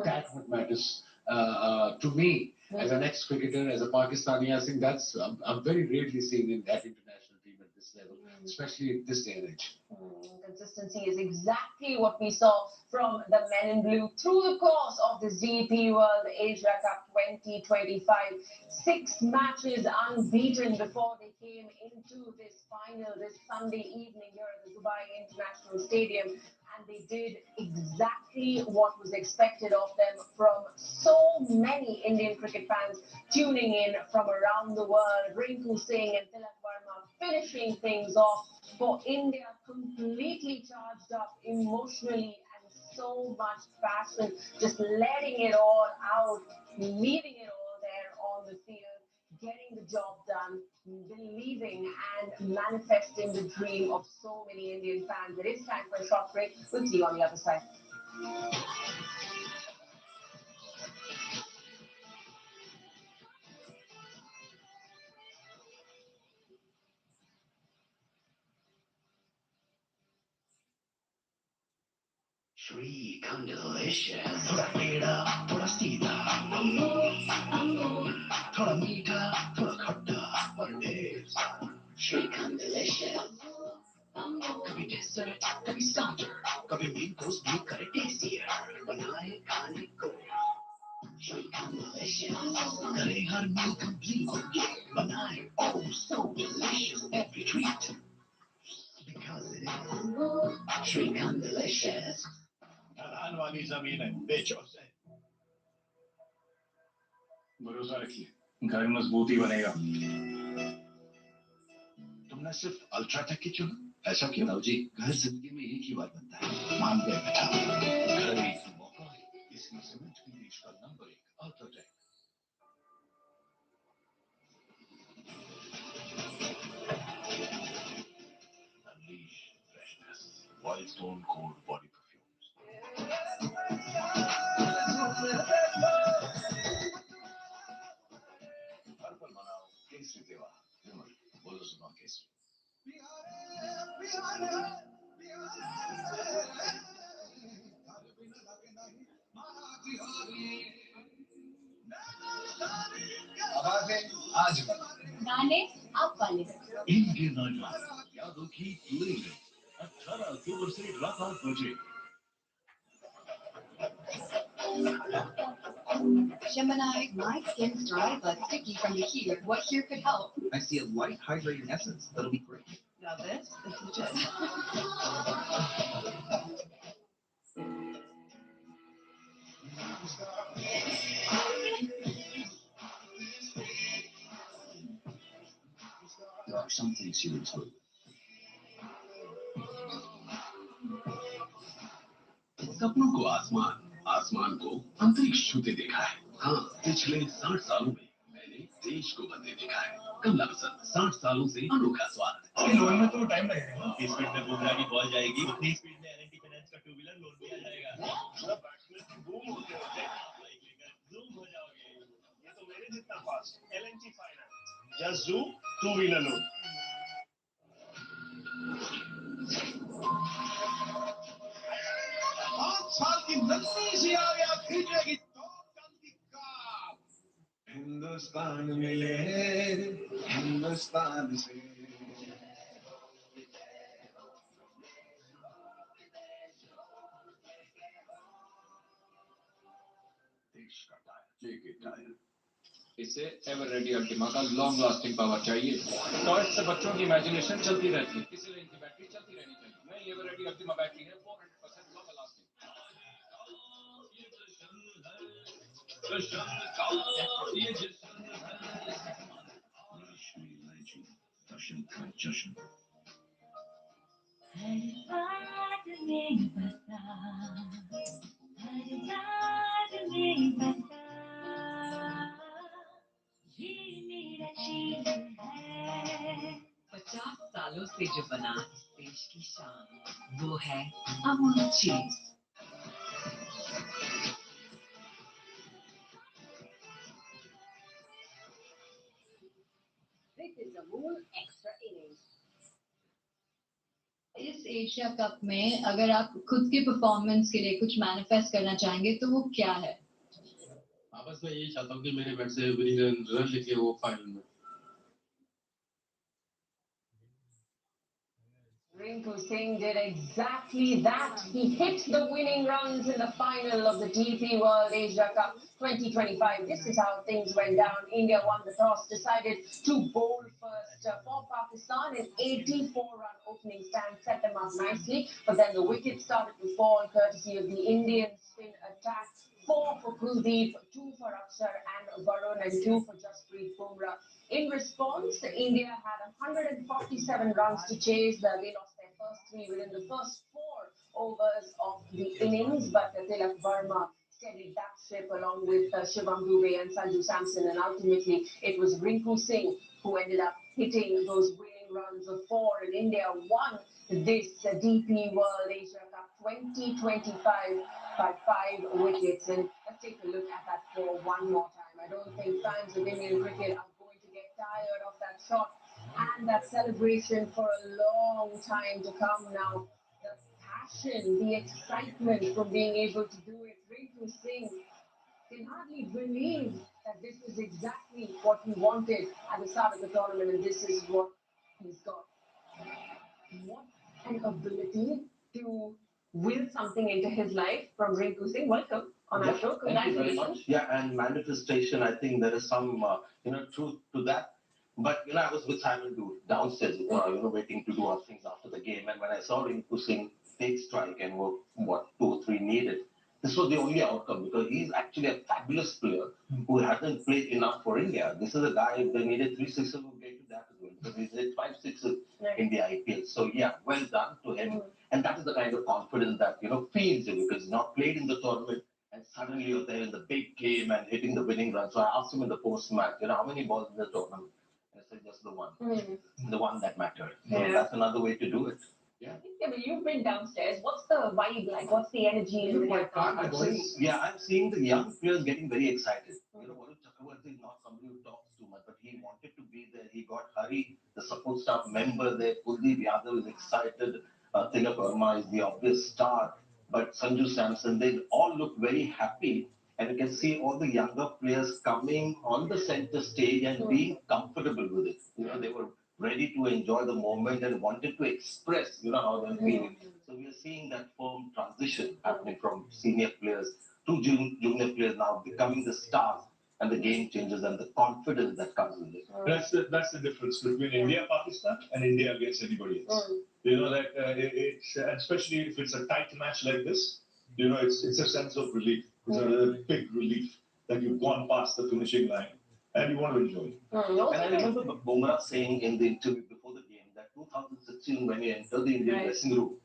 That's what matters to me as an ex-cricketer, as a Pakistani. I think that's I'm very rarely seen in that international team at this level, especially in this day and age. Consistency is exactly what we saw from the men in blue through the course of the DP World Asia Cup 2025. 6 matches unbeaten before they came into this final this Sunday evening here at the Dubai International Stadium. And they did exactly what was expected of them from so many Indian cricket fans tuning in from around the world. Rinku Singh and Tilak Verma finishing things off for India, completely charged up emotionally and so much passion, just letting it all out, leaving it all there on the field, getting the job done, believing and manifesting the dream of so many Indian fans. It is time for a short break. We'll see you on the other side. Shrikandelicious. Thoda teda, thoda seedha. Thoda meetha, thoda khatta. What it is. Shrikandelicious. कभी dessert, कभी starter, कभी main course भी करे tastier. बनाए खाने को. Shrikandelicious. करे हर meal complete. बनाए oh so delicious every treat. Because it is Shrikandelicious. ढलान वाली जमीन है, बेचो उसे। भरोसा रखिए, घर मजबूत ही बनेगा। तुमने सिर्फ अल्ट्राटेक की चुना? ऐसा क्यों? राव जी, घर जिंदगी में एक ही बार बनता है। मान गए बेटा। घर एक ही मौका है, इसलिए सीमेंट की देश का number 1 UltraTech. Unleash freshness, Wild Stone Cold Body Perfumes. हर पल मनाओ केसरी त्योहार। विमल, बोलो सुनो केसरी। आवाजें आज गाने आप वाले इंडियन आइडल यादों की प्लेलिस्ट 18 अक्टूबर से रात 8 बजे। Gemini, my skin's dry but sticky from the heat. What here could help? I see a light hydrating essence. That'll be great. Now this is legit. There are some things you will tell. सपनों को आसमान, आसमान को अंतरिक्ष छूते देखा है। हाँ, पिछले 60 सालों में मैंने देश को बदले देखा है। कमला पसंद 60 सालों से अनोखा स्वाद। लोन में तो टाइम लगेगा। इस स्पीड में बुमराह की बॉल जाएगी, उतनी स्पीड में एल&टी फाइनेंस का 2 व्हीलर लोन भी आ जाएगा। बैट्समैन बूम होते होते आप बाइक लेकर जूम हो जाओगे। ये तो मेरे जितना fast. L&T finance, just zoom 2 wheeler loan. 5 साल की लंबी सी आया खींचेगी तो जल्दी का। हिंदुस्तान मिले हिंदुस्तान से JK Tyre. इसे एवर रेडी अल्टीमा का लॉन्ग लास्टिंग पावर चाहिए। टॉयज से बच्चों की इमेजिनेशन चलती रहती है, इसीलिए इनकी बैटरी चलती रहनी चाहिए। नई एवर रेडी अल्टीमा बैटरी है 400% लॉन्ग लास्टिंग। ये मेरा चीज है 50 सालों से जो बना इस देश की शान वो है अमूल चीज। This is Amul Extra Innings. इस एशिया कप में अगर आप खुद के परफॉर्मेंस के लिए कुछ मैनिफेस्ट करना चाहेंगे तो वो क्या है? बस मैं यही चाहता हूँ कि मेरे बैट से विनिंग रन लेके वो फाइनल में। Rinku Singh did exactly that. He hit the winning runs in the final of the DP World Asia Cup 2025. This is how things went down. India won the toss, decided to bowl first for Pakistan. An 84-run opening stand set them up nicely, but then the wickets started to fall courtesy of the Indian spin attack. 4 for Kuldeep, 2 for Akshar and Varun, and 2 for Jasprit Bumrah. In response, India had 147 runs to chase. They lost their first 3 within the first 4 overs of the innings, but Tilak Verma steadied that ship along with Shivam Dube and Sanju Samson, and ultimately it was Rinku Singh who ended up hitting those winning runs of 4, and India won this DP World Asia Cup 2025 by 5 wickets. And let's take a look at that for one more time. I don't think fans of Indian cricket are going to get tired of that shot and that celebration for a long time to come now. The passion, the excitement from being able to do it. Rinku Singh can hardly believe that this is exactly what he wanted at the start of the tournament, and this is what he's got. What an ability to will something into his life from Rinku Singh. Welcome on our show. Thank you very much. Yeah, and manifestation, I think there is some, truth to that. But, I was with Simon downstairs, waiting to do our things after the game. And when I saw Rinku Singh take strike and what 2 or 3 needed, this was the only outcome because he's actually a fabulous player who hasn't played enough for India. This is a guy, if they needed 3 sixes, we'll get to that as well. Because he's hit 5 sixes in the IPL. So, yeah, well done to him. And that is the kind of confidence that, feeds you because he's not played in the tournament and suddenly you're there in the big game and hitting the winning run. So I asked him in the post-match, how many balls in the tournament? I said, just the one. The one that mattered. So that's another way to do it. Yeah. Yeah, but you've been downstairs. What's the vibe like? What's the energy in the I'm seeing the young players getting very excited. Varun Chakravarti is not somebody who talks too much, but he wanted to be there. He got Hari, the support staff member there. Kuldeep Yadav is excited. Tilak Verma is the obvious star. But Sanju Samson, they all look very happy. And you can see all the younger players coming on the center stage and being comfortable with it. They were ready to enjoy the moment and wanted to express, how they're feeling. So we are seeing that firm transition happening from senior players to junior players now becoming the stars and the game changers and the confidence that comes with it. That's the difference between India, Pakistan, and India against anybody else. It's especially if it's a tight match like this, it's a sense of relief. It's a big relief that you've gone past the finishing line and you want to enjoy it. And I remember Bumrah saying in the interview before the game that 2016, when he entered the Indian dressing room,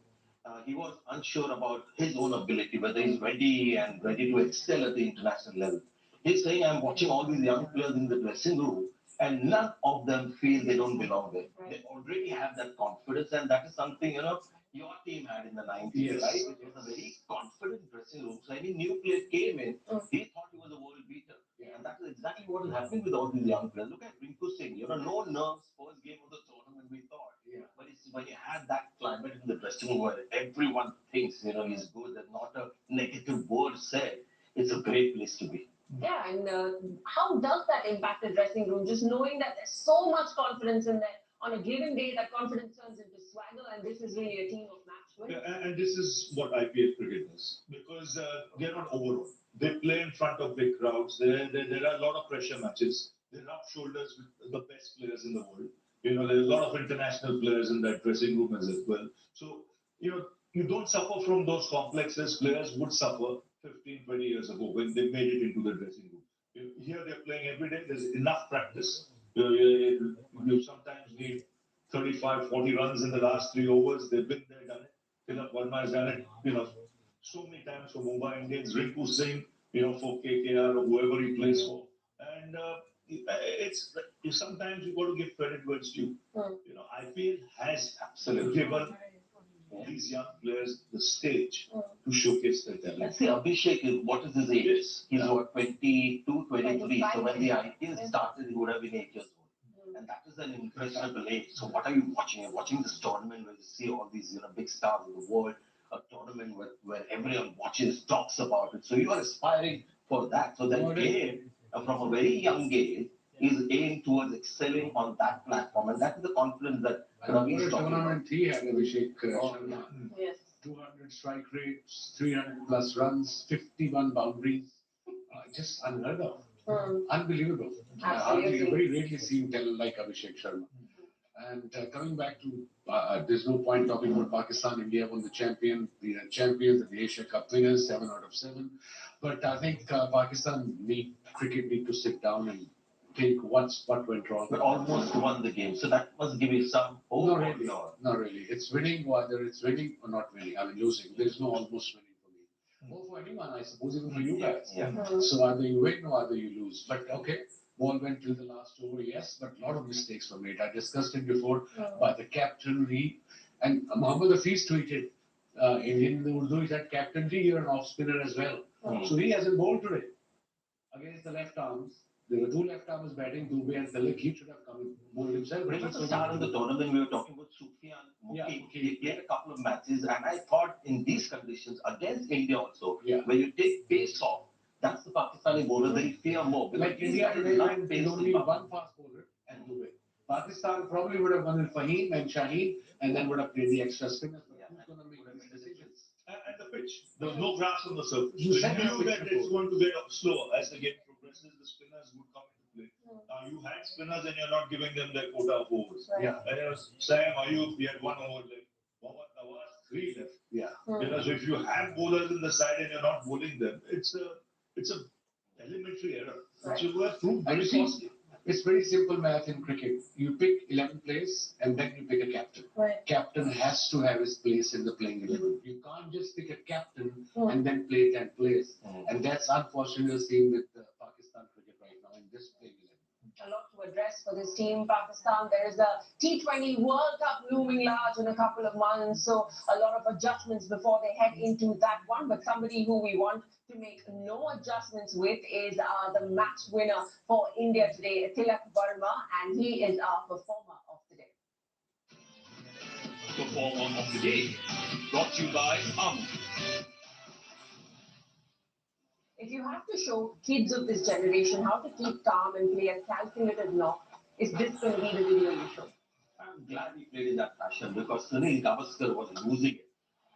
he was unsure about his own ability, whether he's ready to excel at the international level. He's saying, I'm watching all these young players in the dressing room, and none of them feel they don't belong there. They already have that confidence, and that is something, your team had in the 90s, right? It was a very confident dressing room. So any new player came in, he thought he was a world beater. And that is exactly what is happening with all these young players. Look at Rinku Singh, no nerves, first game of the tournament, we thought. But it's when you have that climate in the dressing room where everyone thinks, he's good, there's not a negative word said, it's a great place to be. Yeah, and how does that impact the dressing room? Just knowing that there's so much confidence in there. On a given day, that confidence turns into swagger, and this is really a team of match winners. And this is what IPL cricket is. Because they're not overall. they play in front of big crowds. There are a lot of pressure matches. They rub shoulders with the best players in the world. There are a lot of international players in that dressing room as well. So, you don't suffer from those complexes players would suffer 15, 20 years ago when they made it into the dressing room. Here they're playing every day. There's enough practice. You sometimes need 35, 40 runs in the last 3 overs. They've been there, done it. Tilak Verma has done it, so many times for Mumbai Indians. Rinku Singh, for KKR or whoever he plays for. And sometimes you got to give credit where it's due. IPL has given these young players the stage to showcase their talent. Let's see, Abhishek, what is his age? He's what, 22, 23. So when the IPL started, he would have been 8 years old. And that is an impressionable age. So what are you watching? You're watching this tournament where you see all these big stars of the world, a tournament where everyone watches, talks about it. So you are aspiring for that. So that game, from a very young age, is aimed towards excelling on that platform. And that is the confidence that Ravi is talking about. Tournament he had, Abhishek Sharma. Yes. 200 strike rates, 300 plus runs, 51 boundaries. Just unheard of. Unbelievable. Absolutely. Very rarely seen talent like Abhishek Sharma. And coming back to, there's no point talking about Pakistan. India won the champions, the Asia Cup winners, 7 out of 7. But I think Pakistan cricket need to sit down and think what went wrong. But almost won the game, so that must give you some hope. Not really. It's winning, whether it's winning or not winning. I mean, losing. There's no almost winning for me. Or for anyone, I suppose, even for you guys. Yeah. So either you win or either you lose. But okay, ball went till the last over, yes, but a lot of mistakes were made. I discussed it before by the captain, and Mohammad Hafiz tweeted in Urdu, he said, Captain G, you're an off spinner as well. So he hasn't bowled today against the left arms. There were 2 left armers batting, Dubey and Tilak. He should have come and bowled himself. But at the start of the tournament, we were talking about Sufyan Muki. He played a couple of matches, and I thought in these conditions, against India also, where you take pace off, that's the Pakistani bowler they fear more. Like India today, there's only one fast bowler and Dubey. Pakistan probably would have won with Fahim and Shaheen, and then would have played the extra spinners. Who's going to make these decisions? And the pitch. There was no grass on the surface. You So said you knew that it's going to get slower as the game progresses. The spinners would come into play. Now you had spinners and you're not giving them their quota of overs. Yeah. And it was Sam Ayub, he had 1 over left. Mohammad Nawaz, 3 left. Yeah. So if you have bowlers in the side and you're not bowling them, it's a elementary error, which is worth proved very costly. It's very simple math in cricket. You pick 11 players and then you pick a captain. Captain has to have his place in the playing 11. You can't just pick a captain and then play 10 players. And that's unfortunately seen with Pakistan cricket right now in this playing 11. A lot to address for this team, Pakistan. There is the T20 World Cup looming large in a couple of months, so a lot of adjustments before they head into that one. But somebody who we want to make no adjustments with is the match winner for India today, Tilak Verma, and he is our performer of the day. Performer of the day, brought to you by If you have to show kids of this generation how to keep calm and play a calculated knock, is this going to be the video you show? I'm glad he played in that fashion because Sunil Gavaskar was losing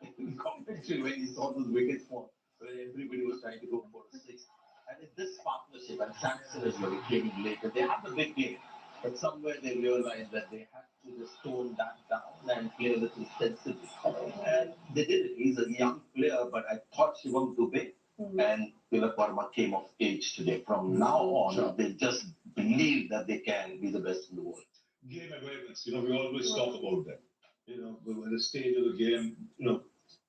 it in commentary when he saw those wickets fall, where everybody was trying to go for a 6. And in this partnership, and Samson as well, he came in later, they had the big game, but somewhere they realized that they had to just tone that down and play a little sensibly. And they did it. He's a young player, but I thought Shivam Dubey and Tilak Verma came of age today. From now on, they just believe that they can be the best in the world. Game awareness, we always talk about that. At the stage of the game,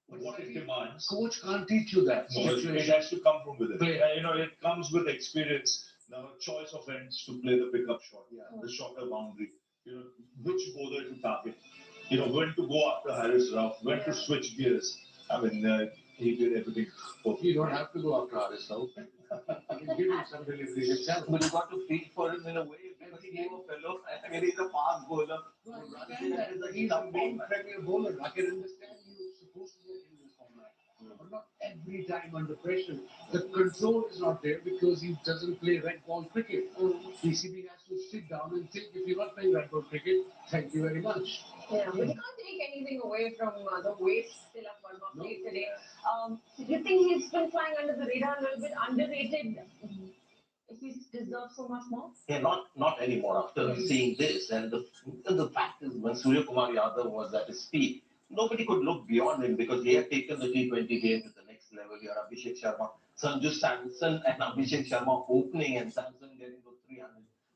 what it demands. Coach can't teach you that. No, it has to come from within. It comes with experience. Now, choice of ends to play the pickup shot, the shorter boundary. Which bowler to target. When to go after Haris Rauf, when to switch gears. I mean, he did everything. You don't have to go after Haris Rauf. You can give him some deliveries himself. But you got to feel for him in a way. Because he gave a fellow, I mean, he's a fast bowler. No, I understand that. He's a main premier bowler. I can understand you're supposed to get in this format. But not every time under pressure. The control is not there because he doesn't play red ball cricket. PCB has to sit down and think, if you're not playing red ball cricket, thank you very much. Yeah, but you can't take anything away from the way Tilak Verma played today. Do you think he's been flying under the radar a little bit, underrated? If he deserves so much more? Yeah, not anymore after seeing this. And the fact is, when Surya Kumar Yadav was at his peak, nobody could look beyond him because he had taken the T20 game to the next level. You had Abhishek Sharma, Sanju Samson and Abhishek Sharma opening and Samson getting to 300.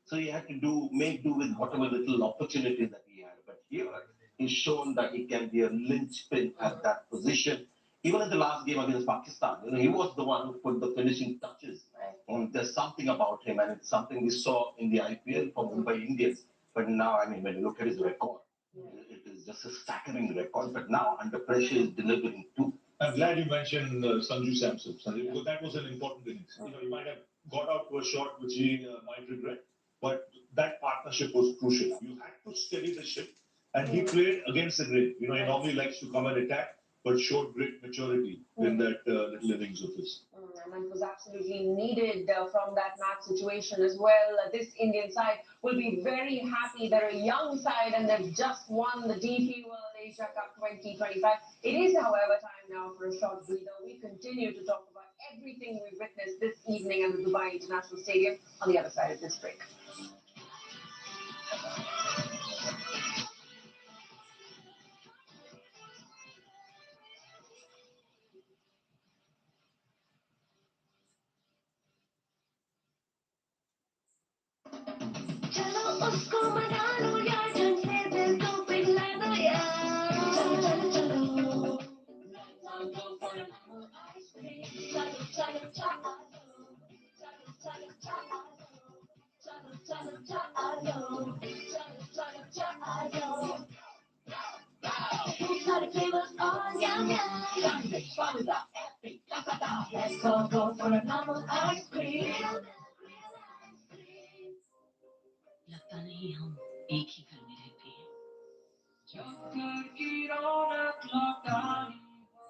So he had to make do with whatever little opportunities that he had. But here, he's shown that he can be a linchpin at that position. Even in the last game against Pakistan, he was the one who put the finishing touches. And there's something about him, and it's something we saw in the IPL for Mumbai Indians. But now, I mean, when you look at his record, it is just a staggering record. But now, under pressure, he's delivering too. I'm glad you mentioned Sanju Samson. Because that was an important innings. He might have got out to a shot which he might regret, but that partnership was crucial. You had to steady the ship, and he played against the grain. He normally likes to come and attack, but showed great maturity in that little innings of his. And it was absolutely needed from that match situation as well. This Indian side will be very happy. They're a young side and they've just won the DP World Asia Cup 2025. It is, however, time now for a short breather. We continue to talk about everything we've witnessed this evening at the Dubai International Stadium on the other side of this break. उसको मना लो यार ढंग से दिल को पिघला दो यार चलो चलो चलो Let's all go for a mango ice cream चलो चलो चलो चलो चलो चलो चलो चलो We've got a flavors on yum yum Sunday, vanilla, epic, casada Let's all go for a mango ice cream लगता नहीं हम एक ही घर में रहते हैं जब घर की रौनक लौटानी हो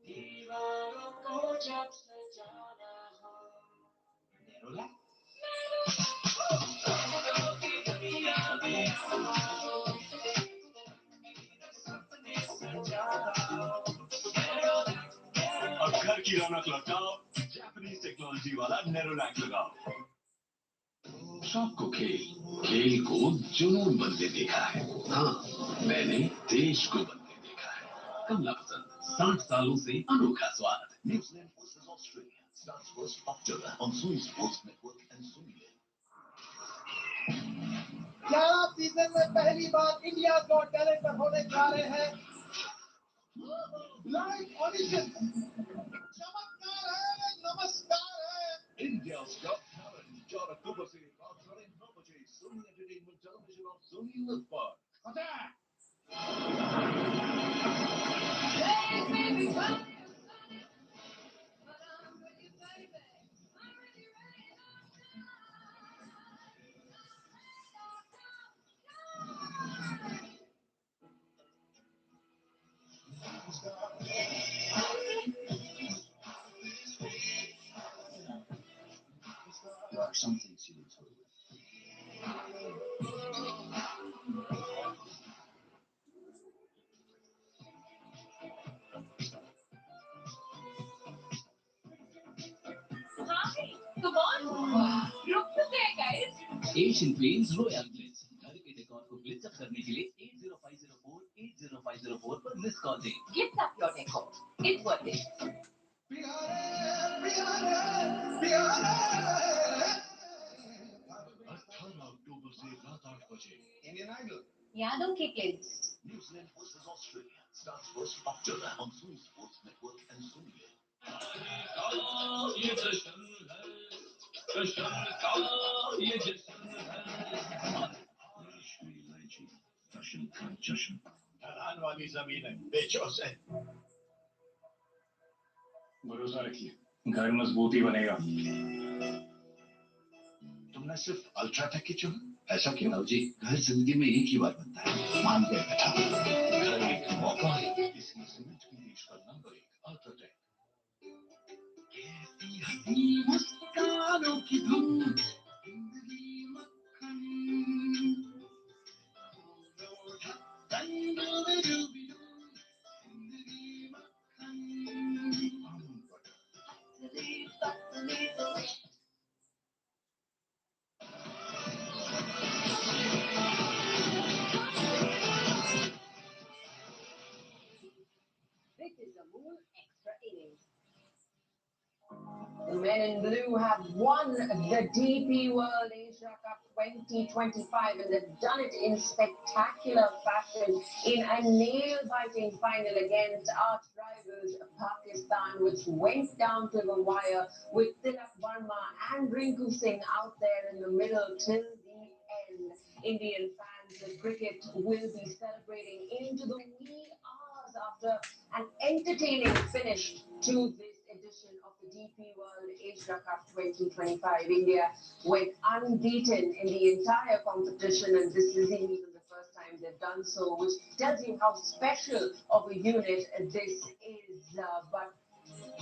दीवारों को जब सजाना हो नेरोला की दुनिया में आओ सपने सजाना हो अब घर की रौनक लौटाओ जापानीज टेक्नोलॉजी वाला नेरोलैक लगाओ सबको खेल को जुनून बनते देखा है हाँ मैंने देश को बनते देखा है कमला पसंद 60 सालों से अनोखा स्वाद New Zealand versus Australia starts 1st October on Sony Sports Network and Sony. 11 season में पहली बार इंडिया गॉट टैलेंट पर होने जा रहे हैं लाइव ऑडिशन चमत्कार है नमस्कार है India's Got Talent 4 अक्टूबर से रात 9:30 बजे Sony Entertainment Television और Sony Live पर There are some things you need to do. Hi, come on. रुक तो गए guys. Asian Paints Royal Glitz. घर के डेकोर को ग्लिच अप करने के लिए 80504 पर मिस कॉल दें. Gift up your decor. It's worth it. 18 अक्टूबर से रात 8 बजे इंडियन आइडल यादों की playlist. New Zealand versus Australia starts 1st October on Sony Sports Network and Sony. ये जश्न है जश्न का ये जश्न है श्री इलायची जश्न का जश्न ढलान वाली जमीन है बेचो से भरोसा रखिए घर मजबूत ही बनेगा तुमने सिर्फ अल्ट्राटेक ही चुना ऐसा क्यों जी घर जिंदगी में एक ही बार बनता है मान गए बेटा घर एक मौका है इसलिए सीमेंट की देश का नंबर 1 अल्ट्राटेक मुस्कानों की धूम जिंदगी मत men in blue have won the DP World Asia Cup 2025 and they've done it in spectacular fashion in a nail-biting final against arch rivals Pakistan, which went down to the wire with Tilak Verma and Rinku Singh out there in the middle till the end. Indian fans of cricket will be celebrating into the wee hours after an entertaining finish to this edition of the DP World Asia Cup 2025. India went unbeaten in the entire competition, and this isn't even the first time they've done so, which tells you how special of a unit this is. But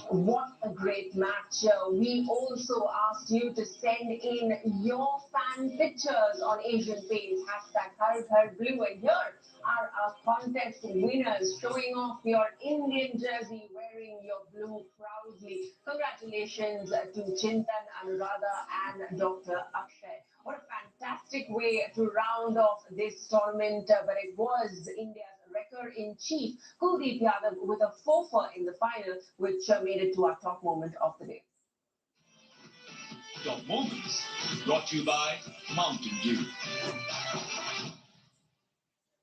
what a great match. We also asked you to send in your fan pictures on Asian Paints, #HarBlue. And here are our contest winners showing off your Indian jersey, wearing your blue proudly. Congratulations to Chintan, Anuradha and Dr. Akshay. What a fantastic way to round off this tournament, but it was India's wrecker-in-chief, Kuldeep Yadav, with a 4-for in the final, which made it to our top moment of the day. Top Moments, brought to you by Mountain Dew.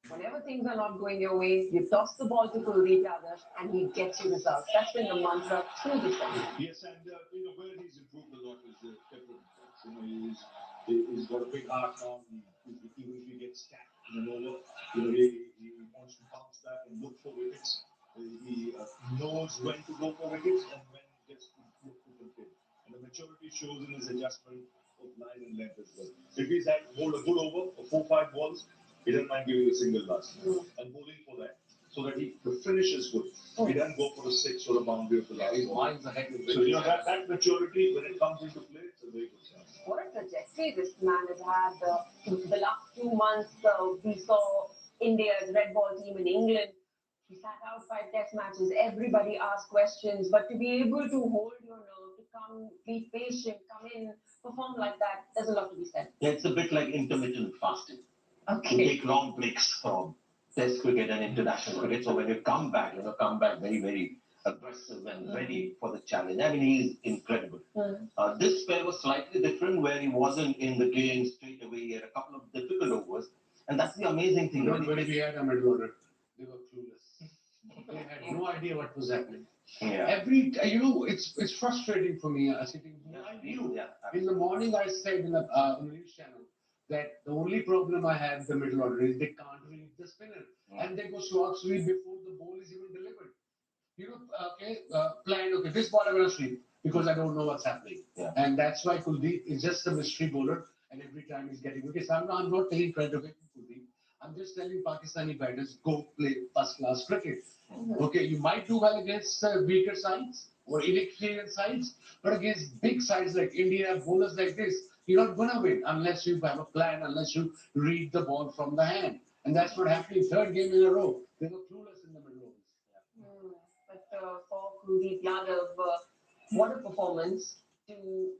Whenever things are not going your way, you toss the ball to Kuldeep Yadav and he gets you results. That's been the mantra through the session. Yes, and where he's improved a lot is temperament. He's got a big heart now. Even if he gets stacked in an over, he wants to bounce back and look for wickets. He knows when to go for wickets and when just to look to fulfill. And the maturity shows in his adjustment of line and length as well. If he's had hold a good over, 4-5 balls, he doesn't mind giving a single last and bowling for that, so that the finish is good. He doesn't go for a 6 or a boundary of the last. His mind's ahead. So that maturity, when it comes into play, it's a very good sign. What a trajectory this man has had. The last 2 months, we saw India's red ball team in England. He sat out 5 test matches. Everybody asked questions, but to be able to hold your nerve, to come, be patient, come in, perform like that, there's a lot to be said. Yeah, it's a bit like intermittent fasting. Okay. You take long breaks from Test cricket and international cricket. So when you come back, come back very, very aggressive and ready for the challenge. I mean, he's incredible. This spell was slightly different, where he wasn't in the game straight away. He had a couple of difficult overs, and that's the amazing thing. When we had a middle order, they were clueless. They had no idea what was happening. Yeah. It's frustrating for me sitting behind you. In the morning, I said in the news channel that the only problem I have with the middle order is they can't read the spinner, and they go short sweep before the ball is even delivered. Planned, okay, this ball I'm going to sweep because I don't know what's happening. And that's why Kuldeep is just a mystery bowler, and every time he's getting wickets. I'm not taking credit away from Kuldeep. I'm just telling Pakistani batters, go play first-class cricket. Okay, you might do well against weaker sides or inexperienced sides, but against big sides like India, bowlers like this, you're not going to win unless you have a plan, unless you read the ball from the hand. And that's what happened in 3rd game in a row. They were clueless in the middle overs. But for Kuldeep Yadav, what a performance.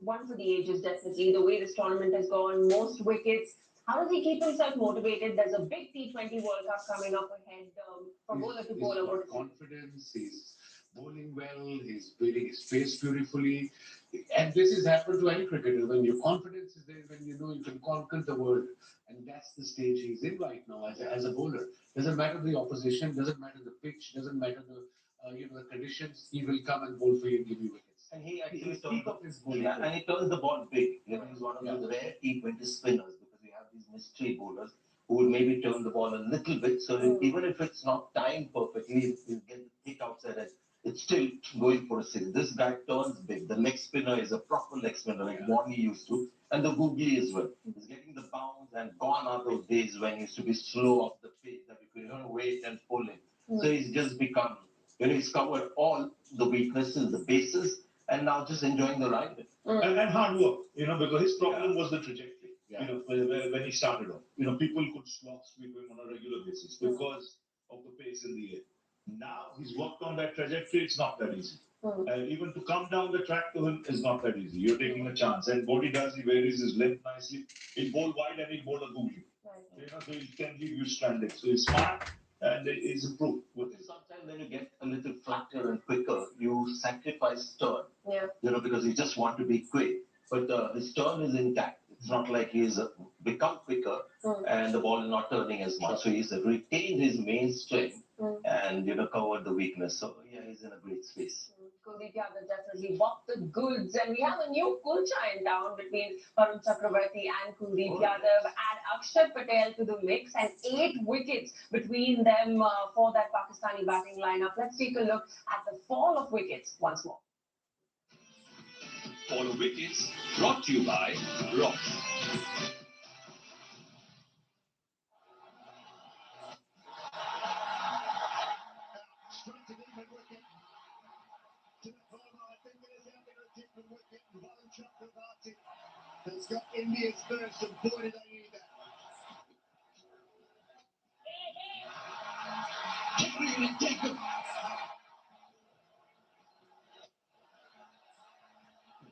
One for the ages, definitely. The way this tournament has gone, most wickets. How does he keep himself motivated? There's a big T20 World Cup coming up ahead. From bowler to bowler, he's got confidence, he's bowling well, he's building his pace beautifully. And this has happened to any cricketer. When your confidence is there, when you know you can conquer the world. And that's the stage he's in right now as a bowler. Doesn't matter the opposition, doesn't matter the pitch, doesn't matter the the conditions. He will come and bowl for you and give you wickets. And he actually and he turns the ball big. He's one of those rare T20 spinners, because we have these mystery bowlers who would maybe turn the ball a little bit. So even if it's not timed perfectly, he'll get the kick outside and it's still going for a 6. This guy turns big. The leg spinner is a proper leg spinner like Warney used to. And the googly as well. He's getting the bounce, and gone are those days when he used to be slow off the pace, that you could wait and pull him. So he's just become, he's covered all the weaknesses, the bases, and now just enjoying the ride. And hard work, because his problem was the trajectory. When he started off, people could slog sweep him on a regular basis because of the pace in the air. Now he's worked on that trajectory. It's not that easy. Even to come down the track to him is not that easy. You're taking a chance. And what he does, he varies his length nicely. He'll bowl wide and he'll bowl a googly. So he can leave you stranded. So he's smart, and he's improved with it. Sometimes when you get a little flatter and quicker, you sacrifice turn. Yeah. Because you just want to be quick. But his turn is intact. It's not like he's become quicker and the ball is not turning as much. So he's retained his main strength and covered the weakness. So yeah, he's in a great space. Kuldeep Yadav definitely bought the goods, and we have a new kulcha in town between Varun Chakravarti and Kuldeep Yadav. Add Akshat Patel to the mix, and 8 wickets between them for that Pakistani batting lineup. Let's take a look at the fall of wickets once more. Fall of wickets brought to you by Rock. Has got India's first, and boy did they need that. Take him.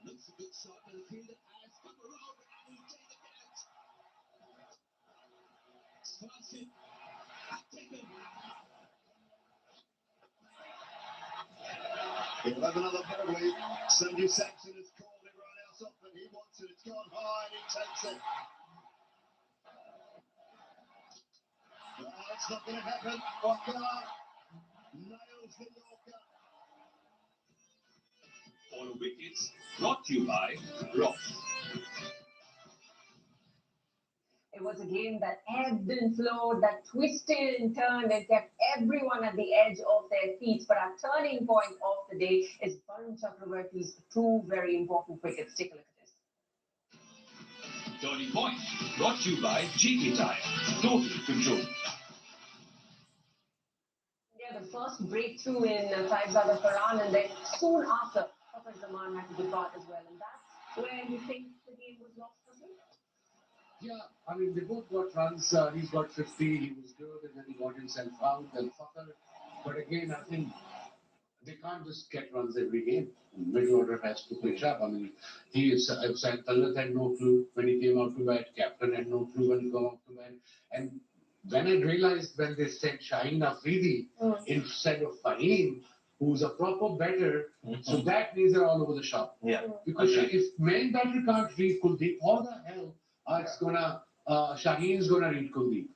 Looks a good shot and the fielder has come around and he'll take the catch. Smash it. Take him. He'll have another fairway. Sanju Samson has called everyone else off, but he wants it. It's gone high and he takes it. It's not going to happen. Walker nails the Yorker. Fall of wickets brought to you by Rock. It was a game that ebbed and flowed, that twisted and turned and kept everyone at the edge of their feet. But our turning point of the day is Varun Chakravarti's 2 very important wickets. Take a look at this. Turning point brought to you by GK Tyre. Total control. Yeah, the first breakthrough in Saibzada Farhan, and then soon after, Fakhar Zaman had to depart as well. And that's where you think the game was lost for him? Yeah, I mean, they both got runs. He's got 50, he was good, and then he got himself out. And Fakhar, but again, I think they can't just get runs every game. Middle order has to pitch up. I mean, Talat had no clue when he came out to bat. Captain had no clue when he came out to bat. And when I realized when they said Shaheen Afridi instead of Fahim, who's a proper batter, so that means they're all over the shop. Yeah. Because if main batter can't read Kuldeep, all the hell, Shaheen's gonna read Kuldeep.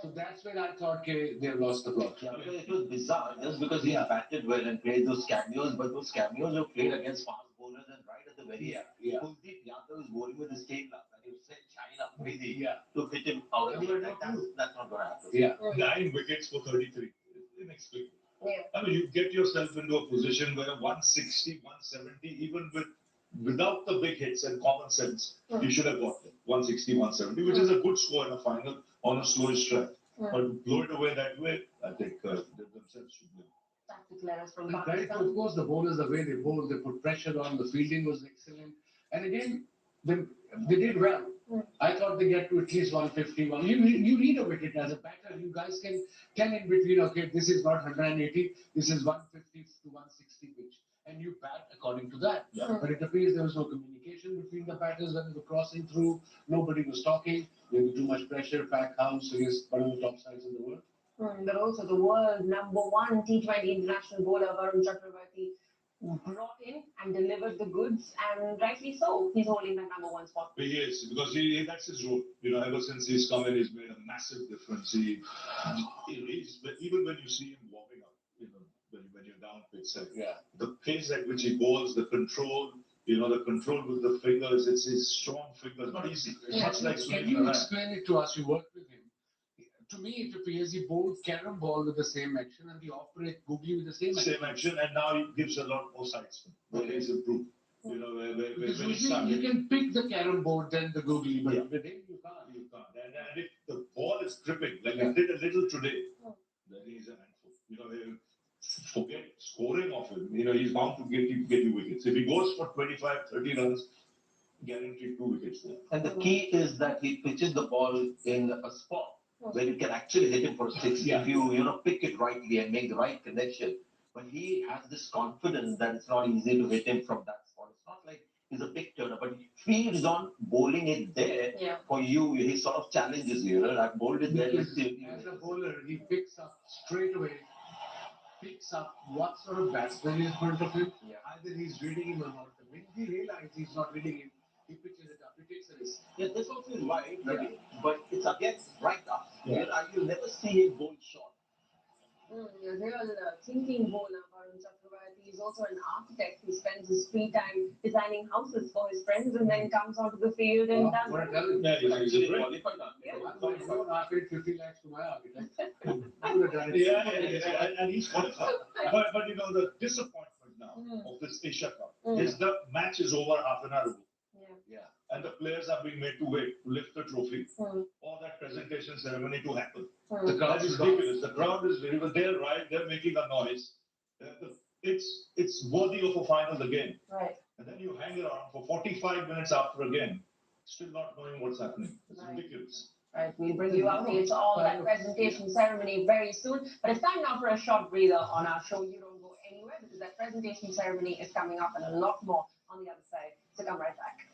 So that's when I thought they've lost the plot. Yeah, because it was bizarre, just because he batted well and played those cameos, but those cameos were played against fast bowlers and right at the very end. Kuldeep Yadav was bowling with his tail up, and you said Shaheen Afridi to hit him out of the game. That's not going to happen. Yeah. 9 wickets for 33. Inexplicable. Yeah. I mean, you get yourself into a position where 160, 170, even without the big hits and common sense, you should have got it. 160, 170, which is a good score in a final on a slow stretch. But blow it away that way, I think they themselves should win. Of course, the bowlers, the way they bowled, they put pressure on, the fielding was excellent. And again, they did well. I thought they get to at least 150. You need a wicket as a batter. You guys can tell in between, okay, this is not 180, this is 150 to 160 pitch. And you bat according to that. But it appears there was no communication between the batters when they were crossing through. Nobody was talking. There was too much pressure, pack house, so he's one of the top sides in the world. But also the world #1 T20 international bowler Varun Chakravarti brought in and delivered the goods, and rightly so. He's holding that #1 spot. He is, because that's his role. Ever since he's come in, he's made a massive difference. Even when you see him warming up, when you're down pitch side, the pace at which he bowls, the control, the control with the fingers, it's his strong fingers, not easy. Much like Can you explain it to us? You worked with him. To me, it appears he bowled carom ball with the same action and the off-break googly with the same action. Same action, and now he gives a lot more side spin. Okay, he's improved. Because usually you can pick the carom board then the googly, but with him you can't. You can't. And if the ball is tripping, like he did a little today, then he's a handful. Forget scoring of him. He's bound to get you wickets. If he goes for 25, 30 runs, guaranteed 2 wickets there. And the key is that he pitches the ball in a spot where you can actually hit him for 6 if you pick it rightly and make the right connection. But he has this confidence that it's not easy to hit him from that spot. It's not like is a big turner, but Fields on bowling it there for you. He sort of challenges you. I've bowled it there. Let's see. As a bowler, he picks up straight away, picks up what sort of batsman is in front of him. Either he's reading him or not. The minute he realizes he's not reading him, he pitches it up. He takes a risk. Yeah, this also is right, but it's against right up. You'll never see him bowl short. A real thinking bowler, Varun Chakravarti. He's also an architect who spends his free time designing houses for his friends and then comes onto the field and does it. He's qualified. I paid 50 lakhs to my architect. And he's qualified. But you know, the disappointment now of this Asia Cup is the match is over half an hour ago. And the players are being made to wait to lift the trophy or that presentation ceremony to happen. The crowd is ridiculous. The crowd is very well. They're right. They're making a noise. It's worthy of a final again. Right. And then you hang around for 45 minutes after a game, still not knowing what's happening. It's ridiculous. Right, we'll bring you updates on that presentation ceremony very soon. But it's time now for a short breather on our show. You don't go anywhere because that presentation ceremony is coming up and a lot more on the other side. So come right back.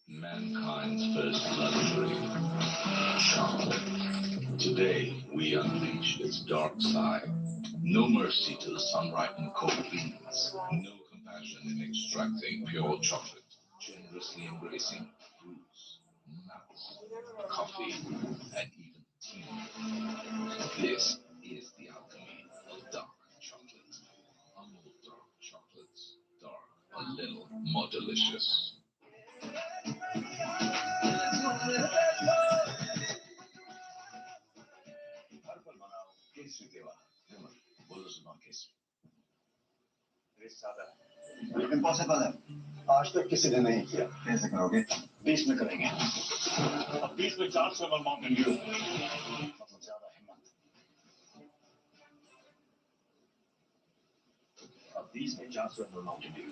Mankind's first luxury, chocolate. Today, we unleash its dark side. No mercy to the sun-ripened cocoa beans. No compassion in extracting pure chocolate. Generously embracing fruits, nuts, coffee, and even tea. This is the alchemy of dark chocolate. Amul dark chocolates. Dark, a little more delicious. Impossible है आज तक किसी ने नहीं किया कैसे करोगे 20 में करेंगे अब 20 में 400 में माउंटेन ड्यू मतलब ज्यादा हिम्मत अब 20 में 400 में माउंटेन ड्यू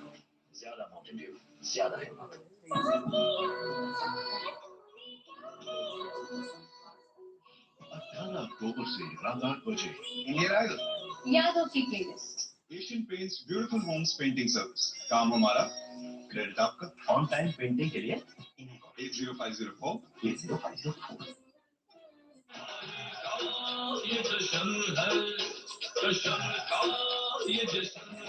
ज्यादा माउंटेन ड्यू ज्यादा हिम्मत 18 अक्टूबर से रात 8 बजे इंडियन आइडल यादव की playlist Asian Paints beautiful homes painting service काम हमारा क्रेडिट आपका ऑन टाइम पेंटिंग के लिए 80504 80504 ये जश्न है जश्न का ये जश्न है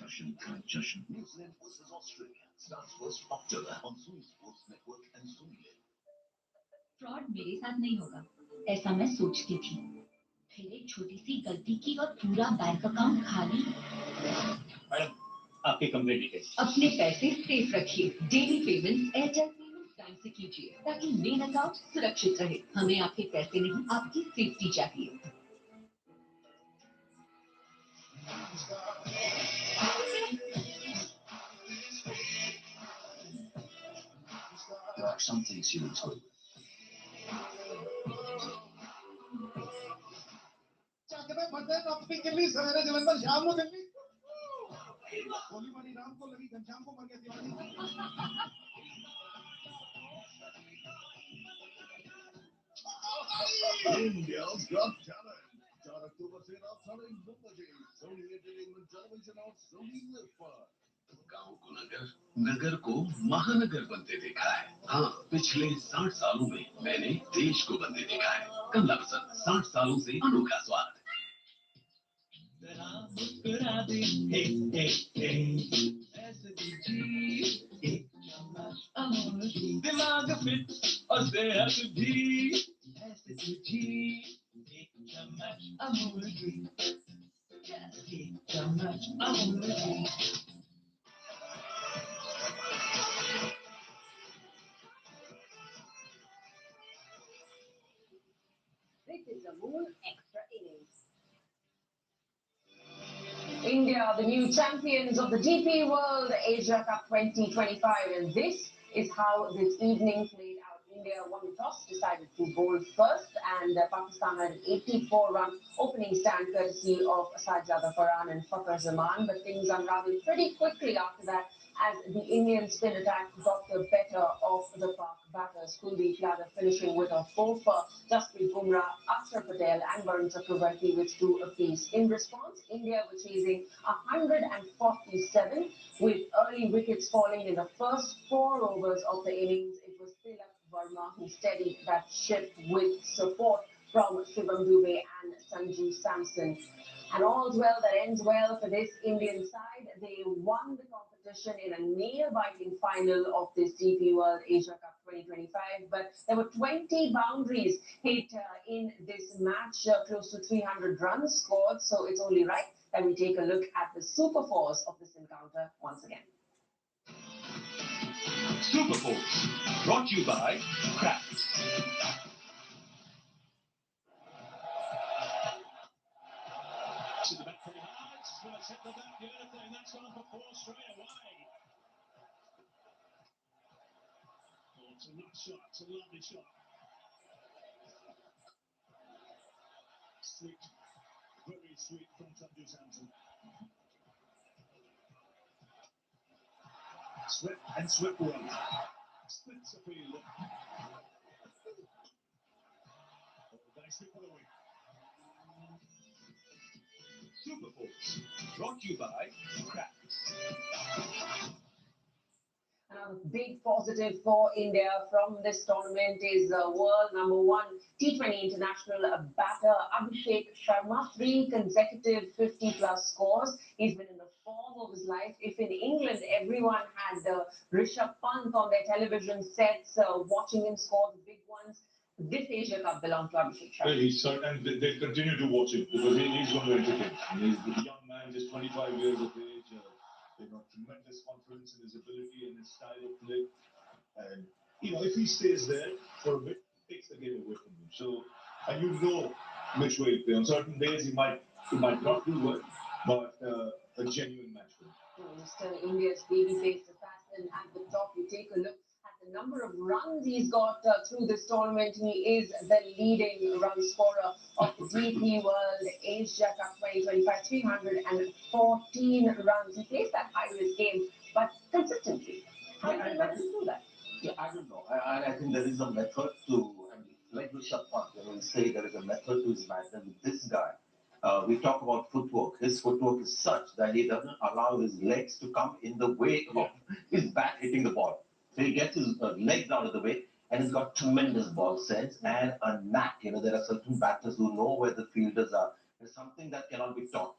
Russian Jashn. New Zealand versus Australia starts 1st October on Zoom Sports Network and Zoom. Fraud मेरे साथ नहीं होगा ऐसा मैं सोचती थी फिर एक छोटी सी गलती की और पूरा बैंक अकाउंट खाली मैडम आपके कंप्लेंट डिटेल्स अपने पैसे सेफ रखिए daily payment Airtel payments bank से कीजिए ताकि मेन अकाउंट सुरक्षित रहे हमें आपके पैसे नहीं आपकी सेफ्टी चाहिए There are some things you will tell you. Delhi सवेरे जलंधर शाम को दिल्ली गोली मारी राम को लगी घनश्याम को मर गया तिवारी India's Got Talent 4 अक्टूबर से रात 9:30 बजे सोनी एंटरटेनमेंट टेलीविजन और सोनी लिव पर गांव को नगर को महानगर बनते देखा है हाँ पिछले 60 सालों में मैंने देश को बनते देखा है कमला पसंद 60 सालों से अनोखा स्वाद मुस्कुरा दे हे हे हे ऐसे तुझी एक चम्मच अमूल की दिमाग फिट और सेहत भी ऐसे तुझी एक चम्मच अमूल की एक चम्मच अमूल की This is the Moon Extra Innings. India, the new champions of the DP World Asia Cup 2025, and this is how this evening played out. India India won the toss, decided to bowl first, and Pakistan had an 84-run opening stand courtesy of Sajjada Farhan and Fakhar Zaman, but things unraveled pretty quickly after that as the Indian spin attack got the better of the Pak batters. Kuldeep Yadav finishing with a 4 for Jasprit Bumrah, Akshar Patel and Varun Chakravarti with 2 apiece. In response, India were chasing 147 with early wickets falling in the first 4 overs of the innings. It was Tilak Verma who steadied that ship with support from Shivam Dubey and Sanju Samson. And all's well that ends well for this Indian side. They won the competition in a nail-biting final of this DP World Asia Cup 2025. But there were 20 boundaries hit in this match, close to 300 runs scored. So it's only right that we take a look at the super force of this encounter once again. Super Force, brought to you by Crafts. To the back pretty hard. Let's hit the back beautifully, and that's gone for 4 straight away. Oh, it's a nice shot. It's a lovely shot. Sweet, very sweet from Sanju Samson. Swept and swept one. Splits the field. Oh, nicely put away. Super Force, brought to you by Crafts. Another big positive for India from this tournament is world #1 T20 international batter Abhishek Sharma. 3 consecutive 50-plus scores. He's been in the form of his life. If in England everyone had Rishabh Pant on their television sets watching him score the big ones, this Asia Cup belonged to Abhishek Sharma. Well, he's certain they'll continue to watch him because he's going to entertain. He's a young man, just 25 years of age. Tremendous confidence in his ability and his style of play. And, if he stays there for a bit, takes the game away from him. So, and which way he plays. On certain days, he might not do well, but a genuine match for him. Still India's baby-faced assassin at the top. You take a look at the number of runs he's got through this tournament. He is the leading run scorer of the DP World Asia Cup 2025, 314 runs. He plays that high-risk game, but consistently. How do you manage to do that? Yeah, I don't know. I think there is a method to, like Rishabh Pant, we say there is a method to his madness. With this guy, we talk about footwork. His footwork is such that he doesn't allow his legs to come in the way of his bat hitting the ball. So he gets his legs out of the way, and he's got tremendous ball sense and a knack. There are certain batters who know where the fielders are. There's something that cannot be taught.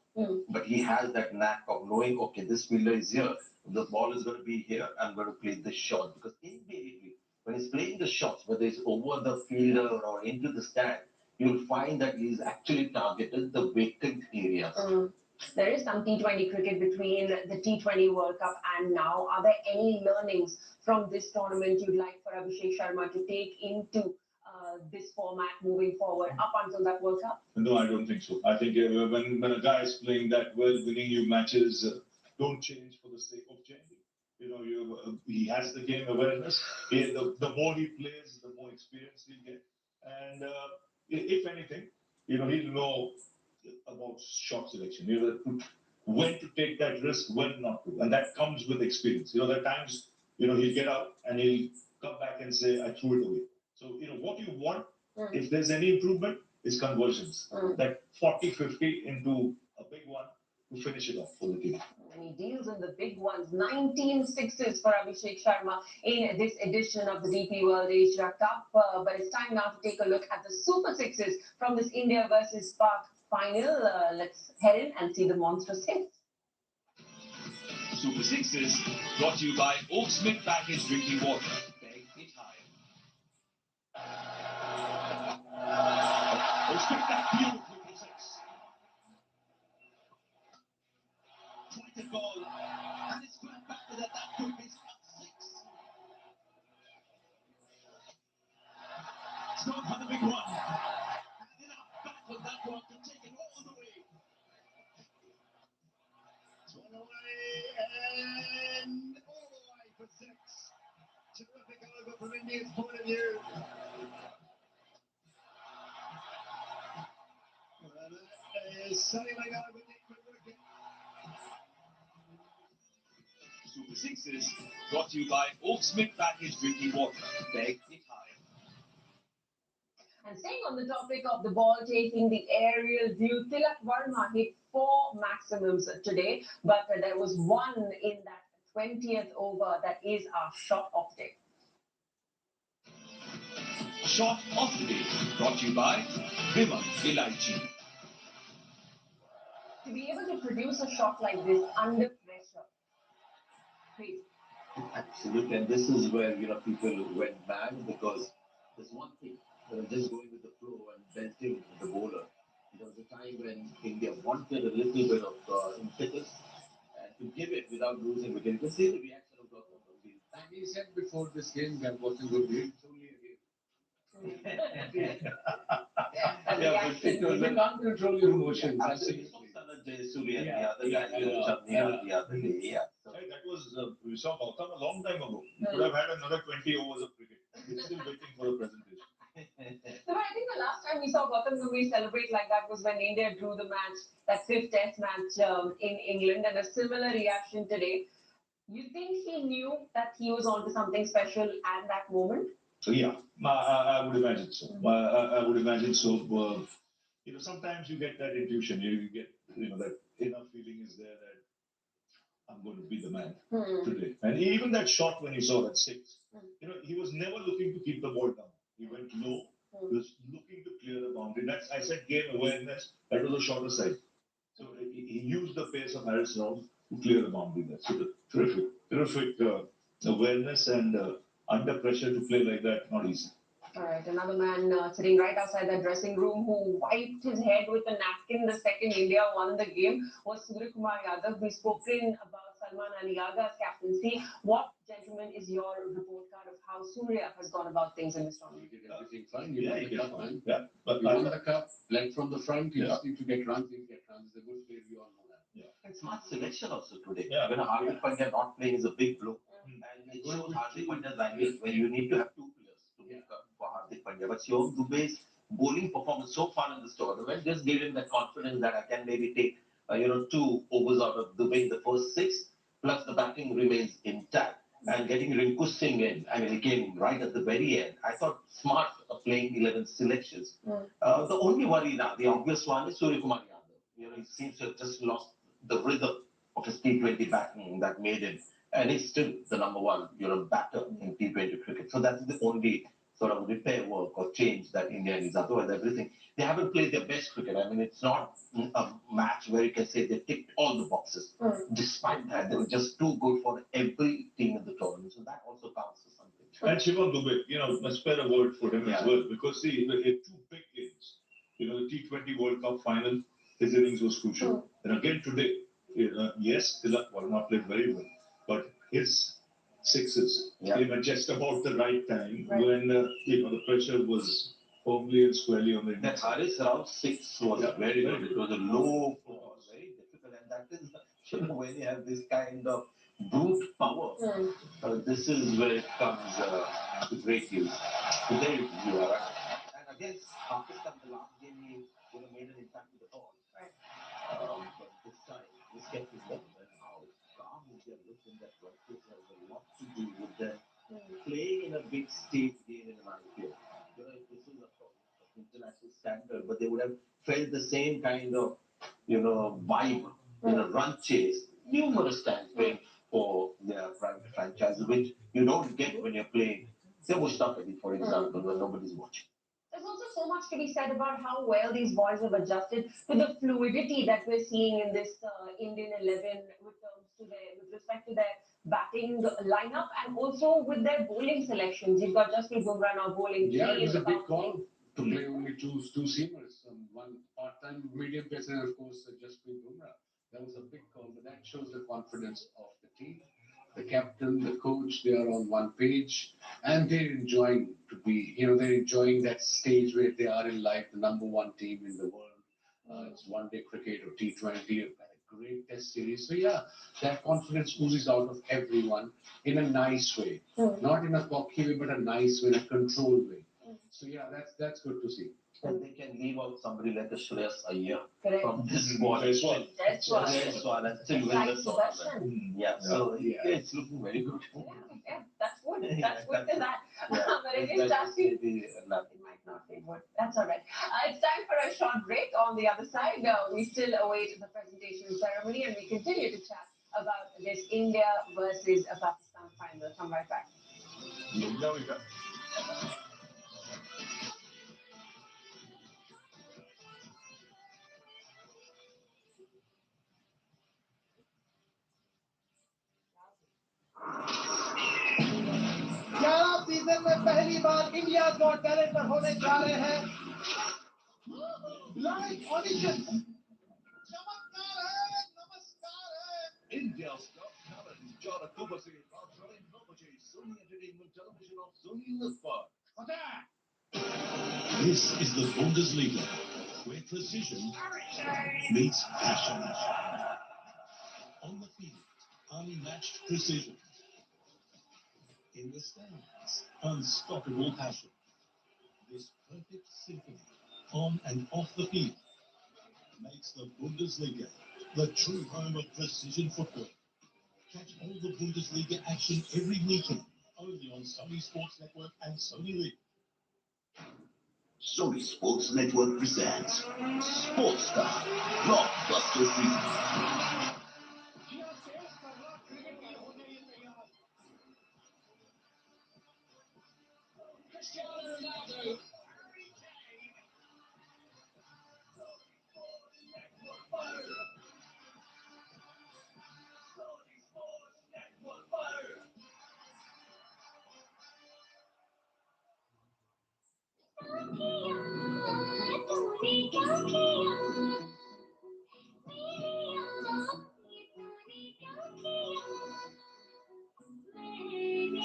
But he has that knack of knowing, okay, this fielder is here. The ball is going to be here. I'm going to play this shot. Because invariably, when he's playing the shots, whether it's over the fielder or into the stand, you'll find that he's actually targeted the vacant areas. There is some T20 cricket between the T20 World Cup and now. Are there any learnings from this tournament you'd like for Abhishek Sharma to take into this format moving forward up until that World Cup? No, I don't think so. I think when a guy is playing that well, winning you matches, don't change for the sake of changing. He has the game awareness. The more he plays, the more experience he'll get. And if anything, he'll know about shot selection. When to take that risk, when not to. And that comes with experience. There are times, he'll get out and he'll come back and say, I threw it away. So, what you want, if there's any improvement, is conversions. That 40-50 into a big one to finish it off for the team. And he deals in the big ones. 19 sixes for Abhishek Sharma in this edition of the DP World Asia Cup. But it's time now to take a look at the Super Sixes from this India versus Pak final. Let's head in and see the monstrous hits. Super Sixes, brought to you by Oaksmith Packaged Drinking Water. Beg it higher. Oaksmith, that beautifully for 6. Pointed ball, and it's flat back to that could be 6. It's not had a big one. And enough back with that one to take it all the way. It's one away and all the way for 6. Terrific terrific over from India's point of view. Sunny Leg over the quick wicket. Super Sixes brought to you by Oaksmith Packaged Drinking Water. Beg it high. And staying on the topic of the ball taking the aerial view, Tilak Varma hit 4 maximums today, but there was one in that 20th over that is our shot of the day. Shot of the day brought to you by Vimal Ilaichi. To be able to produce a shot like this under pressure, crazy. Absolutely, and this is where people went mad because there's one thing, just going with the flow and belting the bowler. There was a time when India wanted a little bit of impetus and to give it without losing wicket. You can see the reaction of Gautam Gambhir. And he said before this game, Gautam Gambhir, it's only a game. Yeah, but it was You can't control your emotions. Absolutely. Jayasuriya the other guy, Chandni the other day. Yeah. Right, that was, we saw Gautam a long time ago. He could have had another 20 overs of cricket. He's still waiting for the presentation. So I think the last time we saw Gautam Gambhir celebrate like that was when India drew the match, that 5th test match in England, and a similar reaction today. You think he knew that he was onto something special at that moment? So yeah, I would imagine so. I would imagine so. Sometimes you get that intuition. You get, that inner feeling is there that I'm going to be the man today. And even that shot when he saw that 6, he was never looking to keep the ball down. He went low. He was looking to clear the boundary. That's, I said, game awareness. That was a shorter side. So he used the pace of Haris Rauf to clear the boundary there. So terrific awareness and under pressure to play like that, not easy. All right, another man sitting right outside the dressing room who wiped his head with a napkin the second India won the game was Suryakumar Yadav. We've spoken about Salman Ali Aga's captaincy. What, gentlemen, is your report card of how Surya has gone about things in this tournament? He did everything fine. He won the cup, man. Yeah, but he won the cup, led from the front. He just need to get runs. He'll get runs. He's a good player. We all know that. And smart selection also today. Yeah. When Hardik Pandya not playing is a big blow. And it shows Hardik Pandya's language when you need to have 2 players to make up for Hardik Pandya. But Shivam Dubey's bowling performance so far in this tournament just gave him that confidence that I can maybe take 2 overs out of Dubey in the first 6, plus the batting remains intact. And getting Rinku Singh in, he came right at the very end. I thought smart playing 11 selections. The only worry now, the obvious one, is Suryakumar Yadav. He seems to have just lost the rhythm of his T20 batting that made him. And he's still the number 1, batter in T20 cricket. So that's the only sort of repair work or change that India needs. Otherwise, everything. They haven't played their best cricket. It's not a match where you can say they ticked all the boxes. Despite that, they were just too good for every team in the tournament. So that also counts for something. And Shivam Dubey, must spare a word for him as well. Because see, he had 2 big games. The T20 World Cup final, his innings was crucial. And again today, yes, Tilak Varma played very well. But his 6s came at just about the right time when the pressure was firmly and squarely on the That Haris Rauf 6 was very good. It was a low four, very difficult, and that is when you have this kind of brute power, this is where it comes to great use. So there you are. And against Pakistan, the last game he made an impact with the ball. But this time, this kept his level. How calm India looked in that practice has a lot to do with them playing in a big stage game in an IPL. This is a international standard, but they would have felt the same kind of, vibe in a run chase numerous times playing for their private franchise, which you don't get when you're playing, say, Mushtaq, for example, when nobody's watching. There's also so much to be said about how well these boys have adjusted to the fluidity that we're seeing in this Indian 11 with respect to their batting lineup and also with their bowling selections. You've got Jasprit Bumrah now bowling. Yeah, it was a big call to play only two seamers, one part-time medium pacer, and of course Jasprit Bumrah. That was a big call, but that shows the confidence of the team. The captain, the coach, they are on one page, and they're enjoying to be, they're enjoying that stage where they are in life, the number 1 team in the world. It's one-day cricket or T20, great test series. So yeah, that confidence oozes out of everyone in a nice way. Not in a cocky way, but a nice way, in a controlled way. So yeah, that's good to see. And they can leave out somebody like a Shreyas Iyer Correct. from this squad. That's one. And still win the tournament. Yeah, so it's looking very good. Yeah, that's good. That's good to that. Yeah. But it is touchy. It might not be good. That's all right. It's time for a short break. On the other side, we still await the presentation ceremony, and we continue to chat about this India versus Pakistan final. Come right back. ग्यारह season में पहली बार India got talent पर होने जा रहे हैं live audition चमत्कार है नमस्कार है India's top talent, 11 अक्टूबर से रात 9 बजे Sony Entertainment Television of Sony Live. This is the Bundesliga, where precision meets passion. On the field, unmatched precision. In the stands, unstoppable passion. This perfect symphony, on and off the field, makes the Bundesliga the true home of precision football. Catch all the Bundesliga action every weekend, only on Sony Sports Network and Sony Live. Sony Sports Network presents Sportstar Blockbuster Season.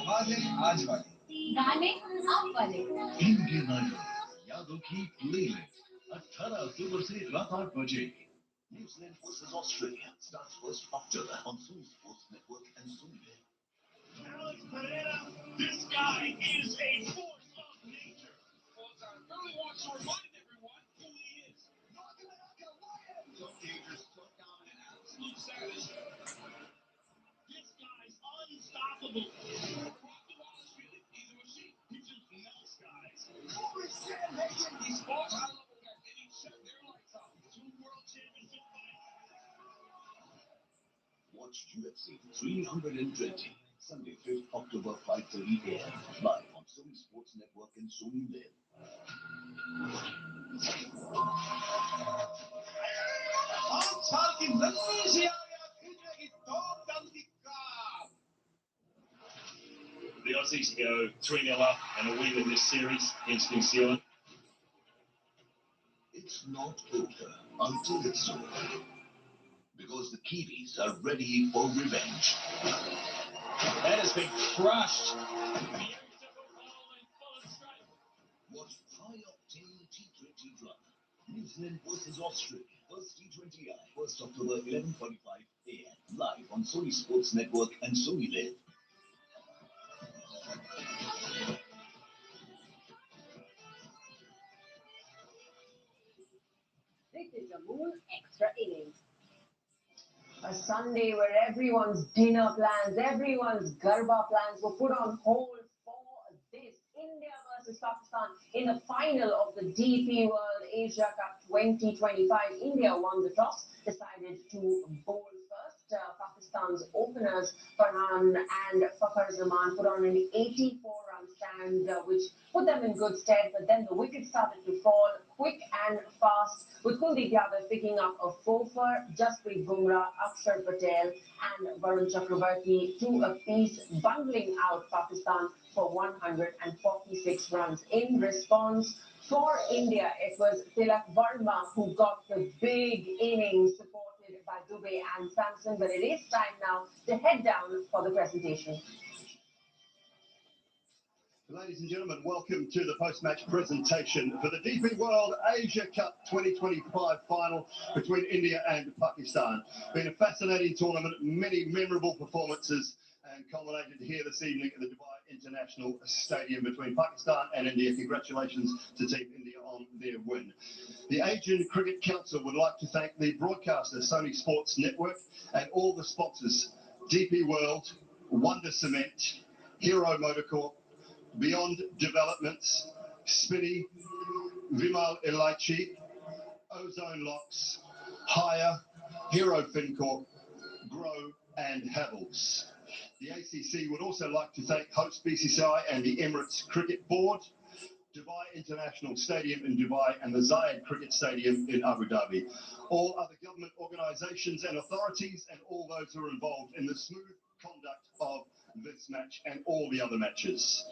आवाजें आज वाली गाने आप वाले Indian Idol, यादों की playlist 18 अक्टूबर से रात 8 बजे. New Zealand versus Australia starts 1st October on Sony Sports Network and Sony Live. Alex Pereira, this guy is a force of nature. I really want to remind everyone who he is. Teenager's so dominant, absolute savage. This guy's unstoppable. He's a machine. He just melts guys. Holy shit, Nation! He's fought high-level guys, and he shut their lights out. 2 world championship fights. Watch UFC 320. Sunday, 5th October, 5:30 a.m. Live on Sony Sports Network and Sony Live. 5 साल की लंबी सी Alia खींचेगी 2 ton की car The Aussies go 3-0 up and a win in this series against New Zealand. It's not over until it's over. Because the Kiwis are ready for revenge. That has been crushed. Watch high-octane T20 drama. New Zealand versus Australia. First T20I. 1st October, 11:45 a.m. Live on Sony Sports Network and Sony Live. This is a Moon Extra Innings. A Sunday where everyone's dinner plans, everyone's Garba plans were put on hold for this India versus Pakistan in the final of the DP World Asia Cup 2025. India won the toss, decided to bowl first. Pakistan's openers Farhan and Fakhar Zaman put on an 84-run stand, which put them in good stead. But then the wickets started to fall quick and fast, with Kuldeep Yadav picking up a 4-for, Jasprit Bumrah, Akshar Patel and Varun Chakravarti 2 apiece, bundling out Pakistan for 146 runs. In response, for India, it was Tilak Verma who got the big innings, supported by Dubey and Samson. But it is time now to head down for the presentation. Ladies and gentlemen, welcome to the post-match presentation for the DP World Asia Cup 2025 final between India and Pakistan. Been a fascinating tournament, many memorable performances, and culminated here this evening at the Dubai International Stadium between Pakistan and India. Congratulations to Team India on their win. The Asian Cricket Council would like to thank the broadcaster Sony Sports Network and all the sponsors: DP World, Wonder Cement, Hero Motorcorp, Beyond Developments, Spinny, Vimal Elaichi, Ozone Locks, Hire, Hero FinCorp, Grow and Havels. The ACC would also like to thank host BCCI and the Emirates Cricket Board, Dubai International Stadium in Dubai and the Zayed Cricket Stadium in Abu Dhabi, all other government organisations and authorities, and all those who are involved in the smooth conduct of this match and all the other matches.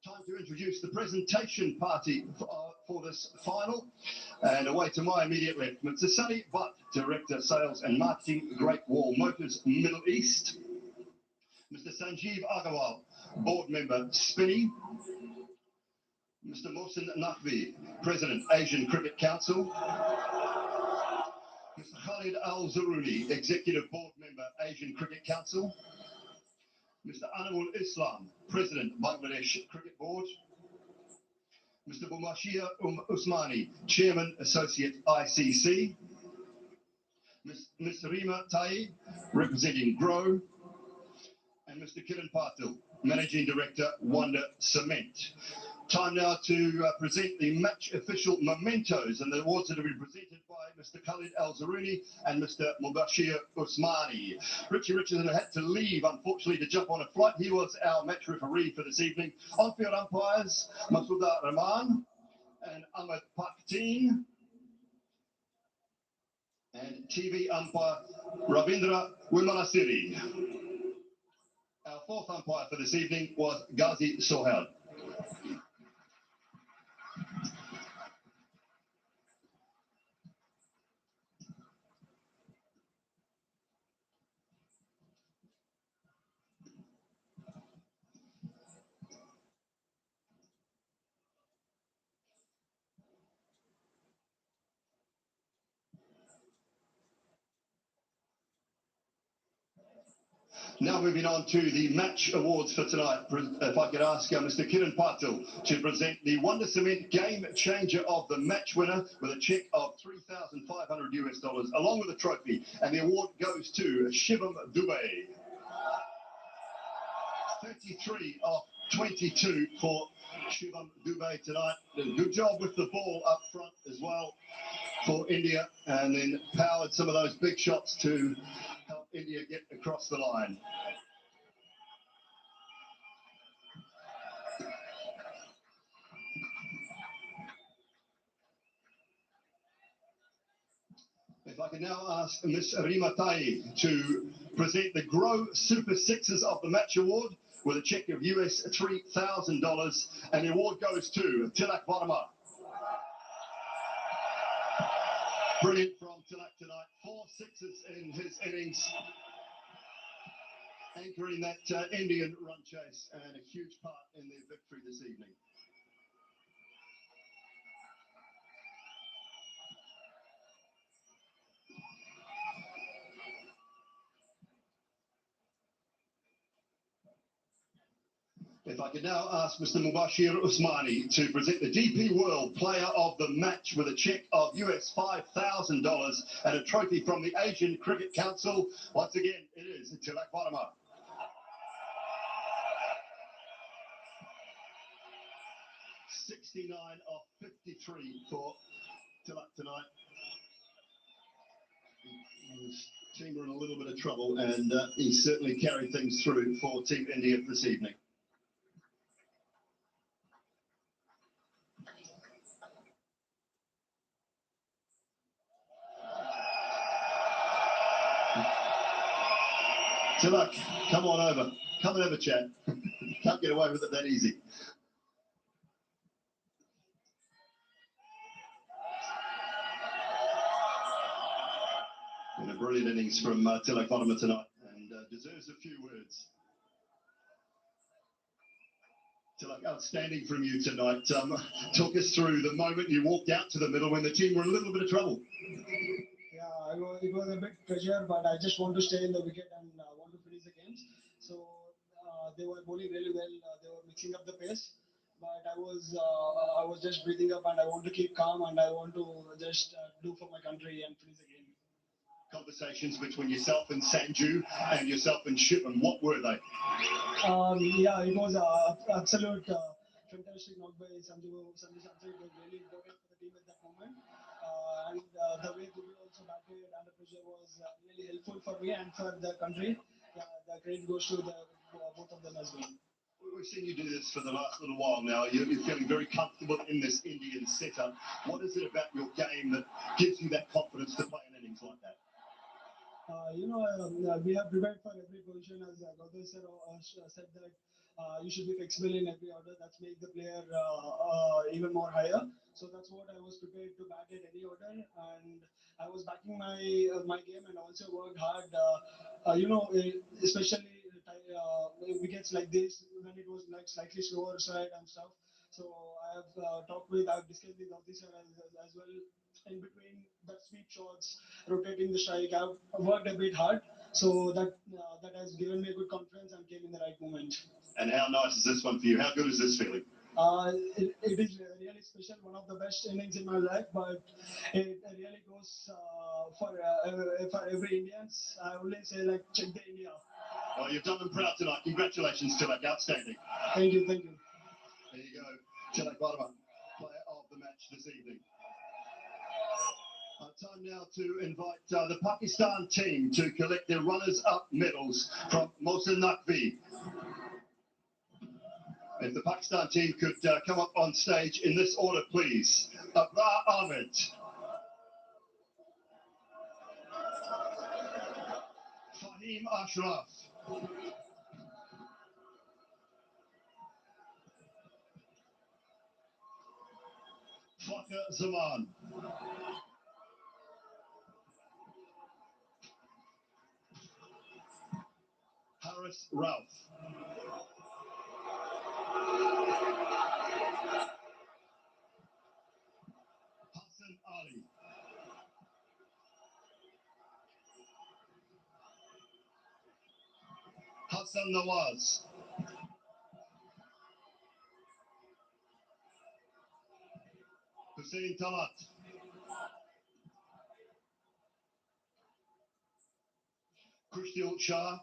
Time to introduce the presentation party for this final. And away to my immediate left, Mr. Sunny Butt, Director Sales and Marketing, Great Wall Motors Middle East. Mr. Sanjeev Agarwal, Board Member, Spinny. Mr. Mohsin Naqvi, President, Asian Cricket Council. Mr. Khalid Al-Zaruni, Executive Board Member, Asian Cricket Council. Mr. Anwar Islam, President, Bangladesh Cricket Board. Mr. Mubashir Usmani, Chairman, Associate ICC. Ms. Rima Tai, representing GROW. And Mr. Kiran Patil, Managing Director, Wonder Cement. Time now to present the match official mementos, and the awards that have been presented by Mr. Khalid Al-Zaruni and Mr. Mubashir Usmani. Richie Richardson had to leave, unfortunately, to jump on a flight. He was our match referee for this evening. On-field umpires, Masuda Rahman and Ahmed Pakteen. And TV umpire, Ravindra Wimalasiri. Our fourth umpire for this evening was Ghazi Sohail. Now moving on to the match awards for tonight. If I could ask Mr. Kiran Patil to present the Wonder Cement Game Changer of the Match winner with a cheque of $3,500 US, along with a trophy. And the award goes to Shivam Dubey. 33 of 22 for Shivam Dubey tonight. Good job with the ball up front as well for India, and then powered some of those big shots to help India get across the line. If I can now ask Ms. Rima Tai to present the Grow Super Sixes of the Match Award with a cheque of US $3,000, and the award goes to Tilak Varma. Brilliant from Tilak tonight. 4 sixes in his innings, anchoring that Indian run chase, and a huge part in their victory this evening. If I could now ask Mr. Mubashir Usmani to present the DP World Player of the Match with a cheque of US $5,000 and a trophy from the Asian Cricket Council. Once again, it is Tilak Varma. $69 of 53 for Tilak tonight. His team were in a little bit of trouble, and he certainly carried things through for Team India this evening. Tilak, come on over. Come and have a chat. Can't get away with it that easy. And a brilliant innings from Tilak Varma tonight, and deserves a few words. Tilak Tilak, outstanding from you tonight. Talk us through the moment you walked out to the middle when the team were in a little bit of trouble. Yeah, it was a bit pressure, but I just want to stay in the wicket and want to finish the games. So they were bowling really well. They were mixing up the pace, but I was just breathing up and I want to keep calm and I want to just do for my country and finish the game. Conversations between yourself and Sanju and yourself and Shivam, what were they? Yeah, it was absolute fantastic knock by Sanju. Sanju Samson was really important for the team at that moment. And the way Dubey also batted under pressure was really helpful for me and for the country. Yeah, the credit goes to both of them as well. We've seen you do this for the last little while now. You're feeling very comfortable in this Indian setup. What is it about your game that gives you that confidence to play an innings like that? We have prepared for every position, as Gautam said that you should be flexible in every order. That's make the player even more higher. So that's what I was prepared to bat at any order, and I was backing my game and also worked hard. Especially wickets like this when it was like slightly slower side and stuff. So I've discussed with Gautam as well. In between that sweep shots, rotating the strike, I've worked a bit hard, so that has given me a good confidence and came in the right moment. And how nice is this one for you? How good is this feeling? It is really special, one of the best innings in my life, but it really goes for every Indians. I always say like check the India. Well, you've done them proud tonight. Congratulations, Tilak. Outstanding. Thank you. There you go. Tilak Varma, player of the match this evening. Time now to invite the Pakistan team to collect their runners-up medals from Mohsin Naqvi. If the Pakistan team could come up on stage in this order, please. Abrar Ahmed. Fahim Ashraf. Fakhar Zaman. Haris Rauf. Hassan Ali. Hassan Nawaz. Hussein Talat. Krishtil Shah.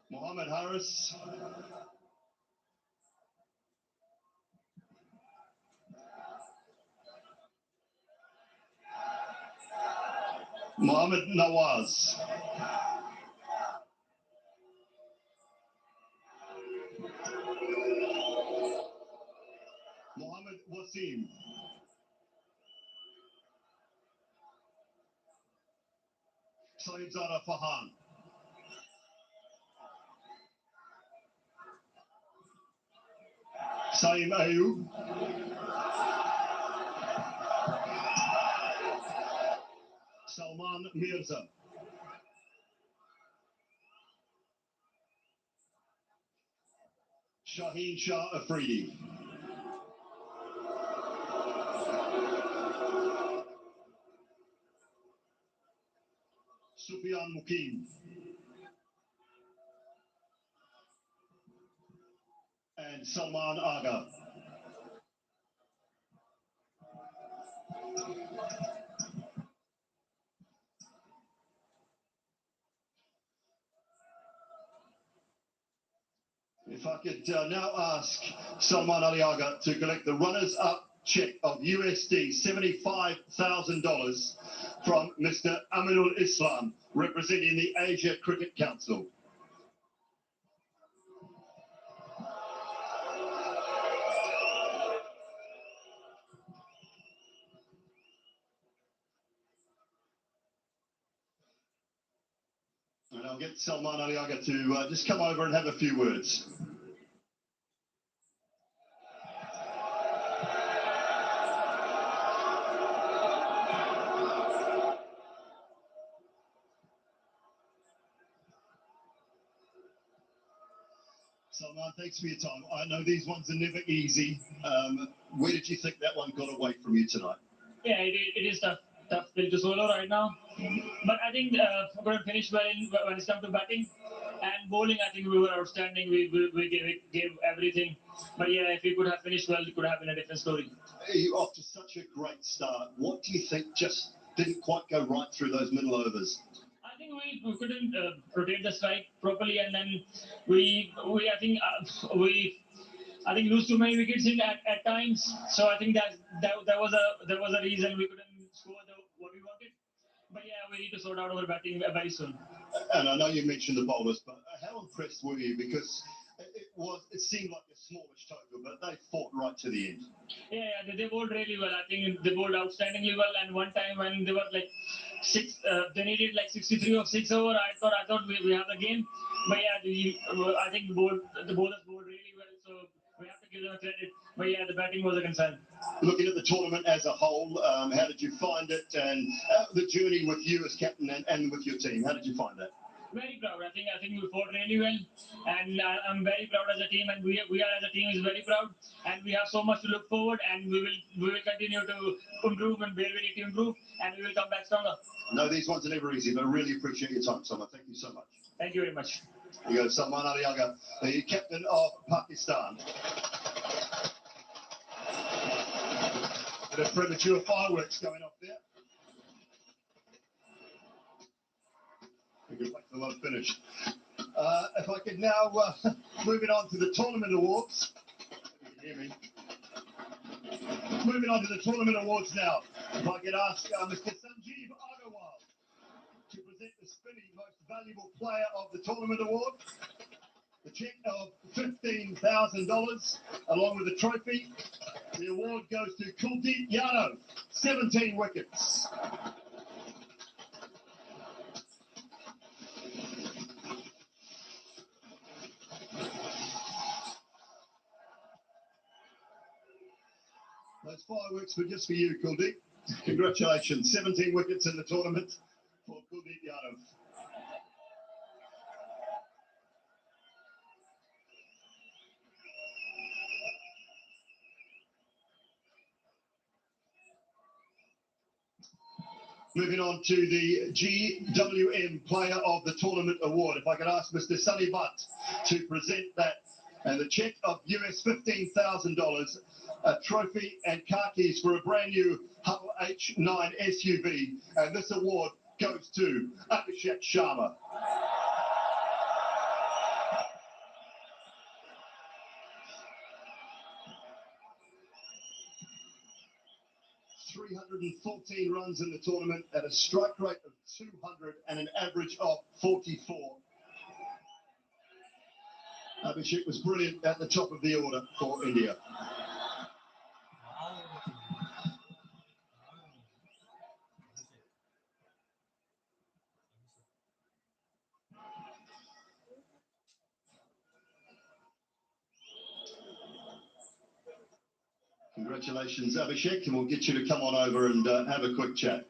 Mohammed Harris. Mohammed Nawaz. Mohammed Wasim. Saeedzada Fahan. Saim Ayub. Salman Mirza. Shaheen Shah Afridi. Sufyan Mukim. And Salman Aga. If I could now ask Salman Ali Aga to collect the runners-up check of USD $75,000 from Mr. Aminul Islam, representing the Asia Cricket Council. And I'll get Salman Ali Aga to just come over and have a few words. Salman, thanks for your time. I know these ones are never easy. Where did you think that one got away from you tonight? Yeah, it is tough pill to swallow right now. But I think we couldn't finish well when it's come to batting. And bowling, I think we were outstanding. We gave everything. But yeah, if we could have finished well, it could have been a different story. You're off to such a great start. What do you think just didn't quite go right through those middle overs? I think we couldn't rotate the strike properly, and then I think lose too many wickets at times. So I think that was a reason we couldn't score what we wanted. But yeah, we need to sort out our batting very soon. And I know you mentioned the bowlers, but how impressed were you? Because it seemed like a smallish total, but they fought right to the end. Yeah, they bowled really well. I think they bowled outstandingly well. And one time when they were like they needed like 63 of 6 over. I thought we have the game. But yeah, I think the bowlers bowled really well. So we have to give them a credit. But yeah, the batting was a concern. Looking at the tournament as a whole, how did you find it? And the journey with you as captain and with your team, how did you find that? Very proud. I think we fought really well, and I'm very proud as a team, and we are as a team is very proud, and we have so much to look forward, and we will continue to improve and where we need to improve, and we will come back stronger. No, these ones are never easy, but I really appreciate your time, Salman. Thank you so much. Thank you very much. Here you go, Salman Ali Agha, the captain of Pakistan. Bit of premature fireworks going off there. We can wait for the finish. If I could now move it on to the tournament awards. You can hear me. Moving on to the tournament awards now. If I could ask Mr. Sanjeev Agarwal to present the Spinney Most Valuable Player of the Tournament Award. The cheque of $15,000 along with the trophy. The award goes to Kuldeep Yadav, 17 wickets. Those fireworks were just for you, Kuldeep. Congratulations. 17 wickets in the tournament for Kuldeep Yadav. Moving on to the GWM Player of the Tournament Award. If I could ask Mr. Sunny Butt to present that. And the cheque of US $15,000, a trophy and car keys for a brand new Hummer H9 SUV. And this award goes to Abhishek Sharma. .314 runs in the tournament at a strike rate of 200 and an average of 44. Abhishek was brilliant at the top of the order for India. Congratulations, Abhishek, and we'll get you to come on over and have a quick chat.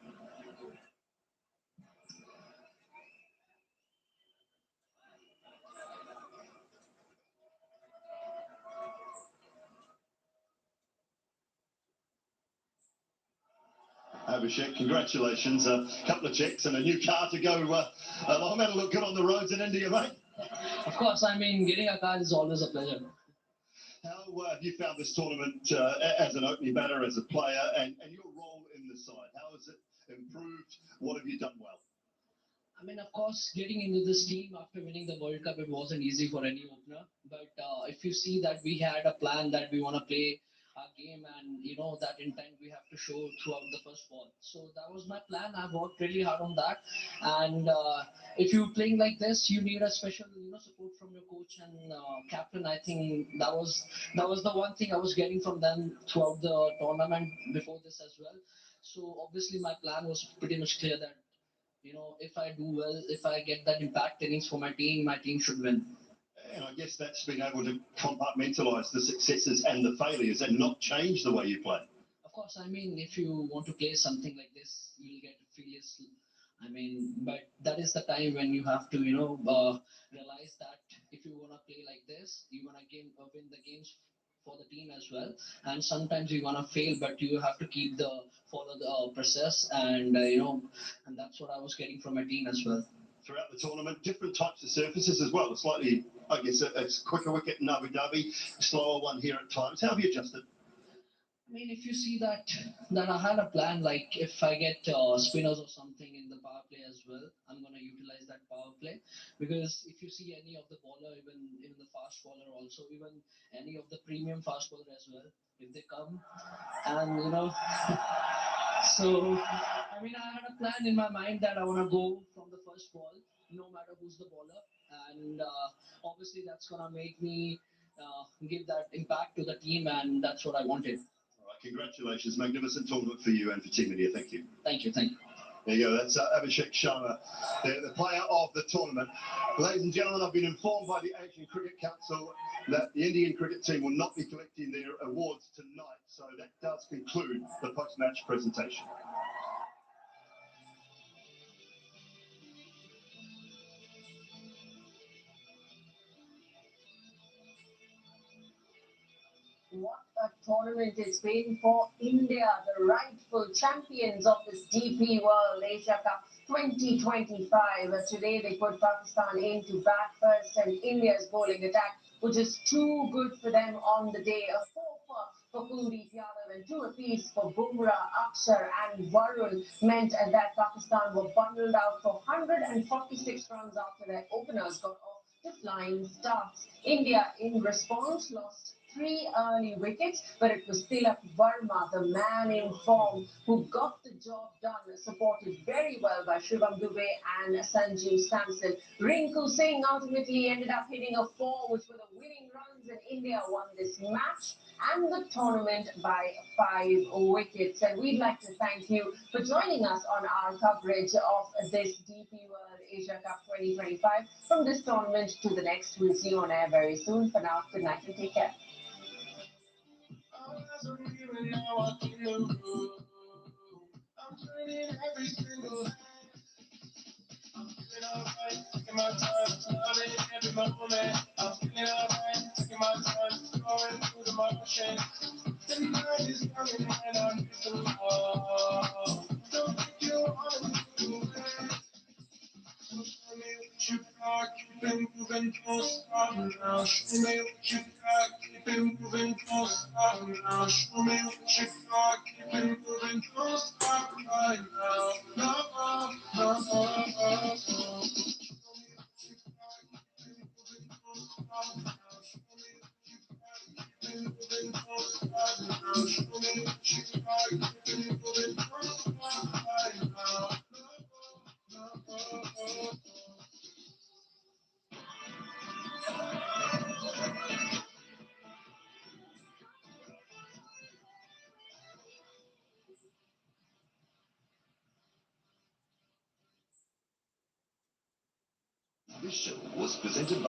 Abhishek, congratulations. A couple of checks and a new car to go along. That'll look good on the roads in India, mate. Of course, I mean, getting a car is always a pleasure. How have you found this tournament as an opening batter, as a player, and your role in the side? How has it improved? What have you done well? I mean, of course, getting into this team after winning the World Cup, it wasn't easy for any opener. But if you see that we had a plan that we want to play our game, and you know that intent we have to show throughout the first ball. So that was my plan. I worked really hard on that. And if you're playing like this, you need a special support from your coach and captain. I think that was the one thing I was getting from them throughout the tournament before this as well. So obviously my plan was pretty much clear that if I do well, if I get that impact innings for my team should win. And I guess that's been able to compartmentalize the successes and the failures and not change the way you play. Of course, I mean, if you want to play something like this, you'll get failures. I mean, but that is the time when you have to, realize that if you want to play like this, you want to win the games for the team as well. And sometimes you want to fail, but you have to follow the process, and and that's what I was getting from my team as well. Throughout the tournament, different types of surfaces as well. A slightly, I guess, a quicker wicket in Abu Dhabi, slower one here at times. How have you adjusted? I mean, if you see that I had a plan, like if I get spinners or something in the power play as well, I'm going to utilize that power play. Because if you see any of the bowler, even the fast bowler also, even any of the premium fast bowler as well, if they come and, so, I mean, I had a plan in my mind that I want to go from the first ball, no matter who's the bowler. And obviously that's going to make me give that impact to the team, and that's what I wanted. Congratulations. Magnificent tournament for you and for Team India. Thank you. Thank you. Thank you. There you go. That's Abhishek Sharma, the player of the tournament. Ladies and gentlemen, I've been informed by the Asian Cricket Council that the Indian cricket team will not be collecting their awards tonight. So that does conclude the post-match presentation. What a tournament it's been for India, the rightful champions of this DP World Asia Cup 2025. Today they put Pakistan in to bat first, and India's bowling attack, which is too good for them on the day. A 4 for Kuldeep Yadav and 2 apiece for Bumrah, Akshar and Varun meant that Pakistan were bundled out for 146 runs after their openers got off to flying starts. India, in response, lost 3 early wickets, but it was Tilak Verma, the man in form, who got the job done, supported very well by Shivam Dube and Sanjeev Samson. Rinku Singh ultimately ended up hitting a 4, which were the winning runs, and India won this match and the tournament by 5 wickets. And we'd like to thank you for joining us on our coverage of this DP World Asia Cup 2025. From this tournament to the next, we'll see you on air very soon. For now, good night and take care. I'm turning every single day. I'm feeling alright, taking my time, loving every moment. I'm feeling alright, taking my time, going through the motion. The night is coming and I need some love. Don't think you wanna do it. So show me what you got, keep it moving, don't stop now. Show me what you got, keep it moving, don't stop now. Show me what you got, keep it moving, don't stop right now. No, no, no, no, no. Show me what you got, keep it moving, don't stop now. Show me what you got, keep it moving, don't stop now. Show me what you got, keep it moving, don't stop right now. No, no, no, no. This show was presented by